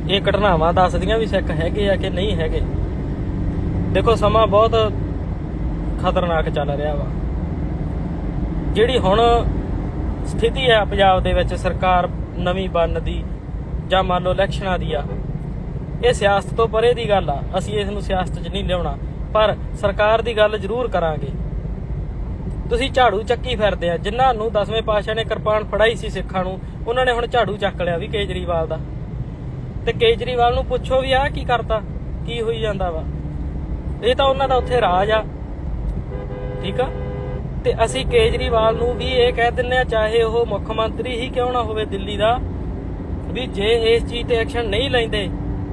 ਇਹ ਘਟਨਾਵਾਂ ਦੱਸਦੀਆਂ ਵੀ ਸਿੱਖ ਹੈਗੇ ਆ ਕਿ ਨਹੀਂ ਹੈਗੇ। ਦੇਖੋ ਸਮਾਂ ਬਹੁਤ ਖਤਰਨਾਕ ਚੱਲ ਰਿਹਾ ਵਾ। ਜਿਹੜੀ ਹੁਣ ਸਥਿਤੀ ਆ ਪੰਜਾਬ ਦੇ ਵਿੱਚ ਸਰਕਾਰ ਨਵੀਂ ਬਣਨ ਦੀ ਜਾਂ ਮੰਨ ਲਓ ਇਲੈਕਸ਼ਨਾਂ ਦੀ ਆ, ਇਹ ਸਿਆਸਤ ਤੋਂ ਪਰੇ ਦੀ ਗੱਲ ਆ। ਅਸੀਂ ਇਸ ਨੂੰ ਸਿਆਸਤ 'ਚ ਨਹੀਂ ਲਿਆਉਣਾ, ਪਰ ਸਰਕਾਰ ਦੀ ਗੱਲ ਜ਼ਰੂਰ ਕਰਾਂਗੇ। ਤੁਸੀਂ ਝਾੜੂ ਚੱਕੀ ਫਿਰਦੇ ਆ, ਜਿਨ੍ਹਾਂ ਨੂੰ 10ਵੇਂ ਪਾਤਸ਼ਾਹ ਨੇ ਕਿਰਪਾਨ ਫੜਾਈ ਸੀ ਸਿੱਖਾਂ ਨੂੰ, ਉਹਨਾਂ ਨੇ ਹੁਣ ਝਾੜੂ ਚੱਕ ਲਿਆ ਵੀ ਕੇਜਰੀਵਾਲ ਦਾ। ਤੇ ਕੇਜਰੀਵਾਲ ਨੂੰ ਪੁੱਛੋ ਵੀ ਆਹ ਕੀ ਕਰਤਾ, ਕੀ ਹੋਈ ਜਾਂਦਾ ਵਾ। ਇਹ ਤਾਂ ਉਹਨਾਂ ਦਾ ਉੱਥੇ ਰਾਜ ਆ, ਠੀਕ ਆ। ਤੇ ਅਸੀਂ ਕੇਜਰੀਵਾਲ ਨੂੰ ਵੀ ਇਹ ਕਹਿ ਦਿੰਦੇ ਆ, ਚਾਹੇ ਉਹ ਮੁੱਖ ਮੰਤਰੀ ਹੀ ਕਿਉਂ ਨਾ ਹੋਵੇ ਦਿੱਲੀ ਦਾ, ਵੀ ਜੇ ਇਸ ਚੀਜ਼ ਤੇ ਐਕਸ਼ਨ ਨਹੀਂ ਲੈਂਦੇ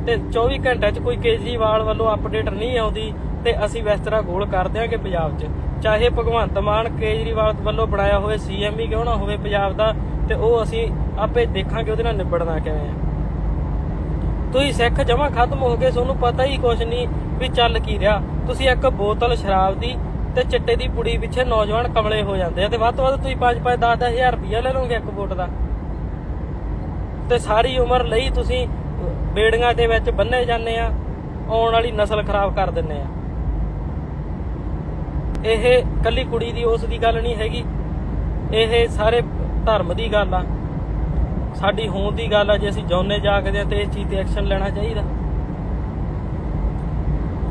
ਤੇ 24 ਘੰਟਿਆਂ 'ਚ ਕੋਈ ਕੇਜਰੀਵਾਲ ਵੱਲੋਂ ਅਪਡੇਟ ਨਹੀਂ ਆਉਂਦੀ ਤੇ ਅਸੀਂ ਬਿਸਤਰਾ ਗੋਲ ਕਰ ਦਿਆਂਗੇ ਪੰਜਾਬ 'ਚ। ਚਾਹੇ ਭਗਵੰਤ ਮਾਨ ਕੇਜਰੀਵਾਲ ਵੱਲੋਂ ਬਣਾਇਆ ਹੋਵੇ CM ਹੀ ਕਿਉਂ ਨਾ ਹੋਵੇ ਪੰਜਾਬ ਦਾ, ਤੇ ਉਹ ਅਸੀਂ ਆਪੇ ਦੇਖਾਂਗੇ ਉਹਦੇ ਨਾਲ ਨਿਬੜਨਾ ਕਿਵੇਂ ਆ। ਤੁਸੀਂ ਸਿੱਖ ਜਮਾਂ ਖਤਮ ਹੋ ਗਏ, ਤੁਹਾਨੂੰ ਪਤਾ ਹੀ ਕੁਛ ਨਹੀਂ ਵੀ ਚੱਲ ਕੀ ਰਿਹਾ। ਤੁਸੀਂ ਇੱਕ ਬੋਤਲ ਸ਼ਰਾਬ ਦੀ ਤੇ ਚਿੱਟੇ ਦੀ ਪੁੜੀ ਪਿੱਛੇ ਨੌਜਵਾਨ ਕਮਲੇ ਹੋ ਜਾਂਦੇ ਆ, ਤੇ ਵੱਧ ਤੋਂ ਵੱਧ ਤੁਸੀਂ 5-5 10-10 ਹਜ਼ਾਰ ਰੁਪਇਆ ਲੈ ਲਓਗੇ ਇੱਕ ਵੋਟ ਦਾ, ਤੇ ਸਾਰੀ ਉਮਰ ਲਈ ਤੁਸੀਂ ਬੇੜੀਆਂ ਦੇ ਵਿੱਚ ਬੰਨੇ ਜਾਂਦੇ ਆ, ਆਉਣ ਵਾਲੀ ਨਸਲ ਖਰਾਬ ਕਰ ਦਿੰਦੇ ਆ। ਇਹ ਕੱਲੀ ਕੁੜੀ ਦੀ ਉਸ ਦੀ ਗੱਲ ਨਹੀਂ ਹੈਗੀ, ਇਹ ਸਾਰੇ ਧਰਮ ਦੀ ਗੱਲ ਆ, ਸਾਡੀ ਹੋਂਦ ਦੀ ਗੱਲ ਆ। ਜੇ ਅਸੀਂ ਜਿਉਂਦੇ ਜਾਗਦੇ ਆ ਤੇ ਇਸ ਚੀਜ਼ ਤੇ ਐਕਸ਼ਨ ਲੈਣਾ ਚਾਹੀਦਾ।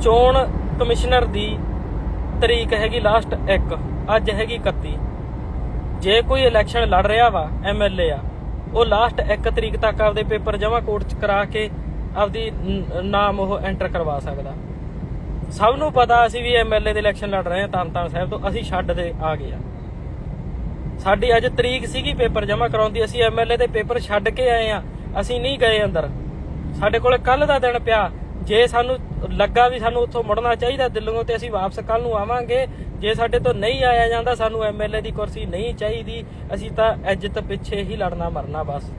ਚੋਣ ਕਮਿਸ਼ਨਰ ਦੀ ਤਰੀਕ ਹੈਗੀ ਲਾਸਟ 1, ਅੱਜ ਹੈਗੀ 31। ਜੇ ਕੋਈ ਇਲੈਕਸ਼ਨ ਲੜ ਰਿਹਾ ਵਾ MLA ਆ, ਉਹ ਲਾਸਟ 1 ਤਰੀਕ ਤੱਕ ਆਪਦੇ ਪੇਪਰ ਜਮ੍ਹਾਂ ਕੋਰਟ 'ਚ ਕਰਾ ਕੇ ਆਪਦੀ ਨਾਮ ਉਹ ਐਂਟਰ ਕਰਵਾ ਸਕਦਾ। ਸਭ ਨੂੰ ਪਤਾ ਅਸੀਂ ਵੀ MLA ਦੇ ਇਲੈਕਸ਼ਨ ਲੜ ਰਹੇ ਹਾਂ ਤਰਨਤਾਰਨ ਸਾਹਿਬ ਤੋਂ, ਅਸੀਂ ਛੱਡ ਦੇ ਆ ਗਏ ਆ। ਸਾਡੀ ਅੱਜ ਤਰੀਕ ਸੀਗੀ ਪੇਪਰ ਜਮ੍ਹਾਂ ਕਰਾਉਂਦੀ, ਅਸੀਂ MLA ਦੇ ਪੇਪਰ ਛੱਡ ਕੇ ਆਏ ਆ, ਅਸੀਂ ਨਹੀਂ ਗਏ ਅੰਦਰ। ਸਾਡੇ ਕੋਲ ਕੱਲ ਦਾ ਦਿਨ ਪਿਆ। ਜੇ ਸਾਨੂੰ ਲੱਗਾ ਵੀ ਸਾਨੂੰ ਉੱਥੋਂ ਮੁੜਨਾ ਚਾਹੀਦਾ ਦਿੱਲੀੋਂ, ਤੇ ਅਸੀਂ ਵਾਪਸ ਕੱਲ ਨੂੰ ਆਵਾਂਗੇ। ਜੇ ਸਾਡੇ ਤੋਂ ਨਹੀਂ ਆਇਆ ਜਾਂਦਾ, ਸਾਨੂੰ MLA ਦੀ ਕੁਰਸੀ ਨਹੀਂ ਚਾਹੀਦੀ, ਅਸੀਂ ਤਾਂ ਇੱਜ਼ਤ ਪਿੱਛੇ ਹੀ ਲੜਨਾ ਮਰਨਾ ਬਸ।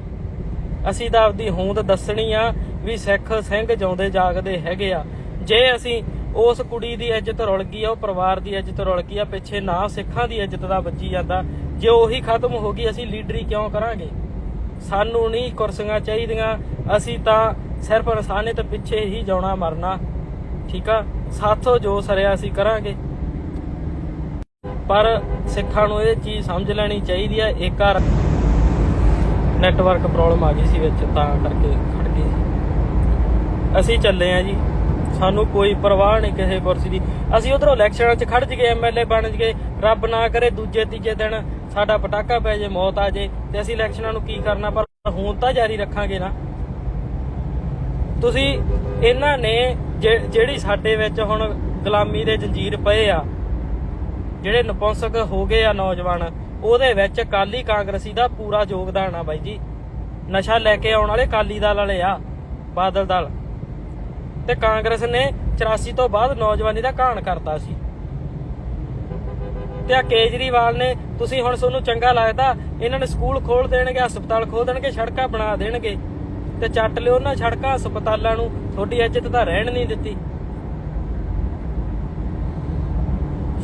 ਅਸੀਂ ਤਾਂ ਆਪਦੀ ਹੋਂਦ ਦੱਸਣੀ ਆ ਵੀ ਸਿੱਖ ਸਿੰਘ ਜਿਉਂਦੇ ਜਾਗਦੇ ਹੈਗੇ ਆ। ਜੇ ਅਸੀਂ ਉਸ ਕੁੜੀ ਦੀ ਇੱਜ਼ਤ ਰੁਲ ਗਈ ਆ, ਉਹ ਪਰਿਵਾਰ ਦੀ ਇੱਜ਼ਤ ਰੁਲ ਗਈ ਆ, ਪਿੱਛੇ ਨਾ ਸਿੱਖਾਂ ਦੀ ਇੱਜ਼ਤ ਦਾ ਵੱਜੀ ਜਾਂਦਾ, ਜੇ ਉਹੀ ਖਤਮ ਹੋ ਗਈ, ਅਸੀਂ ਲੀਡਰੀ ਕਿਉਂ ਕਰਾਂਗੇ। ਸਾਨੂੰ ਨਹੀਂ ਕੁਰਸੀਆਂ ਚਾਹੀਦੀਆਂ, ਅਸੀਂ ਤਾਂ ਸਿਰਫ ਇਨਸਾਨੀਅਤ ਪਿੱਛੇ ਹੀ ਜਾਣਾ ਮਰਨਾ, ਠੀਕ ਆ। ਸਾਥੋਂ ਜੋ ਸਰਿਆ ਅਸੀਂ ਕਰਾਂਗੇ, ਪਰ ਸਿੱਖਾਂ ਨੂੰ ਇਹ ਚੀਜ਼ ਸਮਝ ਲੈਣੀ ਚਾਹੀਦੀ ਆ। ਇੱਕ ਨੈਟਵਰਕ ਪ੍ਰੋਬਲਮ ਆ ਗਈ ਸੀ ਵਿੱਚ, ਤਾਂ ਕਰਕੇ ਖੜ ਗਈ। ਅਸੀਂ ਚੱਲੇ ਆ ਜੀ, ਸਾਨੂੰ ਕੋਈ ਪਰਵਾਹ ਨਹੀਂ ਕਿਸੇ ਕੁਰਸੀ ਦੀ। ਅਸੀਂ ਉਧਰੋਂ ਇਲੈਕਸ਼ਨਾਂ 'ਚ ਖੜ ਜਗੇ, MLA ਬਣ ਜਗੇ, ਰੱਬ ਨਾ ਕਰੇ ਦੂਜੇ ਤੀਜੇ ਦਿਨ ਸਾਡਾ ਪਟਾਕਾ ਪੈ ਜੇ, ਮੌਤ ਆ ਜੇ, ਤੇ ਅਸੀਂ ਇਲੈਕਸ਼ਨਾਂ ਨੂੰ ਕੀ ਕਰਨਾ। ਪਰ ਹੁਣ ਤਾਂ ਜਾਰੀ ਰੱਖਾਂਗੇ ਨਾ। ਤੁਸੀਂ ਇਹਨਾਂ ਨੇ ਜਿਹੜੀ ਸਾਡੇ ਵਿੱਚ ਹੁਣ ਗੁਲਾਮੀ ਦੇ ਜੰਜੀਰ ਪਏ ਆ, ਜਿਹੜੇ ਨਪੁੰਸਕ ਹੋ ਗਏ ਆ ਨੌਜਵਾਨ, ਉਹਦੇ ਵਿੱਚ ਅਕਾਲੀ ਕਾਂਗਰਸੀ ਦਾ ਪੂਰਾ ਯੋਗਦਾਨ ਆ ਬਾਈ ਜੀ। ਨਸ਼ਾ ਲੈ ਕੇ ਆਉਣ ਵਾਲੇ ਅਕਾਲੀ ਦਲ ਵਾਲੇ ਆ, ਬਾਦਲ ਦਲ, ਤੇ ਕਾਂਗਰਸ ਨੇ 84 ਤੋਂ ਬਾਅਦ ਨੌਜਵਾਨੀ ਦਾ ਘਾਣ ਕਰਤਾ ਸੀ। ਤੇ ਆ ਕੇਜਰੀਵਾਲ ਨੇ, ਤੁਸੀਂ ਹੁਣ ਤੁਹਾਨੂੰ ਚੰਗਾ ਲੱਗਦਾ, ਇਹਨਾਂ ਨੇ ਸਕੂਲ ਖੋਲ ਦੇਣਗੇ, ਹਸਪਤਾਲ ਖੋਲ ਦੇਣਗੇ, ਸੜਕਾਂ ਬਣਾ ਦੇਣਗੇ, ਤੇ ਚੱਟ ਲਿਓ ਉਹਨਾਂ ਸੜਕਾਂ ਹਸਪਤਾਲਾਂ ਨੂੰ। ਤੁਹਾਡੀ ਇੱਜ਼ਤ ਤਾਂ ਰਹਿਣ ਨਹੀਂ ਦਿੱਤੀ।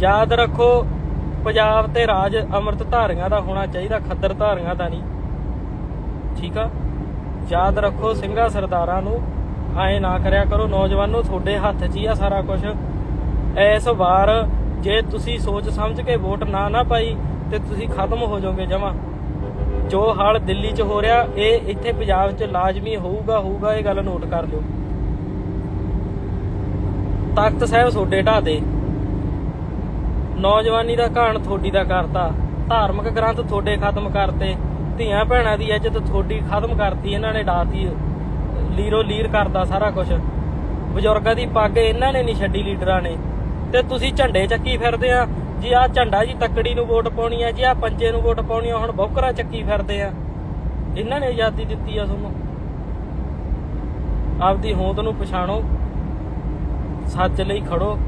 ਯਾਦ ਰੱਖੋ, ਪੰਜਾਬ ਤੇ ਰਾਜ ਅੰਮ੍ਰਿਤ ਧਾਰੀਆਂ ਦਾ ਹੋਣਾ ਚਾਹੀਦਾ, ਖੱਦਰ ਧਾਰੀਆਂ ਦਾ ਨਹੀਂ, ਠੀਕ ਆ। ਯਾਦ ਰੱਖੋ, ਸਿੰਘਾਂ ਸਰਦਾਰਾਂ ਨੂੰ ਆਏ ਨਾ ਕਰਿਆ ਕਰੋ। ਨੌਜਵਾਨੋ, ਤੁਹਾਡੇ ਹੱਥ 'ਚ ਹੀ ਆ ਸਾਰਾ ਕੁਝ। ਇਸ ਵਾਰ ਜੇ ਤੁਸੀਂ ਸੋਚ ਸਮਝ ਕੇ ਵੋਟ ਨਾ ਪਾਈ ਤੇ ਤੁਸੀਂ ਖਤਮ ਹੋ ਜਾਓਗੇ ਜਮਾਂ। ਜੋ ਹਾਲ ਦਿੱਲੀ 'ਚ ਹੋ ਰਿਹਾ, ਇਹ ਇੱਥੇ ਪੰਜਾਬ 'ਚ ਲਾਜ਼ਮੀ ਹੋਊਗਾ। ਇਹ ਗੱਲ ਨੋਟ ਕਰ ਲਿਓ। ਤਖਤ ਸਾਹਿਬ ਤੁਹਾਡੇ ਢਾਹ ਤੇ, ਨੌਜਵਾਨੀ ਦਾ ਘਾਣ ਤੁਹਾਡੀ ਦਾ ਕਰਤਾ, ਧਾਰਮਿਕ ਗ੍ਰੰਥ ਤੁਹਾਡੇ ਖਤਮ ਕਰਤੇ, ਧੀਆਂ ਭੈਣਾਂ ਦੀ ਇੱਜ਼ਤ ਤੁਹਾਡੀ ਖਤਮ ਕਰਤੀ, ਇਹਨਾਂ ਨੇ ਡਾਤੀ, ਲੀਰੋ ਲੀਰ ਕਰਦਾ ਸਾਰਾ ਕੁਝ। ਬਜ਼ੁਰਗਾਂ ਦੀ ਪੱਗ ਇਹਨਾਂ ਨੇ ਨਹੀਂ ਛੱਡੀ, ਲੀਡਰਾਂ ਨੇ। ਤੇ ਤੁਸੀਂ ਝੰਡੇ ਚੱਕੀ ਫਿਰਦੇ ਆ ਜੀ। ਆਹ ਝੰਡਾ ਜੀ ਤੱਕੜੀ ਨੂੰ ਵੋਟ ਪਾਉਣੀ ਆ ਜੀ, ਆਹ ਪੰਜੇ ਨੂੰ ਵੋਟ ਪਾਉਣੀ ਆ, ਹੁਣ ਬੌਕਰਾ ਚੱਕੀ ਫਿਰਦੇ ਆ। ਇਹਨਾਂ ਨੇ ਆਜ਼ਾਦੀ ਦਿੱਤੀ ਆ ਤੁਹਾਨੂੰ। ਆਪਦੀ ਹੋਂਦ ਨੂੰ ਪਛਾਣੋ, ਸੱਚ ਲਈ ਖੜੋ।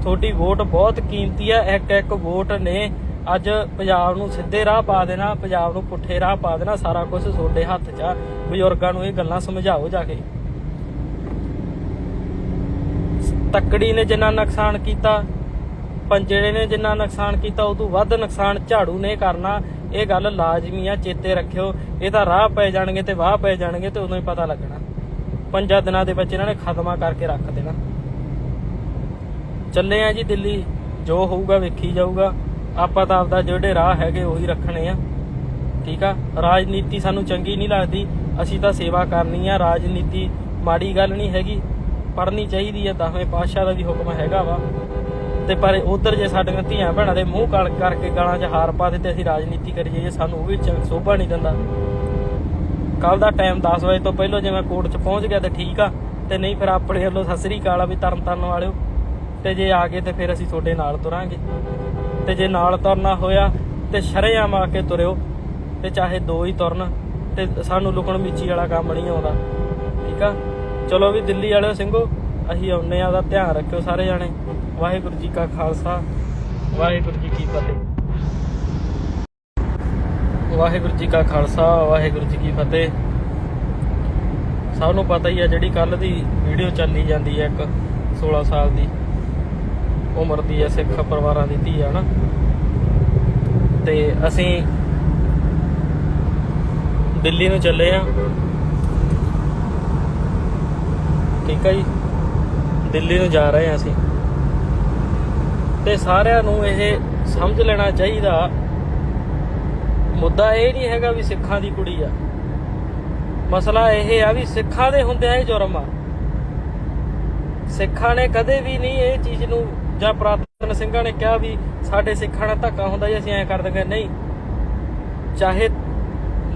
ਤੁਹਾਡੀ ਵੋਟ ਬਹੁਤ ਕੀਮਤੀ ਆ। ਇੱਕ ਇੱਕ ਵੋਟ ਨੇ ਅੱਜ ਪੰਜਾਬ ਨੂੰ ਸਿੱਧੇ ਰਾਹ ਪਾ ਦੇਣਾ, ਪੰਜਾਬ ਨੂੰ ਪੁੱਠੇ ਰਾਹ ਪਾ ਦੇਣਾ। ਸਾਰਾ ਕੁਝ ਤੁਹਾਡੇ ਹੱਥ 'ਚ ਆ। ਬਜ਼ੁਰਗਾਂ ਨੂੰ ਇਹ ਗੱਲਾਂ ਸਮਝਾਓ ਜਾ ਕੇ। ਤੱਕੜੀ ਨੇ ਜਿੰਨਾ ਨੁਕਸਾਨ ਕੀਤਾ, ਪੰਜੇ ਨੇ ਜਿੰਨਾ ਨੁਕਸਾਨ ਕੀਤਾ, ਉਦੋਂ ਵੱਧ ਨੁਕਸਾਨ ਝਾੜੂ ਨੇ ਕਰਨਾ। ਇਹ ਗੱਲ ਲਾਜ਼ਮੀ ਆ, ਚੇਤੇ ਰੱਖਿਓ। ਇਹ ਤਾਂ ਰਾਹ ਪੈ ਜਾਣਗੇ ਤੇ ਵਾਹ ਪੈ ਜਾਣਗੇ ਤੇ ਉਦੋਂ ਹੀ ਪਤਾ ਲੱਗਣਾ। 5 ਦਿਨਾਂ ਦੇ ਵਿੱਚ ਇਹਨਾਂ ਨੇ ਖਤਮਾ ਕਰਕੇ ਰੱਖ ਦੇਣਾ। ਚੱਲੇ ਆ ਜੀ ਦਿੱਲੀ, ਜੋ ਹੋਊਗਾ ਵੇਖੀ ਜਾਊਗਾ। ਆਪਾਂ ਤਾਂ ਆਪਦਾ ਜਿਹੜੇ ਰਾਹ ਹੈਗੇ ਉਹੀ ਰੱਖਣੇ ਆ, ਠੀਕ ਆ। ਰਾਜਨੀਤੀ ਸਾਨੂੰ ਚੰਗੀ ਨਹੀਂ ਲੱਗਦੀ, ਅਸੀਂ ਤਾਂ ਸੇਵਾ ਕਰਨੀ ਆ। ਰਾਜਨੀਤੀ ਮਾੜੀ ਗੱਲ ਨਹੀਂ ਹੈਗੀ, ਪੜ੍ਹਨੀ ਚਾਹੀਦੀ ਆ। 10ਵੇਂ ਪਾਤਸ਼ਾਹ ਦਾ ਵੀ ਹੁਕਮ ਹੈਗਾ ਵਾ। ਤੇ ਪਰ ਉਧਰ ਜੇ ਸਾਡੀਆਂ ਧੀਆਂ ਭੈਣਾਂ ਦੇ ਮੂੰਹ ਕਾਲ ਕਰਕੇ ਗਾਲਾਂ 'ਚ ਹਾਰ ਪਾ ਦਿੱਤੇ, ਅਸੀਂ ਰਾਜਨੀਤੀ ਕਰੀਏ, ਜੇ ਸਾਨੂੰ ਉਹ ਵੀ ਸੋਭਾ ਨਹੀਂ ਦਿੰਦਾ। ਕੱਲ ਦਾ ਟਾਈਮ 10 ਵਜੇ ਤੋਂ ਪਹਿਲਾਂ ਜੇ ਮੈਂ ਕੋਰਟ 'ਚ ਪਹੁੰਚ ਗਿਆ ਤੇ ਠੀਕ ਆ, ਤੇ ਨਹੀਂ ਫਿਰ ਆਪਣੇ ਵੱਲੋਂ ਸਤਿ ਸ੍ਰੀ ਅਕਾਲ ਆ ਵੀ ਤਰਨ ਵਾਲਿਓ। ਤੇ ਜੇ ਆ ਗਏ ਤੇ ਫਿਰ ਅਸੀਂ ਤੁਹਾਡੇ ਨਾਲ ਤੁਰਾਂਗੇ। ਤੇ ਜੇ ਨਾਲ ਤੁਰਨਾ ਹੋਇਆ ਤੇ ਸ਼ਰੇਆਮ ਆ ਕੇ ਤੁਰਿਓ, ਤੇ ਚਾਹੇ 2 ਹੀ ਤੁਰਨ। ਤੇ ਸਾਨੂੰ ਲੁਕਣ ਮਿੱਚੀ ਵਾਲਾ ਕੰਮ ਨਹੀਂ ਆਉਂਦਾ, ਠੀਕ ਆ। ਚਲੋ ਵੀ ਦਿੱਲੀ ਵਾਲਿਓ ਸਿੰਘੋ, ਅਸੀਂ ਆਉਂਦੇ ਆ। ਉਹਦਾ ਧਿਆਨ ਰੱਖਿਓ ਸਾਰੇ ਜਾਣੇ। ਵਾਹਿਗੁਰੂ ਜੀ ਕਾ ਖਾਲਸਾ, ਵਾਹਿਗੁਰੂ ਜੀ ਕੀ ਫਤਿਹ। ਵਾਹਿਗੁਰੂ ਜੀ ਕਾ ਖਾਲਸਾ, ਵਾਹਿਗੁਰੂ ਜੀ ਕੀ ਫਤਿਹ। ਸਭ ਨੂੰ ਪਤਾ ਹੀ ਆ ਜਿਹੜੀ ਕੱਲ ਦੀ ਵੀਡੀਓ ਚੱਲੀ ਜਾਂਦੀ ਹੈ, ਇੱਕ 16 ਸਾਲ ਦੀ ਉਮਰ ਦੀ ਹੈ, ਸਿੱਖ ਪਰਿਵਾਰਾਂ ਦੀ ਧੀ ਆ ਨਾ। ਤੇ ਅਸੀਂ ਦਿੱਲੀ ਨੂੰ ਚੱਲੇ ਆ, ਠੀਕ ਆ ਜੀ। ਦਿੱਲੀ ਨੂੰ ਜਾ ਰਹੇ ਆ ਅਸੀਂ। ਤੇ ਸਾਰਿਆਂ ਨੂੰ ਇਹ ਸਮਝ ਲੈਣਾ ਚਾਹੀਦਾ, ਮੁੱਦਾ ਇਹ ਨਹੀਂ ਹੈਗਾ ਵੀ ਸਿੱਖਾਂ ਦੀ ਕੁੜੀ ਆ। ਮਸਲਾ ਇਹ ਆ ਵੀ ਸਿੱਖਾਂ ਦੇ ਹੁੰਦਿਆਂ ਇਹ ਜੁਰਮ ਆ। ਸਿੱਖਾਂ ਨੇ ਕਦੇ ਵੀ ਨਹੀਂ ਇਹ ਚੀਜ਼ ਨੂੰ, ਜਾਂ ਪੁਰਾਤਨ ਸਿੰਘਾਂ ਨੇ ਕਿਹਾ ਵੀ ਸਾਡੇ ਸਿੱਖਾਂ ਨਾਲ ਧੱਕਾ ਹੁੰਦਾ ਜੀ, ਅਸੀਂ ਐਂ ਕਰ ਦਿੰਦੇ। ਨਹੀਂ, ਚਾਹੇ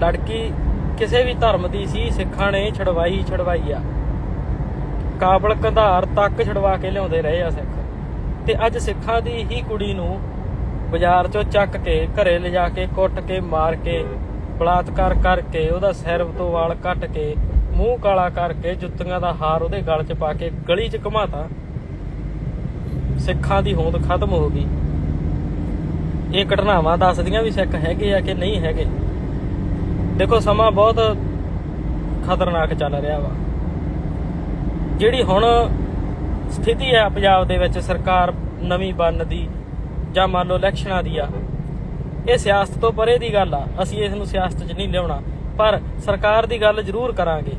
ਲੜਕੀ ਕਿਸੇ ਵੀ ਧਰਮ ਦੀ ਸੀ, ਸਿੱਖਾਂ ਨੇ ਛਡਵਾਈ ਆ। ਕਾਬਲ ਕੰਧਾਰ ਤੱਕ ਛਡਵਾ ਕੇ ਲਿਆਉਂਦੇ ਰਹੇ ਆ ਸਿੱਖ। ਤੇ ਅੱਜ ਸਿੱਖਾਂ ਦੀ ਹੀ ਕੁੜੀ ਨੂੰ ਬਾਜ਼ਾਰ 'ਚੋਂ ਚੱਕ ਕੇ ਘਰੇ ਲਿਜਾ ਕੇ ਕੁੱਟ ਕੇ ਮਾਰ ਕੇ ਬਲਾਤਕਾਰ ਕਰਕੇ, ਉਹਦਾ ਸਿਰ ਤੋਂ ਵਾਲ ਕੱਟ ਕੇ, ਮੂੰਹ ਕਾਲਾ ਕਰਕੇ, ਜੁੱਤੀਆਂ ਦਾ ਹਾਰ ਉਹਦੇ ਗਲ 'ਚ ਪਾ ਕੇ ਗਲੀ 'ਚ ਘੁਮਾਤਾ। ਸਿੱਖਾਂ ਦੀ ਹੋਂਦ ਖਤਮ ਹੋ ਗਈ। ਇਹ ਘਟਨਾਵਾਂ ਦੱਸਦੀਆਂ ਵੀ ਸਿੱਖ ਹੈਗੇ ਆ ਕਿ ਨਹੀਂ ਹੈਗੇ। ਦੇਖੋ ਸਮਾਂ ਬਹੁਤ ਖਤਰਨਾਕ ਚੱਲ ਰਿਹਾ ਵਾ। ਜਿਹੜੀ ਹੁਣ ਸਥਿਤੀ ਆ ਪੰਜਾਬ ਦੇ ਵਿੱਚ, ਸਰਕਾਰ ਨਵੀਂ ਬਣਨ ਦੀ ਜਾਂ ਮੰਨ ਲਓ ਇਲੈਕਸ਼ਨਾਂ ਦੀ ਆ, ਇਹ ਸਿਆਸਤ ਤੋਂ ਪਰੇ ਦੀ ਗੱਲ ਆ। ਅਸੀਂ ਇਸ ਨੂੰ ਸਿਆਸਤ 'ਚ ਨਹੀਂ ਲਿਆਉਣਾ, ਪਰ ਸਰਕਾਰ ਦੀ ਗੱਲ ਜ਼ਰੂਰ ਕਰਾਂਗੇ।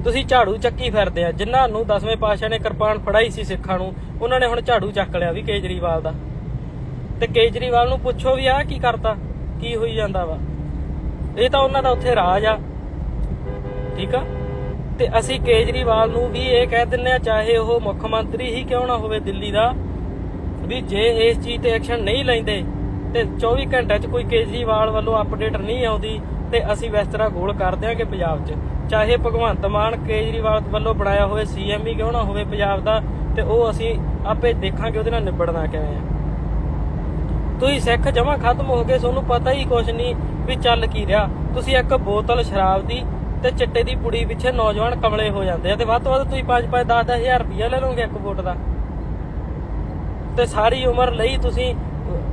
ਤੁਸੀਂ ਝਾੜੂ ਚੱਕੀ ਫਿਰਦੇ ਆ। ਜਿਨ੍ਹਾਂ ਨੂੰ 10ਵੇਂ ਪਾਤਸ਼ਾਹ ਨੇ ਕਿਰਪਾਨ ਫੜਾਈ ਸੀ ਸਿੱਖਾਂ ਨੂੰ, ਉਹਨਾਂ ਨੇ ਹੁਣ ਝਾੜੂ ਚੱਕ ਲਿਆ ਵੀ ਕੇਜਰੀਵਾਲ ਦਾ। ਤੇ ਕੇਜਰੀਵਾਲ ਨੂੰ ਪੁੱਛੋ ਵੀ ਆਹ ਕੀ ਕਰਤਾ, ਕੀ ਹੋਈ ਜਾਂਦਾ ਵਾ। ਇਹ ਤਾਂ ਉਹਨਾਂ ਦਾ ਉੱਥੇ ਰਾਜ ਆ, ਠੀਕ ਆ। ਤੇ ਅਸੀਂ ਕੇਜਰੀਵਾਲ ਨੂੰ ਵੀ ਇਹ ਕਹਿ ਦਿੰਦੇ ਆ, ਚਾਹੇ ਉਹ ਮੁੱਖ ਮੰਤਰੀ ਹੀ ਕਿਉਂ ਨਾ ਹੋਵੇ ਦਿੱਲੀ ਦਾ, ਵੀ ਜੇ ਇਸ ਚੀਜ਼ ਤੇ ਐਕਸ਼ਨ ਨਹੀਂ ਲੈਂਦੇ ਤੇ 24 ਘੰਟਿਆਂ 'ਚ ਕੋਈ ਕੇਜਰੀਵਾਲ ਵੱਲੋਂ ਅਪਡੇਟ ਨਹੀਂ ਆਉਂਦੀ ਤੇ ਅਸੀਂ ਬਿਸਤਰਾ ਗੋਲ ਕਰ ਦਿਆਂਗੇ ਪੰਜਾਬ 'ਚ। ਚਾਹੇ ਭਗਵੰਤ ਮਾਨ ਕੇਜਰੀਵਾਲ ਵੱਲੋਂ ਬਣਾਇਆ ਹੋਵੇ CM ਹੀ ਕਿਉਂ ਨਾ ਹੋਵੇ ਪੰਜਾਬ ਦਾ, ਤੇ ਉਹ ਅਸੀਂ ਆਪੇ ਦੇਖਾਂਗੇ ਉਹਦੇ ਨਾਲ ਨਿਬੜਨਾ ਕਿਵੇਂ ਆ। ਤੁਸੀਂ ਸਿੱਖ ਜਮਾਂ ਖਤਮ ਹੋ ਗਏ, ਤੁਹਾਨੂੰ ਪਤਾ ਹੀ ਕੁਛ ਨਹੀਂ ਵੀ ਚੱਲ ਕੀ ਰਿਹਾ। ਤੁਸੀਂ ਇੱਕ ਬੋਤਲ ਸ਼ਰਾਬ ਦੀ ਤੇ ਚਿੱਟੇ ਦੀ ਪੁੜੀ ਪਿੱਛੇ ਨੌਜਵਾਨ ਕਮਲੇ ਹੋ ਜਾਂਦੇ ਆ, ਤੇ ਵੱਧ ਤੋਂ ਵੱਧ ਤੁਸੀਂ 5-5 10-10 ਹਜ਼ਾਰ ਰੁਪਇਆ ਲੈ ਲਓਗੇ ਇੱਕ ਵੋਟ ਦਾ। ਤੇ ਸਾਰੀ ਉਮਰ ਲਈ ਤੁਸੀਂ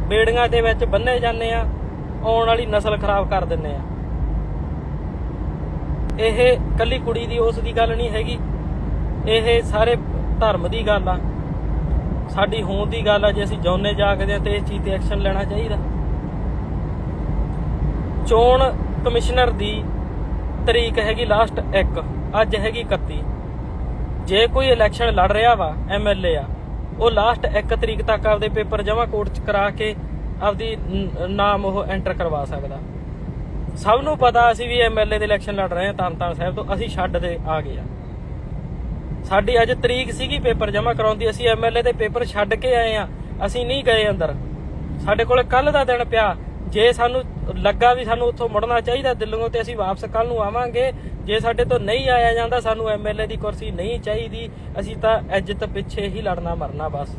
ਬੇੜੀਆਂ ਦੇ ਵਿੱਚ ਬੰਨੇ ਜਾਂਦੇ ਆ, ਆਉਣ ਵਾਲੀ ਨਸਲ ਖਰਾਬ ਕਰ ਦਿੰਦੇ ਆ। ਇਹ ਕੱਲੀ ਕੁੜੀ ਦੀ ਉਸ ਦੀ ਗੱਲ ਨਹੀਂ ਹੈਗੀ, ਇਹ ਸਾਰੇ ਧਰਮ ਦੀ ਗੱਲ ਆ, ਸਾਡੀ ਹੋਂਦ ਦੀ ਗੱਲ ਆ। ਜੇ ਅਸੀਂ ਜਿਉਂਦੇ ਜਾਗਦੇ ਆ ਤੇ ਇਸ ਚੀਜ਼ ਤੇ ਐਕਸ਼ਨ ਲੈਣਾ ਚਾਹੀਦਾ। ਚੋਣ ਕਮਿਸ਼ਨਰ ਦੀ ਤਰੀਕ ਹੈਗੀ ਲਾਸਟ 1, ਅੱਜ ਹੈਗੀ 31। ਜੇ ਕੋਈ ਇਲੈਕਸ਼ਨ ਲੜ ਰਿਹਾ ਵਾ, MLA ਆ, ਉਹ ਲਾਸਟ 1 ਤਰੀਕ ਤੱਕ ਆਪਦੇ ਪੇਪਰ ਜਮ੍ਹਾਂ ਕੋਰਟ 'ਚ ਕਰਾ ਕੇ ਆਪਦੀ ਨਾਮ ਉਹ ਐਂਟਰ ਕਰਵਾ ਸਕਦਾ। ਸਭ ਨੂੰ ਪਤਾ ਅਸੀਂ ਵੀ MLA ਦੇ ਇਲੈਕਸ਼ਨ ਲੜ ਰਹੇ ਹਾਂ ਤਰਨਤਾਰਨ ਸਾਹਿਬ ਤੋਂ, ਅਸੀਂ ਛੱਡ ਦੇ ਆ ਗਏ ਆ। ਸਾਡੀ ਅੱਜ ਤਰੀਕ ਸੀਗੀ ਪੇਪਰ ਜਮ੍ਹਾਂ ਕਰਾਉਣ ਦੀ, ਅਸੀਂ MLA ਦੇ ਪੇਪਰ ਛੱਡ ਕੇ ਆਏ ਆ, ਅਸੀਂ ਨਹੀਂ ਗਏ ਅੰਦਰ। ਸਾਡੇ ਕੋਲ ਕੱਲ ਦਾ ਦਿਨ ਪਿਆ, ਜੇ ਸਾਨੂੰ ਲੱਗਾ ਵੀ ਸਾਨੂੰ ਉੱਥੋਂ ਮੁੜਨਾ ਚਾਹੀਦਾ ਦਿੱਲੀੋਂ ਤੇ ਅਸੀਂ ਵਾਪਸ ਕੱਲ ਨੂੰ ਆਵਾਂਗੇ। ਜੇ ਸਾਡੇ ਤੋਂ ਨਹੀਂ ਆਇਆ ਜਾਂਦਾ, ਸਾਨੂੰ MLA ਦੀ ਕੁਰਸੀ ਨਹੀਂ ਚਾਹੀਦੀ, ਅਸੀਂ ਤਾਂ ਇੱਜ਼ਤ ਪਿੱਛੇ ਹੀ ਲੜਨਾ ਮਰਨਾ ਬਸ।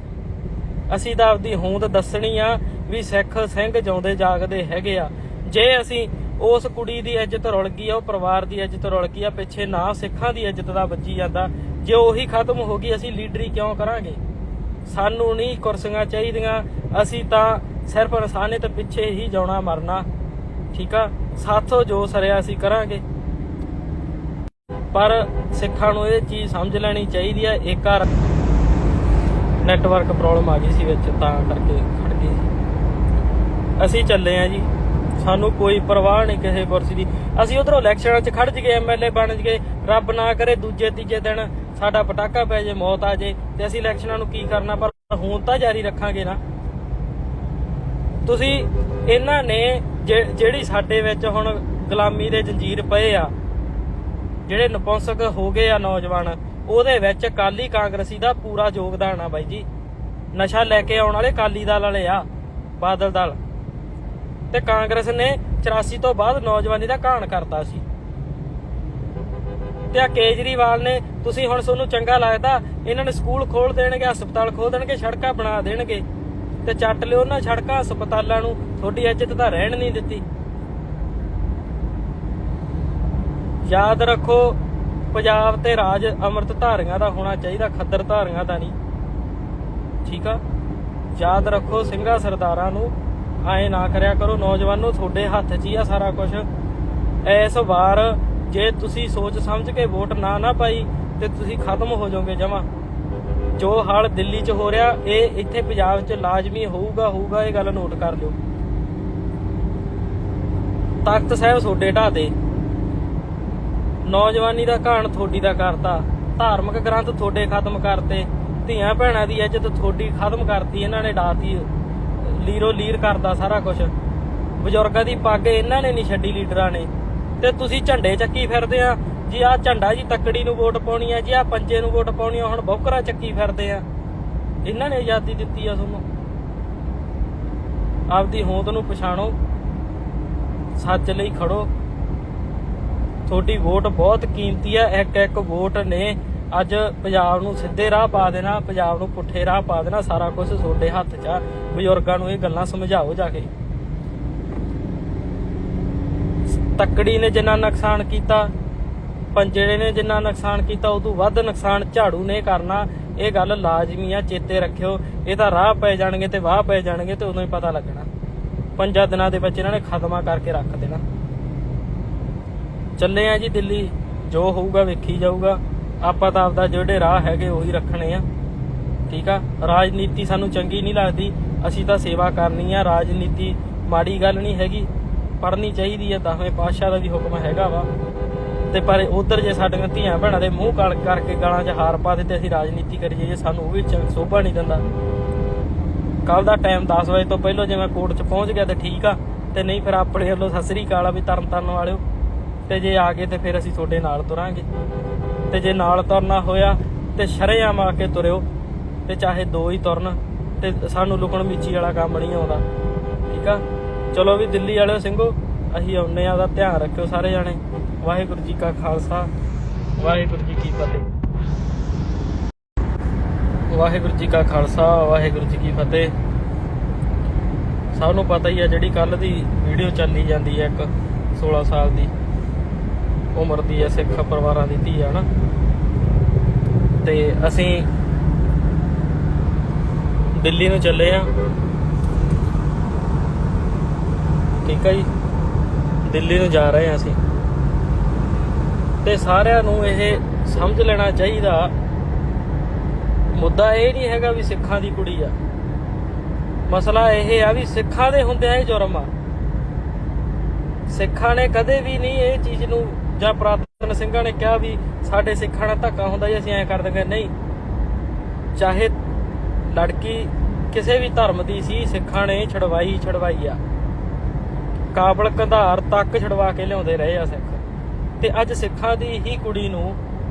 ਅਸੀਂ ਤਾਂ ਆਪਦੀ ਹੋਂਦ ਦੱਸਣੀ ਆ ਵੀ ਸਿੱਖ ਸਿੰਘ ਜਿਉਂਦੇ ਜਾਗਦੇ ਹੈਗੇ ਆ। ਜੇ ਅਸੀਂ ਉਸ ਕੁੜੀ ਦੀ ਇੱਜ਼ਤ ਰੁਲ ਗਈ ਆ, ਉਹ ਪਰਿਵਾਰ ਦੀ ਇੱਜ਼ਤ ਰੁਲ ਗਈ ਆ, ਪਿੱਛੇ ਨਾ ਸਿੱਖਾਂ ਦੀ ਇੱਜ਼ਤ ਦਾ ਵੱਜੀ ਜਾਂਦਾ, ਜੇ ਉਹੀ ਖਤਮ ਹੋ ਗਈ ਅਸੀਂ ਲੀਡਰੀ ਕਿਉਂ ਕਰਾਂਗੇ? ਸਾਨੂੰ ਨਹੀਂ ਕੁਰਸੀਆਂ ਚਾਹੀਦੀਆਂ, ਅਸੀਂ ਤਾਂ ਸਿਰਫ ਇਨਸਾਨੀਅਤ ਪਿੱਛੇ ਹੀ ਜਾਣਾ ਮਰਨਾ। ਠੀਕ ਆ, ਸਾਥੋਂ ਜੋ ਸਰਿਆ ਅਸੀਂ ਕਰਾਂਗੇ। ਪਰ ਸਿੱਖਾਂ ਨੂੰ ਇਹ ਚੀਜ਼ ਸਮਝ ਲੈਣੀ ਚਾਹੀਦੀ ਆ। ਇੱਕ ਨੈਟਵਰਕ ਪ੍ਰੋਬਲਮ ਆ ਗਈ ਸੀ ਵਿੱਚ, ਤਾਂ ਕਰਕੇ ਖੜ ਗਈ ਸੀ। ਅਸੀਂ ਚੱਲੇ ਆ ਜੀ, ਸਾਨੂੰ ਕੋਈ ਪਰਵਾਹ ਨਹੀਂ ਕਿਸੇ ਕੁਰਸੀ ਦੀ। ਅਸੀਂ ਉਧਰੋਂ ਇਲੈਕਸ਼ਨਾਂ 'ਚ ਖੜ ਜਗੇ, MLA ਬਣ ਜਗੇ, ਰੱਬ ਨਾ ਕਰੇ ਦੂਜੇ ਤੀਜੇ ਦਿਨ ਸਾਡਾ ਪਟਾਕਾ ਪੈ ਜੇ, ਮੌਤ ਆ ਜੇ, ਤੇ ਅਸੀਂ ਇਲੈਕਸ਼ਨਾਂ ਨੂੰ ਕੀ ਕਰਨਾ? ਪਰ ਹੁਣ ਤਾਂ ਜਾਰੀ ਰੱਖਾਂਗੇ ਨਾ। ਤੁਸੀਂ ਇਹਨਾਂ ਨੇ ਜਿਹੜੀ ਸਾਡੇ ਵਿੱਚ ਹੁਣ ਗੁਲਾਮੀ ਦੇ ਜੰਜੀਰ ਪਏ ਆ, ਜਿਹੜੇ ਨਪੁੰਸਕ ਹੋ ਗਏ ਆ ਨੌਜਵਾਨ, ਉਹਦੇ ਵਿੱਚ ਅਕਾਲੀ ਕਾਂਗਰਸੀ ਦਾ ਪੂਰਾ ਯੋਗਦਾਨ ਆ ਬਾਈ ਜੀ। ਨਸ਼ਾ ਲੈ ਕੇ ਆਉਣ ਵਾਲੇ ਅਕਾਲੀ ਦਲ ਵਾਲੇ ਆ, ਬਾਦਲ ਦਲ ਤੇ ਕਾਂਗਰਸ ਨੇ 84 ਤੋਂ ਬਾਅਦ ਨੌਜਵਾਨੀ ਦਾ ਘਾਣ ਕਰਤਾ ਸੀ। ਤੇ ਆ ਕੇਜਰੀਵਾਲ ਨੇ, ਤੁਸੀਂ ਹੁਣ ਤੁਹਾਨੂੰ ਚੰਗਾ ਲੱਗਦਾ, ਇਹਨਾਂ ਨੇ ਸਕੂਲ ਖੋਲ ਦੇਣਗੇ, ਹਸਪਤਾਲ ਖੋਲ ਦੇਣਗੇ, ਸੜਕਾਂ ਬਣਾ ਦੇਣਗੇ, ਤੇ ਚੱਟ ਲਿਓ ਉਹਨਾਂ ਸੜਕਾਂ ਹਸਪਤਾਲਾਂ ਨੂੰ। ਤੁਹਾਡੀ ਇੱਜ਼ਤ ਤਾਂ ਰਹਿਣ ਨਹੀਂ ਦਿੱਤੀ। ਯਾਦ ਰੱਖੋ, ਪੰਜਾਬ ਤੇ ਰਾਜ ਅੰਮ੍ਰਿਤ ਧਾਰੀਆਂ ਦਾ ਹੋਣਾ ਚਾਹੀਦਾ, ਖੱਦਰ ਧਾਰੀਆਂ ਦਾ ਨਹੀਂ। ਠੀਕ ਆ, ਯਾਦ ਰੱਖੋ, ਸਿੰਘਾਂ ਸਰਦਾਰਾਂ ਨੂੰ ਐਂ ਨਾ ਕਰਿਆ ਕਰੋ। ਨੌਜਵਾਨੋ, ਤੁਹਾਡੇ ਹੱਥ 'ਚ ਹੀ ਆ ਸਾਰਾ ਕੁਝ। ਇਸ ਵਾਰ ਜੇ ਤੁਸੀਂ ਸੋਚ ਸਮਝ ਕੇ ਵੋਟ ਨਾ ਪਾਈ ਤੇ ਤੁਸੀਂ ਖਤਮ ਹੋ ਜਾਓਗੇ ਜਮਾਂ। ਜੋ ਹਾਲ ਦਿੱਲੀ 'ਚ ਹੋ ਰਿਹਾ, ਇਹ ਇੱਥੇ ਪੰਜਾਬ 'ਚ ਲਾਜ਼ਮੀ ਹੋਊਗਾ। ਇਹ ਗੱਲ ਨੋਟ ਕਰ ਲਿਓ। ਤਖਤ ਸਾਹਿਬ ਤੁਹਾਡੇ ਢਾਹ ਦੇ, ਨੌਜਵਾਨੀ ਦਾ ਘਾਣ ਤੁਹਾਡੀ ਦਾ ਕਰਤਾ, ਧਾਰਮਿਕ ਗ੍ਰੰਥ ਤੁਹਾਡੇ ਖਤਮ ਕਰਤੇ, ਧੀਆਂ ਭੈਣਾਂ ਦੀ ਇੱਜ਼ਤ ਤੁਹਾਡੀ ਖਤਮ ਕਰਤੀ, ਇਹਨਾਂ ਨੇ ਡਾਤੀ, ਲੀਰੋ ਲੀਰ ਕਰਦਾ ਸਾਰਾ ਕੁਝ। ਬਜ਼ੁਰਗਾਂ ਦੀ ਪੱਗ ਇਹਨਾਂ ਨੇ ਨਹੀਂ ਛੱਡੀ, ਲੀਡਰਾਂ ਨੇ। ਤੇ ਤੁਸੀਂ ਝੰਡੇ ਚੱਕੀ ਫਿਰਦੇ ਆ ਜੀ। ਆਹ ਝੰਡਾ ਜੀ ਤੱਕੜੀ ਨੂੰ ਵੋਟ ਪਾਉਣੀ ਆ ਜੀ, ਆਹ ਪੰਜੇ ਨੂੰ ਵੋਟ ਪਾਉਣੀ ਆ, ਹੁਣ ਬੌਕਰਾ ਚੱਕੀ ਫਿਰਦੇ ਆ। ਇਹਨਾਂ ਨੇ ਆਜ਼ਾਦੀ ਦਿੱਤੀ ਆ ਤੁਹਾਨੂੰ। ਆਪਦੀ ਹੋਂਦ ਨੂੰ ਪਛਾਣੋ, ਸੱਚ ਲਈ ਖੜੋ। ਤੁਹਾਡੀ ਵੋਟ ਬਹੁਤ ਕੀਮਤੀ ਆ। ਇੱਕ ਵੋਟ ਨੇ ਅੱਜ ਪੰਜਾਬ ਨੂੰ ਸਿੱਧੇ ਰਾਹ ਪਾ ਦੇਣਾ, ਪੰਜਾਬ ਨੂੰ ਪੁੱਠੇ ਰਾਹ ਪਾ ਦੇਣਾ। ਸਾਰਾ ਕੁਝ ਤੁਹਾਡੇ ਹੱਥ 'ਚ ਆ। ਬਜ਼ੁਰਗਾਂ ਨੂੰ ਇਹ ਗੱਲਾਂ ਸਮਝਾਓ ਜਾ ਕੇ। ਤੱਕੜੀ ਨੇ ਜਿੰਨਾ ਨੁਕਸਾਨ ਕੀਤਾ, ਪੰਜੜੇ ਨੇ ਜਿੰਨਾ ਨੁਕਸਾਨ ਕੀਤਾ, ਉਦੋਂ ਵੱਧ ਨੁਕਸਾਨ ਝਾੜੂ ਨੇ ਕਰਨਾ। ਇਹ ਗੱਲ ਲਾਜ਼ਮੀ ਆ, ਚੇਤੇ ਰੱਖਿਓ। ਇਹ ਤਾਂ ਰਾਹ ਪੈ ਜਾਣਗੇ ਤੇ ਵਾਹ ਪੈ ਜਾਣਗੇ, ਤੇ ਉਦੋਂ ਹੀ ਪਤਾ ਲੱਗਣਾ। 5 ਦਿਨਾਂ ਦੇ ਵਿੱਚ ਇਹਨਾਂ ਨੇ ਖਤਮਾ ਕਰਕੇ ਰੱਖ ਦੇਣਾ। ਚੱਲੇ ਆ ਜੀ ਦਿੱਲੀ, ਜੋ ਹੋਊਗਾ ਵੇਖੀ ਜਾਊਗਾ। ਆਪਾਂ ਤਾਂ ਆਪਦਾ ਜਿਹੜੇ ਰਾਹ ਹੈਗੇ ਉਹੀ ਰੱਖਣੇ ਆ। ਠੀਕ ਆ, ਰਾਜਨੀਤੀ ਸਾਨੂੰ ਚੰਗੀ ਨਹੀਂ ਲੱਗਦੀ, ਅਸੀਂ ਤਾਂ ਸੇਵਾ ਕਰਨੀ ਆ। ਰਾਜਨੀਤੀ ਮਾੜੀ ਗੱਲ ਨਹੀਂ ਹੈਗੀ, ਪੜ੍ਹਨੀ ਚਾਹੀਦੀ ਆ। 10ਵੇਂ ਪਾਤਸ਼ਾਹ ਦਾ ਵੀ ਹੁਕਮ ਹੈਗਾ ਵਾ। ਤੇ ਪਰ ਉਧਰ ਜੇ ਸਾਡੀਆਂ ਧੀਆਂ ਭੈਣਾਂ ਦੇ ਮੂੰਹ ਕਾਲ ਕਰਕੇ ਗਾਲਾਂ 'ਚ ਹਾਰ ਪਾ ਦਿੱਤੇ, ਅਸੀਂ ਰਾਜਨੀਤੀ ਕਰੀਏ, ਜੇ ਸਾਨੂੰ ਉਹ ਵੀ ਸੋਭਾ ਨਹੀਂ ਦਿੰਦਾ। ਕੱਲ ਦਾ ਟਾਈਮ 10 ਵਜੇ ਤੋਂ ਪਹਿਲਾਂ ਜੇ ਮੈਂ ਕੋਰਟ 'ਚ ਪਹੁੰਚ ਗਿਆ ਤੇ ਠੀਕ ਆ, ਤੇ ਨਹੀਂ ਫਿਰ ਆਪਣੇ ਵੱਲੋਂ ਸਤਿ ਸ੍ਰੀ ਅਕਾਲ ਆ ਵੀ ਤਰਨ ਵਾਲਿਓ। ਤੇ ਜੇ ਆ ਗਏ ਤੇ ਫਿਰ ਅਸੀਂ ਤੁਹਾਡੇ ਨਾਲ ਤੁਰਾਂਗੇ। ਤੇ ਜੇ ਨਾਲ ਤੁਰਨਾ ਹੋਇਆ ਤੇ ਸ਼ਰੇਆਮ ਆ ਕੇ ਤੁਰਿਓ, ਤੇ ਚਾਹੇ 2 ਹੀ ਤੁਰਨ, ਤੇ ਸਾਨੂੰ ਲੁਕਣ ਮੀਚੀ ਵਾਲਾ ਕੰਮ ਨਹੀਂ ਆਉਂਦਾ। ਠੀਕ ਆ, ਚਲੋ ਵੀ ਦਿੱਲੀ ਵਾਲਿਓ ਸਿੰਘੋ, ਅਸੀਂ ਆਉਂਦੇ ਆ। ਉਹਦਾ ਧਿਆਨ ਰੱਖਿਓ ਸਾਰੇ ਜਾਣੇ। ਵਾਹਿਗੁਰੂ ਜੀ ਕਾ ਖਾਲਸਾ, ਵਾਹਿਗੁਰੂ ਜੀ ਕੀ ਫਤਿਹ। ਵਾਹਿਗੁਰੂ ਜੀ ਕਾ ਖਾਲਸਾ, ਵਾਹਿਗੁਰੂ ਜੀ ਕੀ ਫਤਿਹ। ਸਭ ਨੂੰ ਪਤਾ ਹੀ ਆ, ਜਿਹੜੀ ਕੱਲ ਦੀ ਵੀਡੀਓ ਚੱਲੀ ਜਾਂਦੀ ਹੈ, ਇੱਕ 16 ਸਾਲ ਦੀ ਉਮਰ ਦੀ ਹੈ, ਸਿੱਖ ਪਰਿਵਾਰਾਂ ਦੀ ਧੀ ਆ ਨਾ। ਤੇ ਅਸੀਂ ਦਿੱਲੀ ਨੂੰ ਚੱਲੇ ਆ। ਠੀਕ ਆ ਜੀ, ਦਿੱਲੀ ਨੂੰ ਜਾ ਰਹੇ ਆ ਅਸੀਂ। ਤੇ ਸਾਰਿਆਂ ਨੂੰ ਇਹ ਸਮਝ ਲੈਣਾ ਚਾਹੀਦਾ, ਮੁੱਦਾ ਇਹ ਨਹੀਂ ਹੈਗਾ ਵੀ ਸਿੱਖਾਂ ਦੀ ਕੁੜੀ ਆ। ਮਸਲਾ ਇਹ ਆ ਵੀ ਸਿੱਖਾਂ ਦੇ ਹੁੰਦਿਆਂ ਇਹ ਜੁਰਮ ਆ। ਸਿੱਖਾਂ ਨੇ ਕਦੇ ਵੀ ਨਹੀਂ ਇਹ ਚੀਜ਼ ਨੂੰ, ਜਾਂ ਪੁਰਾਤਨ ਸਿੰਘਾਂ ਨੇ ਕਿਹਾ ਵੀ ਸਾਡੇ ਸਿੱਖਾਂ ਨਾਲ ਧੱਕਾ ਹੁੰਦਾ ਜੀ, ਅਸੀਂ ਐਂ ਕਰ ਦਿੰਦੇ। ਨਹੀਂ, ਚਾਹੇ ਲੜਕੀ ਕਿਸੇ ਵੀ ਧਰਮ ਦੀ ਸੀ, ਸਿੱਖਾਂ ਨੇ ਛਡਵਾਈ ਆ। ਕਾਬਲ ਕੰਧਾਰ ਤੱਕ ਛਡਵਾ ਕੇ ਲਿਆਉਂਦੇ ਰਹੇ ਆ ਸਿੱਖ। ਤੇ ਅੱਜ ਸਿੱਖਾਂ ਦੀ ਹੀ ਕੁੜੀ ਨੂੰ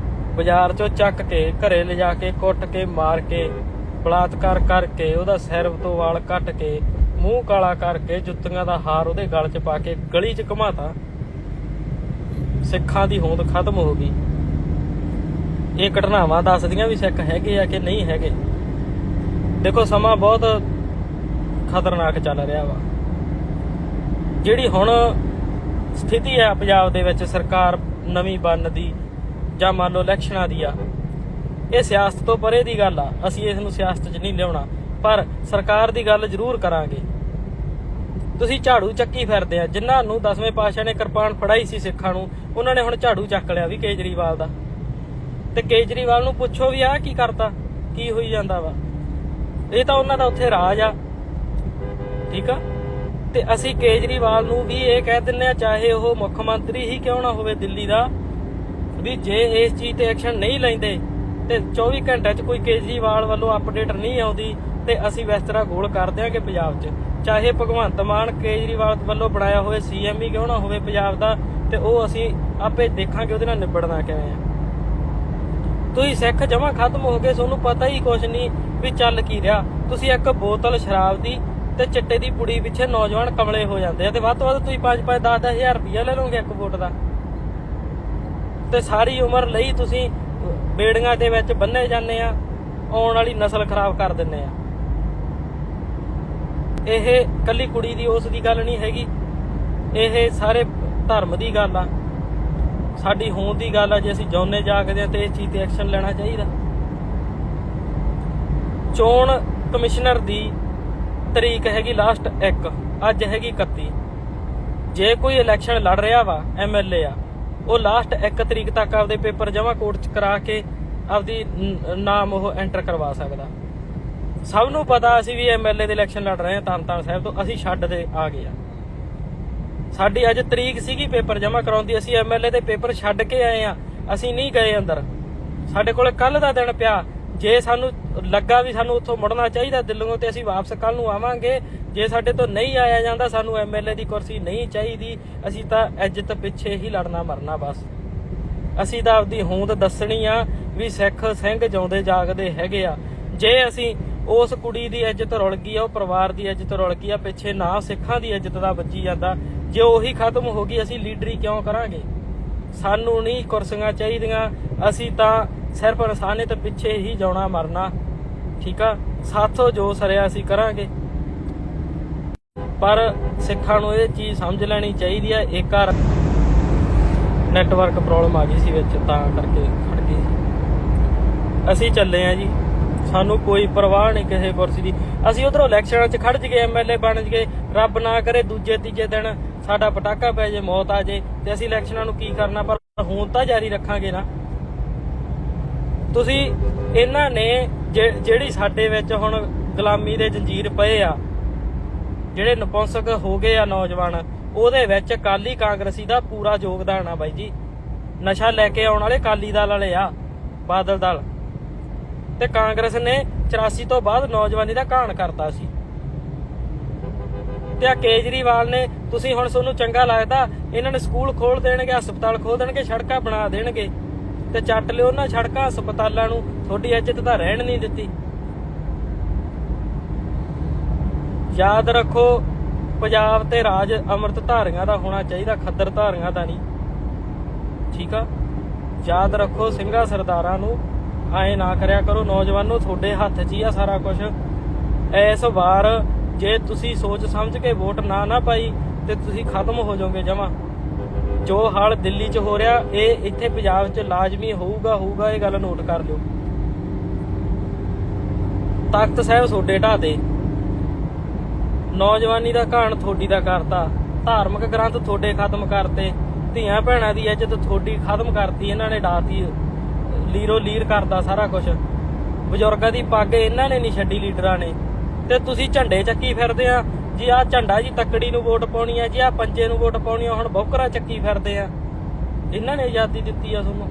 ਬਾਜ਼ਾਰ 'ਚੋਂ ਚੱਕ ਕੇ ਘਰੇ ਲਿਜਾ ਕੇ ਕੁੱਟ ਕੇ ਮਾਰ ਕੇ ਬਲਾਤਕਾਰ ਕਰਕੇ ਉਹਦਾ ਸਿਰ ਤੋਂ ਵਾਲ ਕੱਟ ਕੇ ਮੂੰਹ ਕਾਲਾ ਕਰਕੇ ਜੁੱਤੀਆਂ ਦਾ ਹਾਰ ਉਹਦੇ ਗਲ 'ਚ ਪਾ ਕੇ ਗਲੀ 'ਚ ਘੁਮਾਤਾ। ਸਿੱਖਾਂ ਦੀ ਹੋਂਦ ਖਤਮ ਹੋ ਗਈ। ਇਹ ਘਟਨਾਵਾਂ ਦੱਸਦੀਆਂ ਵੀ ਸਿੱਖ ਹੈਗੇ ਆ ਕਿ ਨਹੀਂ ਹੈਗੇ। ਦੇਖੋ ਸਮਾਂ ਬਹੁਤ ਖਤਰਨਾਕ ਚੱਲ ਰਿਹਾ ਵਾ। ਜਿਹੜੀ ਹੁਣ ਸਥਿਤੀ ਹੈ ਪੰਜਾਬ ਦੇ ਵਿੱਚ ਸਰਕਾਰ ਨਵੀਂ ਬਣਨ ਦੀ ਜਾਂ ਮੰਨ ਲਓ ਇਲੈਕਸ਼ਨਾਂ ਦੀ ਆ, ਇਹ ਸਿਆਸਤ ਤੋਂ ਪਰੇ ਦੀ ਗੱਲ ਆ। ਅਸੀਂ ਇਸ ਨੂੰ ਸਿਆਸਤ 'ਚ ਨਹੀਂ ਲਿਆਉਣਾ, ਪਰ ਸਰਕਾਰ ਦੀ ਗੱਲ ਜ਼ਰੂਰ ਕਰਾਂਗੇ। ਤੁਸੀਂ ਝਾੜੂ ਚੱਕੀ ਫਿਰਦੇ ਆ। ਜਿਨ੍ਹਾਂ ਨੂੰ 10ਵੇਂ ਪਾਤਸ਼ਾਹ ਨੇ ਕਿਰਪਾਨ ਫੜਾਈ ਸੀ ਸਿੱਖਾਂ ਨੂੰ, ਉਹਨਾਂ ਨੇ ਹੁਣ ਝਾੜੂ ਚੱਕ ਲਿਆ ਵੀ ਕੇਜਰੀਵਾਲ ਦਾ। ਤੇ ਕੇਜਰੀਵਾਲ ਨੂੰ ਪੁੱਛੋ ਵੀ ਆਹ ਕੀ ਕਰਤਾ, ਕੀ ਹੋਈ ਜਾਂਦਾ ਵਾ। ਇਹ ਤਾਂ ਉਹਨਾਂ ਦਾ ਉੱਥੇ ਰਾਜ ਆ, ਠੀਕ ਆ। ਤੇ ਅਸੀਂ ਕੇਜਰੀਵਾਲ ਨੂੰ ਵੀ ਇਹ ਕਹਿ ਦਿੰਦੇ ਆ, ਚਾਹੇ ਉਹ ਮੁੱਖ ਮੰਤਰੀ ਹੀ ਕਿਉਂ ਨਾ ਹੋਵੇ ਦਿੱਲੀ ਦਾ, ਵੀ ਜੇ ਇਸ ਚੀਜ਼ ਤੇ ਐਕਸ਼ਨ ਨਹੀਂ ਲੈਂਦੇ ਤੇ 24 ਘੰਟਿਆਂ 'ਚ ਕੋਈ ਕੇਜਰੀਵਾਲ ਵੱਲੋਂ ਅਪਡੇਟ ਨਹੀਂ ਆਉਂਦੀ ਤੇ ਅਸੀਂ ਬਿਸਤਰਾ ਗੋਲ ਕਰ ਦਿਆਂਗੇ ਪੰਜਾਬ 'ਚ। ਚਾਹੇ ਭਗਵੰਤ ਮਾਨ ਕੇਜਰੀਵਾਲ ਵੱਲੋਂ ਬਣਾਇਆ ਹੋਵੇ CM ਹੀ ਕਿਉਂ ਨਾ ਹੋਵੇ ਪੰਜਾਬ ਦਾ, ਤੇ ਉਹ ਅਸੀਂ ਆਪੇ ਦੇਖਾਂਗੇ ਉਹਦੇ ਨਾਲ ਨਿਬੜਨਾ ਕਿਵੇਂ ਆ। ਤੁਸੀਂ ਸਿੱਖ ਜਮਾਂ ਖਤਮ ਹੋ ਗਏ, ਤੁਹਾਨੂੰ ਪਤਾ ਹੀ ਕੁਛ ਨਹੀਂ ਵੀ ਚੱਲ ਕੀ ਰਿਹਾ। ਤੁਸੀਂ ਇੱਕ ਬੋਤਲ ਸ਼ਰਾਬ ਦੀ ਤੇ ਚਿੱਟੇ ਦੀ ਪੁੜੀ ਪਿੱਛੇ ਨੌਜਵਾਨ ਕਮਲੇ ਹੋ ਜਾਂਦੇ ਆ, ਤੇ ਵੱਧ ਤੋਂ ਵੱਧ ਤੁਸੀਂ 5-5 10-10 ਹਜ਼ਾਰ ਰੁਪਇਆ ਲੈ ਲਓਗੇ ਇੱਕ ਵੋਟ ਦਾ, ਤੇ ਸਾਰੀ ਉਮਰ ਲਈ ਤੁਸੀਂ ਬੇੜੀਆਂ ਦੇ ਵਿੱਚ ਬੰਨੇ ਜਾਂਦੇ ਆ। ਆਉਣ ਵਾਲੀ ਨਸਲ ਖਰਾਬ ਕਰ ਦਿੰਦੇ ਆ। ਇਹ ਕੱਲੀ ਕੁੜੀ ਦੀ ਉਸ ਦੀ ਗੱਲ ਨਹੀਂ ਹੈਗੀ, ਇਹ ਸਾਰੇ ਧਰਮ ਦੀ ਗੱਲ ਆ, ਸਾਡੀ ਹੋਂਦ ਦੀ ਗੱਲ ਆ। ਜੇ ਅਸੀਂ ਜਿਉਂਦੇ ਜਾਗਦੇ ਆ ਤੇ ਇਸ ਚੀਜ਼ ਤੇ ਐਕਸ਼ਨ ਲੈਣਾ ਚਾਹੀਦਾ। ਚੋਣ ਕਮਿਸ਼ਨਰ ਦੀ ਤਰੀਕ ਹੈਗੀ ਲਾਸਟ 1, ਅੱਜ ਹੈਗੀ 31। ਜੇ ਕੋਈ ਇਲੈਕਸ਼ਨ ਲੜ ਰਿਹਾ ਵਾ MLA ਆ, ਉਹ ਲਾਸਟ 1 ਤਰੀਕ ਤੱਕ ਆਪਦੇ ਪੇਪਰ ਜਮ੍ਹਾਂ ਕੋਰਟ 'ਚ ਕਰਾ ਕੇ ਆਪਦੀ ਨਾਮ ਉਹ ਐਂਟਰ ਕਰਵਾ ਸਕਦਾ। ਸਭ ਨੂੰ ਪਤਾ ਅਸੀਂ ਵੀ MLA ਦੇ ਇਲੈਕਸ਼ਨ ਲੜ ਰਹੇ ਹਾਂ ਤਰਨਤਾਰਨ ਸਾਹਿਬ ਤੋਂ, ਅਸੀਂ ਛੱਡ ਦੇ ਆ ਗਏ ਆ। ਸਾਡੀ ਅੱਜ ਤਰੀਕ ਸੀਗੀ ਪੇਪਰ ਜਮ੍ਹਾਂ ਕਰਾਉਂਦੀ, ਅਸੀਂ MLA ਦੇ ਪੇਪਰ ਛੱਡ ਕੇ ਆਏ ਆ, ਅਸੀਂ ਨਹੀਂ ਗਏ ਅੰਦਰ। ਸਾਡੇ ਕੋਲ ਕੱਲ ਦਾ ਦਿਨ ਪਿਆ। ਜੇ ਸਾਨੂੰ ਲੱਗਾ ਵੀ ਸਾਨੂੰ ਉੱਥੋਂ ਮੁੜਨਾ ਚਾਹੀਦਾ ਦਿੱਲੀੋਂ, ਤੇ ਅਸੀਂ ਵਾਪਸ ਕੱਲ ਨੂੰ ਆਵਾਂਗੇ। ਜੇ ਸਾਡੇ ਤੋਂ ਨਹੀਂ ਆਇਆ ਜਾਂਦਾ, ਸਾਨੂੰ MLA ਦੀ ਕੁਰਸੀ ਨਹੀਂ ਚਾਹੀਦੀ। ਅਸੀਂ ਤਾਂ ਇੱਜ਼ਤ ਪਿੱਛੇ ਹੀ ਲੜਨਾ ਮਰਨਾ ਬਸ। ਅਸੀਂ ਤਾਂ ਆਪਦੀ ਹੋਂਦ ਦੱਸਣੀ ਆ ਵੀ ਸਿੱਖ ਸਿੰਘ ਜਿਉਂਦੇ ਜਾਗਦੇ ਹੈਗੇ ਆ। ਜੇ ਅਸੀਂ ਉਸ ਕੁੜੀ ਦੀ ਇੱਜ਼ਤ ਰੁਲ ਗਈ ਆ, ਉਹ ਪਰਿਵਾਰ ਦੀ ਇੱਜ਼ਤ ਰੁਲ ਗਈ ਆ, ਪਿੱਛੇ ਨਾ ਸਿੱਖਾਂ ਦੀ ਇੱਜ਼ਤ ਦਾ ਵੱਜੀ ਜਾਂਦਾ, ਜੇ ਉਹੀ ਖਤਮ ਹੋ ਗਈ, ਅਸੀਂ ਲੀਡਰੀ ਕਿਉਂ ਕਰਾਂਗੇ। ਸਾਨੂੰ ਨਹੀਂ ਕੁਰਸੀਆਂ ਚਾਹੀਦੀਆਂ, ਅਸੀਂ ਤਾਂ ਸਿਰਫ ਇਨਸਾਨੀਅਤ ਪਿੱਛੇ ਹੀ ਜਾਣਾ ਮਰਨਾ, ਠੀਕ ਆ। ਸਾਥੋਂ ਜੋ ਸਰਿਆ ਅਸੀਂ ਕਰਾਂਗੇ, ਪਰ ਸਿੱਖਾਂ ਨੂੰ ਇਹ ਚੀਜ਼ ਸਮਝ ਲੈਣੀ ਚਾਹੀਦੀ ਆ। ਇੱਕ ਵਾਰ ਨੈਟਵਰਕ ਪ੍ਰੋਬਲਮ ਆ ਗਈ ਸੀ ਵਿੱਚ, ਤਾਂ ਕਰਕੇ ਖੜ ਗਈ ਸੀ। ਅਸੀਂ ਚੱਲੇ ਆ ਜੀ, ਸਾਨੂੰ ਕੋਈ ਪਰਵਾਹ ਨਹੀਂ ਕਿਸੇ ਕੁਰਸੀ ਦੀ। ਅਸੀਂ ਉਧਰੋਂ ਇਲੈਕਸ਼ਨਾਂ 'ਚ ਖੜ ਜਗੇ, MLA ਬਣ ਜਗੇ, ਰੱਬ ਨਾ ਕਰੇ ਦੂਜੇ ਤੀਜੇ ਦਿਨ ਸਾਡਾ ਪਟਾਕਾ ਪੈ ਜੇ, ਮੌਤ ਆ ਜੇ, ਤੇ ਅਸੀਂ ਇਲੈਕਸ਼ਨਾਂ ਨੂੰ ਕੀ ਕਰਨਾ। ਪਰ ਹੁਣ ਤਾਂ ਜਾਰੀ ਰੱਖਾਂਗੇ ਨਾ। ਤੁਸੀਂ ਇਹਨਾਂ ਨੇ ਜਿਹੜੀ ਸਾਡੇ ਵਿੱਚ ਹੁਣ ਗੁਲਾਮੀ ਦੇ ਜੰਜੀਰ ਪਏ ਆ, ਜਿਹੜੇ ਨਪੁੰਸਕ ਹੋ ਗਏ ਆ ਨੌਜਵਾਨ, ਉਹਦੇ ਵਿੱਚ ਅਕਾਲੀ ਕਾਂਗਰਸੀ ਦਾ ਪੂਰਾ ਯੋਗਦਾਨ ਆ ਬਾਈ ਜੀ। ਨਸ਼ਾ ਲੈ ਕੇ ਆਉਣ ਵਾਲੇ ਅਕਾਲੀ ਦਲ ਵਾਲੇ ਆ, ਬਾਦਲ ਦਲ, ਤੇ ਕਾਂਗਰਸ ਨੇ 84 ਤੋਂ ਬਾਅਦ ਨੌਜਵਾਨੀ ਦਾ ਘਾਣ ਕਰਤਾ ਸੀ। ਤੇ ਆ ਕੇਜਰੀਵਾਲ ਨੇ, ਤੁਸੀਂ ਹੁਣ ਤੁਹਾਨੂੰ ਚੰਗਾ ਲੱਗਦਾ, ਇਹਨਾਂ ਨੇ ਸਕੂਲ ਖੋਲ ਦੇਣਗੇ, ਹਸਪਤਾਲ ਖੋਲ ਦੇਣਗੇ, ਸੜਕਾਂ ਬਣਾ ਦੇਣਗੇ, ਤੇ ਚੱਟ ਲਿਓ ਉਹਨਾਂ ਸੜਕਾਂ ਹਸਪਤਾਲਾਂ ਨੂੰ। ਤੁਹਾਡੀ ਇੱਜ਼ਤ ਤਾਂ ਰਹਿਣ ਨਹੀਂ ਦਿੱਤੀ। ਯਾਦ ਰੱਖੋ, ਪੰਜਾਬ ਤੇ ਰਾਜ ਅੰਮ੍ਰਿਤ ਧਾਰੀਆਂ ਦਾ ਹੋਣਾ ਚਾਹੀਦਾ, ਖੱਦਰ ਧਾਰੀਆਂ ਦਾ ਨਹੀਂ, ਠੀਕ ਆ। ਯਾਦ ਰੱਖੋ, ਸਿੰਘਾਂ ਸਰਦਾਰਾਂ ਨੂੰ ਆਏ ਨਾ ਕਰਿਆ ਕਰੋ। ਨੌਜਵਾਨੋ, ਤੁਹਾਡੇ ਹੱਥ 'ਚ ਹੀ ਆ ਸਾਰਾ ਕੁਝ। ਇਸ ਵਾਰ ਜੇ ਤੁਸੀਂ ਸੋਚ ਸਮਝ ਕੇ ਵੋਟ ਨਾ ਪਾਈ ਤੇ ਤੁਸੀਂ ਖਤਮ ਹੋ ਜਾਓਗੇ ਜਮਾਂ। ਜੋ ਹਾਲ ਦਿੱਲੀ 'ਚ ਹੋ ਰਿਹਾ, ਇਹ ਇੱਥੇ ਪੰਜਾਬ 'ਚ ਲਾਜ਼ਮੀ ਹੋਊਗਾ। ਇਹ ਗੱਲ ਨੋਟ ਕਰ ਲਿਓ। ਤਖਤ ਸਾਹਿਬ ਤੁਹਾਡੇ ਢਾਹ ਤੇ, ਨੌਜਵਾਨੀ ਦਾ ਘਾਣ ਤੁਹਾਡੀ ਦਾ ਕਰਤਾ, ਧਾਰਮਿਕ ਗ੍ਰੰਥ ਤੁਹਾਡੇ ਖਤਮ ਕਰਤੇ, ਧੀਆਂ ਭੈਣਾਂ ਦੀ ਇੱਜ਼ਤ ਤੁਹਾਡੀ ਖਤਮ ਕਰਤੀ ਇਹਨਾਂ ਨੇ, ਡਾਤੀ, ਲੀਰੋ ਲੀਰ ਕਰਦਾ ਸਾਰਾ ਕੁਝ। ਬਜ਼ੁਰਗਾਂ ਦੀ ਪੱਗ ਇਹਨਾਂ ਨੇ ਨਹੀਂ ਛੱਡੀ ਲੀਡਰਾਂ ਨੇ, ਤੇ ਤੁਸੀਂ ਝੰਡੇ ਚੱਕੀ ਫਿਰਦੇ ਆ ਜੀ। ਆਹ ਝੰਡਾ ਜੀ ਤੱਕੜੀ ਨੂੰ ਵੋਟ ਪਾਉਣੀ ਆ ਜੀ, ਆਹ ਪੰਜੇ ਨੂੰ ਵੋਟ ਪਾਉਣੀ ਆ, ਹੁਣ ਬੌਕਰਾ ਚੱਕੀ ਫਿਰਦੇ ਆ। ਇਹਨਾਂ ਨੇ ਆਜ਼ਾਦੀ ਦਿੱਤੀ ਆ ਤੁਹਾਨੂੰ।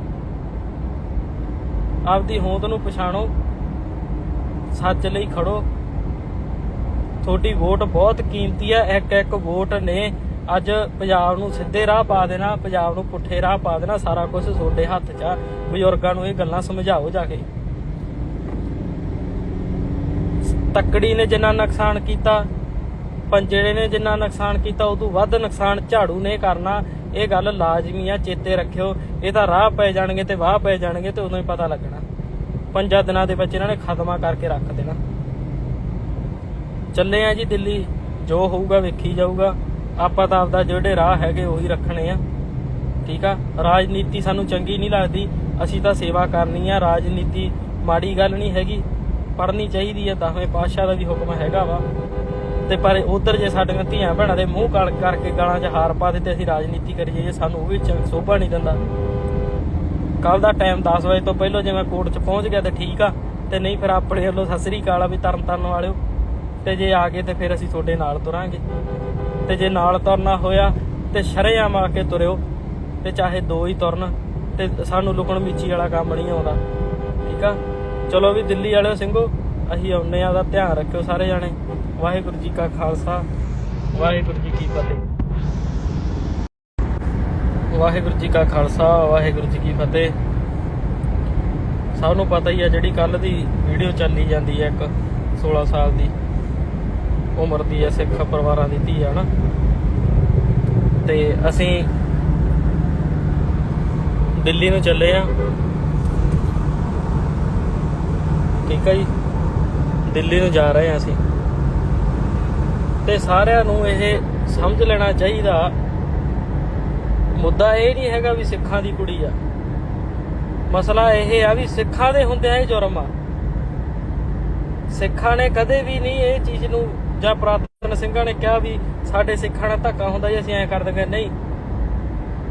ਆਪਦੀ ਹੋਂਦ ਨੂੰ ਪਛਾਣੋ, ਸੱਚ ਲਈ ਖੜੋ। ਤੁਹਾਡੀ ਵੋਟ ਬਹੁਤ ਕੀਮਤੀ ਆ। ਇੱਕ ਵੋਟ ਨੇ ਅੱਜ ਪੰਜਾਬ ਨੂੰ ਸਿੱਧੇ ਰਾਹ ਪਾ ਦੇਣਾ, ਪੰਜਾਬ ਨੂੰ ਪੁੱਠੇ ਰਾਹ ਪਾ ਦੇਣਾ। ਸਾਰਾ ਕੁਝ ਤੁਹਾਡੇ ਹੱਥ 'ਚ ਆ। ਬਜ਼ੁਰਗਾਂ ਨੂੰ ਇਹ ਗੱਲਾਂ ਸਮਝਾਓ ਜਾ ਕੇ। ਤੱਕੜੀ ਨੇ ਜਿੰਨਾ ਨੁਕਸਾਨ ਕੀਤਾ, ਪੰਜੇੜੇ ਨੇ ਜਿੰਨਾ ਨੁਕਸਾਨ ਕੀਤਾ ਉਦੋਂ ਵੱਧ ਨੁਕਸਾਨ ਝਾੜੂ ਨੇ ਕਰਨਾ। ਇਹ ਗੱਲ ਲਾਜ਼ਮੀ ਆ, ਚੇਤੇ ਰੱਖਿਓ। ਇਹ ਤਾਂ ਰਾਹ ਪੈ ਜਾਣਗੇ ਤੇ ਵਾਹ ਪੈ ਜਾਣਗੇ ਤੇ ਉਦੋਂ ਹੀ ਪਤਾ ਲੱਗਣਾ। 5 ਦਿਨਾਂ ਦੇ ਵਿੱਚ ਇਹਨਾਂ ਨੇ ਖਤਮਾ ਕਰਕੇ ਰੱਖ ਦੇਣਾ। ਚੱਲੇ ਆ ਜੀ ਦਿੱਲੀ, ਜੋ ਹੋਊਗਾ ਵੇਖੀ ਜਾਊਗਾ। ਆਪਾਂ ਤਾਂ ਆਪਦਾ ਜਿਹੜੇ ਰਾਹ ਹੈਗੇ ਉਹੀ ਰੱਖਣੇ ਆ, ਠੀਕ ਆ। ਰਾਜਨੀਤੀ ਸਾਨੂੰ ਚੰਗੀ ਨਹੀਂ ਲੱਗਦੀ, ਅਸੀਂ ਤਾਂ ਸੇਵਾ ਕਰਨੀ ਆ। ਰਾਜਨੀਤੀ ਮਾੜੀ ਗੱਲ ਨਹੀਂ ਹੈਗੀ, ਪੜ੍ਹਨੀ ਚਾਹੀਦੀ ਆ। 10ਵੇਂ ਪਾਤਸ਼ਾਹ ਦਾ ਵੀ ਹੁਕਮ ਹੈਗਾ ਵਾ। ਤੇ ਪਰ ਉਧਰ ਜੇ ਸਾਡੀਆਂ ਧੀਆਂ ਭੈਣਾਂ ਦੇ ਮੂੰਹ ਕਾਲ ਕਰਕੇ ਗਾਲਾਂ 'ਚ ਹਾਰ ਪਾ ਦਿੱਤੇ ਅਸੀਂ ਰਾਜਨੀਤੀ ਕਰੀਏ, ਜੇ ਸਾਨੂੰ ਉਹ ਵੀ ਸੋਭਾ ਨਹੀਂ ਦਿੰਦਾ। ਕੱਲ ਦਾ ਟਾਈਮ 10 ਵਜੇ ਤੋਂ ਪਹਿਲਾਂ ਜੇ ਮੈਂ ਕੋਰਟ 'ਚ ਪਹੁੰਚ ਗਿਆ ਤੇ ਠੀਕ ਆ, ਤੇ ਨਹੀਂ ਫਿਰ ਆਪਣੇ ਵੱਲੋਂ ਸਤਿ ਸ੍ਰੀ ਅਕਾਲ ਆ ਵੀ ਤਰਨ ਵਾਲਿਓ। ਤੇ ਜੇ ਆ ਗਏ ਤੇ ਫਿਰ ਅਸੀਂ ਤੁਹਾਡੇ ਨਾਲ ਤੁਰਾਂਗੇ। ਤੇ ਜੇ ਨਾਲ ਤੁਰਨਾ ਹੋਇਆ ਤੇ ਸ਼ਰੇਆਮ ਆ ਕੇ ਤੁਰਿਓ, ਤੇ ਚਾਹੇ 2 ਹੀ ਤੁਰਨ। ਤੇ ਸਾਨੂੰ ਲੁਕਣ ਮੀਚੀ ਵਾਲਾ ਕੰਮ ਨਹੀਂ ਆਉਂਦਾ, ਠੀਕ ਆ। ਚਲੋ ਵੀ ਦਿੱਲੀ ਵਾਲਿਓ ਸਿੰਘੋ, ਅਸੀਂ ਆਉਂਦੇ ਆ। ਉਹਦਾ ਧਿਆਨ ਰੱਖਿਓ ਸਾਰੇ ਜਾਣੇ। ਵਾਹਿਗੁਰੂ ਜੀ ਕਾ ਖਾਲਸਾ, ਵਾਹਿਗੁਰੂ ਜੀ ਕੀ ਫਤਿਹ। ਵਾਹਿਗੁਰੂ ਜੀ ਕਾ ਖਾਲਸਾ, ਵਾਹਿਗੁਰੂ ਜੀ ਕੀ ਫਤਿਹ। ਸਭ ਨੂੰ ਪਤਾ ਹੀ ਆ ਜਿਹੜੀ ਕੱਲ ਦੀ ਵੀਡੀਓ ਚੱਲੀ ਜਾਂਦੀ ਹੈ, ਇੱਕ 16 ਸਾਲ ਦੀ ਉਮਰ ਦੀ ਹੈ, ਸਿੱਖ ਪਰਿਵਾਰਾਂ ਦੀ ਧੀ ਆ ਨਾ। ਤੇ ਅਸੀਂ ਦਿੱਲੀ ਨੂੰ ਚੱਲੇ ਆ, ਠੀਕ ਆ ਜੀ। ਦਿੱਲੀ ਨੂੰ ਜਾ ਰਹੇ ਆ ਅਸੀਂ। ਤੇ ਸਾਰਿਆਂ ਨੂੰ ਇਹ ਸਮਝ ਲੈਣਾ ਚਾਹੀਦਾ, ਮੁੱਦਾ ਇਹ ਨਹੀਂ ਹੈਗਾ ਵੀ ਸਿੱਖਾਂ ਦੀ ਕੁੜੀ ਆ। ਮਸਲਾ ਇਹ ਆ ਵੀ ਸਿੱਖਾਂ ਦੇ ਹੁੰਦਿਆਂ ਇਹ ਜੁਰਮ ਆ। ਸਿੱਖਾਂ ਨੇ ਕਦੇ ਵੀ ਨਹੀਂ ਇਹ ਚੀਜ਼ ਨੂੰ, ਜਾਂ ਪੁਰਾਤਨ ਸਿੰਘਾਂ ਨੇ ਕਿਹਾ ਵੀ ਸਾਡੇ ਸਿੱਖਾਂ ਨਾਲ ਧੱਕਾ ਹੁੰਦਾ ਜੀ ਅਸੀਂ ਐਂ ਕਰ ਦਿੰਦੇ। ਨਹੀਂ,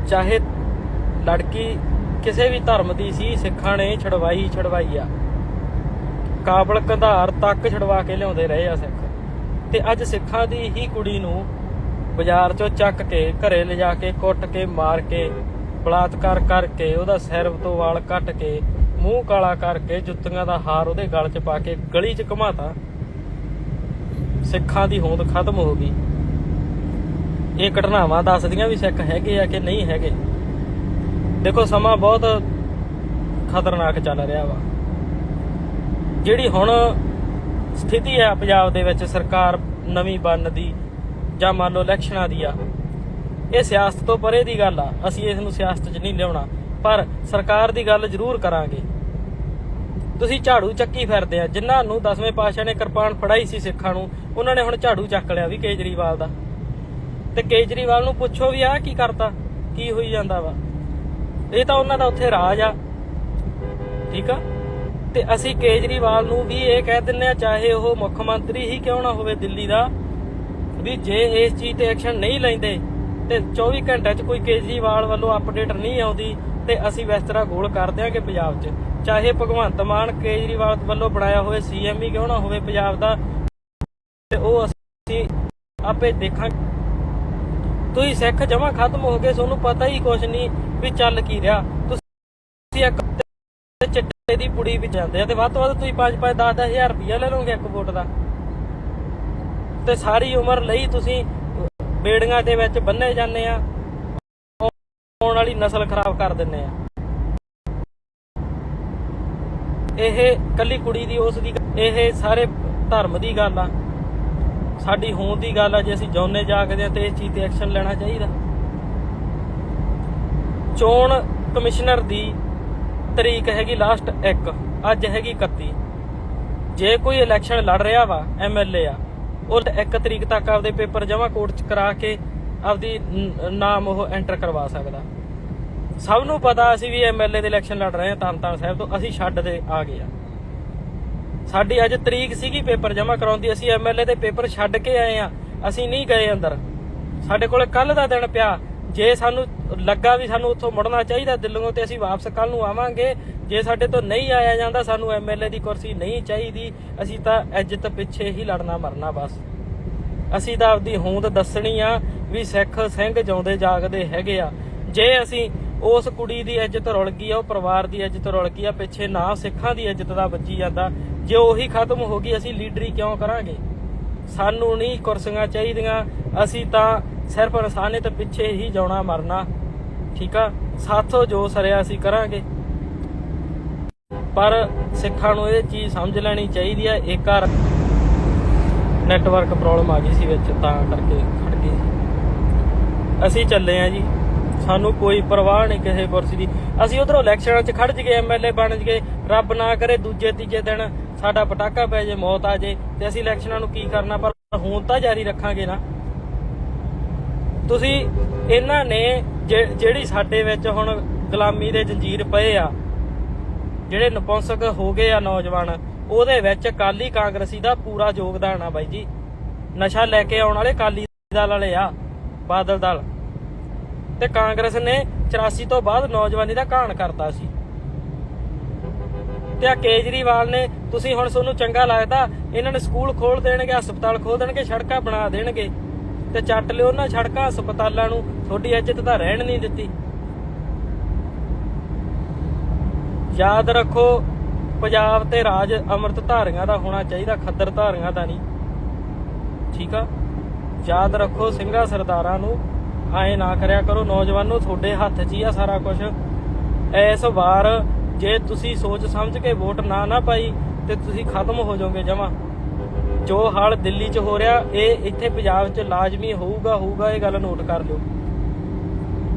ਚਾਹੇ ਲੜਕੀ ਕਿਸੇ ਵੀ ਧਰਮ ਦੀ ਸੀ, ਸਿੱਖਾਂ ਨੇ ਛਡਵਾਈ ਆ। ਕਾਬਲ ਕੰਧਾਰ ਤੱਕ ਛਡਵਾ ਕੇ ਲਿਆਉਂਦੇ ਰਹੇ ਆ ਸਿੱਖ। ਤੇ ਅੱਜ ਸਿੱਖਾਂ ਦੀ ਹੀ ਕੁੜੀ ਨੂੰ ਬਾਜ਼ਾਰ ਚੋਂ ਚੱਕ ਕੇ ਘਰੇ ਲਿਜਾ ਕੇ ਕੁੱਟ ਕੇ ਮਾਰ ਕੇ ਬਲਾਤਕਾਰ ਕਰਕੇ ਉਹਦਾ ਸਿਰ ਤੋਂ ਵਾਲ ਕੱਟ ਕੇ ਮੂੰਹ ਕਾਲਾ ਕਰਕੇ ਜੁੱਤੀਆਂ ਦਾ ਹਾਰ ਉਹਦੇ ਗਲ 'ਚ ਪਾ ਕੇ ਗਲੀ 'ਚ ਘੁਮਾਤਾ। ਸਿੱਖਾਂ ਦੀ ਹੋਂਦ ਖਤਮ ਹੋ ਗਈ। ਇਹ ਘਟਨਾਵਾਂ ਦੱਸਦੀਆਂ ਵੀ ਸਿੱਖ ਹੈਗੇ ਆ ਕਿ ਨਹੀਂ ਹੈਗੇ। ਦੇਖੋ ਸਮਾਂ ਬਹੁਤ ਖਤਰਨਾਕ ਚੱਲ ਰਿਹਾ ਵਾ। ਜਿਹੜੀ ਹੁਣ ਸਥਿਤੀ ਆ ਪੰਜਾਬ ਦੇ ਵਿੱਚ, ਸਰਕਾਰ ਨਵੀਂ ਬਣਨ ਦੀ ਜਾਂ ਮੰਨ ਲਓ ਇਲੈਕਸ਼ਨਾਂ ਦੀ ਆ, ਇਹ ਸਿਆਸਤ ਤੋਂ ਪਰੇ ਦੀ ਗੱਲ ਆ। ਅਸੀਂ ਇਸ ਨੂੰ ਸਿਆਸਤ 'ਚ ਨਹੀਂ ਲਿਆਉਣਾ, ਪਰ ਸਰਕਾਰ ਦੀ ਗੱਲ ਜ਼ਰੂਰ ਕਰਾਂਗੇ। ਤੁਸੀਂ ਝਾੜੂ ਚੱਕੀ ਫਿਰਦੇ ਆ। ਜਿਨ੍ਹਾਂ ਨੂੰ 10ਵੇਂ ਪਾਤਸ਼ਾਹ ਨੇ ਕਿਰਪਾਨ ਫੜਾਈ ਸੀ ਸਿੱਖਾਂ ਨੂੰ, ਉਹਨਾਂ ਨੇ ਹੁਣ ਝਾੜੂ ਚੱਕ ਲਿਆ ਵੀ ਕੇਜਰੀਵਾਲ ਦਾ। ਤੇ ਕੇਜਰੀਵਾਲ ਨੂੰ ਪੁੱਛੋ ਵੀ ਆਹ ਕੀ ਕਰਤਾ, ਕੀ ਹੋਈ ਜਾਂਦਾ ਵਾ। ਇਹ ਤਾਂ ਉਹਨਾਂ ਦਾ ਉੱਥੇ ਰਾਜ ਆ, ਠੀਕ ਆ। ਤੇ ਅਸੀਂ ਕੇਜਰੀਵਾਲ ਨੂੰ ਵੀ ਇਹ ਕਹਿ ਦਿੰਦੇ ਆ, ਚਾਹੇ ਉਹ ਮੁੱਖ ਮੰਤਰੀ ਹੀ ਕਿਉਂ ਨਾ ਹੋਵੇ ਦਿੱਲੀ ਦਾ, ਵੀ ਜੇ ਇਸ ਚੀਜ਼ ਤੇ ਐਕਸ਼ਨ ਨਹੀਂ ਲੈਂਦੇ ਤੇ 24 ਘੰਟਿਆਂ 'ਚ ਕੋਈ ਕੇਜਰੀਵਾਲ ਵੱਲੋਂ ਅਪਡੇਟ ਨਹੀਂ ਆਉਂਦੀ ਤੇ ਅਸੀਂ ਬਿਸਤਰਾ ਗੋਲ ਕਰ ਦਿਆਂਗੇ ਪੰਜਾਬ 'ਚ। ਚਾਹੇ ਭਗਵੰਤ ਮਾਨ ਕੇਜਰੀਵਾਲ ਵੱਲੋਂ ਬਣਾਇਆ ਹੋਵੇ CM ਹੀ ਕਿਉਂ ਨਾ ਹੋਵੇ ਪੰਜਾਬ ਦਾ, ਤੇ ਉਹ ਅਸੀਂ ਆਪੇ ਦੇਖਾਂਗੇ। ਤੁਸੀਂ ਸਿੱਖ ਜਮਾਂ ਖਤਮ ਹੋ ਗਏ, ਤੁਹਾਨੂੰ ਪਤਾ ਹੀ ਕੁਛ ਨਹੀਂ ਵੀ ਚੱਲ ਕੀ ਰਿਹਾ। ਤੁਸੀਂ ਇੱਕ ਚਿੱਟੇ ਦੀ ਪੁੜੀ ਵਿੱਚ ਜਾਂਦੇ ਆ ਤੇ ਵੱਧ ਤੋਂ ਵੱਧ ਤੁਸੀਂ 5-5 10-10 ਹਜ਼ਾਰ ਰੁਪਇਆ ਲੈ ਲਓਗੇ ਇੱਕ ਵੋਟ ਦਾ, ਤੇ ਸਾਰੀ ਉਮਰ ਲਈ ਤੁਸੀਂ ਬੇੜੀਆਂ ਦੇ ਵਿੱਚ ਬੰਨੇ ਜਾਂਦੇ ਆ। ਆਉਣ ਵਾਲੀ ਨਸਲ ਖਰਾਬ ਕਰ ਦਿੰਦੇ ਆ। ਇਹ ਕੱਲੀ ਕੁੜੀ ਦੀ ਉਸ ਦੀ, ਇਹ ਸਾਰੇ ਧਰਮ ਦੀ ਗੱਲ ਆ, ਸਾਡੀ ਹੋਂਦ ਦੀ ਗੱਲ ਆ। ਜੇ ਅਸੀਂ ਜਿਉਂਦੇ ਜਾਗਦੇ ਆ ਤੇ ਇਸ ਚੀਜ਼ ਤੇ ਐਕਸ਼ਨ ਲੈਣਾ ਚਾਹੀਦਾ। ਚੋਣ ਕਮਿਸ਼ਨਰ ਦੀ ਤਰੀਕ ਹੈਗੀ ਲਾਸਟ 1, ਅੱਜ ਹੈਗੀ 31। ਜੇ ਕੋਈ ਇਲੈਕਸ਼ਨ ਲੜ ਰਿਹਾ ਵਾ, MLA ਆ, ਉਹ 1 ਤਰੀਕ ਤੱਕ ਆਪਦੇ ਪੇਪਰ ਜਮ੍ਹਾਂ ਕੋਰਟ 'ਚ ਕਰਾ ਕੇ ਆਪਦੀ ਨਾਮ ਉਹ ਐਂਟਰ ਕਰਵਾ ਸਕਦਾ। ਸਭ ਨੂੰ ਪਤਾ ਅਸੀਂ ਵੀ MLA ਦੇ ਇਲੈਕਸ਼ਨ ਲੜ ਰਹੇ ਹਾਂ ਤਰਨਤਾਰਨ ਸਾਹਿਬ ਤੋਂ, ਅਸੀਂ ਛੱਡ ਦੇ ਆ ਗਏ ਆ। ਸਾਡੀ ਅੱਜ ਤਰੀਕ ਸੀਗੀ ਪੇਪਰ ਜਮ੍ਹਾਂ ਕਰਾਉਣ ਦੀ, ਅਸੀਂ MLA ਦੇ ਪੇਪਰ ਛੱਡ ਕੇ ਆਏ ਆ, ਅਸੀਂ ਨਹੀਂ ਗਏ ਅੰਦਰ। ਸਾਡੇ ਕੋਲ ਕੱਲ ਦਾ ਦਿਨ ਪਿਆ। ਜੇ ਸਾਨੂੰ ਲੱਗਾ ਵੀ ਸਾਨੂੰ ਉੱਥੋਂ ਮੁੜਨਾ ਚਾਹੀਦਾ ਦਿੱਲੀੋਂ, ਤੇ ਅਸੀਂ ਵਾਪਸ ਕੱਲ ਨੂੰ ਆਵਾਂਗੇ। ਜੇ ਸਾਡੇ ਤੋਂ ਨਹੀਂ ਆਇਆ ਜਾਂਦਾ, ਸਾਨੂੰ MLA ਦੀ ਕੁਰਸੀ ਨਹੀਂ ਚਾਹੀਦੀ। ਅਸੀਂ ਤਾਂ ਇੱਜ਼ਤ ਪਿੱਛੇ ਹੀ ਲੜਨਾ ਮਰਨਾ ਬਸ। ਅਸੀਂ ਤਾਂ ਆਪਦੀ ਹੋਂਦ ਦੱਸਣੀ ਆ ਵੀ ਸਿੱਖ ਸਿੰਘ ਜਿਉਂਦੇ ਜਾਗਦੇ ਹੈਗੇ ਆ। ਜੇ ਅਸੀਂ ਉਸ ਕੁੜੀ ਦੀ ਇੱਜ਼ਤ ਰੁਲ ਗਈ ਆ, ਉਹ ਪਰਿਵਾਰ ਦੀ ਇੱਜ਼ਤ ਰੁਲ ਗਈ ਆ, ਪਿੱਛੇ ਨਾ ਸਿੱਖਾਂ ਦੀ ਇੱਜ਼ਤ ਦਾ ਵੱਜੀ ਜਾਂਦਾ। ਜੇ ਉਹੀ ਖਤਮ ਹੋ ਗਈ, ਅਸੀਂ ਲੀਡਰੀ ਕਿਉਂ ਕਰਾਂਗੇ? ਸਾਨੂੰ ਨਹੀਂ ਕੁਰਸੀਆਂ ਚਾਹੀਦੀਆਂ, ਅਸੀਂ ਤਾਂ ਸਿਰਫ ਇਨਸਾਨੀਅਤ ਪਿੱਛੇ ਹੀ ਜਾਣਾ ਮਰਨਾ, ਠੀਕ ਆ। ਸਾਥੋਂ ਜੋ ਸਰਿਆ ਅਸੀਂ ਕਰਾਂਗੇ, ਪਰ ਸਿੱਖਾਂ ਨੂੰ ਇਹ ਚੀਜ਼ ਸਮਝ ਲੈਣੀ ਚਾਹੀਦੀ ਆ। ਏਕਾ ਨੈਟਵਰਕ ਪ੍ਰੋਬਲਮ ਆ ਗਈ ਸੀ ਵਿੱਚ, ਤਾਂ ਕਰਕੇ ਖੜ ਗਏ ਸੀ। ਅਸੀਂ ਚੱਲੇ ਆ ਜੀ, ਸਾਨੂੰ ਕੋਈ ਪਰਵਾਹ ਨਹੀਂ ਕਿਸੇ ਕੁਰਸੀ ਦੀ। ਅਸੀਂ ਉਧਰੋਂ ਇਲੈਕਸ਼ਨਾਂ 'ਚ ਖੜ ਜਗੇ, MLA ਬਣ ਜਗੇ, ਰੱਬ ਨਾ ਕਰੇ ਦੂਜੇ ਤੀਜੇ ਦਿਨ ਸਾਡਾ ਪਟਾਕਾ ਪੈ ਜੇ, ਮੌਤ ਆ ਜੇ, ਤੇ ਅਸੀਂ ਇਲੈਕਸ਼ਨਾਂ ਨੂੰ ਕੀ ਕਰਨਾ। ਪਰ ਹੁਣ ਤਾਂ ਜਾਰੀ ਰੱਖਾਂਗੇ ਨਾ। ਤੁਸੀਂ ਇਹਨਾਂ ਨੇ ਜਿਹੜੀ ਸਾਡੇ ਵਿੱਚ ਹੁਣ ਗੁਲਾਮੀ ਦੇ ਜੰਜੀਰ ਪਏ ਆ, ਜਿਹੜੇ ਨਪੁੰਸਕ ਹੋ ਗਏ ਆ ਨੌਜਵਾਨ, ਉਹਦੇ ਵਿੱਚ ਅਕਾਲੀ ਕਾਂਗਰਸੀ ਦਾ ਪੂਰਾ ਯੋਗਦਾਨ ਆ ਬਾਈ ਜੀ। ਨਸ਼ਾ ਲੈ ਕੇ ਆਉਣ ਵਾਲੇ ਅਕਾਲੀ ਦਲ ਵਾਲੇ ਆ, ਬਾਦਲ ਦਲ, ਤੇ ਕਾਂਗਰਸ ਨੇ 84 ਤੋਂ ਬਾਅਦ ਨੌਜਵਾਨੀ ਦਾ ਘਾਣ ਕਰਤਾ ਸੀ। ਤੇ ਆ ਕੇਜਰੀਵਾਲ ਨੇ, ਤੁਸੀਂ ਹੁਣ ਤੁਹਾਨੂੰ ਚੰਗਾ ਲੱਗਦਾ, ਇਹਨਾਂ ਨੇ ਸਕੂਲ ਖੋਲ ਦੇਣਗੇ, ਹਸਪਤਾਲ ਖੋਲ ਦੇਣਗੇ, ਸੜਕਾਂ ਬਣਾ ਦੇਣਗੇ, ਤੇ ਚੱਟ ਲਿਓ ਉਹਨਾਂ ਸੜਕਾਂ ਹਸਪਤਾਲਾਂ ਨੂੰ। ਤੁਹਾਡੀ ਇੱਜ਼ਤ ਤਾਂ ਰਹਿਣ ਨਹੀਂ ਦਿੱਤੀ। ਯਾਦ ਰੱਖੋ, ਪੰਜਾਬ ਤੇ ਰਾਜ ਅੰਮ੍ਰਿਤ ਧਾਰੀਆਂ ਦਾ ਹੋਣਾ ਚਾਹੀਦਾ, ਖੱਦਰ ਧਾਰੀਆਂ ਦਾ ਨਹੀਂ। ਠੀਕ ਆ, ਯਾਦ ਰੱਖੋ, ਸਿੰਘਾਂ ਸਰਦਾਰਾਂ ਨੂੰ ਐ ਨਾ ਕਰਿਆ ਕਰੋ। ਨੌਜਵਾਨੋ, ਤੁਹਾਡੇ ਹੱਥ 'ਚ ਹੀ ਆ ਸਾਰਾ ਕੁਝ। ਇਸ ਵਾਰ ਜੇ ਤੁਸੀਂ ਸੋਚ ਸਮਝ ਕੇ ਵੋਟ ਨਾ ਪਾਈ ਤੇ ਤੁਸੀਂ ਖਤਮ ਹੋ ਜਾਓਗੇ ਜਮਾਂ। ਜੋ ਹਾਲ ਦਿੱਲੀ 'ਚ ਹੋ ਰਿਹਾ, ਇਹ ਇੱਥੇ ਪੰਜਾਬ 'ਚ ਲਾਜ਼ਮੀ ਹੋਊਗਾ। ਇਹ ਗੱਲ ਨੋਟ ਕਰ ਲਿਓ।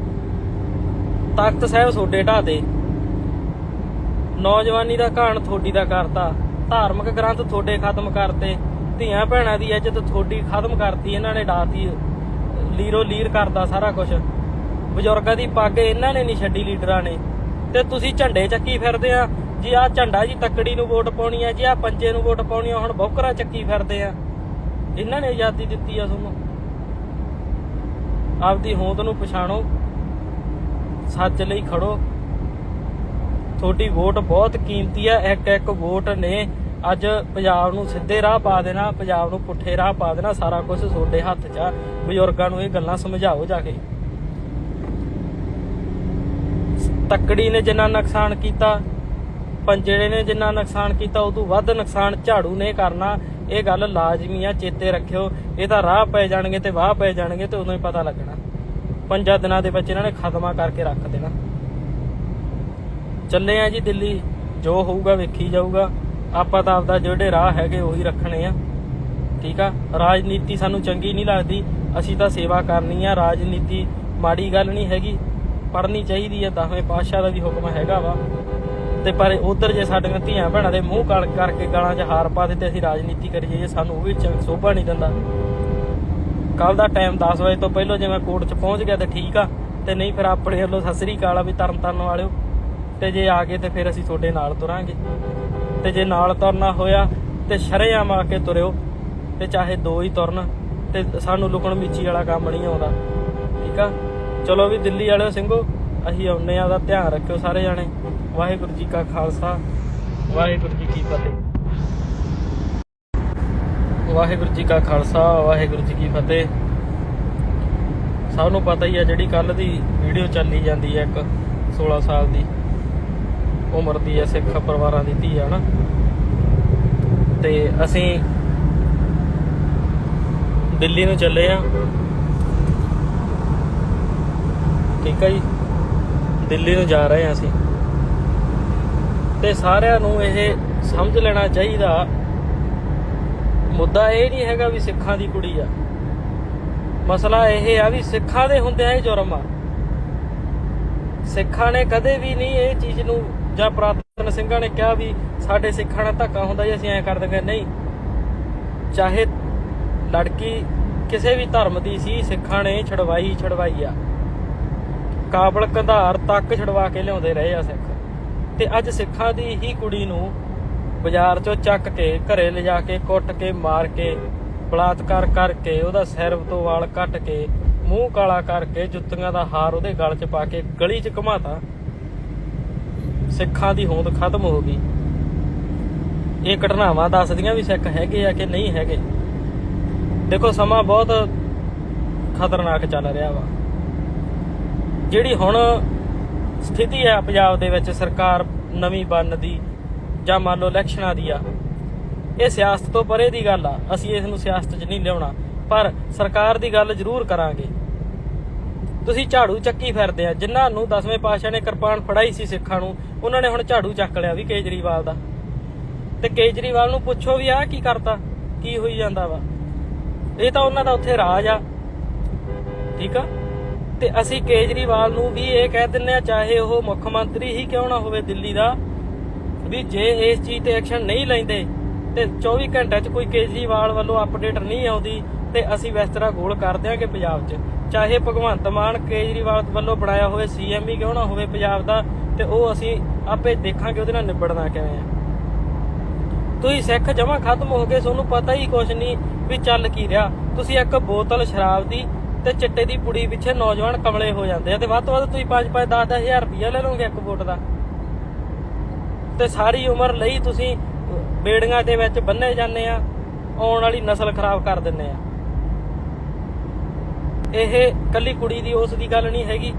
ਤਖਤ ਸਾਹਿਬ ਤੁਹਾਡੇ ਢਾਹ ਦੇ, ਨੌਜਵਾਨੀ ਦਾ ਘਾਣ ਤੁਹਾਡੀ ਦਾ ਕਰਤਾ, ਧਾਰਮਿਕ ਗ੍ਰੰਥ ਤੁਹਾਡੇ ਖਤਮ ਕਰਤੇ, ਧੀਆਂ ਭੈਣਾਂ ਦੀ ਇੱਜ਼ਤ ਤੁਹਾਡੀ ਖਤਮ ਕਰਤੀ, ਇਹਨਾਂ ਨੇ ਡਾਤੀ, ਲੀਰੋ ਲੀਰ ਕਰਦਾ ਸਾਰਾ ਕੁਝ। ਬਜ਼ੁਰਗਾਂ ਦੀ ਪੱਗ ਇਹਨਾਂ ਨੇ ਨਹੀਂ ਛੱਡੀ, ਲੀਡਰਾਂ ਨੇ। ਤੇ ਤੁਸੀਂ ਝੰਡੇ ਚੱਕੀ ਫਿਰਦੇ ਆ ਜੀ। ਆਹ ਝੰਡਾ ਜੀ ਤੱਕੜੀ ਨੂੰ ਵੋਟ ਪਾਉਣੀ ਆ ਜੀ, ਆਹ ਪੰਜੇ ਨੂੰ ਵੋਟ ਪਾਉਣੀ ਆ, ਹੁਣ ਬੌਕਰਾ ਚੱਕੀ ਫਿਰਦੇ ਆ। ਇਹਨਾਂ ਨੇ ਆਜ਼ਾਦੀ ਦਿੱਤੀ ਆ ਤੁਹਾਨੂੰ। ਆਪਦੀ ਹੋਂਦ ਨੂੰ ਪਛਾਣੋ, ਸੱਚ ਲਈ ਖੜੋ। ਤੁਹਾਡੀ ਵੋਟ ਬਹੁਤ ਕੀਮਤੀ ਆ। ਇੱਕ ਵੋਟ ਨੇ ਅੱਜ ਪੰਜਾਬ ਨੂੰ ਸਿੱਧੇ ਰਾਹ ਪਾ ਦੇਣਾ, ਪੰਜਾਬ ਨੂੰ ਪੁੱਠੇ ਰਾਹ ਪਾ ਦੇਣਾ। ਸਾਰਾ ਕੁਝ ਤੁਹਾਡੇ ਹੱਥ 'ਚ ਆ। ਬਜ਼ੁਰਗਾਂ ਨੂੰ ਇਹ ਗੱਲਾਂ ਸਮਝਾਓ ਜਾ ਕੇ। ਤੱਕੜੀ ਨੇ ਜਿੰਨਾ ਨੁਕਸਾਨ ਕੀਤਾ, ਪੰਜੇੜੇ ਨੇ ਜਿੰਨਾ ਨੁਕਸਾਨ ਕੀਤਾ, ਉਦੋਂ ਵੱਧ ਨੁਕਸਾਨ ਝਾੜੂ ਨੇ ਕਰਨਾ। ਇਹ ਗੱਲ ਲਾਜ਼ਮੀ ਆ, ਚੇਤੇ ਰੱਖਿਓ। ਇਹ ਤਾਂ ਰਾਹ ਪੈ ਜਾਣਗੇ ਤੇ ਵਾਹ ਪੈ ਜਾਣਗੇ, ਤੇ ਉਦੋਂ ਹੀ ਪਤਾ ਲੱਗਣਾ। 5 ਦਿਨਾਂ ਦੇ ਵਿੱਚ ਇਹਨਾਂ ਨੇ ਖਤਮਾ ਕਰਕੇ ਰੱਖ ਦੇਣਾ। ਚੱਲੇ ਆ ਜੀ ਦਿੱਲੀ, ਜੋ ਹੋਊਗਾ ਵੇਖੀ ਜਾਊਗਾ। ਆਪਾਂ ਤਾਂ ਆਪਦਾ ਜਿਹੜੇ ਰਾਹ ਹੈਗੇ ਉਹੀ ਰੱਖਣੇ ਆ। ਠੀਕ ਆ, ਰਾਜਨੀਤੀ ਸਾਨੂੰ ਚੰਗੀ ਨਹੀਂ ਲੱਗਦੀ, ਅਸੀਂ ਤਾਂ ਸੇਵਾ ਕਰਨੀ ਆ। ਰਾਜਨੀਤੀ ਮਾੜੀ ਗੱਲ ਨਹੀਂ ਹੈਗੀ, ਪੜ੍ਹਨੀ ਚਾਹੀਦੀ ਆ। 10ਵੇਂ ਪਾਤਸ਼ਾਹ ਦਾ ਵੀ ਹੁਕਮ ਹੈਗਾ ਵਾ। ਤੇ ਪਰ ਉਧਰ ਜੇ ਸਾਡੀਆਂ ਧੀਆਂ ਭੈਣਾਂ ਦੇ ਮੂੰਹ ਕਾਲ ਕਰਕੇ ਗਾਲਾਂ 'ਚ ਹਾਰ ਪਾ ਦਿੱਤੇ, ਅਸੀਂ ਰਾਜਨੀਤੀ ਕਰੀਏ, ਸਾਨੂੰ ਉਹ ਵੀ ਸੋਭਾ ਨਹੀਂ ਦਿੰਦਾ। ਕੱਲ ਦਾ ਟਾਈਮ 10 ਵਜੇ ਤੋਂ ਪਹਿਲਾਂ ਜੇ ਮੈਂ ਕੋਰਟ 'ਚ ਪਹੁੰਚ ਗਿਆ ਤੇ ਠੀਕ ਆ, ਤੇ ਨਹੀਂ ਫਿਰ ਆਪਣੇ ਵੱਲੋਂ ਸਤਿ ਸ੍ਰੀ ਅਕਾਲ ਆ ਵੀ ਤਰਨ ਵਾਲਿਓ। ਤੇ ਜੇ ਆ ਗਏ ਤੇ ਫਿਰ ਅਸੀਂ ਤੁਹਾਡੇ ਨਾਲ ਤੁਰਾਂਗੇ। ਤੇ ਜੇ ਨਾਲ ਤੁਰਨਾ ਹੋਇਆ ਤੇ ਸ਼ਰੇਆਮ ਆ ਕੇ ਤੁਰਿਓ, ਤੇ ਚਾਹੇ 2 ਹੀ ਤੁਰਨ, ਤੇ ਸਾਨੂੰ ਲੁਕਣ ਮਿੱਚੀ ਵਾਲਾ ਕੰਮ ਨਹੀਂ ਆਉਂਦਾ। ਠੀਕ ਆ, ਚਲੋ ਵੀ ਦਿੱਲੀ ਵਾਲਿਓ ਸਿੰਘੋ, ਅਸੀਂ ਆਉਂਦੇ ਆ। ਉਹਦਾ ਧਿਆਨ ਰੱਖਿਓ ਸਾਰੇ ਜਾਣੇ। ਵਾਹਿਗੁਰੂ ਜੀ ਕਾ ਖਾਲਸਾ, ਵਾਹਿਗੁਰੂ ਜੀ ਕੀ ਫਤਿਹ। ਵਾਹਿਗੁਰੂ ਜੀ ਕਾ ਖਾਲਸਾ, ਵਾਹਿਗੁਰੂ ਜੀ ਕੀ ਫਤਿਹ। ਸਭ ਨੂੰ ਪਤਾ ਹੀ ਆ, ਜਿਹੜੀ ਕੱਲ ਦੀ ਵੀਡੀਓ ਚੱਲੀ ਜਾਂਦੀ ਹੈ, ਇੱਕ 16 ਸਾਲ ਦੀ ਉਮਰ ਦੀ ਹੈ, ਸਿੱਖ ਪਰਿਵਾਰਾਂ ਦੀ ਧੀ ਆ ਨਾ। ਤੇ ਅਸੀਂ ਦਿੱਲੀ ਨੂੰ ਚੱਲੇ ਆ। ਠੀਕ ਆ ਜੀ, ਦਿੱਲੀ ਨੂੰ ਜਾ ਰਹੇ ਆ ਅਸੀਂ। ਤੇ ਸਾਰਿਆਂ ਨੂੰ ਇਹ ਸਮਝ ਲੈਣਾ ਚਾਹੀਦਾ, ਮੁੱਦਾ ਇਹ ਨਹੀਂ ਹੈਗਾ ਵੀ ਸਿੱਖਾਂ ਦੀ ਕੁੜੀ ਆ। ਮਸਲਾ ਇਹ ਆ ਵੀ ਸਿੱਖਾਂ ਦੇ ਹੁੰਦਿਆਂ ਇਹ ਜੁਰਮ ਆ। ਸਿੱਖਾਂ ਨੇ ਕਦੇ ਵੀ ਨਹੀਂ ਇਹ ਚੀਜ਼ ਨੂੰ, ਜਾਂ ਪੁਰਾਤਨ ਸਿੰਘਾਂ ਨੇ ਕਿਹਾ ਵੀ ਸਾਡੇ ਸਿੱਖਾਂ ਨਾਲ ਧੱਕਾ ਹੁੰਦਾ ਜੀ, ਅਸੀਂ ਐਂ ਕਰ ਦਿੰਦੇ। ਨਹੀਂ, ਚਾਹੇ ਲੜਕੀ ਕਿਸੇ ਵੀ ਧਰਮ ਦੀ ਸੀ, ਸਿੱਖਾਂ ਨੇ ਛਡਵਾਈ ਆ। ਕਾਬਲ ਕੰਧਾਰ ਤੱਕ ਛਡਵਾ ਕੇ ਲਿਆਉਂਦੇ ਰਹੇ ਆ ਸਿੱਖ। ਤੇ ਅੱਜ ਸਿੱਖਾਂ ਦੀ ਹੀ ਕੁੜੀ ਨੂੰ ਬਾਜ਼ਾਰ 'ਚੋਂ ਚੱਕ ਕੇ ਘਰੇ ਲਿਜਾ ਕੇ ਕੁੱਟ ਕੇ ਮਾਰ ਕੇ ਬਲਾਤਕਾਰ ਕਰਕੇ, ਉਹਦਾ ਸਿਰ ਤੋਂ ਵਾਲ ਕੱਟ ਕੇ, ਮੂੰਹ ਕਾਲਾ ਕਰਕੇ, ਜੁੱਤੀਆਂ ਦਾ ਹਾਰ ਉਹਦੇ ਗਲ 'ਚ ਪਾ ਕੇ ਗਲੀ 'ਚ ਘੁਮਾਤਾ। ਸਿੱਖਾਂ ਦੀ ਹੋਂਦ ਖਤਮ ਹੋ ਗਈ। ਇਹ ਘਟਨਾਵਾਂ ਦੱਸਦੀਆਂ ਵੀ ਸਿੱਖ ਹੈਗੇ ਆ ਕਿ ਨਹੀਂ ਹੈਗੇ। ਦੇਖੋ, ਸਮਾਂ ਬਹੁਤ ਖਤਰਨਾਕ ਚੱਲ ਰਿਹਾ ਵਾ। ਜਿਹੜੀ ਹੁਣ ਸਥਿਤੀ ਹੈ ਪੰਜਾਬ ਦੇ ਵਿੱਚ, ਸਰਕਾਰ ਨਵੀਂ ਬਣਨ ਦੀ ਜਾਂ ਮੰਨ ਲਓ ਇਲੈਕਸ਼ਨਾਂ ਦੀ ਆ, ਇਹ ਸਿਆਸਤ ਤੋਂ ਪਰੇ ਦੀ ਗੱਲ ਆ। ਅਸੀਂ ਇਸ ਨੂੰ ਸਿਆਸਤ 'ਚ ਨਹੀਂ ਲਿਆਉਣਾ, ਪਰ ਸਰਕਾਰ ਦੀ ਗੱਲ ਜ਼ਰੂਰ ਕਰਾਂਗੇ। ਤੁਸੀਂ ਝਾੜੂ ਚੱਕੀ ਫਿਰਦੇ ਆ। ਜਿਨ੍ਹਾਂ ਨੂੰ 10ਵੇਂ ਪਾਤਸ਼ਾਹ ਨੇ ਕਿਰਪਾਨ ਫੜਾਈ ਸੀ ਸਿੱਖਾਂ ਨੂੰ, ਉਹਨਾਂ ਨੇ ਹੁਣ ਝਾੜੂ ਚੱਕ ਲਿਆ ਵੀ ਕੇਜਰੀਵਾਲ ਦਾ। ਤੇ ਕੇਜਰੀਵਾਲ ਨੂੰ ਪੁੱਛੋ ਵੀ ਆਹ ਕੀ ਕਰਤਾ, ਕੀ ਹੋਈ ਜਾਂਦਾ ਵਾ। ਇਹ ਤਾਂ ਉਹਨਾਂ ਦਾ ਉੱਥੇ ਰਾਜ ਆ, ਠੀਕ ਆ। ਤੇ ਅਸੀਂ ਕੇਜਰੀਵਾਲ ਨੂੰ ਵੀ ਇਹ ਕਹਿ ਦਿੰਨੇ ਆ, ਚਾਹੇ ਉਹ ਮੁੱਖ ਮੰਤਰੀ ਹੀ ਕਿਉਂ ਨਾ ਹੋਵੇ ਦਿੱਲੀ ਦਾ, ਵੀ ਜੇ ਇਸ ਚੀਜ਼ ਤੇ ਐਕਸ਼ਨ ਨਹੀਂ ਲੈਂਦੇ ਤੇ 24 ਘੰਟਿਆਂ 'ਚ ਕੋਈ ਕੇਜਰੀਵਾਲ ਵੱਲੋਂ ਅਪਡੇਟ ਨਹੀਂ ਆਉਂਦੀ ਤੇ ਅਸੀਂ ਬਿਸਤਰਾ ਗੋਲ ਕਰ ਦਿਆਂਗੇ ਪੰਜਾਬ 'ਚ। ਚਾਹੇ ਭਗਵੰਤ ਮਾਨ ਕੇਜਰੀਵਾਲ ਵੱਲੋਂ ਬਣਾਇਆ ਹੋਵੇ CM ਹੀ ਕਿਉਂ ਨਾ ਹੋਵੇ ਪੰਜਾਬ ਦਾ, ਤੇ ਉਹ ਅਸੀਂ ਆਪੇ ਦੇਖਾਂਗੇ ਉਹਦੇ ਨਾਲ ਨਿਬੜਨਾ ਕਿਵੇਂ ਆ। ਤੁਸੀਂ ਸਿੱਖ ਜਮਾ ਖਤਮ ਹੋ ਗਏ, ਤੁਹਾਨੂੰ ਪਤਾ ਹੀ ਕੁਛ ਨਹੀਂ ਵੀ ਚੱਲ ਕੀ ਰਿਹਾ। ਤੁਸੀਂ ਇੱਕ ਬੋਤਲ ਸ਼ਰਾਬ ਦੀ ਤੇ ਚਿੱਟੇ ਦੀ ਪੁੜੀ ਪਿੱਛੇ ਨੌਜਵਾਨ ਕਮਲੇ ਹੋ ਜਾਂਦੇ ਆ, ਤੇ ਵੱਧ ਤੋਂ ਵੱਧ ਤੁਸੀਂ 5-5 10-10 ਹਜ਼ਾਰ ਰੁਪਇਆ ਲੈ ਲਓਗੇ ਇੱਕ ਵੋਟ ਦਾ, ਤੇ ਸਾਰੀ ਉਮਰ ਲਈ ਤੁਸੀਂ ਬੇੜੀਆਂ ਦੇ ਵਿੱਚ ਬੰਨੇ ਜਾਂਦੇ ਆ, ਆਉਣ ਵਾਲੀ ਨਸਲ ਖਰਾਬ ਕਰ ਦਿੰਦੇ ਆ। ਇਹ ਕੱਲੀ ਕੁੜੀ ਦੀ ਉਸ ਦੀ ਗੱਲ ਨਹੀਂ ਹੈਗੀ,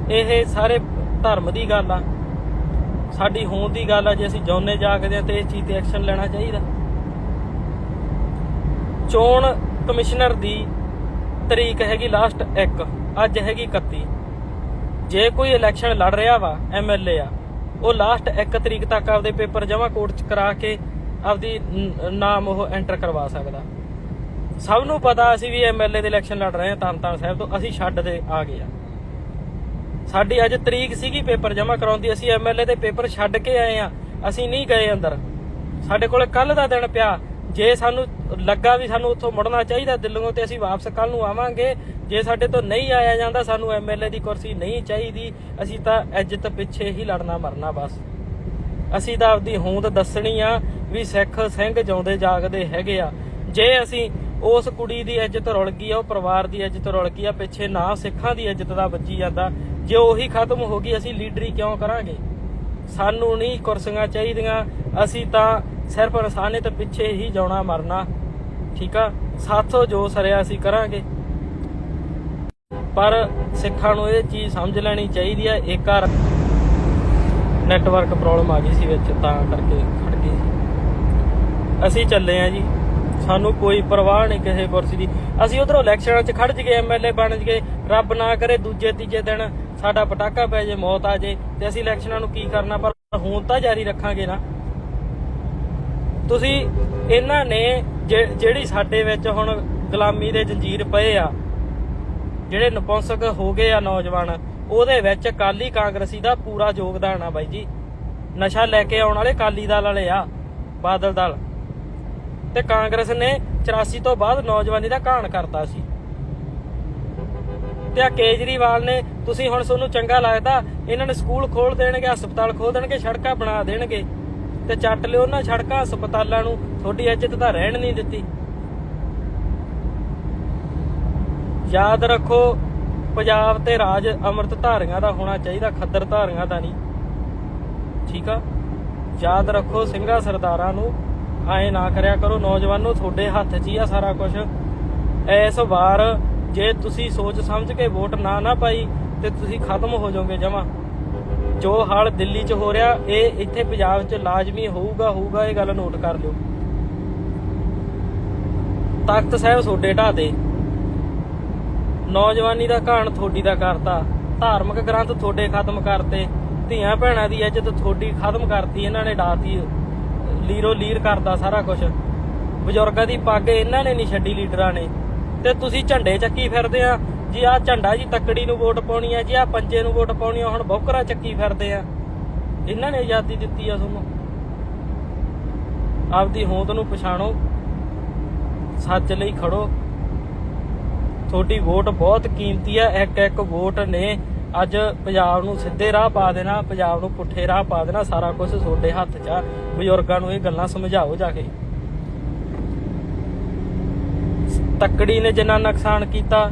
ਇਹ ਸਾਰੇ ਧਰਮ ਦੀ ਗੱਲ ਆ, ਸਾਡੀ ਹੋਂਦ ਦੀ ਗੱਲ ਆ। ਜੇ ਅਸੀਂ ਜਿਉਂਦੇ ਜਾਗਦੇ ਆ ਤੇ ਇਸ ਚੀਜ਼ ਤੇ ਐਕਸ਼ਨ ਲੈਣਾ ਚਾਹੀਦਾ। ਚੋਣ ਕਮਿਸ਼ਨਰ ਦੀ ਤਰੀਕ ਹੈਗੀ ਲਾਸਟ 1, ਅੱਜ ਹੈਗੀ 31। ਜੇ ਕੋਈ ਇਲੈਕਸ਼ਨ ਲੜ ਰਿਹਾ ਵਾ MLA ਆ, ਉਹ ਲਾਸਟ 1 ਤਰੀਕ ਤੱਕ ਆਪਦੇ ਪੇਪਰ ਜਮ੍ਹਾਂ ਕੋਰਟ 'ਚ ਕਰਾ ਕੇ ਆਪਦੀ ਨਾਮ ਉਹ ਐਂਟਰ ਕਰਵਾ ਸਕਦਾ। ਸਭ ਨੂੰ ਪਤਾ ਅਸੀਂ ਵੀ MLA ਦੇ ਇਲੈਕਸ਼ਨ ਲੜ ਰਹੇ ਹਾਂ ਤਰਨਤਾਰਨ ਸਾਹਿਬ ਤੋਂ, ਅਸੀਂ ਛੱਡ ਦੇ ਆ ਗਏ ਆ। ਸਾਡੀ ਅੱਜ ਤਰੀਕ ਸੀਗੀ ਪੇਪਰ ਜਮ੍ਹਾਂ ਕਰਾਉਣ ਦੀ, ਅਸੀਂ MLA ਦੇ ਪੇਪਰ ਛੱਡ ਕੇ ਆਏ ਆ, ਅਸੀਂ ਨਹੀਂ ਗਏ ਅੰਦਰ। ਸਾਡੇ ਕੋਲ ਕੱਲ ਦਾ ਦਿਨ ਪਿਆ, ਜੇ ਸਾਨੂੰ ਲੱਗਾ ਵੀ ਸਾਨੂੰ ਉੱਥੋਂ ਮੁੜਨਾ ਚਾਹੀਦਾ ਦਿੱਲੀੋਂ ਤੇ ਅਸੀਂ ਵਾਪਸ ਕੱਲ ਨੂੰ ਆਵਾਂਗੇ। ਜੇ ਸਾਡੇ ਤੋਂ ਨਹੀਂ ਆਇਆ ਜਾਂਦਾ, ਸਾਨੂੰ MLA ਦੀ ਕੁਰਸੀ ਨਹੀਂ ਚਾਹੀਦੀ, ਅਸੀਂ ਤਾਂ ਇੱਜ਼ਤ ਪਿੱਛੇ ਹੀ ਲੜਨਾ ਮਰਨਾ ਬਸ। ਅਸੀਂ ਤਾਂ ਆਪਦੀ ਹੋਂਦ ਦੱਸਣੀ ਆ ਵੀ ਸਿੱਖ ਸਿੰਘ ਜਿਉਂਦੇ ਜਾਗਦੇ ਹੈਗੇ ਆ। ਜੇ ਅਸੀਂ ਉਸ ਕੁੜੀ ਦੀ ਇੱਜ਼ਤ ਰੁਲ ਗਈ ਆ, ਉਹ ਪਰਿਵਾਰ ਦੀ ਇੱਜ਼ਤ ਰੁਲ ਗਈ ਆ, ਪਿੱਛੇ ਨਾ ਸਿੱਖਾਂ ਦੀ ਇੱਜ਼ਤ ਦਾ ਵੱਜੀ ਜਾਂਦਾ, ਜੇ ਉਹੀ ਖਤਮ ਹੋ ਗਈ ਅਸੀਂ ਲੀਡਰੀ ਕਿਉਂ ਕਰਾਂਗੇ? ਸਾਨੂੰ ਨਹੀਂ ਕੁਰਸੀਆਂ ਚਾਹੀਦੀਆਂ, ਅਸੀਂ ਤਾਂ ਸਿਰਫ ਇਨਸਾਨੀਅਤ ਪਿੱਛੇ ਹੀ ਜਾਣਾ ਮਰਨਾ, ਠੀਕ ਆ। ਸਾਥੋਂ ਜੋ ਸਰਿਆ ਅਸੀਂ ਕਰਾਂਗੇ, ਪਰ ਸਿੱਖਾਂ ਨੂੰ ਇਹ ਚੀਜ਼ ਸਮਝ ਲੈਣੀ ਚਾਹੀਦੀ ਹੈ। ਇੱਕ ਨੈਟਵਰਕ ਪ੍ਰੋਬਲਮ ਆ ਗਈ ਸੀ ਵਿੱਚ, ਤਾਂ ਕਰਕੇ ਖੜ ਗਈ ਸੀ। ਅਸੀਂ ਚੱਲੇ ਆ ਜੀ, ਸਾਨੂੰ ਕੋਈ ਪਰਵਾਹ ਨਹੀਂ ਕਿਸੇ ਕੁਰਸੀ ਦੀ। ਅਸੀਂ ਉਧਰੋਂ ਇਲੈਕਸ਼ਨਾਂ 'ਚ ਖੜ ਜਗੇ, MLA ਬਣ ਜਗੇ, ਰੱਬ ਨਾ ਕਰੇ ਦੂਜੇ ਤੀਜੇ ਦਿਨ ਸਾਡਾ ਪਟਾਕਾ ਪੈ ਜੇ, ਮੌਤ ਆ ਜੇ, ਤੇ ਅਸੀਂ ਇਲੈਕਸ਼ਨਾਂ ਨੂੰ ਕੀ ਕਰਨਾ? ਪਰ ਹੁਣ ਤਾਂ ਜਾਰੀ ਰੱਖਾਂਗੇ ਨਾ। ਤੁਸੀਂ ਇਹਨਾਂ ਨੇ ਜਿਹੜੀ ਸਾਡੇ ਵਿੱਚ ਹੁਣ ਗੁਲਾਮੀ ਦੇ ਜੰਜੀਰ ਪਏ ਆ, ਜਿਹੜੇ ਨਪੁੰਸਕ ਹੋ ਗਏ ਆ ਨੌਜਵਾਨ, ਉਹਦੇ ਵਿੱਚ ਅਕਾਲੀ ਕਾਂਗਰਸੀ ਦਾ ਪੂਰਾ ਯੋਗਦਾਨ ਆ ਬਾਈ ਜੀ। ਨਸ਼ਾ ਲੈ ਕੇ ਆਉਣ ਵਾਲੇ ਅਕਾਲੀ ਦਲ ਵਾਲੇ ਆ, ਬਾਦਲ ਦਲ, ਤੇ ਕਾਂਗਰਸ ਨੇ 84 ਤੋਂ ਬਾਅਦ ਨੌਜਵਾਨੀ ਦਾ ਘਾਣ ਕਰਤਾ ਸੀ। ਤੇ ਆ ਕੇਜਰੀਵਾਲ ਨੇ, ਤੁਸੀਂ ਹੁਣ ਤੁਹਾਨੂੰ ਚੰਗਾ ਲੱਗਦਾ ਇਹਨਾਂ ਨੇ ਸਕੂਲ ਖੋਲ ਦੇਣਗੇ, ਹਸਪਤਾਲ ਖੋਲ ਦੇਣਗੇ, ਸੜਕਾਂ ਬਣਾ ਦੇਣਗੇ, ਤੇ ਚੱਟ ਲਿਓ ਉਹਨਾਂ ਸੜਕਾਂ ਹਸਪਤਾਲਾਂ ਨੂੰ। ਤੁਹਾਡੀ ਇੱਜ਼ਤ ਤਾਂ ਰਹਿਣ ਨਹੀਂ ਦਿੱਤੀ। ਯਾਦ ਰੱਖੋ, ਪੰਜਾਬ ਤੇ ਰਾਜ ਅੰਮ੍ਰਿਤ ਧਾਰੀਆਂ ਦਾ ਹੋਣਾ ਚਾਹੀਦਾ, ਖੱਦਰ ਧਾਰੀਆਂ ਦਾ ਨਹੀਂ, ਠੀਕ ਆ। ਯਾਦ ਰੱਖੋ, ਸਿੰਘਾਂ ਸਰਦਾਰਾਂ ਨੂੰ ਐਂ ਨਾ ਕਰਿਆ ਕਰੋ। ਨੌਜਵਾਨੋ, ਤੁਹਾਡੇ ਹੱਥ 'ਚ ਹੀ ਆ ਸਾਰਾ ਕੁਝ। ਇਸ ਵਾਰ ਜੇ ਤੁਸੀਂ ਸੋਚ ਸਮਝ ਕੇ ਵੋਟ ਨਾ ਪਾਈ ਤੇ ਤੁਸੀਂ ਖਤਮ ਹੋ ਜਾਓਗੇ ਜਮਾ। ਜੋ ਹਾਲ ਦਿੱਲੀ 'ਚ ਹੋ ਰਿਹਾ, ਇਹ ਇੱਥੇ ਪੰਜਾਬ 'ਚ ਲਾਜ਼ਮੀ ਹੋਊਗਾ। ਇਹ ਗੱਲ ਨੋਟ ਕਰ ਲਿਓ। ਤਖਤ ਸਾਹਿਬ ਤੁਹਾਡੇ ਢਾਹ ਦੇ, ਨੌਜਵਾਨੀ ਦਾ ਘਾਣ ਤੁਹਾਡੀ ਦਾ ਕਰਤਾ, ਧਾਰਮਿਕ ਗ੍ਰੰਥ ਤੁਹਾਡੇ ਖਤਮ ਕਰਤੇ, ਧੀਆਂ ਭੈਣਾਂ ਦੀ ਇੱਜ਼ਤ ਤੁਹਾਡੀ ਖਤਮ ਕਰਤੀ, ਇਹਨਾਂ ਨੇ ਡਾਤੀ, ਲੀਰੋ ਲੀਰ ਕਰਦਾ ਸਾਰਾ ਕੁਝ। ਬਜ਼ੁਰਗਾਂ ਦੀ ਪੱਗ ਇਹਨਾਂ ਨੇ ਨਹੀਂ ਛੱਡੀ, ਲੀਡਰਾਂ ਨੇ। ਤੇ ਤੁਸੀਂ ਝੰਡੇ ਚੱਕੀ ਫਿਰਦੇ ਆ ਜੀ, ਆਹ ਝੰਡਾ ਜੀ ਤੱਕੜੀ ਨੂੰ ਵੋਟ ਪਾਉਣੀ ਆ ਜੀ, ਆਹ ਪੰਜੇ ਨੂੰ ਵੋਟ ਪਾਉਣੀ ਆ, ਹੁਣ ਬੋਕਰਾ ਚੱਕੀ ਫਿਰਦੇ ਆ। ਇਹਨਾਂ ਨੇ ਆਜ਼ਾਦੀ ਦਿੱਤੀ ਆ ਤੁਹਾਨੂੰ। ਆਪਦੀ ਹੋਂਦ ਨੂੰ ਪਛਾਣੋ, ਸੱਚ ਲਈ ਖੜੋ। ਤੁਹਾਡੀ ਵੋਟ ਬਹੁਤ ਕੀਮਤੀ ਆ। ਇੱਕ ਵੋਟ ਨੇ ਅੱਜ ਪੰਜਾਬ ਨੂੰ ਸਿੱਧੇ ਰਾਹ ਪਾ ਦੇਣਾ, ਪੰਜਾਬ ਨੂੰ ਪੁੱਠੇ ਰਾਹ ਪਾ ਦੇਣਾ। ਸਾਰਾ ਕੁਝ ਤੁਹਾਡੇ ਹੱਥ 'ਚ ਆ। ਬਜ਼ੁਰਗਾਂ ਨੂੰ ਇਹ ਗੱਲਾਂ ਸਮਝਾਓ ਜਾ ਕੇ। ਤੱਕੜੀ ਨੇ ਜਿੰਨਾ ਨੁਕਸਾਨ ਕੀਤਾ,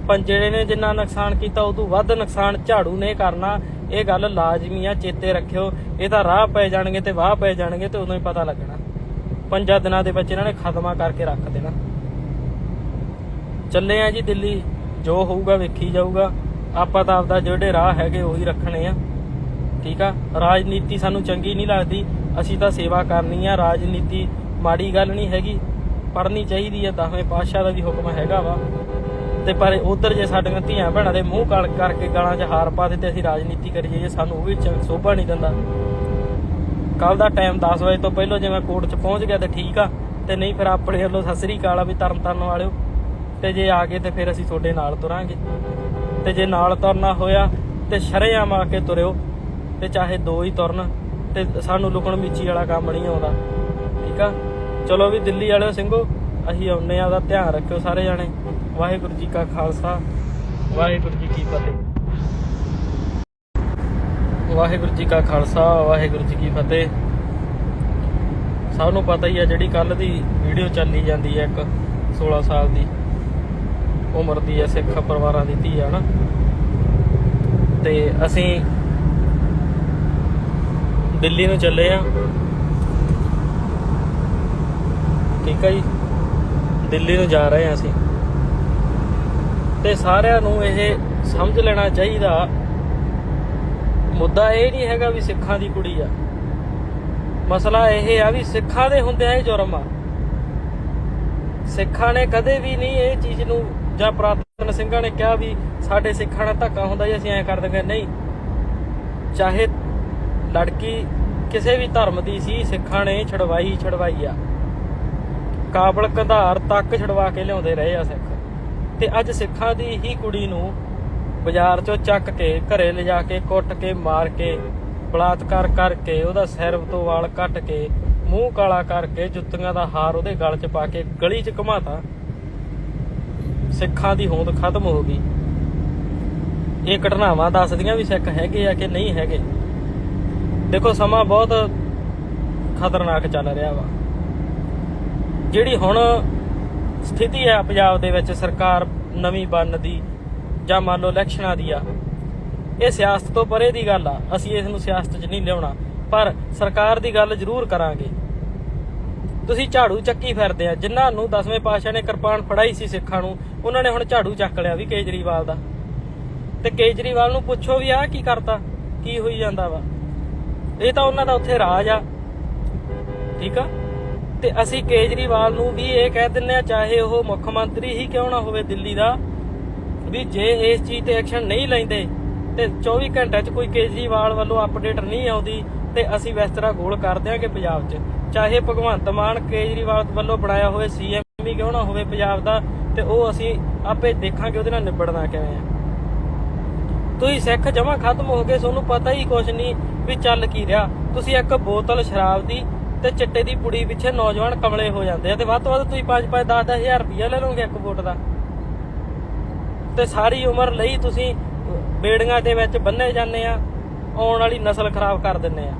ਪੰਜੇ ਨੇ ਜਿੰਨਾ ਨੁਕਸਾਨ ਕੀਤਾ, ਉਦੋਂ ਵੱਧ ਨੁਕਸਾਨ ਝਾੜੂ ਨੇ ਕਰਨਾ। ਇਹ ਗੱਲ ਲਾਜ਼ਮੀ ਆ, ਚੇਤੇ ਰੱਖਿਓ। ਇਹ ਤਾਂ ਰਾਹ ਪੈ ਜਾਣਗੇ ਤੇ ਵਾਹ ਪੈ ਜਾਣਗੇ, ਤੇ ਉਦੋਂ ਹੀ ਪਤਾ ਲੱਗਣਾ। 5 ਦਿਨਾਂ ਦੇ ਵਿੱਚ ਇਹਨਾਂ ਨੇ ਖਤਮਾ ਕਰਕੇ ਰੱਖ ਦੇਣਾ। ਚੱਲੇ ਆ ਜੀ ਦਿੱਲੀ, ਜੋ ਹੋਊਗਾ ਵੇਖੀ ਜਾਊਗਾ। ਆਪਾਂ ਤਾਂ ਆਪਦਾ ਜਿਹੜੇ ਰਾਹ ਹੈਗੇ ਉਹੀ ਰੱਖਣੇ ਆ, ਠੀਕ ਆ। ਰਾਜਨੀਤੀ ਸਾਨੂੰ ਚੰਗੀ ਨਹੀਂ ਲੱਗਦੀ, ਅਸੀਂ ਤਾਂ ਸੇਵਾ ਕਰਨੀ ਆ। ਰਾਜਨੀਤੀ ਮਾੜੀ ਗੱਲ ਨਹੀਂ ਹੈਗੀ, ਪੜ੍ਹਨੀ ਚਾਹੀਦੀ ਆ। 10ਵੇਂ ਪਾਤਸ਼ਾਹ ਦਾ ਵੀ ਹੁਕਮ ਹੈਗਾ ਵਾ। ਤੇ ਪਰ ਉਧਰ ਜੇ ਸਾਡੀਆਂ ਧੀਆਂ ਭੈਣਾਂ ਦੇ ਮੂੰਹ ਕਾਲ ਕਰਕੇ ਗਾਲਾਂ 'ਚ ਹਾਰ ਪਾ ਦਿੱਤੇ, ਅਸੀਂ ਰਾਜਨੀਤੀ ਕਰੀਏ, ਜੇ ਸਾਨੂੰ ਉਹ ਵੀ ਸੋਭਾ ਨਹੀਂ ਦਿੰਦਾ। ਕੱਲ ਦਾ ਟਾਈਮ 10 ਵਜੇ ਤੋਂ ਪਹਿਲਾਂ ਜੇ ਮੈਂ ਕੋਰਟ 'ਚ ਪਹੁੰਚ ਗਿਆ ਤੇ ਠੀਕ ਆ, ਤੇ ਨਹੀਂ ਫਿਰ ਆਪਣੇ ਵੱਲੋਂ ਸਤਿ ਸ੍ਰੀ ਅਕਾਲ ਆ ਵੀ ਤਰਨ ਵਾਲਿਓ। ਤੇ ਜੇ ਆ ਗਏ ਤੇ ਫਿਰ ਅਸੀਂ ਤੁਹਾਡੇ ਨਾਲ ਤੁਰਾਂਗੇ, ਤੇ ਜੇ ਨਾਲ ਤੁਰਨਾ ਹੋਇਆ ਤੇ ਸ਼ਰੇਆਮ ਆ ਕੇ ਤੁਰਿਓ, ਤੇ ਚਾਹੇ ਦੋ ਹੀ ਤੁਰਨ, ਤੇ ਸਾਨੂੰ ਲੁਕਣ ਮੀਚੀ ਵਾਲਾ ਕੰਮ ਨਹੀਂ ਆਉਂਦਾ, ਠੀਕ ਆ। ਚਲੋ ਵੀ ਦਿੱਲੀ ਵਾਲਿਓ ਸਿੰਘੋ, ਅਸੀਂ ਆਉਂਦੇ ਆ, ਉਹਦਾ ਧਿਆਨ ਰੱਖਿਓ ਸਾਰੇ ਜਾਣੇ। ਵਾਹਿਗੁਰੂ ਜੀ ਕਾ ਖਾਲਸਾ, ਵਾਹਿਗੁਰੂ ਜੀ ਕੀ ਫਤਿਹ। ਵਾਹਿਗੁਰੂ ਜੀ ਕਾ ਖਾਲਸਾ, ਵਾਹਿਗੁਰੂ ਜੀ ਕੀ ਫਤਿਹ। ਸਭ ਨੂੰ ਪਤਾ ਹੀ ਆ ਜਿਹੜੀ ਕੱਲ ਦੀ ਵੀਡੀਓ ਚੱਲੀ ਜਾਂਦੀ ਹੈ, ਇੱਕ 16 ਸਾਲ ਦੀ ਉਮਰ ਦੀ ਹੈ, ਸਿੱਖ ਪਰਿਵਾਰਾਂ ਦੀ ਧੀ ਆ ਨਾ, ਤੇ ਅਸੀਂ ਦਿੱਲੀ ਨੂੰ ਚੱਲੇ ਆ, ਠੀਕ ਆ ਜੀ। ਦਿੱਲੀ ਨੂੰ ਜਾ ਰਹੇ ਆ ਅਸੀਂ, ਤੇ ਸਾਰਿਆਂ ਨੂੰ ਇਹ ਸਮਝ ਲੈਣਾ ਚਾਹੀਦਾ, ਮੁੱਦਾ ਇਹ ਨਹੀਂ ਹੈਗਾ ਵੀ ਸਿੱਖਾਂ ਦੀ ਕੁੜੀ ਆ, ਮਸਲਾ ਇਹ ਆ ਵੀ ਸਿੱਖਾਂ ਦੇ ਹੁੰਦਿਆਂ ਇਹ ਜੁਰਮ ਆ। ਸਿੱਖਾਂ ਨੇ ਕਦੇ ਵੀ ਨਹੀਂ ਇਹ ਚੀਜ਼ ਨੂੰ, ਜਾਂ ਪੁਰਾਤਨ ਸਿੰਘਾਂ ਨੇ ਕਿਹਾ ਵੀ ਸਾਡੇ ਸਿੱਖਾਂ ਨਾਲ ਧੱਕਾ ਹੁੰਦਾ ਜੀ ਅਸੀਂ ਐਂ ਕਰ ਦਿੰਦੇ, ਨਹੀਂ। ਚਾਹੇ ਲੜਕੀ ਕਿਸੇ ਵੀ ਧਰਮ ਦੀ ਸੀ, ਸਿੱਖਾਂ ਨੇ ਛਡਵਾਈ ਆ, ਕਾਬਲ ਕੰਧਾਰ ਤੱਕ ਛਡਵਾ ਕੇ ਲਿਆਉਂਦੇ ਰਹੇ ਆ ਸਿੱਖ। ਤੇ ਅੱਜ ਸਿੱਖਾਂ ਦੀ ਹੀ ਕੁੜੀ ਨੂੰ ਬਾਜ਼ਾਰ ਚੋਂ ਚੱਕ ਕੇ ਘਰੇ ਲਿਜਾ ਕੇ ਕੁੱਟ ਕੇ ਮਾਰ ਕੇ ਬਲਾਤਕਾਰ ਕਰਕੇ ਉਹਦਾ ਸਿਰ ਤੋਂ ਵਾਲ ਕੱਟ ਕੇ ਮੂੰਹ ਕਾਲਾ ਕਰਕੇ ਜੁੱਤੀਆਂ ਦਾ ਹਾਰ ਉਹਦੇ ਗਲ 'ਚ ਪਾ ਕੇ ਗਲੀ 'ਚ ਘੁਮਾਤਾ। ਸਿੱਖਾਂ ਦੀ ਹੋਂਦ ਖਤਮ ਹੋ ਗਈ। ਇਹ ਘਟਨਾਵਾਂ ਦੱਸਦੀਆਂ ਵੀ ਸਿੱਖ ਹੈਗੇ ਆ ਕਿ ਨਹੀਂ ਹੈਗੇ। ਦੇਖੋ ਸਮਾਂ ਬਹੁਤ ਖਤਰਨਾਕ ਚੱਲ ਰਿਹਾ ਵਾ। ਜਿਹੜੀ ਹੁਣ ਸਥਿਤੀ ਹੈ ਪੰਜਾਬ ਦੇ ਵਿੱਚ ਸਰਕਾਰ ਨਵੀਂ ਬਣਨ ਦੀ ਜਾਂ ਮੰਨ ਲਓ ਇਲੈਕਸ਼ਨਾਂ ਦੀ ਆ, ਇਹ ਸਿਆਸਤ ਤੋਂ ਪਰੇ ਦੀ ਗੱਲ ਆ। ਅਸੀਂ ਇਸ ਨੂੰ ਸਿਆਸਤ 'ਚ ਨਹੀਂ ਲਿਆਉਣਾ, ਪਰ ਸਰਕਾਰ ਦੀ ਗੱਲ ਜ਼ਰੂਰ ਕਰਾਂਗੇ। ਤੁਸੀਂ ਝਾੜੂ ਚੱਕੀ ਫਿਰਦੇ ਆ, ਜਿਨ੍ਹਾਂ ਨੂੰ 10ਵੇਂ ਪਾਤਸ਼ਾਹ ਨੇ ਕਿਰਪਾਨ ਫੜਾਈ ਸੀ ਸਿੱਖਾਂ ਨੂੰ, ਉਹਨਾਂ ਨੇ ਹੁਣ ਝਾੜੂ ਚੱਕ ਲਿਆ ਵੀ ਕੇਜਰੀਵਾਲ ਦਾ। ਤੇ ਕੇਜਰੀਵਾਲ ਨੂੰ ਪੁੱਛੋ ਵੀ ਆਹ ਕੀ ਕਰਤਾ, ਕੀ ਹੋਈ ਜਾਂਦਾ ਵਾ। ਇਹ ਤਾਂ ਉਹਨਾਂ ਦਾ ਉੱਥੇ ਰਾਜ ਆ, ਠੀਕ ਆ। ਤੇ ਅਸੀਂ ਕੇਜਰੀਵਾਲ ਨੂੰ ਵੀ ਇਹ ਕਹਿ ਦਿੰਦੇ ਆ, ਚਾਹੇ ਉਹ ਮੁੱਖ ਮੰਤਰੀ ਹੀ ਕਿਉਂ ਨਾ ਹੋਵੇ ਦਿੱਲੀ ਦਾ, ਵੀ ਜੇ ਇਸ ਚੀਜ਼ ਤੇ ਐਕਸ਼ਨ ਨਹੀਂ ਲੈਂਦੇ ਤੇ 24 ਘੰਟਿਆਂ 'ਚ ਕੋਈ ਕੇਜਰੀਵਾਲ ਵੱਲੋਂ ਅਪਡੇਟ ਨਹੀਂ ਆਉਂਦੀ ਤੇ ਅਸੀਂ ਇਸ ਤਰ੍ਹਾਂ ਗੋਲ ਕਰ ਦਿਆਂਗੇ ਪੰਜਾਬ 'ਚ। ਚਾਹੇ ਭਗਵੰਤ ਮਾਨ ਕੇਜਰੀਵਾਲ ਵੱਲੋਂ ਬਣਾਇਆ ਹੋਵੇ CM ਵੀ ਕਿਉਂ ਨਾ ਹੋਵੇ ਪੰਜਾਬ ਦਾ, ਤੇ ਉਹ ਅਸੀਂ ਆਪੇ ਦੇਖਾਂਗੇ ਉਹਦੇ ਨਾਲ ਨਿਬੜਨਾ ਕਿਵੇਂ ਆ। ਤੁਸੀਂ ਸਿੱਖ ਜਮਾ ਖਤਮ ਹੋ ਗਏ, ਤੁਹਾਨੂੰ ਪਤਾ ਹੀ ਕੁਛ ਨਹੀਂ ਵੀ ਚੱਲ ਕੀ ਰਿਹਾ। ਤੁਸੀਂ ਇੱਕ ਬੋਤਲ ਸ਼ਰਾਬ ਦੀ ਤੇ ਚਿੱਟੇ ਦੀ ਪੁੜੀ ਪਿੱਛੇ ਨੌਜਵਾਨ ਕਮਲੇ ਹੋ ਜਾਂਦੇ ਆ, ਤੇ ਵੱਧ ਤੋਂ ਵੱਧ ਤੁਸੀਂ 5-5 10-10 ਹਜ਼ਾਰ ਰੁਪਇਆ ਲੈ ਲਓਗੇ ਇੱਕ ਵੋਟ ਦਾ, ਤੇ ਸਾਰੀ ਉਮਰ ਲਈ ਤੁਸੀਂ ਬੇੜੀਆਂ ਦੇ ਵਿੱਚ ਬੰਨੇ ਜਾਂਦੇ ਆ, ਆਉਣ ਵਾਲੀ ਨਸਲ ਖਰਾਬ ਕਰ ਦਿੰਦੇ ਆ।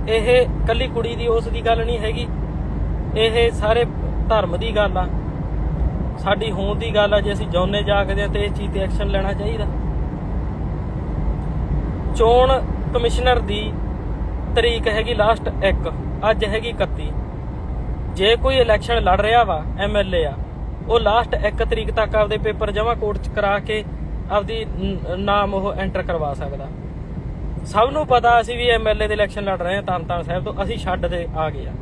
ਇਹ ਕੱਲੀ ਕੁੜੀ ਦੀ ਉਸ ਦੀ ਗੱਲ ਨਹੀਂ ਹੈਗੀ, ਇਹ ਸਾਰੇ ਧਰਮ ਦੀ ਗੱਲ ਆ, ਸਾਡੀ ਹੋਂਦ ਦੀ ਗੱਲ ਆ। ਜੇ ਅਸੀਂ ਜਿਉਂਦੇ ਜਾਗਦੇ ਆ ਤੇ ਇਸ ਚੀਜ਼ ਤੇ ਐਕਸ਼ਨ ਲੈਣਾ ਚਾਹੀਦਾ। ਚੋਣ ਕਮਿਸ਼ਨਰ ਦੀ ਤਰੀਕ ਹੈਗੀ ਲਾਸਟ 1, ਅੱਜ ਹੈਗੀ 31। ਜੇ ਕੋਈ ਇਲੈਕਸ਼ਨ ਲੜ ਰਿਹਾ ਵਾ MLA ਆ, ਉਹ ਲਾਸਟ 1 ਤਰੀਕ ਤੱਕ ਆਪਦੇ ਪੇਪਰ ਜਮ੍ਹਾਂ ਕੋਰਟ 'ਚ ਕਰਾ ਕੇ ਆਪਦੀ ਨਾਮ ਉਹ ਐਂਟਰ ਕਰਵਾ ਸਕਦਾ। ਸਭ ਨੂੰ ਪਤਾ ਅਸੀਂ ਵੀ MLA ਦੇ ਇਲੈਕਸ਼ਨ ਲੜ ਰਹੇ ਹਾਂ ਤਰਨਤਾਰਨ ਸਾਹਿਬ ਤੋਂ, ਅਸੀਂ ਛੱਡ ਦੇ ਆ ਗਏ ਆ।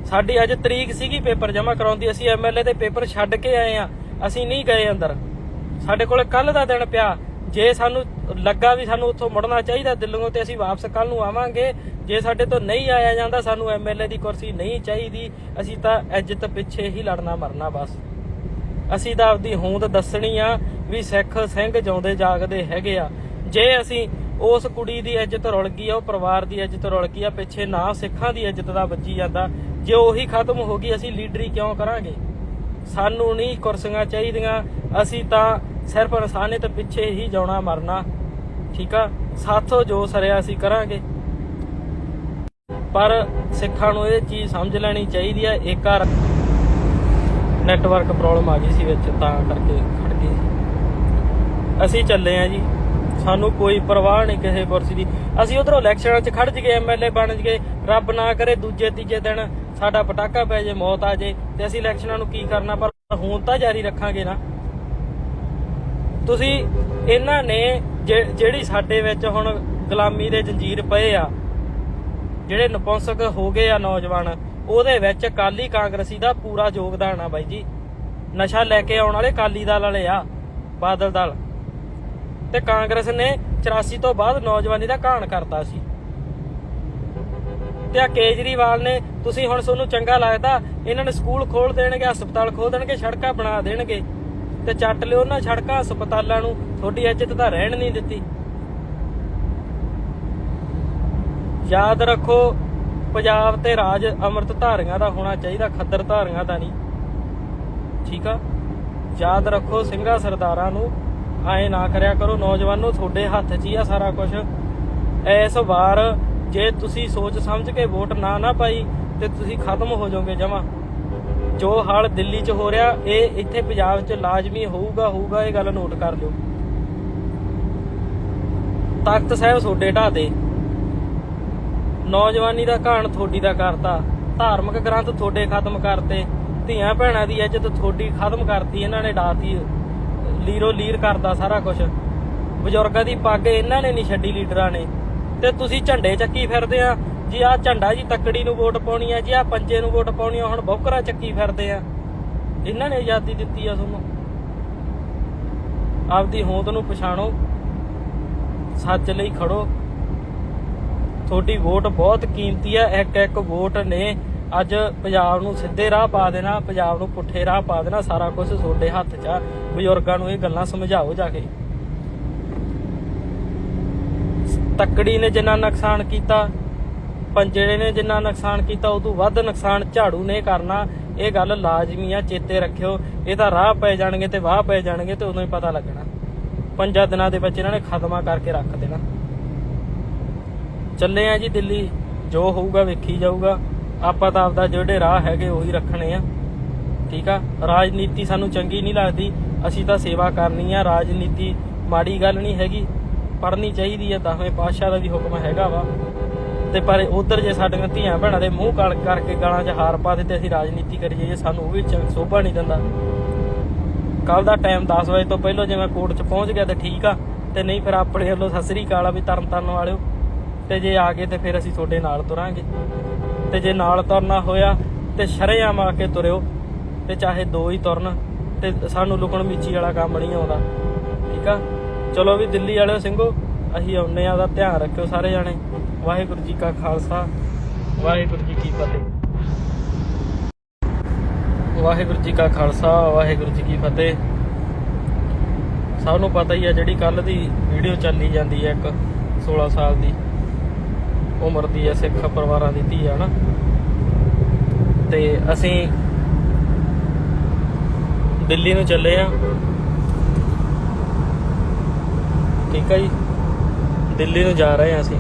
ਸਾਡੀ ਅੱਜ ਤਰੀਕ ਸੀਗੀ ਪੇਪਰ ਜਮ੍ਹਾਂ ਕਰਾਉਂਦੀ, ਅਸੀਂ MLA ਦੇ ਪੇਪਰ ਛੱਡ ਕੇ ਆਏ ਆ, ਅਸੀਂ ਨਹੀਂ ਗਏ ਅੰਦਰ। ਸਾਡੇ ਕੋਲ ਕੱਲ ਦਾ ਦਿਨ ਪਿਆ। ਜੇ ਸਾਨੂੰ ਲੱਗਾ ਵੀ ਸਾਨੂੰ ਉੱਥੋਂ ਮੁੜਨਾ ਚਾਹੀਦਾ ਦਿੱਲੀੋਂ, ਤੇ ਅਸੀਂ ਵਾਪਸ ਕੱਲ ਨੂੰ ਆਵਾਂਗੇ। ਜੇ ਸਾਡੇ ਤੋਂ ਨਹੀਂ ਆਇਆ ਜਾਂਦਾ, ਸਾਨੂੰ MLA ਦੀ ਕੁਰਸੀ ਨਹੀਂ ਚਾਹੀਦੀ, ਅਸੀਂ ਤਾਂ ਇੱਜ਼ਤ ਪਿੱਛੇ ਹੀ ਲੜਨਾ ਮਰਨਾ ਬਸ। ਅਸੀਂ ਤਾਂ ਆਪਦੀ ਹੋਂਦ ਦੱਸਣੀ ਆ ਵੀ ਸਿੱਖ ਸਿੰਘ ਜਿਉਂਦੇ ਜਾਗਦੇ ਹੈਗੇ ਆ। ਜੇ ਅਸੀਂ ਉਸ ਕੁੜੀ ਦੀ ਇੱਜ਼ਤ ਰੁਲ ਗਈ ਆ, ਉਹ ਪਰਿਵਾਰ ਦੀ ਇੱਜ਼ਤ ਰੁਲ ਗਈ ਆ, ਪਿੱਛੇ ਨਾ ਸਿੱਖਾਂ ਦੀ ਇੱਜ਼ਤ ਦਾ ਵੱਜੀ ਜਾਂਦਾ। ਜੇ ਉਹੀ ਖਤਮ ਹੋ ਗਈ, ਅਸੀਂ ਲੀਡਰੀ ਕਿਉਂ ਕਰਾਂਗੇ? ਸਾਨੂੰ ਨਹੀਂ ਕੁਰਸੀਆਂ ਚਾਹੀਦੀਆਂ, ਅਸੀਂ ਤਾਂ ਸਿਰਫ ਇਨਸਾਨੀਅਤ ਪਿੱਛੇ ਹੀ ਜਾਣਾ ਮਰਨਾ, ਠੀਕ ਆ। ਸਾਥੋਂ ਜੋ ਸਰਿਆ ਅਸੀਂ ਕਰਾਂਗੇ, ਪਰ ਸਿੱਖਾਂ ਨੂੰ ਇਹ ਚੀਜ਼ ਸਮਝ ਲੈਣੀ ਚਾਹੀਦੀ ਆ। ਇੱਕ ਨੈਟਵਰਕ ਪ੍ਰੋਬਲਮ ਆ ਗਈ ਸੀ ਵਿੱਚ, ਤਾਂ ਕਰਕੇ ਖੜ ਗਈ। ਅਸੀਂ ਚੱਲੇ ਆ ਜੀ, ਸਾਨੂੰ ਕੋਈ ਪਰਵਾਹ ਨਹੀਂ ਕਿਸੇ ਕੁਰਸੀ ਦੀ। ਅਸੀਂ ਉਧਰੋਂ ਇਲੈਕਸ਼ਨਾਂ 'ਚ ਖੜ ਜਗੇ, MLA ਬਣ ਜਗੇ, ਰੱਬ ਨਾ ਕਰੇ ਦੂਜੇ ਤੀਜੇ ਦਿਨ ਸਾਡਾ ਪਟਾਕਾ ਪੈ ਜੇ, ਮੌਤ ਆ ਜੇ, ਤੇ ਅਸੀਂ ਇਲੈਕਸ਼ਨਾਂ ਨੂੰ ਕੀ ਕਰਨਾ? ਪਰ ਹੁਣ ਤਾਂ ਜਾਰੀ ਰੱਖਾਂਗੇ ਨਾ। ਤੁਸੀਂ ਇਹਨਾਂ ਨੇ ਜਿਹੜੀ ਸਾਡੇ ਵਿੱਚ ਹੁਣ ਗੁਲਾਮੀ ਦੇ ਜੰਜੀਰ ਪਏ ਆ, ਜਿਹੜੇ ਨਪੁੰਸਕ ਹੋ ਗਏ ਆ ਨੌਜਵਾਨ, ਉਹਦੇ ਵਿੱਚ ਅਕਾਲੀ ਕਾਂਗਰਸੀ ਦਾ ਪੂਰਾ ਯੋਗਦਾਨ ਆ ਬਾਈ ਜੀ। ਨਸ਼ਾ ਲੈ ਕੇ ਆਉਣ ਵਾਲੇ ਅਕਾਲੀ ਦਲ ਵਾਲੇ ਆ, ਬਾਦਲ ਦਲ ਤੇ ਕਾਂਗਰਸ ਨੇ 84 ਤੋਂ ਬਾਅਦ ਨੌਜਵਾਨੀ ਦਾ ਘਾਣ ਕਰਤਾ ਸੀ। ਤੇ ਆ ਕੇਜਰੀਵਾਲ ਨੇ, ਤੁਸੀਂ ਹੁਣ ਤੁਹਾਨੂੰ ਚੰਗਾ ਲੱਗਦਾ ਇਹਨਾਂ ਨੇ ਸਕੂਲ ਖੋਲ ਦੇਣਗੇ, ਹਸਪਤਾਲ ਖੋਲ ਦੇਣਗੇ, ਸੜਕਾਂ ਬਣਾ ਦੇਣਗੇ ਤੇ ਚੱਟ ਲਿਓ ਉਹਨਾਂ ਸੜਕਾਂ ਹਸਪਤਾਲਾਂ ਨੂੰ। ਤੁਹਾਡੀ ਇੱਜ਼ਤ ਤਾਂ ਰਹਿਣ ਨਹੀਂ ਦਿੱਤੀ। ਯਾਦ ਰੱਖੋ, ਪੰਜਾਬ ਤੇ ਰਾਜ ਅੰਮ੍ਰਿਤ ਧਾਰੀਆਂ ਦਾ ਹੋਣਾ ਚਾਹੀਦਾ, ਖੱਦਰ ਧਾਰੀਆਂ ਦਾ ਨਹੀਂ। ਠੀਕ ਆ, ਯਾਦ ਰੱਖੋ, ਸਿੰਘਾਂ ਸਰਦਾਰਾਂ ਨੂੰ ਐ ਨਾ ਕਰਿਆ ਕਰੋ। ਨੌਜਵਾਨੋ, ਤੁਹਾਡੇ ਹੱਥ 'ਚ ਹੀ ਆ ਸਾਰਾ ਕੁਝ। ਇਸ ਵਾਰ ਜੇ ਤੁਸੀਂ ਸੋਚ ਸਮਝ ਕੇ ਵੋਟ ਨਾ ਪਾਈ ਤੇ ਤੁਸੀਂ ਖਤਮ ਹੋ ਜਾਓਗੇ ਜਮਾ। ਜੋ ਹਾਲ ਦਿੱਲੀ 'ਚ ਹੋ ਰਿਹਾ, ਇਹ ਇੱਥੇ ਪੰਜਾਬ 'ਚ ਲਾਜ਼ਮੀ ਹੋਊਗਾ। ਇਹ ਗੱਲ ਨੋਟ ਕਰ ਲਿਓ। ਤਖਤ ਸਾਹਿਬ ਤੁਹਾਡੇ ਢਾਹ ਤੇ, ਨੌਜਵਾਨੀ ਦਾ ਘਾਣ ਤੁਹਾਡੀ ਦਾ ਕਰਤਾ, ਧਾਰਮਿਕ ਗ੍ਰੰਥ ਤੁਹਾਡੇ ਖਤਮ ਕਰਤੇ, ਧੀਆਂ ਭੈਣਾਂ ਦੀ ਇੱਜ਼ਤ ਤੁਹਾਡੀ ਖਤਮ ਕਰਤੀ ਇਹਨਾਂ ਨੇ, ਡਾਤੀ, ਲੀਰੋ ਲੀਰ ਕਰਦਾ ਸਾਰਾ ਕੁਝ। ਬਜ਼ੁਰਗਾਂ ਦੀ ਪੱਗ ਇਹਨਾਂ ਨੇ ਨਹੀਂ ਛੱਡੀ, ਲੀਡਰਾਂ ਨੇ। ਤੇ ਤੁਸੀਂ ਝੰਡੇ ਚੱਕੀ ਫਿਰਦੇ ਆ ਜੀ। ਆਹ ਝੰਡਾ ਜੀ ਤੱਕੜੀ ਨੂੰ ਵੋਟ ਪਾਉਣੀ ਆ ਜੀ, ਆਹ ਪੰਜੇ ਨੂੰ ਵੋਟ ਪਾਉਣੀ ਆ, ਹੁਣ ਬੌਕਰਾ ਚੱਕੀ ਫਿਰਦੇ ਆ। ਇਹਨਾਂ ਨੇ ਆਜ਼ਾਦੀ ਦਿੱਤੀ ਆ ਤੁਹਾਨੂੰ। ਆਪਦੀ ਹੋਂਦ ਨੂੰ ਪਛਾਣੋ, ਸੱਚ ਲਈ ਖੜੋ। ਤੁਹਾਡੀ ਵੋਟ ਬਹੁਤ ਕੀਮਤੀ ਆ। ਇੱਕ ਵੋਟ ਨੇ ਅੱਜ ਪੰਜਾਬ ਨੂੰ ਸਿੱਧੇ ਰਾਹ ਪਾ ਦੇਣਾ, ਪੰਜਾਬ ਨੂੰ ਪੁੱਠੇ ਰਾਹ ਪਾ ਦੇਣਾ। ਸਾਰਾ ਕੁਝ ਤੁਹਾਡੇ ਹੱਥ 'ਚ ਆ। ਬਜ਼ੁਰਗਾਂ ਨੂੰ ਇਹ ਗੱਲਾਂ ਸਮਝਾਓ ਜਾ ਕੇ। ਤੱਕੜੀ ਨੇ ਜਿੰਨਾ ਨੁਕਸਾਨ ਕੀਤਾ, ਪੰਜੇ ਨੇ ਜਿੰਨਾ ਨੁਕਸਾਨ ਕੀਤਾ, ਉਦੋਂ ਵੱਧ ਨੁਕਸਾਨ ਝਾੜੂ ਨੇ ਕਰਨਾ। ਇਹ ਗੱਲ ਲਾਜ਼ਮੀ ਆ, ਚੇਤੇ ਰੱਖਿਓ। ਇਹ ਤਾਂ ਰਾਹ ਪੈ ਜਾਣਗੇ ਤੇ ਵਾਹ ਪੈ ਜਾਣਗੇ ਤੇ ਉਦੋਂ ਹੀ ਪਤਾ ਲੱਗਣਾ। 5 ਦਿਨਾਂ ਦੇ ਵਿੱਚ ਇਹਨਾਂ ਨੇ ਖਤਮਾ ਕਰਕੇ ਰੱਖ ਦੇਣਾ। ਚੱਲੇ ਆ ਜੀ ਦਿੱਲੀ, ਜੋ ਹੋਊਗਾ ਵੇਖੀ ਜਾਊਗਾ। ਆਪਾਂ ਤਾਂ ਆਪਦਾ ਜਿਹੜੇ ਰਾਹ ਹੈਗੇ ਉਹੀ ਰੱਖਣੇ ਆ। ਠੀਕ ਆ, ਰਾਜਨੀਤੀ ਸਾਨੂੰ ਚੰਗੀ ਨਹੀਂ ਲੱਗਦੀ, ਅਸੀਂ ਤਾਂ ਸੇਵਾ ਕਰਨੀ ਆ। ਰਾਜਨੀਤੀ ਮਾੜੀ ਗੱਲ ਨਹੀਂ ਹੈਗੀ, ਪੜ੍ਹਨੀ ਚਾਹੀਦੀ ਆ। 10ਵੇਂ ਪਾਤਸ਼ਾਹ ਦਾ ਵੀ ਹੁਕਮ ਹੈਗਾ ਵਾ। ਤੇ ਪਰ ਉਧਰ ਜੇ ਸਾਡੀਆਂ ਧੀਆਂ ਭੈਣਾਂ ਦੇ ਮੂੰਹ ਕਾਲ ਕਰਕੇ ਗਾਲਾਂ 'ਚ ਹਾਰ ਪਾ ਦਿੱਤੇ, ਅਸੀਂ ਰਾਜਨੀਤੀ ਕਰੀਏ, ਜੇ ਸਾਨੂੰ ਉਹ ਵੀ ਸੋਭਾ ਨਹੀਂ ਦਿੰਦਾ। ਕੱਲ ਦਾ ਟਾਈਮ 10 ਵਜੇ ਤੋਂ ਪਹਿਲਾਂ ਜੇ ਮੈਂ ਕੋਰਟ 'ਚ ਪਹੁੰਚ ਗਿਆ ਤੇ ਠੀਕ ਆ, ਤੇ ਨਹੀਂ ਫਿਰ ਆਪਣੇ ਵੱਲੋਂ ਸਤਿ ਸ੍ਰੀ ਅਕਾਲ ਆ ਵੀ ਤਰਨ ਵਾਲਿਓ। ਤੇ ਜੇ ਆ ਗਏ ਤੇ ਫਿਰ ਅਸੀਂ ਤੁਹਾਡੇ ਨਾਲ ਤੁਰਾਂਗੇ। ਤੇ ਜੇ ਨਾਲ ਤੁਰਨਾ ਹੋਇਆ ਤੇ ਸ਼ਰੇਆਮ ਆ ਕੇ ਤੁਰਿਓ, ਤੇ ਚਾਹੇ 2 ਹੀ ਤੁਰਨ, ਤੇ ਸਾਨੂੰ ਲੁਕਣ ਮੀਚੀ ਵਾਲਾ ਕੰਮ ਨਹੀਂ ਆਉਂਦਾ। ਠੀਕ ਆ, ਚਲੋ ਵੀ ਦਿੱਲੀ ਵਾਲਿਓ ਸਿੰਘੋ, ਅਸੀਂ ਆਉਂਦੇ ਆ। ਉਹਦਾ ਧਿਆਨ ਰੱਖਿਓ ਸਾਰੇ ਜਾਣੇ। ਵਾਹਿਗੁਰੂ ਜੀ ਕਾ ਖਾਲਸਾ, ਵਾਹਿਗੁਰੂ ਜੀ ਕੀ ਫਤਿਹ। ਵਾਹਿਗੁਰੂ ਜੀ ਕਾ ਖਾਲਸਾ, ਵਾਹਿਗੁਰੂ ਜੀ ਕੀ ਫਤਿਹ। ਸਭ ਨੂੰ ਪਤਾ ਹੀ ਆ ਜਿਹੜੀ ਕੱਲ ਦੀ ਵੀਡੀਓ ਚੱਲੀ ਜਾਂਦੀ ਹੈ, ਇੱਕ 16 ਸਾਲ ਦੀ ਉਮਰ ਦੀ ਹੈ, ਸਿੱਖ ਪਰਿਵਾਰਾਂ ਦੀ ਧੀ ਆ ਨਾ। ਤੇ ਅਸੀਂ ਦਿੱਲੀ ਨੂੰ ਚੱਲੇ ਆ। ਠੀਕ ਆ ਜੀ, ਦਿੱਲੀ ਨੂੰ ਜਾ ਰਹੇ ਆ ਅਸੀਂ।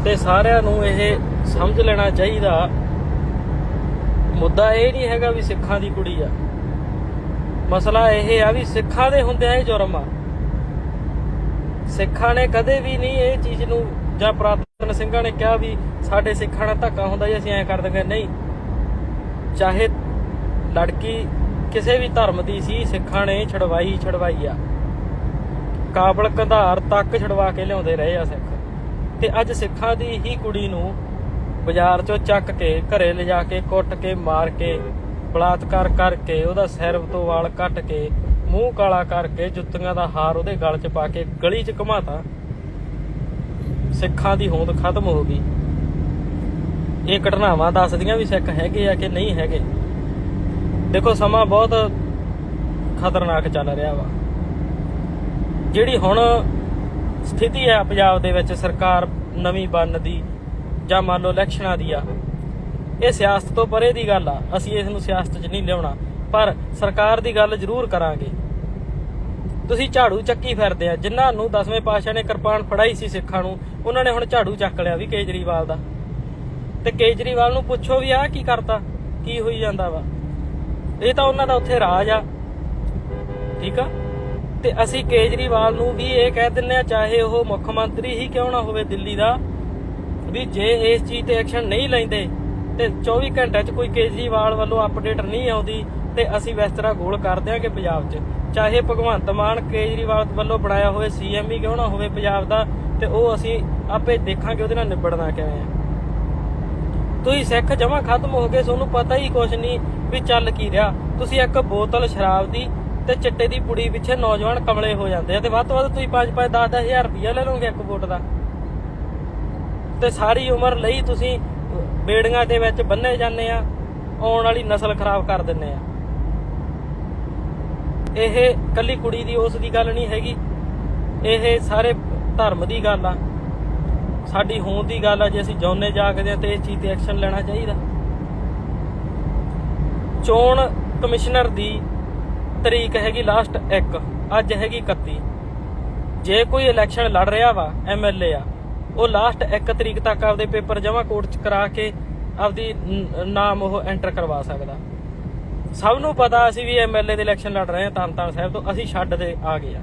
ਤੇ ਸਾਰਿਆਂ ਨੂੰ ਇਹ ਸਮਝ ਲੈਣਾ ਚਾਹੀਦਾ, ਮੁੱਦਾ ਇਹ ਨਹੀਂ ਹੈਗਾ ਵੀ ਸਿੱਖਾਂ ਦੀ ਕੁੜੀ ਆ। ਮਸਲਾ ਇਹ ਆ ਵੀ ਸਿੱਖਾਂ ਦੇ ਹੁੰਦਿਆਂ ਇਹ ਜੁਰਮ ਆ। ਸਿੱਖਾਂ ਨੇ ਕਦੇ ਵੀ ਨਹੀਂ ਇਹ ਚੀਜ਼ ਨੂੰ, ਜਾਂ ਪੁਰਾਤਨ ਸਿੰਘਾਂ ਨੇ ਕਿਹਾ ਵੀ ਸਾਡੇ ਸਿੱਖਾਂ ਨਾਲ ਧੱਕਾ ਹੁੰਦਾ ਜੀ, ਅਸੀਂ ਐਂ ਕਰ ਦਿੰਦੇ। ਨਹੀਂ, ਚਾਹੇ ਲੜਕੀ ਕਿਸੇ ਵੀ ਧਰਮ ਦੀ ਸੀ, ਸਿੱਖਾਂ ਨੇ ਛਡਵਾਈ ਆ। ਕਾਬਲ ਕੰਧਾਰ ਤੱਕ ਛਡਵਾ ਕੇ ਲਿਆਉਂਦੇ ਰਹੇ ਆ ਸਿੱਖ। ਤੇ ਅੱਜ ਸਿੱਖਾਂ ਦੀ ਹੀ ਕੁੜੀ ਨੂੰ ਬਾਜ਼ਾਰ 'ਚੋਂ ਚੱਕ ਕੇ ਘਰੇ ਲਿਜਾ ਕੇ ਕੁੱਟ ਕੇ ਮਾਰ ਕੇ ਬਲਾਤਕਾਰ ਕਰਕੇ ਉਹਦਾ ਸਿਰ ਤੋਂ ਵਾਲ ਕੱਟ ਕੇ ਮੂੰਹ ਕਾਲਾ ਕਰਕੇ ਜੁੱਤੀਆਂ ਦਾ ਹਾਰ ਉਹਦੇ ਗਲ 'ਚ ਪਾ ਕੇ ਗਲੀ 'ਚ ਘੁਮਾਤਾ। ਸਿੱਖਾਂ ਦੀ ਹੋਂਦ ਖਤਮ ਹੋ ਗਈ। ਇਹ ਘਟਨਾਵਾਂ ਦੱਸਦੀਆਂ ਵੀ ਸਿੱਖ ਹੈਗੇ ਆ ਕਿ ਨਹੀਂ ਹੈਗੇ। ਦੇਖੋ, ਸਮਾਂ ਬਹੁਤ ਖਤਰਨਾਕ ਚੱਲ ਰਿਹਾ ਵਾ। ਜਿਹੜੀ ਹੁਣ ਸਥਿਤੀ ਹੈ ਪੰਜਾਬ ਦੇ ਵਿੱਚ, ਸਰਕਾਰ ਨਵੀਂ ਬਣਨ ਦੀ ਜਾਂ ਮੰਨ ਲਓ ਇਲੈਕਸ਼ਨਾਂ ਦੀ ਆ, ਇਹ ਸਿਆਸਤ ਤੋਂ ਪਰੇ ਦੀ ਗੱਲ ਆ। ਅਸੀਂ ਇਸ ਨੂੰ ਸਿਆਸਤ 'ਚ ਨਹੀਂ ਲਿਆਉਣਾ, ਪਰ ਸਰਕਾਰ ਦੀ ਗੱਲ ਜ਼ਰੂਰ ਕਰਾਂਗੇ। ਤੁਸੀਂ ਝਾੜੂ ਚੱਕੀ ਫਿਰਦੇ ਆ। ਜਿਨ੍ਹਾਂ ਨੂੰ 10ਵੇਂ ਪਾਤਸ਼ਾਹ ਨੇ ਕਿਰਪਾਨ ਫੜਾਈ ਸੀ ਸਿੱਖਾਂ ਨੂੰ, ਉਹਨਾਂ ਨੇ ਹੁਣ ਝਾੜੂ ਚੱਕ ਲਿਆ ਵੀ ਕੇਜਰੀਵਾਲ ਦਾ। ਤੇ ਕੇਜਰੀਵਾਲ ਨੂੰ ਪੁੱਛੋ ਵੀ ਆਹ ਕੀ ਕਰਤਾ, ਕੀ ਹੋਈ ਜਾਂਦਾ ਵਾ। ਇਹ ਤਾਂ ਉਹਨਾਂ ਦਾ ਉੱਥੇ ਰਾਜ ਆ। ਠੀਕ ਆ, ਤੇ ਅਸੀਂ ਕੇਜਰੀਵਾਲ ਨੂੰ ਵੀ ਇਹ ਕਹਿ ਦਿੰਦੇ ਆ, ਚਾਹੇ ਉਹ ਮੁੱਖ ਮੰਤਰੀ ਹੀ ਕਿਉਂ ਨਾ ਹੋਵੇ ਦਿੱਲੀ ਦਾ, ਵੀ ਜੇ ਇਸ ਚੀਜ਼ ਤੇ ਐਕਸ਼ਨ ਨਹੀਂ ਲੈਂਦੇ ਤੇ 24 ਘੰਟਿਆਂ 'ਚ ਕੋਈ ਕੇਜਰੀਵਾਲ ਵੱਲੋਂ ਅਪਡੇਟ ਨਹੀਂ ਆਉਂਦੀ ਤੇ ਅਸੀਂ ਬਿਸਤਰਾ ਗੋਲ ਕਰ ਦਿਆਂਗੇ ਪੰਜਾਬ 'ਚ। ਚਾਹੇ ਭਗਵੰਤ ਮਾਨ ਕੇਜਰੀਵਾਲ ਵੱਲੋਂ ਬਣਾਇਆ ਹੋਵੇ CM ਹੀ ਕਿਉਂ ਨਾ ਹੋਵੇ ਪੰਜਾਬ ਦਾ, ਤੇ ਉਹ ਅਸੀਂ ਆਪੇ ਦੇਖਾਂਗੇ ਉਹਦੇ ਨਾਲ ਨਿਬੜਨਾ ਕਿਵੇਂ ਆ। ਤੁਸੀਂ ਸਿੱਖ ਜਮਾਂ ਖਤਮ ਹੋ ਗਏ, ਤੁਹਾਨੂੰ ਪਤਾ ਹੀ ਕੁਛ ਨਹੀਂ ਵੀ ਚੱਲ ਕੀ ਰਿਹਾ। ਤੁਸੀਂ ਇੱਕ ਬੋਤਲ ਸ਼ਰਾਬ ਦੀ ਤੇ ਚਿੱਟੇ ਦੀ ਪੁੜੀ ਪਿੱਛੇ ਨੌਜਵਾਨ ਕਮਲੇ ਹੋ ਜਾਂਦੇ ਆ, ਤੇ ਵੱਧ ਤੋਂ ਵੱਧ ਤੁਸੀਂ 5-5 10-10 ਹਜ਼ਾਰ ਰੁਪਇਆ ਲੈ ਲਓਗੇ ਇੱਕ ਵੋਟ ਦਾ। ਤੇ ਸਾਰੀ ਉਮਰ ਲਈ ਤੁਸੀਂ ਬੇੜੀਆਂ ਦੇ ਵਿੱਚ ਬੰਨੇ ਜਾਂਦੇ ਆ, ਆਉਣ ਵਾਲੀ ਨਸਲ ਖਰਾਬ ਕਰ ਦਿੰਦੇ ਆ। ਇਹ ਕੱਲੀ ਕੁੜੀ ਦੀ ਉਸ ਦੀ ਗੱਲ ਨਹੀਂ ਹੈਗੀ, ਇਹ ਸਾਰੇ ਧਰਮ ਦੀ ਗੱਲ ਆ, ਸਾਡੀ ਹੋਂਦ ਦੀ ਗੱਲ ਆ। ਜੇ ਅਸੀਂ ਜਿਉਂਦੇ ਜਾਗਦੇ ਆ ਤੇ ਇਸ ਚੀਜ਼ ਤੇ ਐਕਸ਼ਨ ਲੈਣਾ ਚਾਹੀਦਾ। ਚੋਣ ਕਮਿਸ਼ਨਰ ਦੀ ਤਰੀਕ ਹੈਗੀ ਲਾਸਟ 1, ਅੱਜ ਹੈਗੀ 31। ਜੇ ਕੋਈ ਇਲੈਕਸ਼ਨ ਲੜ ਰਿਹਾ ਵਾ MLA ਆ, ਉਹ ਲਾਸਟ 1 ਤਰੀਕ ਤੱਕ ਆਪਦੇ ਪੇਪਰ ਜਮ੍ਹਾਂ ਕੋਰਟ 'ਚ ਕਰਾ ਕੇ ਆਪਦੀ ਨਾਮ ਉਹ ਐਂਟਰ ਕਰਵਾ ਸਕਦਾ। ਸਭ ਨੂੰ ਪਤਾ ਅਸੀਂ ਵੀ MLA ਦੇ ਇਲੈਕਸ਼ਨ ਲੜ ਰਹੇ ਹਾਂ ਤਰਨਤਾਰਨ ਸਾਹਿਬ ਤੋਂ, ਅਸੀਂ ਛੱਡ ਦੇ ਆ ਗਏ ਆ।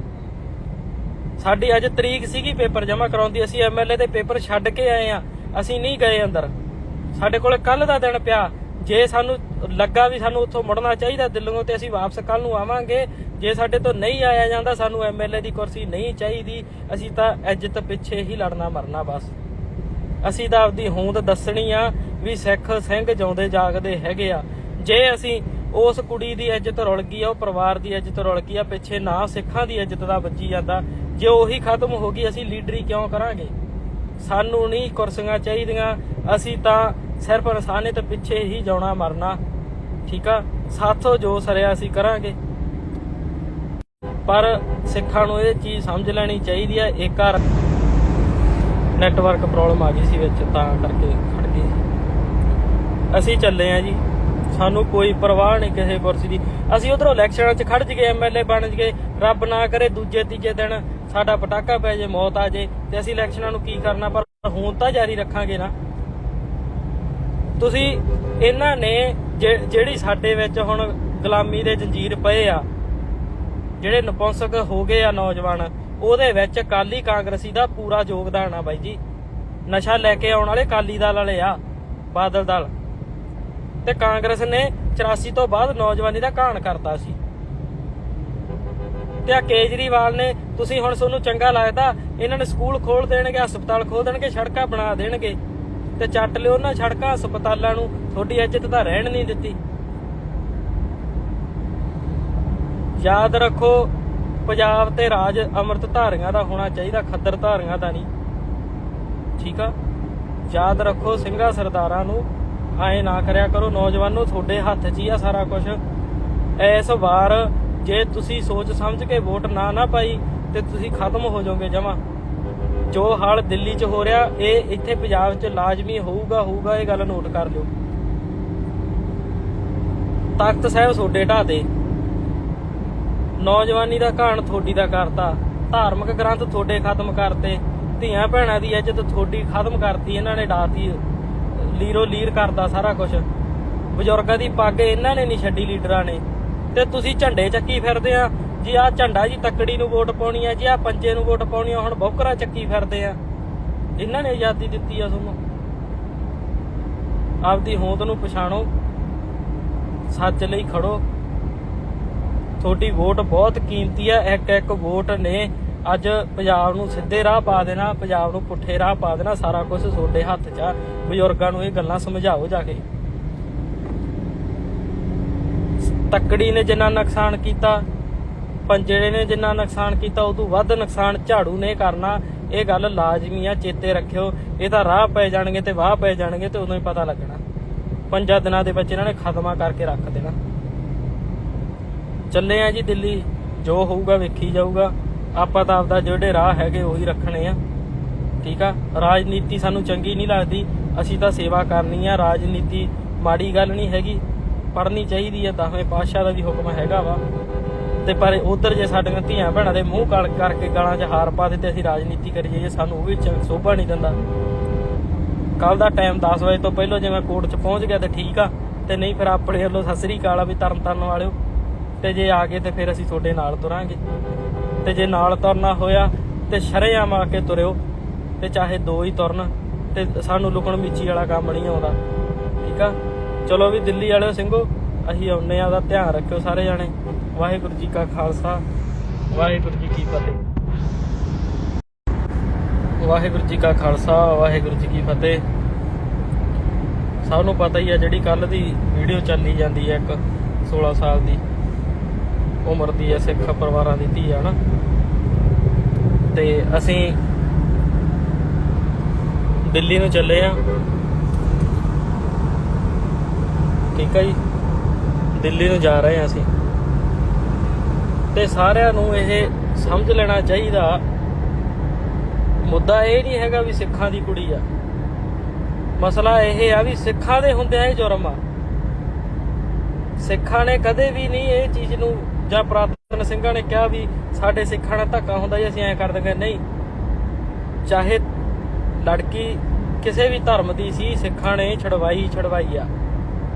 ਸਾਡੀ ਅੱਜ ਤਰੀਕ ਸੀਗੀ ਪੇਪਰ ਜਮ੍ਹਾਂ ਕਰਾਉਂਦੀ, ਅਸੀਂ MLA ਦੇ ਪੇਪਰ ਛੱਡ ਕੇ ਆਏ ਆ, ਅਸੀਂ ਨਹੀਂ ਗਏ ਅੰਦਰ। ਸਾਡੇ ਕੋਲ ਕੱਲ ਦਾ ਦਿਨ ਪਿਆ। ਜੇ ਸਾਨੂੰ ਲੱਗਾ ਵੀ ਸਾਨੂੰ ਉੱਥੋਂ ਮੁੜਨਾ ਚਾਹੀਦਾ ਦਿੱਲੀੋਂ, ਤੇ ਅਸੀਂ ਵਾਪਸ ਕੱਲ ਨੂੰ ਆਵਾਂਗੇ। ਜੇ ਸਾਡੇ ਤੋਂ ਨਹੀਂ ਆਇਆ ਜਾਂਦਾ, ਸਾਨੂੰ MLA ਦੀ ਕੁਰਸੀ ਨਹੀਂ ਚਾਹੀਦੀ, ਅਸੀਂ ਤਾਂ ਇੱਜ਼ਤ ਪਿੱਛੇ ਹੀ ਲੜਨਾ ਮਰਨਾ ਬਸ। ਅਸੀਂ ਤਾਂ ਆਪਦੀ ਹੋਂਦ ਦੱਸਣੀ ਆ ਵੀ ਸਿੱਖ ਸਿੰਘ ਜਿਉਂਦੇ ਜਾਗਦੇ ਹੈਗੇ ਆ। ਜੇ ਅਸੀਂ ਉਸ ਕੁੜੀ ਦੀ ਇੱਜ਼ਤ ਰੁਲ ਗਈ ਆ, ਉਹ ਪਰਿਵਾਰ ਦੀ ਇੱਜ਼ਤ ਰੁਲ ਗਈ ਆ, ਪਿੱਛੇ ਨਾ ਸਿੱਖਾਂ ਦੀ ਇੱਜ਼ਤ ਦਾ ਵੱਜੀ ਜਾਂਦਾ, ਜੇ ਉਹੀ ਖਤਮ ਹੋ ਗਈ, ਅਸੀਂ ਲੀਡਰੀ ਕਿਉਂ ਕਰਾਂਗੇ? ਸਾਨੂੰ ਨਹੀਂ ਕੁਰਸੀਆਂ ਚਾਹੀਦੀਆਂ, ਅਸੀਂ ਤਾਂ ਸਿਰਫ ਇਨਸਾਨੀਅਤ ਪਿੱਛੇ ਹੀ ਜਾਣਾ ਮਰਨਾ। ਠੀਕ ਆ, ਸਾਥੋਂ ਜੋ ਸਰਿਆ ਅਸੀਂ ਕਰਾਂਗੇ, ਪਰ ਸਿੱਖਾਂ ਨੂੰ ਇਹ ਚੀਜ਼ ਸਮਝ ਲੈਣੀ ਚਾਹੀਦੀ ਹੈ। ਇੱਕ ਵਾਰ ਨੈਟਵਰਕ ਪ੍ਰੋਬਲਮ ਆ ਗਈ ਸੀ ਵਿੱਚ, ਤਾਂ ਕਰਕੇ ਖੜ ਗਈ ਸੀ। ਅਸੀਂ ਚੱਲੇ ਆ ਜੀ, ਸਾਨੂੰ ਕੋਈ ਪਰਵਾਹ ਨਹੀਂ ਕਿਸੇ ਕੁਰਸੀ ਦੀ। ਅਸੀਂ ਉਧਰੋਂ ਇਲੈਕਸ਼ਨਾਂ 'ਚ ਖੜ ਜਗੇ, MLA ਬਣ ਜਗੇ, ਰੱਬ ਨਾ ਕਰੇ ਦੂਜੇ ਤੀਜੇ ਦਿਨ ਸਾਡਾ ਪਟਾਕਾ ਪੈ ਜੇ, ਮੌਤ ਆ ਜੇ, ਤੇ ਅਸੀਂ ਇਲੈਕਸ਼ਨਾਂ ਨੂੰ ਕੀ ਕਰਨਾ? ਪਰ ਹੁਣ ਤਾਂ ਜਾਰੀ ਰੱਖਾਂਗੇ ਨਾ। ਤੁਸੀਂ ਇਹਨਾਂ ਨੇ ਜਿਹੜੀ ਸਾਡੇ ਵਿੱਚ ਹੁਣ ਗੁਲਾਮੀ ਦੇ ਜੰਜੀਰ ਪਏ ਆ, ਜਿਹੜੇ ਨਪੁੰਸਕ ਹੋ ਗਏ ਆ ਨੌਜਵਾਨ, ਉਹਦੇ ਵਿੱਚ ਅਕਾਲੀ ਕਾਂਗਰਸੀ ਦਾ ਪੂਰਾ ਯੋਗਦਾਨ ਆ ਬਾਈ ਜੀ। ਨਸ਼ਾ ਲੈ ਕੇ ਆਉਣ ਵਾਲੇ ਅਕਾਲੀ ਦਲ ਵਾਲੇ ਆ, ਬਾਦਲ ਦਲ, ਤੇ ਕਾਂਗਰਸ ਨੇ 84 ਤੋਂ ਬਾਅਦ ਨੌਜਵਾਨੀ ਦਾ ਘਾਣ ਕਰਤਾ ਸੀ। ਤੇ ਆ ਕੇਜਰੀਵਾਲ ਨੇ, ਤੁਸੀਂ ਹੁਣ ਤੁਹਾਨੂੰ ਚੰਗਾ ਲੱਗਦਾ, ਇਹਨਾਂ ਨੇ ਸਕੂਲ ਖੋਲ ਦੇਣਗੇ, ਹਸਪਤਾਲ ਖੋਲ ਦੇਣਗੇ, ਸੜਕਾਂ ਬਣਾ ਦੇਣਗੇ, ਤੇ ਚੱਟ ਲਿਓ ਉਹਨਾਂ ਸੜਕਾਂ ਹਸਪਤਾਲਾਂ ਨੂੰ। ਤੁਹਾਡੀ ਇੱਜ਼ਤ ਤਾਂ ਰਹਿਣ ਨਹੀਂ ਦਿੱਤੀ। ਯਾਦ ਰੱਖੋ, ਪੰਜਾਬ ਤੇ ਰਾਜ ਅੰਮ੍ਰਿਤ ਧਾਰੀਆਂ ਦਾ ਹੋਣਾ ਚਾਹੀਦਾ, ਖੱਦਰ ਧਾਰੀਆਂ ਦਾ ਨਹੀਂ। ਠੀਕ ਆ, ਯਾਦ ਰੱਖੋ, ਸਿੰਘਾਂ ਸਰਦਾਰਾਂ ਨੂੰ ਐਂ ਨਾ ਕਰਿਆ ਕਰੋ। ਨੌਜਵਾਨੋ, ਤੁਹਾਡੇ ਹੱਥ 'ਚ ਹੀ ਆ ਸਾਰਾ ਕੁਝ। ਇਸ ਵਾਰ ਜੇ ਤੁਸੀਂ ਸੋਚ ਸਮਝ ਕੇ ਵੋਟ ਨਾ ਪਾਈ, ਤੇ ਤੁਸੀਂ ਖਤਮ ਹੋ ਜਾਓਗੇ ਜਮਾਂ। ਜੋ ਹਾਲ ਦਿੱਲੀ 'ਚ ਹੋ ਰਿਹਾ, ਇਹ ਇੱਥੇ ਪੰਜਾਬ 'ਚ ਲਾਜ਼ਮੀ ਹੋਊਗਾ। ਇਹ ਗੱਲ ਨੋਟ ਕਰ ਲਿਓ। ਤਖਤ ਸਾਹਿਬ ਤੁਹਾਡੇ ਢਾਹ ਦੇ, ਨੌਜਵਾਨੀ ਦਾ ਘਾਣ ਤੁਹਾਡੀ ਦਾ ਕਰਤਾ, ਧਾਰਮਿਕ ਗ੍ਰੰਥ ਤੁਹਾਡੇ ਖਤਮ ਕਰਤੇ, ਧੀਆਂ ਭੈਣਾਂ ਦੀ ਇੱਜ਼ਤ ਤੁਹਾਡੀ ਖਤਮ ਕਰਤੀ, ਇਹਨਾਂ ਨੇ ਡਾਤੀ, ਲੀਰੋ ਲੀਰ ਕਰਦਾ ਸਾਰਾ ਕੁਝ। ਬਜ਼ੁਰਗਾਂ ਦੀ ਪੱਗ ਇਹਨਾਂ ਨੇ ਨਹੀਂ ਛੱਡੀ, ਲੀਡਰਾਂ ਨੇ। ਤੇ ਤੁਸੀਂ ਝੰਡੇ ਚੱਕੀ ਫਿਰਦੇ ਆ ਜੀ, ਆਹ ਝੰਡਾ ਜੀ ਤੱਕੜੀ ਨੂੰ ਵੋਟ ਪਾਉਣੀ ਆ ਜੀ, ਆਹ ਪੰਜੇ ਨੂੰ ਵੋਟ ਪਾਉਣੀ ਆ, ਹੁਣ ਬੌਕਰਾ ਚੱਕੀ ਫਿਰਦੇ ਆ। ਇਹਨਾਂ ਨੇ ਆਜ਼ਾਦੀ ਦਿੱਤੀ ਆ ਤੁਹਾਨੂੰ। ਆਪਦੀ ਹੋਂਦ ਨੂੰ ਪਛਾਣੋ, ਸੱਚ ਲਈ ਖੜੋ। ਤੁਹਾਡੀ ਵੋਟ ਬਹੁਤ ਕੀਮਤੀ ਆ। ਇੱਕ ਵੋਟ ਨੇ ਅੱਜ ਪੰਜਾਬ ਨੂੰ ਸਿੱਧੇ ਰਾਹ ਪਾ ਦੇਣਾ, ਪੰਜਾਬ ਨੂੰ ਪੁੱਠੇ ਰਾਹ ਪਾ ਦੇਣਾ। ਸਾਰਾ ਕੁਝ ਤੁਹਾਡੇ ਹੱਥ 'ਚ ਆ। ਬਜ਼ੁਰਗਾਂ ਨੂੰ ਇਹ ਗੱਲਾਂ ਸਮਝਾਓ ਜਾ ਕੇ। ਤੱਕੜੀ ਨੇ ਜਿੰਨਾ ਨੁਕਸਾਨ ਕੀਤਾ, ਪੰਜੇ ਨੇ ਜਿੰਨਾ ਨੁਕਸਾਨ ਕੀਤਾ, ਉਦੋਂ ਵੱਧ ਨੁਕਸਾਨ ਝਾੜੂ ਨੇ ਕਰਨਾ। ਇਹ ਗੱਲ ਲਾਜ਼ਮੀ ਆ, ਚੇਤੇ ਰੱਖਿਓ। ਇਹ ਤਾਂ ਰਾਹ ਪੈ ਜਾਣਗੇ ਤੇ ਵਾਹ ਪੈ ਜਾਣਗੇ, ਤੇ ਉਦੋਂ ਹੀ ਪਤਾ ਲੱਗਣਾ। 5 ਦਿਨਾਂ ਦੇ ਵਿੱਚ ਇਹਨਾਂ ਨੇ ਖਤਮਾ ਕਰਕੇ ਰੱਖ ਦੇਣਾ। ਚੱਲੇ ਆ ਜੀ ਦਿੱਲੀ, ਜੋ ਹੋਊਗਾ ਵੇਖੀ ਜਾਊਗਾ। ਆਪਾਂ ਤਾਂ ਆਪਦਾ ਜਿਹੜੇ ਰਾਹ ਹੈਗੇ ਉਹੀ ਰੱਖਣੇ ਆ। ਠੀਕ ਆ, ਰਾਜਨੀਤੀ ਸਾਨੂੰ ਚੰਗੀ ਨਹੀਂ ਲੱਗਦੀ, ਅਸੀਂ ਤਾਂ ਸੇਵਾ ਕਰਨੀ ਆ। ਰਾਜਨੀਤੀ ਮਾੜੀ ਗੱਲ ਨਹੀਂ ਹੈਗੀ, ਪੜ੍ਹਨੀ ਚਾਹੀਦੀ ਆ। 10ਵੇਂ ਪਾਤਸ਼ਾਹ ਦਾ ਵੀ ਹੁਕਮ ਹੈਗਾ ਵਾ। ਤੇ ਪਰ ਉਧਰ ਜੇ ਸਾਡੀਆਂ ਧੀਆਂ ਭੈਣਾਂ ਦੇ ਮੂੰਹ ਕਾਲ ਕਰਕੇ ਗਾਲਾਂ 'ਚ ਹਾਰ ਪਾ ਦੇ, ਤੇ ਅਸੀਂ ਰਾਜਨੀਤੀ ਕਰੀ ਜਾਈਏ, ਸਾਨੂੰ ਉਹ ਵੀ ਸੋਭਾ ਨਹੀਂ ਦਿੰਦਾ। ਕੱਲ ਦਾ ਟਾਈਮ 10 ਵਜੇ ਤੋਂ ਪਹਿਲਾਂ ਜੇ ਮੈਂ ਕੋਰਟ 'ਚ ਪਹੁੰਚ ਗਿਆ ਤੇ ਠੀਕ ਆ, ਤੇ ਨਹੀਂ ਫਿਰ ਆਪਣੇ ਵੱਲੋਂ ਸਤਿ ਸ੍ਰੀ ਅਕਾਲ ਆ ਵੀ ਤਰਨਤਾਰਨ ਵਾਲਿਓ। ਤੇ ਜੇ ਆ ਗਏ ਤੇ ਫਿਰ ਅਸੀਂ ਤੁਹਾਡੇ ਨਾਲ ਤੁਰਾਂਗੇ। ਤੇ ਜੇ ਨਾਲ ਤੁਰਨਾ ਹੋਇਆ ਤੇ ਸ਼ਰੇਆਮ ਆ ਕੇ ਤੁਰਿਓ, ਤੇ ਚਾਹੇ 2 ਹੀ ਤੁਰਨ, ਤੇ ਸਾਨੂੰ ਲੁਕਣ ਮੀਚੀ ਵਾਲਾ ਕੰਮ ਨਹੀਂ ਆਉਂਦਾ। ਠੀਕ ਆ, ਚਲੋ ਵੀ ਦਿੱਲੀ ਵਾਲਿਓ ਸਿੰਘੋ, ਅਸੀਂ ਆਉਂਦੇ ਆ। ਉਹਦਾ ਧਿਆਨ ਰੱਖਿਓ ਸਾਰੇ ਜਾਣੇ। ਵਾਹਿਗੁਰੂ ਜੀ ਕਾ ਖਾਲਸਾ, ਵਾਹਿਗੁਰੂ ਜੀ ਕੀ ਫਤਿਹ। ਵਾਹਿਗੁਰੂ ਜੀ ਕਾ ਖਾਲਸਾ, ਵਾਹਿਗੁਰੂ ਜੀ ਕੀ ਫਤਿਹ। ਸਭ ਨੂੰ ਪਤਾ ਹੀ ਆ, ਜਿਹੜੀ ਕੱਲ ਦੀ ਵੀਡੀਓ ਚੱਲੀ ਜਾਂਦੀ ਹੈ, ਇੱਕ 16 ਸਾਲ ਦੀ ਉਮਰ ਦੀ ਹੈ, ਸਿੱਖ ਪਰਿਵਾਰਾਂ ਦੀ ਧੀ ਆ ਨਾ। ਤੇ ਅਸੀਂ ਦਿੱਲੀ ਨੂੰ ਚੱਲੇ ਆ। ਠੀਕ ਹੈ ਜੀ, ਦਿੱਲੀ ਨੂੰ ਜਾ ਰਹੇ ਹਾਂ ਅਸੀਂ। ਤੇ ਸਾਰਿਆਂ ਨੂੰ ਇਹ ਸਮਝ ਲੈਣਾ ਚਾਹੀਦਾ, ਮੁੱਦਾ ਇਹ ਨਹੀਂ ਹੈਗਾ ਵੀ ਸਿੱਖਾਂ ਦੀ ਕੁੜੀ ਆ, ਮਸਲਾ ਇਹ ਆ ਵੀ ਸਿੱਖਾਂ ਦੇ ਹੁੰਦਿਆਂ ਇਹ ਜੁਰਮ ਆ। ਸਿੱਖਾਂ ਨੇ ਕਦੇ ਵੀ ਨਹੀਂ ਇਹ ਚੀਜ਼ ਨੂੰ, ਜਾਂ ਪੁਰਾਤਨ ਸਿੰਘਾਂ ਨੇ ਕਿਹਾ ਵੀ ਸਾਡੇ ਸਿੱਖਾਂ ਨਾਲ ਧੱਕਾ ਹੁੰਦਾ ਜੀ ਅਸੀਂ ਐਂ ਕਰ ਦਿੰਦੇ, ਨਹੀਂ। ਚਾਹੇ ਲੜਕੀ ਕਿਸੇ ਵੀ ਧਰਮ ਦੀ ਸੀ, ਸਿੱਖਾਂ ਨੇ ਛਡਵਾਈ ਆ।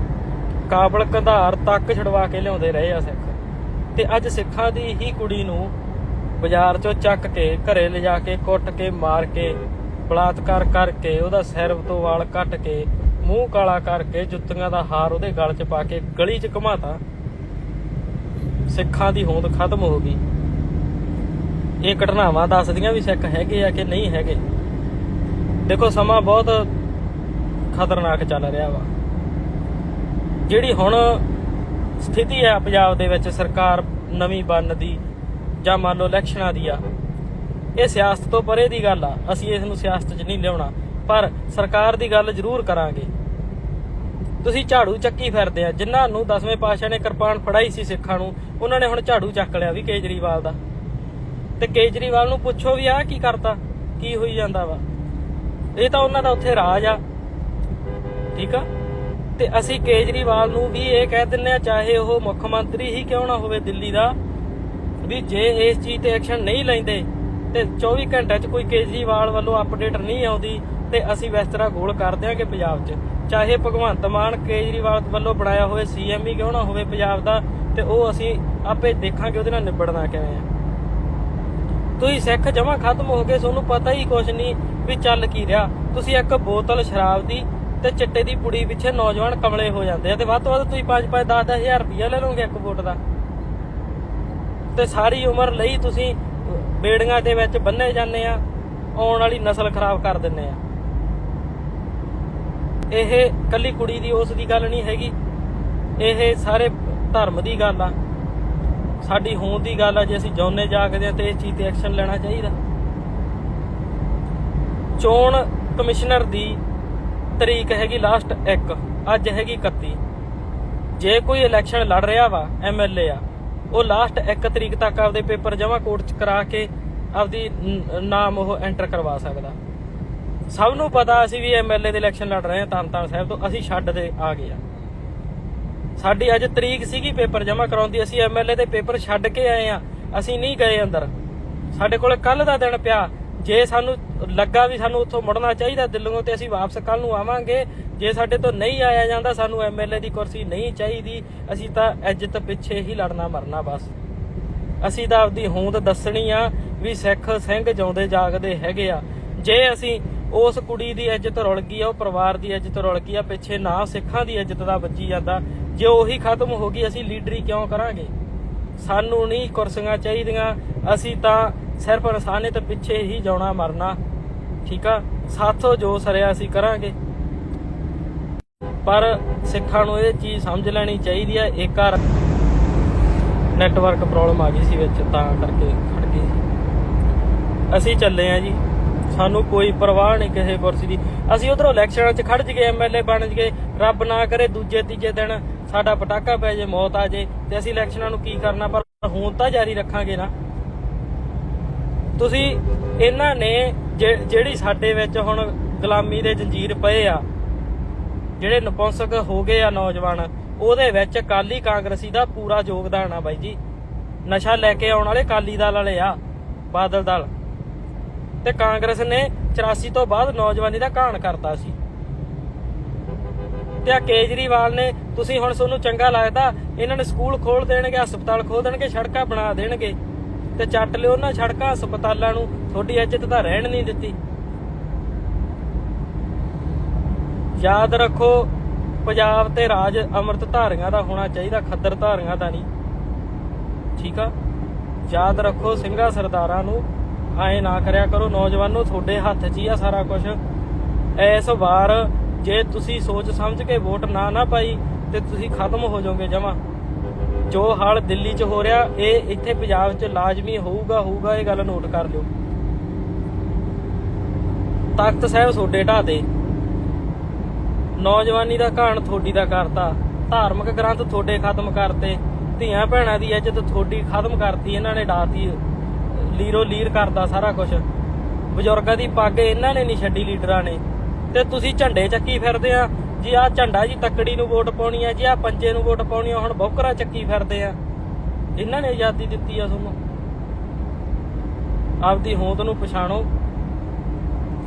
ਕਾਬਲ ਕੰਧਾਰ ਤੱਕ ਛਡਵਾ ਕੇ ਲਿਆਉਂਦੇ ਰਹੇ ਆ ਸਿੱਖ। ਤੇ ਅੱਜ ਸਿੱਖਾਂ ਦੀ ਹੀ ਕੁੜੀ ਨੂੰ ਬਾਜ਼ਾਰ ਚੋਂ ਚੱਕ ਕੇ ਘਰੇ ਲਿਜਾ ਕੇ ਕੁੱਟ ਕੇ ਮਾਰ ਕੇ ਬਲਾਤਕਾਰ ਕਰਕੇ ਉਹਦਾ ਸਿਰ ਤੋਂ ਵਾਲ ਕੱਟ ਕੇ ਮੂੰਹ ਕਾਲਾ ਕਰਕੇ ਜੁੱਤੀਆਂ ਦਾ ਹਾਰ ਉਹਦੇ ਗਲ 'ਚ ਪਾ ਕੇ ਗਲੀ 'ਚ ਘੁਮਾਤਾ। ਸਿੱਖਾਂ ਦੀ ਹੋਂਦ ਖਤਮ ਹੋ ਗਈ। ਇਹ ਘਟਨਾਵਾਂ ਦੱਸਦੀਆਂ ਵੀ ਸਿੱਖ ਹੈਗੇ ਆ ਕਿ ਨਹੀਂ ਹੈਗੇ। ਦੇਖੋ ਸਮਾਂ ਬਹੁਤ ਖਤਰਨਾਕ ਚੱਲ ਰਿਹਾ ਵਾ। ਜਿਹੜੀ ਹੁਣ ਸਥਿਤੀ ਆ ਪੰਜਾਬ ਦੇ ਵਿੱਚ ਸਰਕਾਰ ਨਵੀਂ ਬਣਨ ਦੀ ਜਾਂ ਮੰਨ ਲਓ ਇਲੈਕਸ਼ਨਾਂ ਦੀ ਆ, ਇਹ ਸਿਆਸਤ ਤੋਂ ਪਰੇ ਦੀ ਗੱਲ ਆ। ਅਸੀਂ ਇਸ ਨੂੰ ਸਿਆਸਤ 'ਚ ਨਹੀਂ ਲਿਆਉਣਾ, ਪਰ ਸਰਕਾਰ ਦੀ ਗੱਲ ਜ਼ਰੂਰ ਕਰਾਂਗੇ। ਤੁਸੀਂ ਝਾੜੂ ਚੱਕੀ ਫਿਰਦੇ ਆ, ਜਿਨ੍ਹਾਂ ਨੂੰ 10ਵੇਂ ਪਾਤਸ਼ਾਹ ਨੇ ਕਿਰਪਾਨ ਫੜਾਈ ਸੀ ਸਿੱਖਾਂ ਨੂੰ, ਉਹਨਾਂ ਨੇ ਹੁਣ ਝਾੜੂ ਚੱਕ ਲਿਆ ਵੀ ਕੇਜਰੀਵਾਲ ਦਾ। ਤੇ ਕੇਜਰੀਵਾਲ ਨੂੰ ਪੁੱਛੋ ਵੀ ਆਹ ਕੀ ਕਰਤਾ, ਕੀ ਹੋਈ ਜਾਂਦਾ ਵਾ। ਇਹ ਤਾਂ ਉਹਨਾਂ ਦਾ ਉੱਥੇ ਰਾਜ ਆ, ਠੀਕ ਆ। ਤੇ ਅਸੀਂ ਕੇਜਰੀਵਾਲ ਨੂੰ ਵੀ ਇਹ ਕਹਿ ਦਿੰਦੇ ਆ, ਚਾਹੇ ਉਹ ਮੁੱਖ ਮੰਤਰੀ ਹੀ ਕਿਉਂ ਨਾ ਹੋਵੇ ਦਿੱਲੀ ਦਾ, ਵੀ ਜੇ ਇਸ ਚੀਜ਼ ਤੇ ਐਕਸ਼ਨ ਨਹੀਂ ਲੈਂਦੇ ਤੇ 24 ਘੰਟਿਆਂ 'ਚ ਕੋਈ ਕੇਜਰੀਵਾਲ ਵੱਲੋਂ ਅਪਡੇਟ ਨਹੀਂ ਆਉਂਦੀ ਤੇ ਅਸੀਂ ਬਿਸਤਰਾ ਗੋਲ ਕਰ ਦਿਆਂਗੇ ਪੰਜਾਬ 'ਚ। ਚਾਹੇ ਭਗਵੰਤ ਮਾਨ ਕੇਜਰੀਵਾਲ ਵੱਲੋਂ ਬਣਾਇਆ ਹੋਵੇ CM ਹੀ ਕਿਉਂ ਨਾ ਹੋਵੇ ਪੰਜਾਬ ਦਾ, ਤੇ ਉਹ ਅਸੀਂ ਆਪੇ ਦੇਖਾਂਗੇ ਉਹਦੇ ਨਾਲ ਨਿਬੜਨਾ ਕਿਵੇਂ ਆ। ਤੁਸੀਂ ਸਿੱਖ ਜਮਾਂ ਖਤਮ ਹੋ ਗਏ, ਤੁਹਾਨੂੰ ਪਤਾ ਹੀ ਕੁਛ ਨਹੀਂ ਵੀ ਚੱਲ ਕੀ ਰਿਹਾ। ਤੁਸੀਂ ਇੱਕ ਬੋਤਲ ਸ਼ਰਾਬ ਦੀ ਤੇ ਚਿੱਟੇ ਦੀ ਪੁੜੀ ਪਿੱਛੇ ਨੌਜਵਾਨ ਕਮਲੇ ਹੋ ਜਾਂਦੇ ਆ, ਤੇ ਵੱਧ ਤੋਂ ਵੱਧ ਤੁਸੀਂ 5-5 10-10 ਹਜ਼ਾਰ ਰੁਪਇਆ ਲੈ ਲਓਗੇ ਇੱਕ ਵੋਟ ਦਾ, ਤੇ ਸਾਰੀ ਉਮਰ ਲਈ ਤੁਸੀਂ ਬੇੜੀਆਂ ਦੇ ਵਿੱਚ ਬੰਨੇ ਜਾਂਦੇ ਆ, ਆਉਣ ਵਾਲੀ ਨਸਲ ਖਰਾਬ ਕਰ ਦਿੰਦੇ ਆ। ਇਹ ਕੱਲੀ ਕੁੜੀ ਦੀ ਉਸ ਦੀ ਗੱਲ ਨਹੀਂ ਹੈਗੀ, ਇਹ ਸਾਰੇ ਧਰਮ ਦੀ ਗੱਲ ਆ, ਸਾਡੀ ਹੋਂਦ ਦੀ ਗੱਲ ਆ। ਜੇ ਅਸੀਂ ਜਿਉਂਦੇ ਜਾਗਦੇ ਆ ਤੇ ਇਸ ਚੀਜ਼ ਤੇ ਐਕਸ਼ਨ ਲੈਣਾ ਚਾਹੀਦਾ। ਚੋਣ ਕਮਿਸ਼ਨਰ ਦੀ ਤਰੀਕ ਹੈਗੀ ਲਾਸਟ 1, ਅੱਜ ਹੈਗੀ 31। ਜੇ ਕੋਈ ਇਲੈਕਸ਼ਨ ਲੜ ਰਿਹਾ ਵਾ MLA ਆ, ਉਹ ਲਾਸਟ 1 ਤਰੀਕ ਤੱਕ ਆਪਦੇ ਪੇਪਰ ਜਮ੍ਹਾਂ ਕੋਰਟ 'ਚ ਕਰਾ ਕੇ ਆਪਦੀ ਨਾਮ ਉਹ ਐਂਟਰ ਕਰਵਾ ਸਕਦਾ। ਸਭ ਨੂੰ ਪਤਾ ਅਸੀਂ ਵੀ MLA ਦੇ ਇਲੈਕਸ਼ਨ ਲੜ ਰਹੇ ਹਾਂ ਤਰਨਤਾਰਨ ਸਾਹਿਬ ਤੋਂ, ਅਸੀਂ ਛੱਡ ਦੇ ਆ ਗਏ ਆ। ਸਾਡੀ ਅੱਜ ਤਰੀਕ ਸੀਗੀ ਪੇਪਰ ਜਮ੍ਹਾਂ ਕਰਾਉਂਦੀ, ਅਸੀਂ MLA ਦੇ ਪੇਪਰ ਛੱਡ ਕੇ ਆਏ ਆ, ਅਸੀਂ ਨਹੀਂ ਗਏ ਅੰਦਰ। ਸਾਡੇ ਕੋਲ ਕੱਲ ਦਾ ਦਿਨ ਪਿਆ। ਜੇ ਸਾਨੂੰ ਲੱਗਾ ਵੀ ਸਾਨੂੰ ਉੱਥੋਂ ਮੁੜਨਾ ਚਾਹੀਦਾ ਦਿੱਲੀੋਂ, ਤੇ ਅਸੀਂ ਵਾਪਸ ਕੱਲ ਨੂੰ ਆਵਾਂਗੇ। ਜੇ ਸਾਡੇ ਤੋਂ ਨਹੀਂ ਆਇਆ ਜਾਂਦਾ, ਸਾਨੂੰ MLA ਦੀ ਕੁਰਸੀ ਨਹੀਂ ਚਾਹੀਦੀ, ਅਸੀਂ ਤਾਂ ਇੱਜ਼ਤ ਪਿੱਛੇ ਹੀ ਲੜਨਾ ਮਰਨਾ ਬਸ। ਅਸੀਂ ਤਾਂ ਆਪਦੀ ਹੋਂਦ ਦੱਸਣੀ ਆ ਵੀ ਸਿੱਖ ਸਿੰਘ ਜਿਉਂਦੇ ਜਾਗਦੇ ਹੈਗੇ ਆ। ਜੇ ਅਸੀਂ ਉਸ ਕੁੜੀ ਦੀ ਇੱਜ਼ਤ ਰੁਲ ਗਈ ਆ, ਉਹ ਪਰਿਵਾਰ ਦੀ ਇੱਜ਼ਤ ਰੁਲ ਗਈ ਆ, ਪਿੱਛੇ ਨਾ ਸਿੱਖਾਂ ਦੀ ਇੱਜ਼ਤ ਦਾ ਵੱਜੀ ਜਾਂਦਾ, ਜੇ ਉਹੀ ਖਤਮ ਹੋ ਗਈ, ਅਸੀਂ ਲੀਡਰੀ ਕਿਉਂ ਕਰਾਂਗੇ। ਸਾਨੂੰ ਨਹੀਂ ਕੁਰਸੀਆਂ ਚਾਹੀਦੀਆਂ, ਅਸੀਂ ਤਾਂ ਸਿਰਫ ਇਨਸਾਨੀਅਤ ਪਿੱਛੇ ਹੀ ਜਾਣਾ ਮਰਨਾ, ਠੀਕ ਆ। ਸਾਥੋਂ ਜੋ ਸਰਿਆ ਅਸੀਂ ਕਰਾਂਗੇ, ਪਰ ਸਿੱਖਾਂ ਨੂੰ ਇਹ ਚੀਜ਼ ਸਮਝ ਲੈਣੀ ਚਾਹੀਦੀ ਆ। ਇੱਕ ਵਾਰ ਨੈਟਵਰਕ ਪ੍ਰੋਬਲਮ ਆ ਗਈ ਸੀ ਵਿੱਚ, ਤਾਂ ਕਰਕੇ ਖੜ ਗਈ ਸੀ। ਅਸੀਂ ਚੱਲੇ ਆ ਜੀ, ਸਾਨੂੰ ਕੋਈ ਪਰਵਾਹ ਨਹੀਂ ਕਿਸੇ ਕੁਰਸੀ ਦੀ। ਅਸੀਂ ਉਧਰੋਂ ਇਲੈਕਸ਼ਨਾਂ 'ਚ ਖੜ ਜਗੇ, MLA ਬਣ ਜਗੇ, ਰੱਬ ਨਾ ਕਰੇ ਦੂਜੇ ਤੀਜੇ ਦਿਨ ਸਾਡਾ ਪਟਾਕਾ ਪੈ ਜੇ, ਮੌਤ ਆ ਜੇ, ਤੇ ਅਸੀਂ ਇਲੈਕਸ਼ਨਾਂ ਨੂੰ ਕੀ ਕਰਨਾ। ਪਰ ਹੁਣ ਤਾਂ ਜਾਰੀ ਰੱਖਾਂਗੇ ਨਾ। ਤੁਸੀਂ ਇਹਨਾਂ ਨੇ ਜਿਹੜੀ ਸਾਡੇ ਵਿੱਚ ਹੁਣ ਗੁਲਾਮੀ ਦੇ ਜੰਜੀਰ ਪਏ ਆ, ਜਿਹੜੇ ਨਪੁੰਸਕ ਹੋ ਗਏ ਆ ਨੌਜਵਾਨ, ਉਹਦੇ ਵਿੱਚ ਅਕਾਲੀ ਕਾਂਗਰਸੀ ਦਾ ਪੂਰਾ ਯੋਗਦਾਨ ਆ ਬਾਈ ਜੀ। ਨਸ਼ਾ ਲੈ ਕੇ ਆਉਣ ਵਾਲੇ ਅਕਾਲੀ ਦਲ ਵਾਲੇ ਆ, ਬਾਦਲ ਦਲ, ਤੇ ਕਾਂਗਰਸ ਨੇ 84 ਤੋਂ ਬਾਅਦ ਨੌਜਵਾਨੀ ਦਾ ਘਾਣ ਕਰਤਾ ਸੀ। ਤੇ ਆ ਕੇਜਰੀਵਾਲ ਨੇ, ਤੁਸੀਂ ਹੁਣ ਤੁਹਾਨੂੰ ਚੰਗਾ ਲੱਗਦਾ, ਇਹਨਾਂ ਨੇ ਸਕੂਲ ਖੋਲ ਦੇਣਗੇ, ਹਸਪਤਾਲ ਖੋਲ ਦੇਣਗੇ, ਸੜਕਾਂ ਬਣਾ ਦੇਣਗੇ, ਤੇ ਚੱਟ ਲਿਓ ਉਹਨਾਂ ਸੜਕਾਂ ਹਸਪਤਾਲਾਂ ਨੂੰ। ਤੁਹਾਡੀ ਇੱਜ਼ਤ ਤਾਂ ਰਹਿਣ ਨਹੀਂ ਦਿੱਤੀ। ਯਾਦ ਰੱਖੋ, ਪੰਜਾਬ ਤੇ ਰਾਜ ਅੰਮ੍ਰਿਤ ਧਾਰੀਆਂ ਦਾ ਹੋਣਾ ਚਾਹੀਦਾ, ਖੱਦਰ ਧਾਰੀਆਂ ਦਾ ਨਹੀਂ, ਠੀਕ ਆ। ਯਾਦ ਰੱਖੋ, ਸਿੰਘਾਂ ਸਰਦਾਰਾਂ ਨੂੰ ਐ ਨਾ ਕਰਿਆ ਕਰੋ। ਨੌਜਵਾਨੋ, ਤੁਹਾਡੇ ਹੱਥ 'ਚ ਹੀ ਆ ਸਾਰਾ ਕੁਝ। ਇਸ ਵਾਰ ਜੇ ਤੁਸੀਂ ਸੋਚ ਸਮਝ ਕੇ ਵੋਟ ਨਾ ਪਾਈ ਤੇ ਤੁਸੀਂ ਖਤਮ ਹੋ ਜਾਓਗੇ ਜਮਾਂ। ਜੋ ਹਾਲ ਦਿੱਲੀ 'ਚ ਹੋ ਰਿਹਾ, ਇਹ ਇੱਥੇ ਪੰਜਾਬ 'ਚ ਲਾਜ਼ਮੀ ਹੋਊਗਾ। ਇਹ ਗੱਲ ਨੋਟ ਕਰ ਲਿਓ। ਤਖਤ ਸਾਹਿਬ ਤੁਹਾਡੇ ਢਾਹ ਤੇ, ਨੌਜਵਾਨੀ ਦਾ ਘਾਣ ਤੁਹਾਡੀ ਦਾ ਕਰਤਾ, ਧਾਰਮਿਕ ਗ੍ਰੰਥ ਤੁਹਾਡੇ ਖਤਮ ਕਰਤੇ, ਧੀਆਂ ਭੈਣਾਂ ਦੀ ਇੱਜ਼ਤ ਤੁਹਾਡੀ ਖਤਮ ਕਰਤੀ, ਇਹਨਾਂ ਨੇ ਡਾਤੀ, ਲੀਰੋ ਲੀਰ ਕਰਦਾ ਸਾਰਾ ਕੁਝ। ਬਜ਼ੁਰਗਾਂ ਦੀ ਪੱਗ ਇਹਨਾਂ ਨੇ ਨਹੀਂ ਛੱਡੀ ਲੀਡਰਾਂ ਨੇ, ਤੇ ਤੁਸੀਂ ਝੰਡੇ ਚੱਕੀ ਫਿਰਦੇ ਆ ਜੀ। ਆਹ ਝੰਡਾ ਜੀ ਤੱਕੜੀ ਨੂੰ ਵੋਟ ਪਾਉਣੀ ਆ ਜੀ, ਆਹ ਪੰਜੇ ਨੂੰ ਵੋਟ ਪਾਉਣੀ ਆ, ਹੁਣ ਬੌਕਰਾ ਚੱਕੀ ਫਿਰਦੇ ਆ। ਇਹਨਾਂ ਨੇ ਆਜ਼ਾਦੀ ਦਿੱਤੀ ਆ ਤੁਹਾਨੂੰ। ਆਪਦੀ ਹੋਂਦ ਨੂੰ ਪਛਾਣੋ,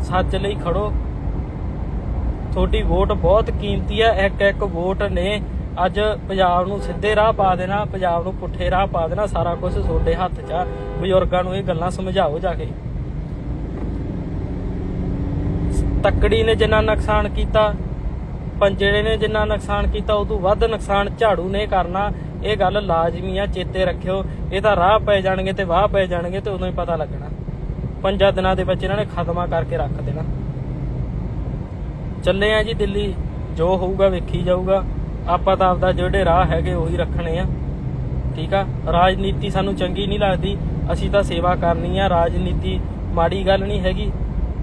ਸੱਚ ਲਈ ਖੜੋ। ਤੁਹਾਡੀ ਵੋਟ ਬਹੁਤ ਕੀਮਤੀ ਆ। ਇੱਕ ਇੱਕ ਵੋਟ ਨੇ ਅੱਜ ਪੰਜਾਬ ਨੂੰ ਸਿੱਧੇ ਰਾਹ ਪਾ ਦੇਣਾ, ਪੰਜਾਬ ਨੂੰ ਪੁੱਠੇ ਰਾਹ ਪਾ ਦੇਣਾ। ਸਾਰਾ ਕੁਝ ਤੁਹਾਡੇ ਹੱਥ 'ਚ ਆ। ਬਜ਼ੁਰਗਾਂ ਨੂੰ ਇਹ ਗੱਲਾਂ ਸਮਝਾਓ ਜਾ ਕੇ। ਤੱਕੜੀ ਨੇ ਜਿੰਨਾ ਨੁਕਸਾਨ ਕੀਤਾ, ਪੰਜੇੜੇ ਨੇ ਜਿੰਨਾ ਨੁਕਸਾਨ ਕੀਤਾ, ਉਦੋਂ ਵੱਧ ਨੁਕਸਾਨ ਝਾੜੂ ਨੇ ਕਰਨਾ। ਇਹ ਗੱਲ ਲਾਜ਼ਮੀ ਆ, ਚੇਤੇ ਰੱਖਿਓ। ਇਹ ਤਾਂ ਰਾਹ ਪੈ ਜਾਣਗੇ ਤੇ ਵਾਹ ਪੈ ਜਾਣਗੇ ਤੇ ਉਦੋਂ ਹੀ ਪਤਾ ਲੱਗਣਾ। 5 ਦਿਨਾਂ ਦੇ ਵਿੱਚ ਇਹਨਾਂ ਨੇ ਖਤਮਾ ਕਰਕੇ ਰੱਖ ਦੇਣਾ। ਚੱਲੇ ਆ ਜੀ ਦਿੱਲੀ, ਜੋ ਹੋਊਗਾ ਵੇਖੀ ਜਾਊਗਾ। ਆਪਾਂ ਤਾਂ ਆਪਦਾ ਜਿਹੜੇ ਰਾਹ ਹੈਗੇ ਉਹੀ ਰੱਖਣੇ ਆ, ਠੀਕ ਆ। ਰਾਜਨੀਤੀ ਸਾਨੂੰ ਚੰਗੀ ਨਹੀਂ ਲੱਗਦੀ, ਅਸੀਂ ਤਾਂ ਸੇਵਾ ਕਰਨੀ ਆ। ਰਾਜਨੀਤੀ ਮਾੜੀ ਗੱਲ ਨਹੀਂ ਹੈਗੀ,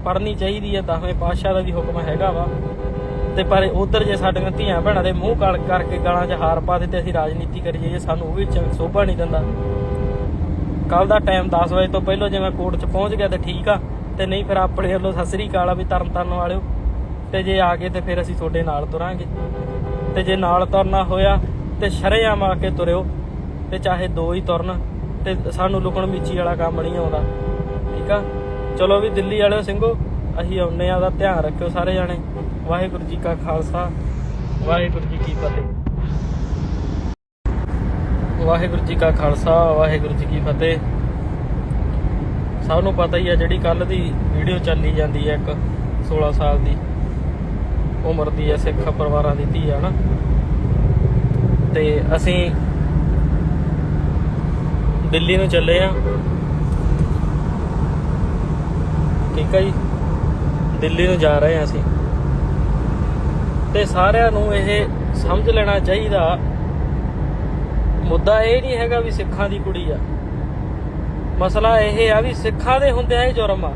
ਪੜ੍ਹਨੀ ਚਾਹੀਦੀ ਹੈ। 10ਵੇਂ ਪਾਤਸ਼ਾਹ ਦਾ ਵੀ ਹੁਕਮ ਹੈਗਾ ਵਾ। ਤੇ ਪਰ ਉਧਰ ਜੇ ਸਾਡੀਆਂ ਧੀਆਂ ਭੈਣਾਂ ਦੇ ਮੂੰਹ ਕਾਲ ਕਰਕੇ ਗਾਲਾਂ 'ਚ ਹਾਰ ਪਾ ਦੇ ਤੇ ਅਸੀਂ ਰਾਜਨੀਤੀ ਕਰੀਏ, ਜੇ ਸਾਨੂੰ ਉਹ ਵੀ ਸੋਭਾ ਨਹੀਂ ਦਿੰਦਾ। ਕੱਲ ਦਾ ਟਾਈਮ 10 ਵਜੇ ਤੋਂ ਪਹਿਲਾਂ ਜੇ ਮੈਂ ਕੋਰਟ 'ਚ ਪਹੁੰਚ ਗਿਆ ਤੇ ਠੀਕ ਆ, ਤੇ ਨਹੀਂ ਫਿਰ ਆਪਣੇ ਵੱਲੋਂ ਸਤਿ ਸ੍ਰੀ ਅਕਾਲ ਆ ਵੀ ਤਰਨ ਵਾਲਿਓ। ਤੇ ਜੇ ਆ ਗਏ ਤੇ ਫਿਰ ਅਸੀਂ ਤੁਹਾਡੇ ਨਾਲ ਤੁਰਾਂਗੇ। ਤੇ ਜੇ ਨਾਲ ਤੁਰਨਾ ਹੋਇਆ ਤੇ ਸ਼ਰੇਆਮ ਆ ਕੇ ਤੁਰਿਓ, ਤੇ ਚਾਹੇ 2 ਹੀ ਤੁਰਨ। ਤੇ ਸਾਨੂੰ ਲੁਕਣ ਮੀਚੀ ਵਾਲਾ ਕੰਮ ਨਹੀਂ ਆਉਂਦਾ, ਠੀਕ ਆ। ਚਲੋ ਵੀ ਦਿੱਲੀ ਵਾਲਿਓ ਸਿੰਘੋ, ਅਸੀਂ ਆਉਂਦੇ ਆ। ਉਹਦਾ ਧਿਆਨ ਰੱਖਿਓ ਸਾਰੇ ਜਾਣੇ। ਵਾਹਿਗੁਰੂ ਜੀ ਕਾ ਖਾਲਸਾ, ਵਾਹਿਗੁਰੂ ਜੀ ਕੀ ਫਤਿਹ। ਵਾਹਿਗੁਰੂ ਜੀ ਕਾ ਖਾਲਸਾ, ਵਾਹਿਗੁਰੂ ਜੀ ਕੀ ਫਤਿਹ। ਸਭ ਨੂੰ ਪਤਾ ਹੀ ਆ ਜਿਹੜੀ ਕੱਲ ਦੀ ਵੀਡੀਓ ਚੱਲੀ ਜਾਂਦੀ ਹੈ, ਇੱਕ 16 ਸਾਲ ਦੀ ਉਮਰ ਦੀ ਹੈ, ਸਿੱਖ ਪਰਿਵਾਰਾਂ ਦੀ ਧੀ ਆ ਨਾ। ਤੇ ਅਸੀਂ ਦਿੱਲੀ ਨੂੰ ਚੱਲੇ ਆ, ਠੀਕ ਆ ਜੀ। ਦਿੱਲੀ ਨੂੰ ਜਾ ਰਹੇ ਆ ਅਸੀਂ। ਤੇ ਸਾਰਿਆਂ ਨੂੰ ਇਹ ਸਮਝ ਲੈਣਾ ਚਾਹੀਦਾ, ਮੁੱਦਾ ਇਹ ਨਹੀਂ ਹੈਗਾ ਵੀ ਸਿੱਖਾਂ ਦੀ ਕੁੜੀ ਆ। ਮਸਲਾ ਇਹ ਆ ਵੀ ਸਿੱਖਾਂ ਦੇ ਹੁੰਦਿਆਂ ਇਹ ਜੁਰਮ ਆ।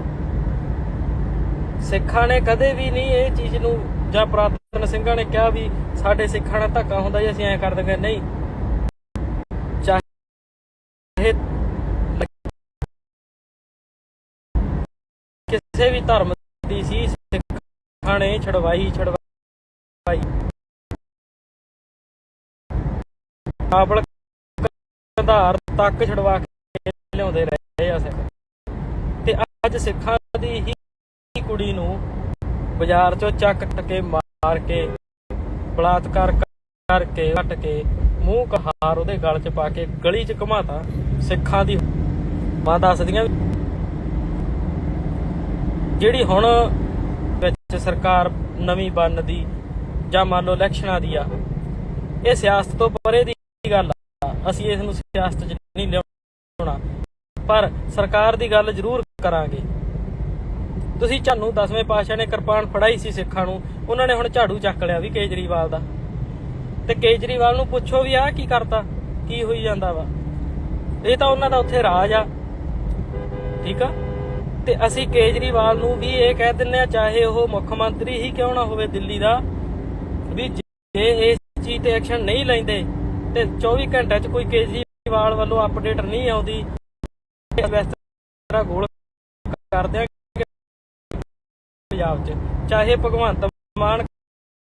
ਸਿੱਖਾਂ ਨੇ ਕਦੇ ਵੀ ਨਹੀਂ ਇਹ ਚੀਜ਼ ਨੂੰ, ਜਾਂ ਪੁਰਾਤਨ ਸਿੰਘਾਂ ਨੇ ਕਿਹਾ ਵੀ ਸਾਡੇ ਸਿੱਖਾਂ ਨਾਲ ਧੱਕਾ ਹੁੰਦਾ ਜੀ, ਅਸੀਂ ਐਂ ਕਰ ਦਿੰਦੇ। ਨਹੀਂ, ਚਾਹੇ ਕਿਸੇ ਵੀ ਧਰਮ ਦੀ ਸੀ, ਸਿੱਖਾਂ ਨੇ ਛਡਵਾਈ ਕਾਬਲ ਆਧਾਰ ਤੱਕ ਛਡਵਾ ਕੇ ਲਿਆਉਂਦੇ ਰਹੇ ਆ ਸਿੱਖ। ਤੇ ਅੱਜ ਸਿੱਖਾਂ ਦੀ ਹੀ ਕੁੜੀ ਨੂੰ ਬਾਜ਼ਾਰ ਚੋਂ ਚੱਕ ਕੇ ਮਾਰ ਕੇ, ਬਲਾਤਕਾਰ ਕਰਕੇ, ਕੱਟ ਕੇ, ਮੂੰਹ ਕਹਾਰ ਉਹਦੇ ਗਲ 'ਚ ਪਾ ਕੇ ਗਲੀ 'ਚ ਘੁਮਾਤਾ। ਸਿੱਖਾਂ ਦੀ ਮਾਂ ਦੱਸਦੀਆਂ ਜਿਹੜੀ ਹੁਣ ਵਿੱਚ ਸਰਕਾਰ ਨਵੀਂ ਬਣਦੀ ਜਾਂ ਮੰਨ ਲਓ ਇਲੈਕਸ਼ਨਾਂ ਦੀ ਆ, ਇਹ ਸਿਆਸਤ ਤੋਂ ਪਰੇ ਦੀ ਗੱਲ ਆ। ਅਸੀਂ ਇਸ ਨੂੰ ਸਿਆਸਤ 'ਚ ਨਹੀਂ ਲਿਆਉਣਾ, ਪਰ ਸਰਕਾਰ ਦੀ ਗੱਲ ਜ਼ਰੂਰ ਕਰਾਂਗੇ। ਤੁਸੀਂ ਝਾਨੂੰ 10ਵੇਂ ਪਾਤਸ਼ਾਹ ਨੇ ਕਿਰਪਾਨ ਫੜਾਈ ਸੀ ਸਿੱਖਾਂ ਨੂੰ, ਉਹਨਾਂ ਨੇ ਹੁਣ ਝਾੜੂ ਚੱਕ ਲਿਆ ਵੀ ਕੇਜਰੀਵਾਲ ਦਾ। ਤੇ ਕੇਜਰੀਵਾਲ ਨੂੰ ਪੁੱਛੋ ਵੀ ਆਹ ਕੀ ਕਰਤਾ, ਕੀ ਹੋਈ ਜਾਂਦਾ ਵਾ। ਇਹ ਤਾਂ ਉਹਨਾਂ ਦਾ ਉੱਥੇ ਰਾਜ ਆ, ਠੀਕ ਆ। ਤੇ ਅਸੀਂ ਕੇਜਰੀਵਾਲ ਨੂੰ ਵੀ ਇਹ ਕਹਿ ਦਿੰਦੇ ਆ, ਚਾਹੇ ਉਹ ਮੁੱਖ ਮੰਤਰੀ ਹੀ ਕਿਉਂ ਨਾ ਹੋਵੇ ਦਿੱਲੀ ਦਾ, ਵੀ ਜੇ ਇਸ ਚੀਜ਼ ਤੇ ਐਕਸ਼ਨ ਨਹੀਂ ਲੈਂਦੇ ਤੇ 24 ਘੰਟਿਆਂ 'ਚ ਕੋਈ ਕੇਜਰੀਵਾਲ ਵੱਲੋਂ ਅਪਡੇਟ ਨਹੀਂ ਆਉਂਦੀ, ਗੋਲ ਕਰ ਦਿਆਂਗੇ ਪੰਜਾਬ 'ਚ। ਚਾਹੇ ਭਗਵੰਤ ਮਾਨ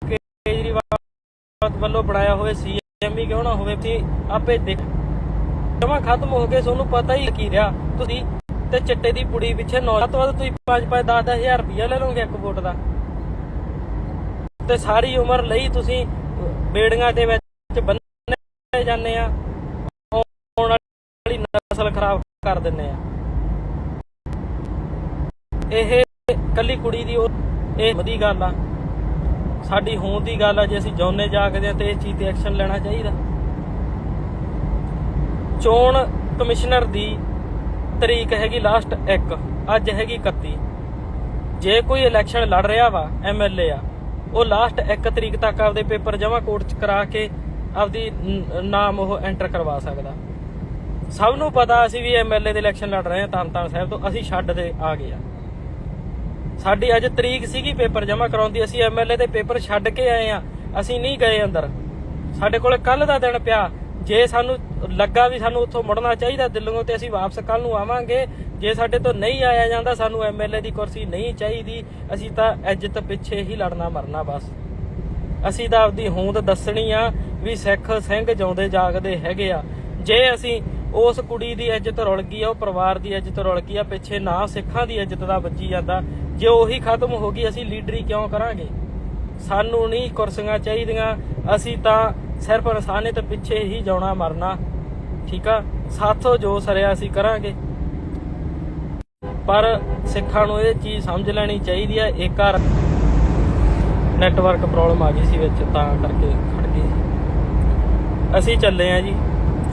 ਕੇਜਰੀਵਾਲ ਵੱਲੋਂ ਬਣਾਇਆ ਹੋਵੇ CM ਹੀ ਕਿਉਂ ਨਾ ਹੋਵੇ, ਤੁਸੀਂ ਆਪੇ ਦੇਖ ਜਮਾਂ ਖਤਮ ਹੋ ਗਏ। ਤੁਹਾਨੂੰ ਪਤਾ ਹੀ ਕੀ ਰਿਹਾ ਤੁਸੀਂ। ਤੇ ਚਿੱਟੇ ਦੀ ਪੁੜੀ ਪਿੱਛੇ 9 ਤੋਂ ਬਾਅਦ ਤੁਸੀਂ 5-10 ਹਜ਼ਾਰ ਰੁਪਇਆ ਲੈ ਲਓਗੇ ਇੱਕ ਵੋਟ ਦਾ। ਤੇ ਸਾਰੀ ਉਮਰ ਲਈ ਤੁਸੀਂ ਬੇੜੀਆਂ ਦੇ ਵਿੱਚ ਬੰਨ੍ਹੇ ਜਾਂਦੇ ਆ, ਆਉਣ ਵਾਲੀ ਨਸਲ ਖਰਾਬ ਕਰ ਦਿੰਦੇ ਆ। ਇਹ ਕੱਲੀ ਕੁੜੀ ਦੀ ਇਹ ਵਧੀ ਗੱਲ ਆ, ਸਾਡੀ ਹੋਂਦ ਦੀ ਗੱਲ ਆ। ਜੇ ਅਸੀਂ ਜਿਉਂਦੇ ਜਾਗਦੇ ਆ ਤੇ ਇਸ ਚੀਜ਼ ਤੇ ਐਕਸ਼ਨ ਲੈਣਾ ਚਾਹੀਦਾ। ਚੋਣ ਕਮਿਸ਼ਨਰ ਦੀ ਤਰੀਕ ਹੈਗੀ ਲਾਸਟ 1, ਅੱਜ ਹੈਗੀ 31। ਜੇ ਕੋਈ ਇਲੈਕਸ਼ਨ ਲੜ ਰਿਹਾ ਵਾ, MLA ਆ, ਉਹ ਲਾਸਟ 1 ਤਰੀਕ ਤੱਕ ਆਪਦੇ ਪੇਪਰ ਜਮ੍ਹਾਂ ਕੋਰਟ 'ਚ ਕਰਾ ਕੇ ਆਪਦੀ ਨਾਮ ਉਹ ਐਂਟਰ ਕਰਵਾ ਸਕਦਾ। ਸਭ ਨੂੰ ਪਤਾ ਅਸੀਂ ਵੀ MLA ਦੇ ਇਲੈਕਸ਼ਨ ਲੜ ਰਹੇ ਹਾਂ ਤਰਨਤਾਰਨ ਸਾਹਿਬ ਤੋਂ, ਅਸੀਂ ਛੱਡ ਦੇ ਆ ਗਏ ਆ। ਸਾਡੀ ਅੱਜ ਤਰੀਕ ਸੀਗੀ ਪੇਪਰ ਜਮ੍ਹਾਂ ਕਰਾਉਣ ਦੀ, ਅਸੀਂ MLA ਦੇ ਪੇਪਰ ਛੱਡ ਕੇ ਆਏ ਆ, ਅਸੀਂ ਨਹੀਂ ਗਏ ਅੰਦਰ। ਸਾਡੇ ਕੋਲ ਕੱਲ ਦਾ ਦਿਨ ਪਿਆ। ਜੇ ਸਾਨੂੰ ਲੱਗਾ ਵੀ ਸਾਨੂੰ ਉੱਥੋਂ ਮੁੜਨਾ ਚਾਹੀਦਾ ਦਿੱਲੀੋਂ ਤੇ ਅਸੀਂ ਵਾਪਸ ਕੱਲ ਨੂੰ ਆਵਾਂਗੇ। ਜੇ ਸਾਡੇ ਤੋਂ ਨਹੀਂ ਆਇਆ ਜਾਂਦਾ, ਸਾਨੂੰ MLA ਦੀ ਕੁਰਸੀ ਨਹੀਂ ਚਾਹੀਦੀ, ਅਸੀਂ ਤਾਂ ਇੱਜ਼ਤ ਪਿੱਛੇ ਹੀ ਲੜਨਾ ਮਰਨਾ ਬਸ। ਅਸੀਂ ਤਾਂ ਆਪਦੀ ਹੋਂਦ ਦੱਸਣੀ ਆ ਵੀ ਸਿੱਖ ਸਿੰਘ ਜਿਉਂਦੇ ਜਾਗਦੇ ਹੈਗੇ ਆ। ਜੇ ਅਸੀਂ ਉਸ ਕੁੜੀ ਦੀ ਇੱਜ਼ਤ ਰੁਲ ਗਈ ਆ, ਉਹ ਪਰਿਵਾਰ ਦੀ ਇੱਜ਼ਤ ਰੁਲ ਗਈ ਆ, ਪਿੱਛੇ ਨਾ ਸਿੱਖਾਂ ਦੀ ਇੱਜ਼ਤ ਦਾ ਵੱਜੀ ਜਾਂਦਾ, ਜੇ ਉਹੀ ਖਤਮ ਹੋ ਗਈ ਅਸੀਂ ਲੀਡਰੀ ਕਿਉਂ ਕਰਾਂਗੇ? ਸਾਨੂੰ ਨਹੀਂ ਕੁਰਸੀਆਂ ਚਾਹੀਦੀਆਂ, ਅਸੀਂ ਤਾਂ ਸਿਰਫ ਇਨਸਾਨੀਅਤ ਪਿੱਛੇ ਹੀ ਜਾਣਾ ਮਰਨਾ। ਠੀਕ ਆ, ਸਾਥੋਂ ਜੋ ਸਰਿਆ ਅਸੀਂ ਕਰਾਂਗੇ। ਪਰ ਸਿੱਖਾਂ ਨੂੰ ਇਹ ਚੀਜ਼ ਸਮਝ ਲੈਣੀ ਚਾਹੀਦੀ ਆ। ਇੱਕ ਨੈਟਵਰਕ ਪ੍ਰੋਬਲਮ ਆ ਗਈ ਸੀ ਵਿੱਚ, ਤਾਂ ਕਰਕੇ ਖੜ ਗਏ। ਅਸੀਂ ਚੱਲੇ ਆ ਜੀ,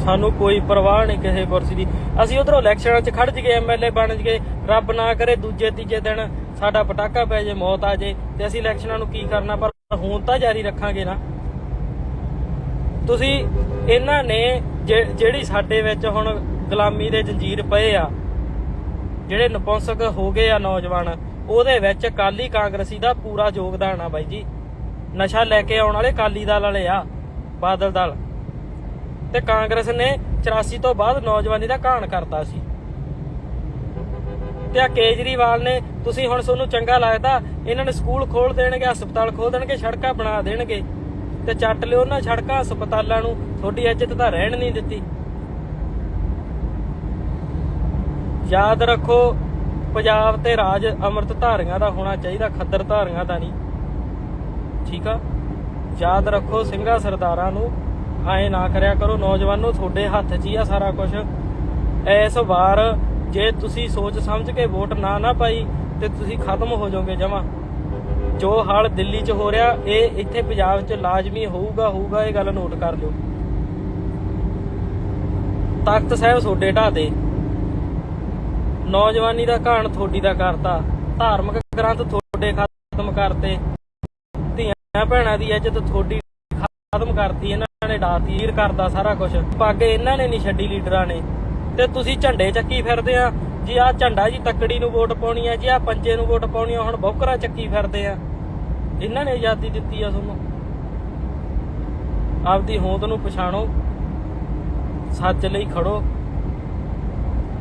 ਸਾਨੂੰ ਕੋਈ ਪਰਵਾਹ ਨਹੀਂ ਕਿਸੇ ਕੁਰਸੀ ਦੀ। ਅਸੀਂ ਉਧਰੋਂ ਇਲੈਕਸ਼ਨਾਂ 'ਚ ਖੜ ਜਗੇ, MLA ਬਣ ਜਗੇ, ਰੱਬ ਨਾ ਕਰੇ ਦੂਜੇ ਤੀਜੇ ਦਿਨ ਸਾਡਾ ਪਟਾਕਾ ਪੈ ਜੇ, ਮੌਤ ਆ ਜੇ, ਤੇ ਅਸੀਂ ਇਲੈਕਸ਼ਨਾਂ ਨੂੰ ਕੀ ਕਰਨਾ? ਪਰ ਹੁਣ ਤਾਂ ਜਾਰੀ ਰੱਖਾਂਗੇ ਨਾ। ਤੁਸੀਂ ਇਹਨਾਂ ਨੇ ਜਿਹੜੀ ਸਾਡੇ ਵਿੱਚ ਹੁਣ ਗੁਲਾਮੀ ਦੇ ਜੰਜੀਰ ਪਏ ਆ, ਜਿਹੜੇ ਨਪੁੰਸਕ ਹੋ ਗਏ ਆ ਨੌਜਵਾਨ, ਉਹਦੇ ਵਿੱਚ ਅਕਾਲੀ ਕਾਂਗਰਸੀ ਦਾ ਪੂਰਾ ਯੋਗਦਾਨ ਆ ਬਾਈ ਜੀ। ਨਸ਼ਾ ਲੈ ਕੇ ਆਉਣ ਵਾਲੇ ਅਕਾਲੀ ਦਲ ਵਾਲੇ ਆ, ਬਾਦਲ ਦਲ ਤੇ ਕਾਂਗਰਸ ਨੇ 84 ਤੋਂ ਬਾਅਦ ਨੌਜਵਾਨੀ ਦਾ ਘਾਣ ਕਰਤਾ ਸੀ। ਤੇ ਆ ਕੇਜਰੀਵਾਲ ਨੇ, ਤੁਸੀਂ ਹੁਣ ਤੁਹਾਨੂੰ ਚੰਗਾ ਲੱਗਦਾ, ਇਹਨਾਂ ਨੇ ਸਕੂਲ ਖੋਲ ਦੇਣਗੇ, ਹਸਪਤਾਲ ਖੋਲ ਦੇਣਗੇ, ਸੜਕਾਂ ਬਣਾ ਦੇਣਗੇ, ਤੇ ਚੱਟ ਲਿਓ ਉਹਨਾਂ ਸੜਕਾਂ ਹਸਪਤਾਲਾਂ ਨੂੰ। ਤੁਹਾਡੀ ਇੱਜ਼ਤ ਤਾਂ ਰਹਿਣ ਨਹੀਂ ਦਿੱਤੀ। ਯਾਦ ਰੱਖੋ, ਪੰਜਾਬ ਤੇ ਰਾਜ ਅੰਮ੍ਰਿਤ ਧਾਰੀਆਂ ਦਾ ਹੋਣਾ ਚਾਹੀਦਾ, ਖੱਦਰ ਧਾਰੀਆਂ ਦਾ ਨਹੀਂ। ਠੀਕ ਆ, ਯਾਦ ਰੱਖੋ, ਸਿੰਘਾਂ ਸਰਦਾਰਾਂ ਨੂੰ ਐ ਨਾ ਕਰਿਆ ਕਰੋ। ਨੌਜਵਾਨੋ, ਤੁਹਾਡੇ ਹੱਥ 'ਚ ਹੀ ਆ ਸਾਰਾ ਕੁਝ। ਇਸ ਵਾਰ ਜੇ ਤੁਸੀਂ ਸੋਚ ਸਮਝ ਕੇ ਵੋਟ ਨਾ ਪਾਈ ਤੇ ਤੁਸੀਂ ਖਤਮ ਹੋ ਜਾਓਗੇ ਜਮਾ। ਜੋ ਹਾਲ ਦਿੱਲੀ 'ਚ ਹੋ ਰਿਹਾ, ਇਹ ਇੱਥੇ ਪੰਜਾਬ 'ਚ ਲਾਜ਼ਮੀ ਹੋਊਗਾ। ਇਹ ਗੱਲ ਨੋਟ ਕਰ ਲਿਓ। ਤਖਤ ਸਾਹਿਬ ਤੁਹਾਡੇ ਢਾਹ ਦੇ, ਨੌਜਵਾਨੀ ਦਾ ਘਾਣ ਤੁਹਾਡੀ ਦਾ ਕਰਤਾ, ਧਾਰਮਿਕ ਗ੍ਰੰਥ ਤੁਹਾਡੇ ਖਤਮ ਕਰਤੇ, ਧੀਆਂ ਭੈਣਾਂ ਦੀ ਇੱਜ਼ਤ ਤੁਹਾਡੀ ਖਤਮ ਕਰਤੀ, ਇਹਨਾਂ ਨੇ ਡਾਤੀਰ ਕਰਦਾ ਸਾਰਾ ਕੁਝ। ਪੱਗ ਇਹਨਾਂ ਨੇ ਨਹੀਂ ਛੱਡੀ ਲੀਡਰਾਂ ਨੇ, ਤੇ ਤੁਸੀਂ ਝੰਡੇ ਚੱਕੀ ਫਿਰਦੇ ਆ ਜੀ। ਆਹ ਝੰਡਾ ਜੀ ਤੱਕੜੀ ਨੂੰ ਵੋਟ ਪਾਉਣੀ ਆ ਜੀ, ਆਹ ਪੰਜੇ ਨੂੰ ਵੋਟ ਪਾਉਣੀ ਆ, ਹੁਣ ਬੌਕਰਾ ਚੱਕੀ ਫਿਰਦੇ ਆ। ਇਹਨਾਂ ਨੇ ਆਜ਼ਾਦੀ ਦਿੱਤੀ ਆ ਤੁਹਾਨੂੰ। ਆਪਦੀ ਹੋਂਦ ਨੂੰ ਪਛਾਣੋ, ਸੱਚ ਲਈ ਖੜੋ।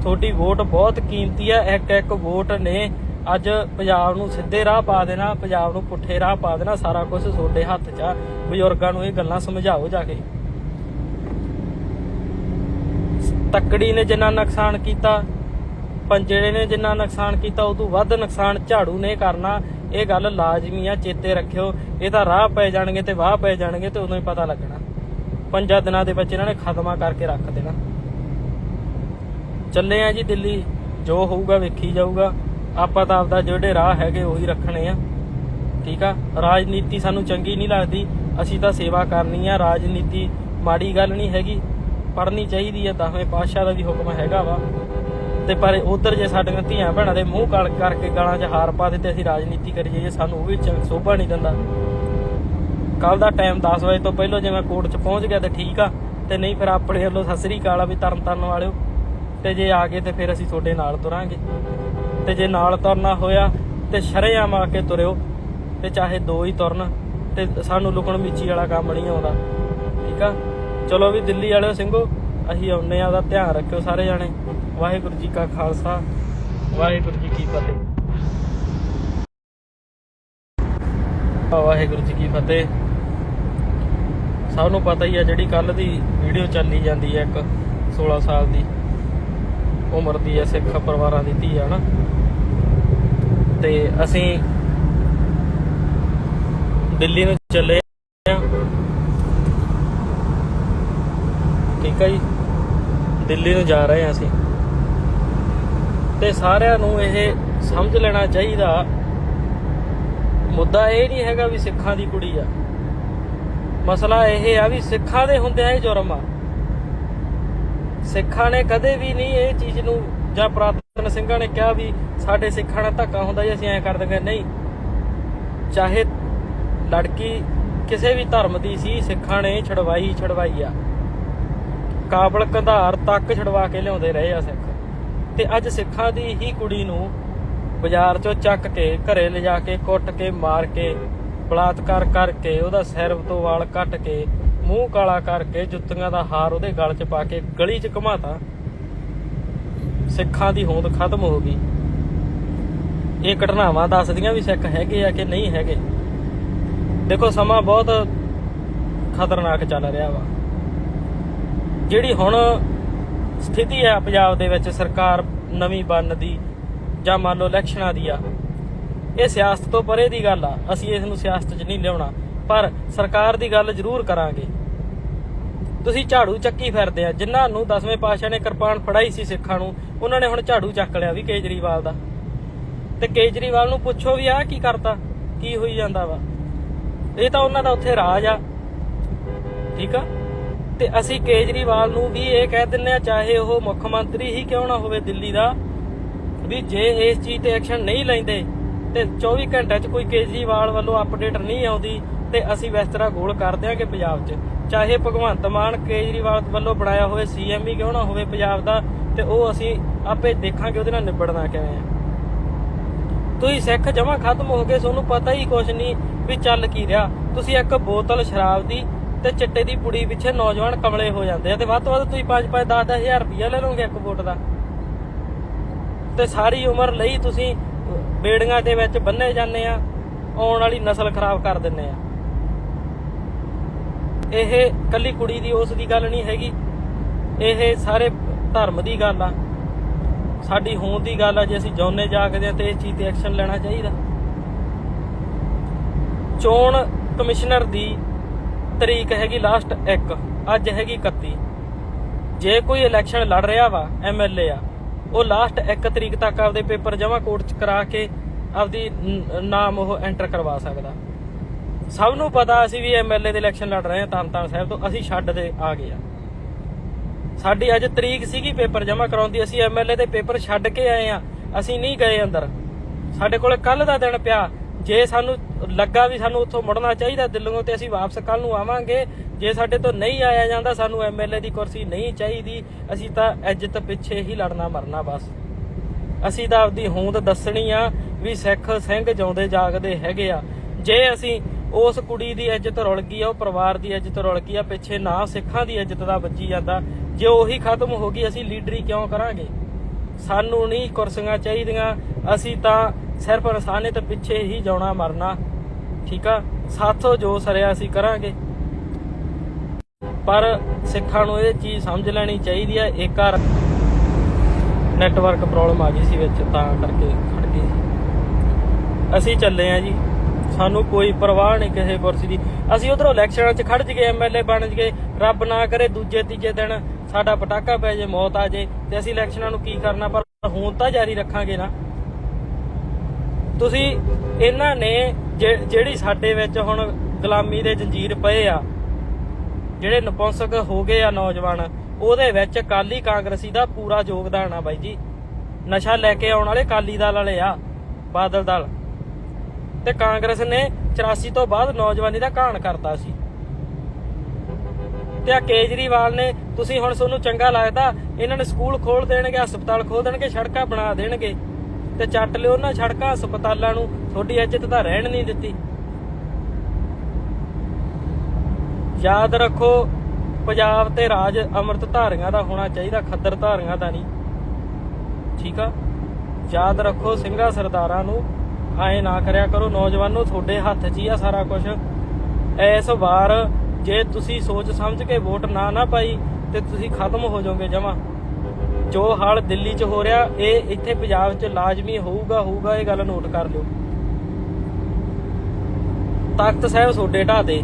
ਤੁਹਾਡੀ ਵੋਟ ਬਹੁਤ ਕੀਮਤੀ ਆ। ਇੱਕ ਵੋਟ ਨੇ ਅੱਜ ਪੰਜਾਬ ਨੂੰ ਸਿੱਧੇ ਰਾਹ ਪਾ ਦੇਣਾ, ਪੰਜਾਬ ਨੂੰ ਪੁੱਠੇ ਰਾਹ ਪਾ ਦੇਣਾ। ਸਾਰਾ ਕੁਝ ਤੁਹਾਡੇ ਹੱਥ 'ਚ ਆ। ਬਜ਼ੁਰਗਾਂ ਨੂੰ ਇਹ ਗੱਲਾਂ ਸਮਝਾਓ ਜਾ ਕੇ। ਤੱਕੜੀ ਨੇ ਜਿੰਨਾ ਨੁਕਸਾਨ ਕੀਤਾ, ਪੰਜੇ ਨੇ ਜਿੰਨਾ ਨੁਕਸਾਨ ਕੀਤਾ, ਉਦੋਂ ਵੱਧ ਨੁਕਸਾਨ ਝਾੜੂ ਨੇ ਕਰਨਾ। ਇਹ ਗੱਲ ਲਾਜ਼ਮੀ ਆ, ਚੇਤੇ ਰੱਖਿਓ। ਇਹ ਤਾਂ ਰਾਹ ਪੈ ਜਾਣਗੇ ਤੇ ਵਾਹ ਪੈ ਜਾਣਗੇ, ਤੇ ਉਦੋਂ ਹੀ ਪਤਾ ਲੱਗਣਾ। 5 ਦਿਨਾਂ ਦੇ ਵਿੱਚ ਇਹਨਾਂ ਨੇ ਖਤਮਾ ਕਰਕੇ ਰੱਖ ਦੇਣਾ। ਚੱਲੇ ਆ ਜੀ ਦਿੱਲੀ, ਜੋ ਹੋਊਗਾ ਵੇਖੀ ਜਾਊਗਾ। ਆਪਾਂ ਤਾਂ ਆਪਦਾ ਜਿਹੜੇ ਰਾਹ ਹੈਗੇ ਉਹੀ ਰੱਖਣੇ ਆ। ਠੀਕ ਆ, ਰਾਜਨੀਤੀ ਸਾਨੂੰ ਚੰਗੀ ਨਹੀਂ ਲੱਗਦੀ, ਅਸੀਂ ਤਾਂ ਸੇਵਾ ਕਰਨੀ ਆ। ਰਾਜਨੀਤੀ ਮਾੜੀ ਗੱਲ ਨਹੀਂ ਹੈਗੀ, ਪੜ੍ਹਨੀ ਚਾਹੀਦੀ ਆ। 10ਵੇਂ ਪਾਤਸ਼ਾਹ ਦਾ ਵੀ ਹੁਕਮ ਹੈਗਾ ਵਾ। ਤੇ ਪਰ ਉਧਰ ਜੇ ਸਾਡੀਆਂ ਧੀਆਂ ਭੈਣਾਂ ਦੇ ਮੂੰਹ ਕਾਲ ਕਰਕੇ ਗਾਲਾਂ 'ਚ ਹਾਰ ਪਾ ਦੇ ਤੇ ਅਸੀਂ ਰਾਜਨੀਤੀ ਕਰੀਏ, ਸਾਨੂੰ ਉਹ ਵੀ ਸੋਭਾ ਨਹੀਂ ਦਿੰਦਾ। ਕੱਲ ਦਾ ਟਾਈਮ 10 ਵਜੇ ਤੋਂ ਪਹਿਲਾਂ ਜੇ ਮੈਂ ਕੋਰਟ 'ਚ ਪਹੁੰਚ ਗਿਆ ਤੇ ਠੀਕ ਆ, ਤੇ ਨਹੀਂ ਫਿਰ ਆਪਣੇ ਵੱਲੋਂ ਸਤਿ ਸ੍ਰੀ ਅਕਾਲ ਆ ਵੀ ਤਰਨ ਵਾਲਿਓ। ਤੇ ਜੇ ਆ ਗਏ ਤੇ ਫਿਰ ਅਸੀਂ ਤੁਹਾਡੇ ਨਾਲ ਤੁਰਾਂਗੇ। ਤੇ ਜੇ ਨਾਲ ਤੁਰਨਾ ਹੋਇਆ ਤੇ ਸ਼ਰੇਆਮ ਆ ਕੇ ਤੁਰਿਓ, ਤੇ ਚਾਹੇ 2 ਹੀ ਤੁਰਨ, ਤੇ ਸਾਨੂੰ ਲੁਕਣ ਮੀਚੀ ਵਾਲਾ ਕੰਮ ਨਹੀਂ ਆਉਂਦਾ। ਠੀਕ ਆ, ਚਲੋ ਵੀ ਦਿੱਲੀ ਵਾਲਿਓ ਸਿੰਘੋ, ਅਸੀਂ ਆਉਂਦੇ ਆ। ਉਹਦਾ ਧਿਆਨ ਰੱਖਿਓ ਸਾਰੇ ਜਾਣੇ। ਵਾਹਿਗੁਰੂ ਜੀ ਕਾ ਖਾਲਸਾ, ਵਾਹਿਗੁਰੂ ਜੀ ਕੀ ਫਤਿਹ। ਵਾਹਿਗੁਰੂ ਜੀ ਕੀ ਫਤਿਹ। ਸਭ ਨੂੰ ਪਤਾ ਹੀ ਆ, ਜਿਹੜੀ ਕੱਲ ਦੀ ਵੀਡੀਓ ਚੱਲੀ ਜਾਂਦੀ ਹੈ, ਇੱਕ 16 ਸਾਲ ਦੀ ਉਮਰ ਦੀ ਹੈ, ਸਿੱਖ ਪਰਿਵਾਰਾਂ ਦੀ ਧੀ ਆ ਨਾ। ਤੇ ਅਸੀਂ ਦਿੱਲੀ ਨੂੰ ਚੱਲੇ ਆ। ਠੀਕ ਆ ਜੀ, ਦਿੱਲੀ ਨੂੰ ਜਾ ਰਹੇ ਆ ਅਸੀਂ। ਤੇ ਸਾਰਿਆਂ ਨੂੰ ਇਹ ਸਮਝ ਲੈਣਾ ਚਾਹੀਦਾ, ਮੁੱਦਾ ਇਹ ਨਹੀਂ ਹੈਗਾ ਵੀ ਸਿੱਖਾਂ ਦੀ ਕੁੜੀ ਆ। ਮਸਲਾ ਇਹ ਆ ਵੀ ਸਿੱਖਾਂ ਦੇ ਹੁੰਦਿਆਂ ਇਹ ਜੁਰਮ ਆ। ਸਿੱਖਾਂ ਨੇ ਕਦੇ ਵੀ ਨਹੀਂ ਇਹ ਚੀਜ਼ ਨੂੰ, ਜਾਂ ਪੁਰਾਤਨ ਸਿੰਘਾਂ ਨੇ ਕਿਹਾ ਵੀ ਸਾਡੇ ਸਿੱਖਾਂ ਨਾਲ ਧੱਕਾ ਹੁੰਦਾ ਜੀ, ਅਸੀਂ ਐਂ ਕਰ ਦਿੰਦੇ। ਨਹੀਂ, ਚਾਹੇ ਲੜਕੀ ਕਿਸੇ ਵੀ ਧਰਮ ਦੀ ਸੀ, ਸਿੱਖਾਂ ਨੇ ਛਡਵਾਈ ਆ। ਕਾਬਲ ਕੰਧਾਰ ਤੱਕ ਛਡਵਾ ਕੇ ਲਿਆਉਂਦੇ ਰਹੇ ਆ ਸਿੱਖ। ਤੇ ਅੱਜ ਸਿੱਖਾਂ ਦੀ ਹੀ ਕੁੜੀ ਨੂੰ ਬਾਜ਼ਾਰ ਚੋਂ ਚੱਕ ਕੇ ਘਰੇ ਲਿਜਾ ਕੇ ਕੁੱਟ ਕੇ ਮਾਰ ਕੇ ਬਲਾਤਕਾਰ ਕਰਕੇ ਉਹਦਾ ਸਿਰ ਤੋਂ ਵਾਲ ਕੱਟ ਕੇ ਮੂੰਹ ਕਾਲਾ ਕਰਕੇ ਜੁੱਤੀਆਂ ਦਾ ਹਾਰ ਉਹਦੇ ਗਲ 'ਚ ਪਾ ਕੇ ਗਲੀ 'ਚ ਘੁਮਾਤਾ। ਸਿੱਖਾਂ ਦੀ ਹੋਂਦ ਖਤਮ ਹੋ ਗਈ। ਇਹ ਘਟਨਾਵਾਂ ਦੱਸਦੀਆਂ ਵੀ ਸਿੱਖ ਹੈਗੇ ਆ ਕਿ ਨਹੀਂ ਹੈਗੇ। ਦੇਖੋ ਸਮਾਂ ਬਹੁਤ ਖਤਰਨਾਕ ਚੱਲ ਰਿਹਾ ਵਾ। ਜਿਹੜੀ ਹੁਣ ਸਥਿਤੀ ਹੈ ਪੰਜਾਬ ਦੇ ਵਿੱਚ ਸਰਕਾਰ ਨਵੀਂ ਬਣਨ ਦੀ ਜਾਂ ਮੰਨ ਲਓ ਇਲੈਕਸ਼ਨਾਂ ਦੀ ਆ, ਇਹ ਸਿਆਸਤ ਤੋਂ ਪਰੇ ਦੀ ਗੱਲ ਆ। ਅਸੀਂ ਇਸ ਨੂੰ ਸਿਆਸਤ 'ਚ ਨਹੀਂ ਲਿਆਉਣਾ, ਪਰ ਸਰਕਾਰ ਦੀ ਗੱਲ ਜ਼ਰੂਰ ਕਰਾਂਗੇ। ਤੁਸੀਂ ਝਾੜੂ ਚੱਕੀ ਫਿਰਦੇ ਆ। ਜਿਨ੍ਹਾਂ ਨੂੰ 10ਵੇਂ ਪਾਤਸ਼ਾਹ ਨੇ ਕਿਰਪਾਨ ਫੜਾਈ ਸੀ ਸਿੱਖਾਂ ਨੂੰ, ਉਹਨਾਂ ਨੇ ਹੁਣ ਝਾੜੂ ਚੱਕ ਲਿਆ ਵੀ ਕੇਜਰੀਵਾਲ ਦਾ। ਤੇ ਕੇਜਰੀਵਾਲ ਨੂੰ ਪੁੱਛੋ ਵੀ ਆਹ ਕੀ ਕਰਤਾ, ਕੀ ਹੋਈ ਜਾਂਦਾ ਵਾ। ਇਹ ਤਾਂ ਉਹਨਾਂ ਦਾ ਉੱਥੇ ਰਾਜ ਆ, ਠੀਕ ਆ। ਤੇ ਅਸੀਂ ਕੇਜਰੀਵਾਲ ਨੂੰ ਵੀ ਇਹ ਕਹਿ ਦਿੰਦੇ ਆ, ਚਾਹੇ ਉਹ ਮੁੱਖ ਮੰਤਰੀ ਹੀ ਕਿਉਂ ਨਾ ਹੋਵੇ ਦਿੱਲੀ ਦਾ, ਵੀ ਜੇ ਇਸ ਚੀਜ਼ ਤੇ ਐਕਸ਼ਨ ਨਹੀਂ ਲੈਂਦੇ ਤੇ 24 ਘੰਟਿਆਂ 'ਚ ਕੋਈ ਕੇਜਰੀਵਾਲ ਵੱਲੋਂ ਅਪਡੇਟ ਨਹੀਂ ਆਉਂਦੀ ਤੇ ਅਸੀਂ ਬਿਸਤਰਾ ਗੋਲ ਕਰ ਦਿਆਂਗੇ ਪੰਜਾਬ 'ਚ। ਚਾਹੇ ਭਗਵੰਤ ਮਾਨ ਕੇਜਰੀਵਾਲ ਵੱਲੋਂ ਬਣਾਇਆ ਹੋਵੇ CM ਹੀ ਕਿਉਂ ਨਾ ਹੋਵੇ ਪੰਜਾਬ ਦਾ, ਤੇ ਉਹ ਅਸੀਂ ਆਪੇ ਦੇਖਾਂਗੇ ਉਹਦੇ ਨਾਲ ਨਿਬੜਨਾ ਕਿਵੇਂ ਆ। ਤੁਸੀਂ ਸਿੱਖ ਜਮਾਂ ਖਤਮ ਹੋ ਗਏ, ਤੁਹਾਨੂੰ ਪਤਾ ਹੀ ਕੁਛ ਨਹੀਂ ਵੀ ਚੱਲ ਕੀ ਰਿਹਾ। ਤੁਸੀਂ ਇੱਕ ਬੋਤਲ ਸ਼ਰਾਬ ਦੀ ਤੇ ਚਿੱਟੇ ਦੀ ਪੁੜੀ ਪਿੱਛੇ ਨੌਜਵਾਨ ਕਮਲੇ ਹੋ ਜਾਂਦੇ ਆ, ਤੇ ਵੱਧ ਤੋਂ ਵੱਧ ਤੁਸੀਂ 5-5 10-10 ਹਜ਼ਾਰ ਰੁਪਇਆ ਲੈ ਲਓਗੇ ਇੱਕ ਵੋਟ ਦਾ, ਤੇ ਸਾਰੀ ਉਮਰ ਲਈ ਤੁਸੀਂ ਬੇੜੀਆਂ ਦੇ ਵਿੱਚ ਬੰਨੇ ਜਾਂਦੇ ਆ, ਆਉਣ ਵਾਲੀ ਨਸਲ ਖਰਾਬ ਕਰ ਦਿੰਦੇ ਆ। ਇਹ ਕੱਲੀ ਕੁੜੀ ਦੀ ਉਸ ਦੀ ਗੱਲ ਨਹੀਂ ਹੈਗੀ, ਇਹ ਸਾਰੇ ਧਰਮ ਦੀ ਗੱਲ ਆ, ਸਾਡੀ ਹੋਂਦ ਦੀ ਗੱਲ ਆ। ਜੇ ਅਸੀਂ ਜਿਉਂਦੇ ਜਾਗਦੇ ਆ ਤੇ ਇਸ ਚੀਜ਼ ਤੇ ਐਕਸ਼ਨ ਲੈਣਾ ਚਾਹੀਦਾ। ਚੋਣ ਕਮਿਸ਼ਨਰ ਦੀ ਤਰੀਕ ਹੈਗੀ ਲਾਸਟ 1, ਅੱਜ ਹੈਗੀ 31। ਜੇ ਕੋਈ ਇਲੈਕਸ਼ਨ ਲੜ ਰਿਹਾ ਵਾ MLA ਆ, ਉਹ ਲਾਸਟ 1 ਤਰੀਕ ਤੱਕ ਆਪਦੇ ਪੇਪਰ ਜਮ੍ਹਾਂ ਕੋਰਟ 'ਚ ਕਰਾ ਕੇ ਆਪਦੀ ਨਾਮ ਉਹ ਐਂਟਰ ਕਰਵਾ ਸਕਦਾ। ਸਭ ਨੂੰ ਪਤਾ ਅਸੀਂ ਵੀ MLA ਦੇ ਇਲੈਕਸ਼ਨ ਲੜ ਰਹੇ ਹਾਂ ਤਰਨਤਾਰਨ ਸਾਹਿਬ ਤੋਂ, ਅਸੀਂ ਛੱਡ ਦੇ ਆ ਗਏ ਆ। ਸਾਡੀ ਅੱਜ ਤਰੀਕ ਸੀਗੀ ਪੇਪਰ ਜਮ੍ਹਾਂ ਕਰਾਉਂਦੀ, ਅਸੀਂ MLA ਦੇ ਪੇਪਰ ਛੱਡ ਕੇ ਆਏ ਆ, ਅਸੀਂ ਨਹੀਂ ਗਏ ਅੰਦਰ। ਸਾਡੇ ਕੋਲ ਕੱਲ ਦਾ ਦਿਨ ਪਿਆ। ਜੇ ਸਾਨੂੰ ਲੱਗਾ ਵੀ ਸਾਨੂੰ ਉੱਥੋਂ ਮੁੜਨਾ ਚਾਹੀਦਾ ਦਿੱਲੀੋਂ, ਤੇ ਅਸੀਂ ਵਾਪਸ ਕੱਲ ਨੂੰ ਆਵਾਂਗੇ। ਜੇ ਸਾਡੇ ਤੋਂ ਨਹੀਂ ਆਇਆ ਜਾਂਦਾ, ਸਾਨੂੰ MLA ਦੀ ਕੁਰਸੀ ਨਹੀਂ ਚਾਹੀਦੀ, ਅਸੀਂ ਤਾਂ ਇੱਜ਼ਤ ਪਿੱਛੇ ਹੀ ਲੜਨਾ ਮਰਨਾ ਬਸ। ਅਸੀਂ ਤਾਂ ਆਪਦੀ ਹੋਂਦ ਦੱਸਣੀ ਆ ਵੀ ਸਿੱਖ ਸਿੰਘ ਜਿਉਂਦੇ ਜਾਗਦੇ ਹੈਗੇ ਆ। ਜੇ ਅਸੀਂ ਉਸ ਕੁੜੀ ਦੀ ਇੱਜ਼ਤ ਰੁਲ ਗਈ ਆ, ਉਹ ਪਰਿਵਾਰ ਦੀ ਇੱਜ਼ਤ ਰੁਲ ਗਈ ਆ, ਪਿੱਛੇ ਨਾ ਸਿੱਖਾਂ ਦੀ ਇੱਜ਼ਤ ਦਾ ਵੱਜੀ ਜਾਂਦਾ, ਜੇ ਉਹੀ ਖਤਮ ਹੋ ਗਈ, ਅਸੀਂ ਲੀਡਰੀ ਕਿਉਂ ਕਰਾਂਗੇ। ਸਾਨੂੰ ਨਹੀਂ ਕੁਰਸੀਆਂ ਚਾਹੀਦੀਆਂ, ਅਸੀਂ ਤਾਂ ਸਿਰਫ ਇਨਸਾਨੀਅਤ ਪਿੱਛੇ ਹੀ ਜਾਣਾ ਮਰਨਾ, ਠੀਕ ਆ। ਸਾਥੋਂ ਜੋ ਸਰਿਆ ਅਸੀਂ ਕਰਾਂਗੇ, ਪਰ ਸਿੱਖਾਂ ਨੂੰ ਇਹ ਚੀਜ਼ ਸਮਝ ਲੈਣੀ ਚਾਹੀਦੀ ਹੈ। ਇੱਕ ਵਾਰ ਨੈਟਵਰਕ ਪ੍ਰੋਬਲਮ ਆ ਗਈ ਸੀ ਵਿੱਚ, ਤਾਂ ਕਰਕੇ ਖੜ ਗਈ ਸੀ। ਅਸੀਂ ਚੱਲੇ ਆ ਜੀ, ਸਾਨੂੰ ਕੋਈ ਪਰਵਾਹ ਨਹੀਂ ਕਿਸੇ ਕੁਰਸੀ ਦੀ। ਅਸੀਂ ਉਧਰੋਂ ਇਲੈਕਸ਼ਨਾਂ 'ਚ ਖੜ ਜਗੇ, MLA ਬਣ ਜਗੇ, ਰੱਬ ਨਾ ਕਰੇ ਦੂਜੇ ਤੀਜੇ ਦਿਨ ਸਾਡਾ ਪਟਾਕਾ ਪੈ ਜੇ, ਮੌਤ ਆ ਜੇ, ਤੇ ਅਸੀਂ ਇਲੈਕਸ਼ਨਾਂ ਨੂੰ ਕੀ ਕਰਨਾ। ਪਰ ਹੋਂਦ ਤਾਂ ਜਾਰੀ ਰੱਖਾਂਗੇ ਨਾ। ਤੁਸੀਂ ਇਹਨਾਂ ਨੇ ਜਿਹੜੀ ਸਾਡੇ ਵਿੱਚ ਹੁਣ ਗੁਲਾਮੀ ਦੇ ਜੰਜੀਰ ਪਏ ਆ, ਜਿਹੜੇ ਨਪੁੰਸਕ ਹੋ ਗਏ ਆ ਨੌਜਵਾਨ, ਉਹਦੇ ਵਿੱਚ ਅਕਾਲੀ ਕਾਂਗਰਸੀ ਦਾ ਪੂਰਾ ਯੋਗਦਾਨ ਆ ਬਾਈ ਜੀ। ਨਸ਼ਾ ਲੈ ਕੇ ਆਉਣ ਵਾਲੇ ਅਕਾਲੀ ਦਲ ਵਾਲੇ ਆ, ਬਾਦਲ ਦਲ, ਤੇ ਕਾਂਗਰਸ ਨੇ 84 ਤੋਂ ਬਾਅਦ ਨੌਜਵਾਨੀ ਦਾ ਘਾਣ ਕਰਤਾ ਸੀ। ਤੇ ਆ ਕੇਜਰੀਵਾਲ ਨੇ, ਤੁਸੀਂ ਹੁਣ ਤੁਹਾਨੂੰ ਚੰਗਾ ਲੱਗਦਾ, ਇਹਨਾਂ ਨੇ ਸਕੂਲ ਖੋਲ ਦੇਣਗੇ, ਹਸਪਤਾਲ ਖੋਲ ਦੇਣਗੇ, ਸੜਕਾਂ ਬਣਾ ਦੇਣਗੇ, ਤੇ ਚੱਟ ਲਿਓ ਉਹਨਾਂ ਸੜਕਾਂ ਹਸਪਤਾਲਾਂ ਨੂੰ। ਤੁਹਾਡੀ ਇੱਜ਼ਤ ਤਾਂ ਰਹਿਣ ਨਹੀਂ ਦਿੱਤੀ। ਯਾਦ ਰੱਖੋ, ਪੰਜਾਬ ਤੇ ਰਾਜ ਅੰਮ੍ਰਿਤ ਧਾਰੀਆਂ ਦਾ ਹੋਣਾ ਚਾਹੀਦਾ, ਖੱਦਰ ਧਾਰੀਆਂ ਦਾ ਨਹੀਂ, ਠੀਕ ਆ। ਯਾਦ ਰੱਖੋ, ਸਿੰਘਾਂ ਸਰਦਾਰਾਂ ਨੂੰ ਐਂ ਨਾ ਕਰਿਆ ਕਰੋ। ਨੌਜਵਾਨੋ, ਤੁਹਾਡੇ ਹੱਥ 'ਚ ਹੀ ਆ ਸਾਰਾ ਕੁਝ। ਇਸ ਵਾਰ ਜੇ ਤੁਸੀਂ ਸੋਚ ਸਮਝ ਕੇ ਵੋਟ ਨਾ ਪਾਈ ਤੇ ਤੁਸੀਂ ਖਤਮ ਹੋ ਜਾਓਗੇ ਜਮਾਂ। ਜੋ ਹਾਲ ਦਿੱਲੀ 'ਚ ਹੋ ਰਿਹਾ, ਇਹ ਇੱਥੇ ਪੰਜਾਬ 'ਚ ਲਾਜ਼ਮੀ ਹੋਊਗਾ। ਇਹ ਗੱਲ ਨੋਟ ਕਰ ਲਿਓ। ਤਖਤ ਸਾਹਿਬ ਤੁਹਾਡੇ ਢਾਹ ਦੇ,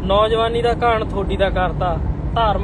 ਨੌਜਵਾਨੀ ਦਾ ਘਾਣ ਤੁਹਾਡੀ ਦਾ ਕਰਤਾ। ਧਾਰਮਿਕ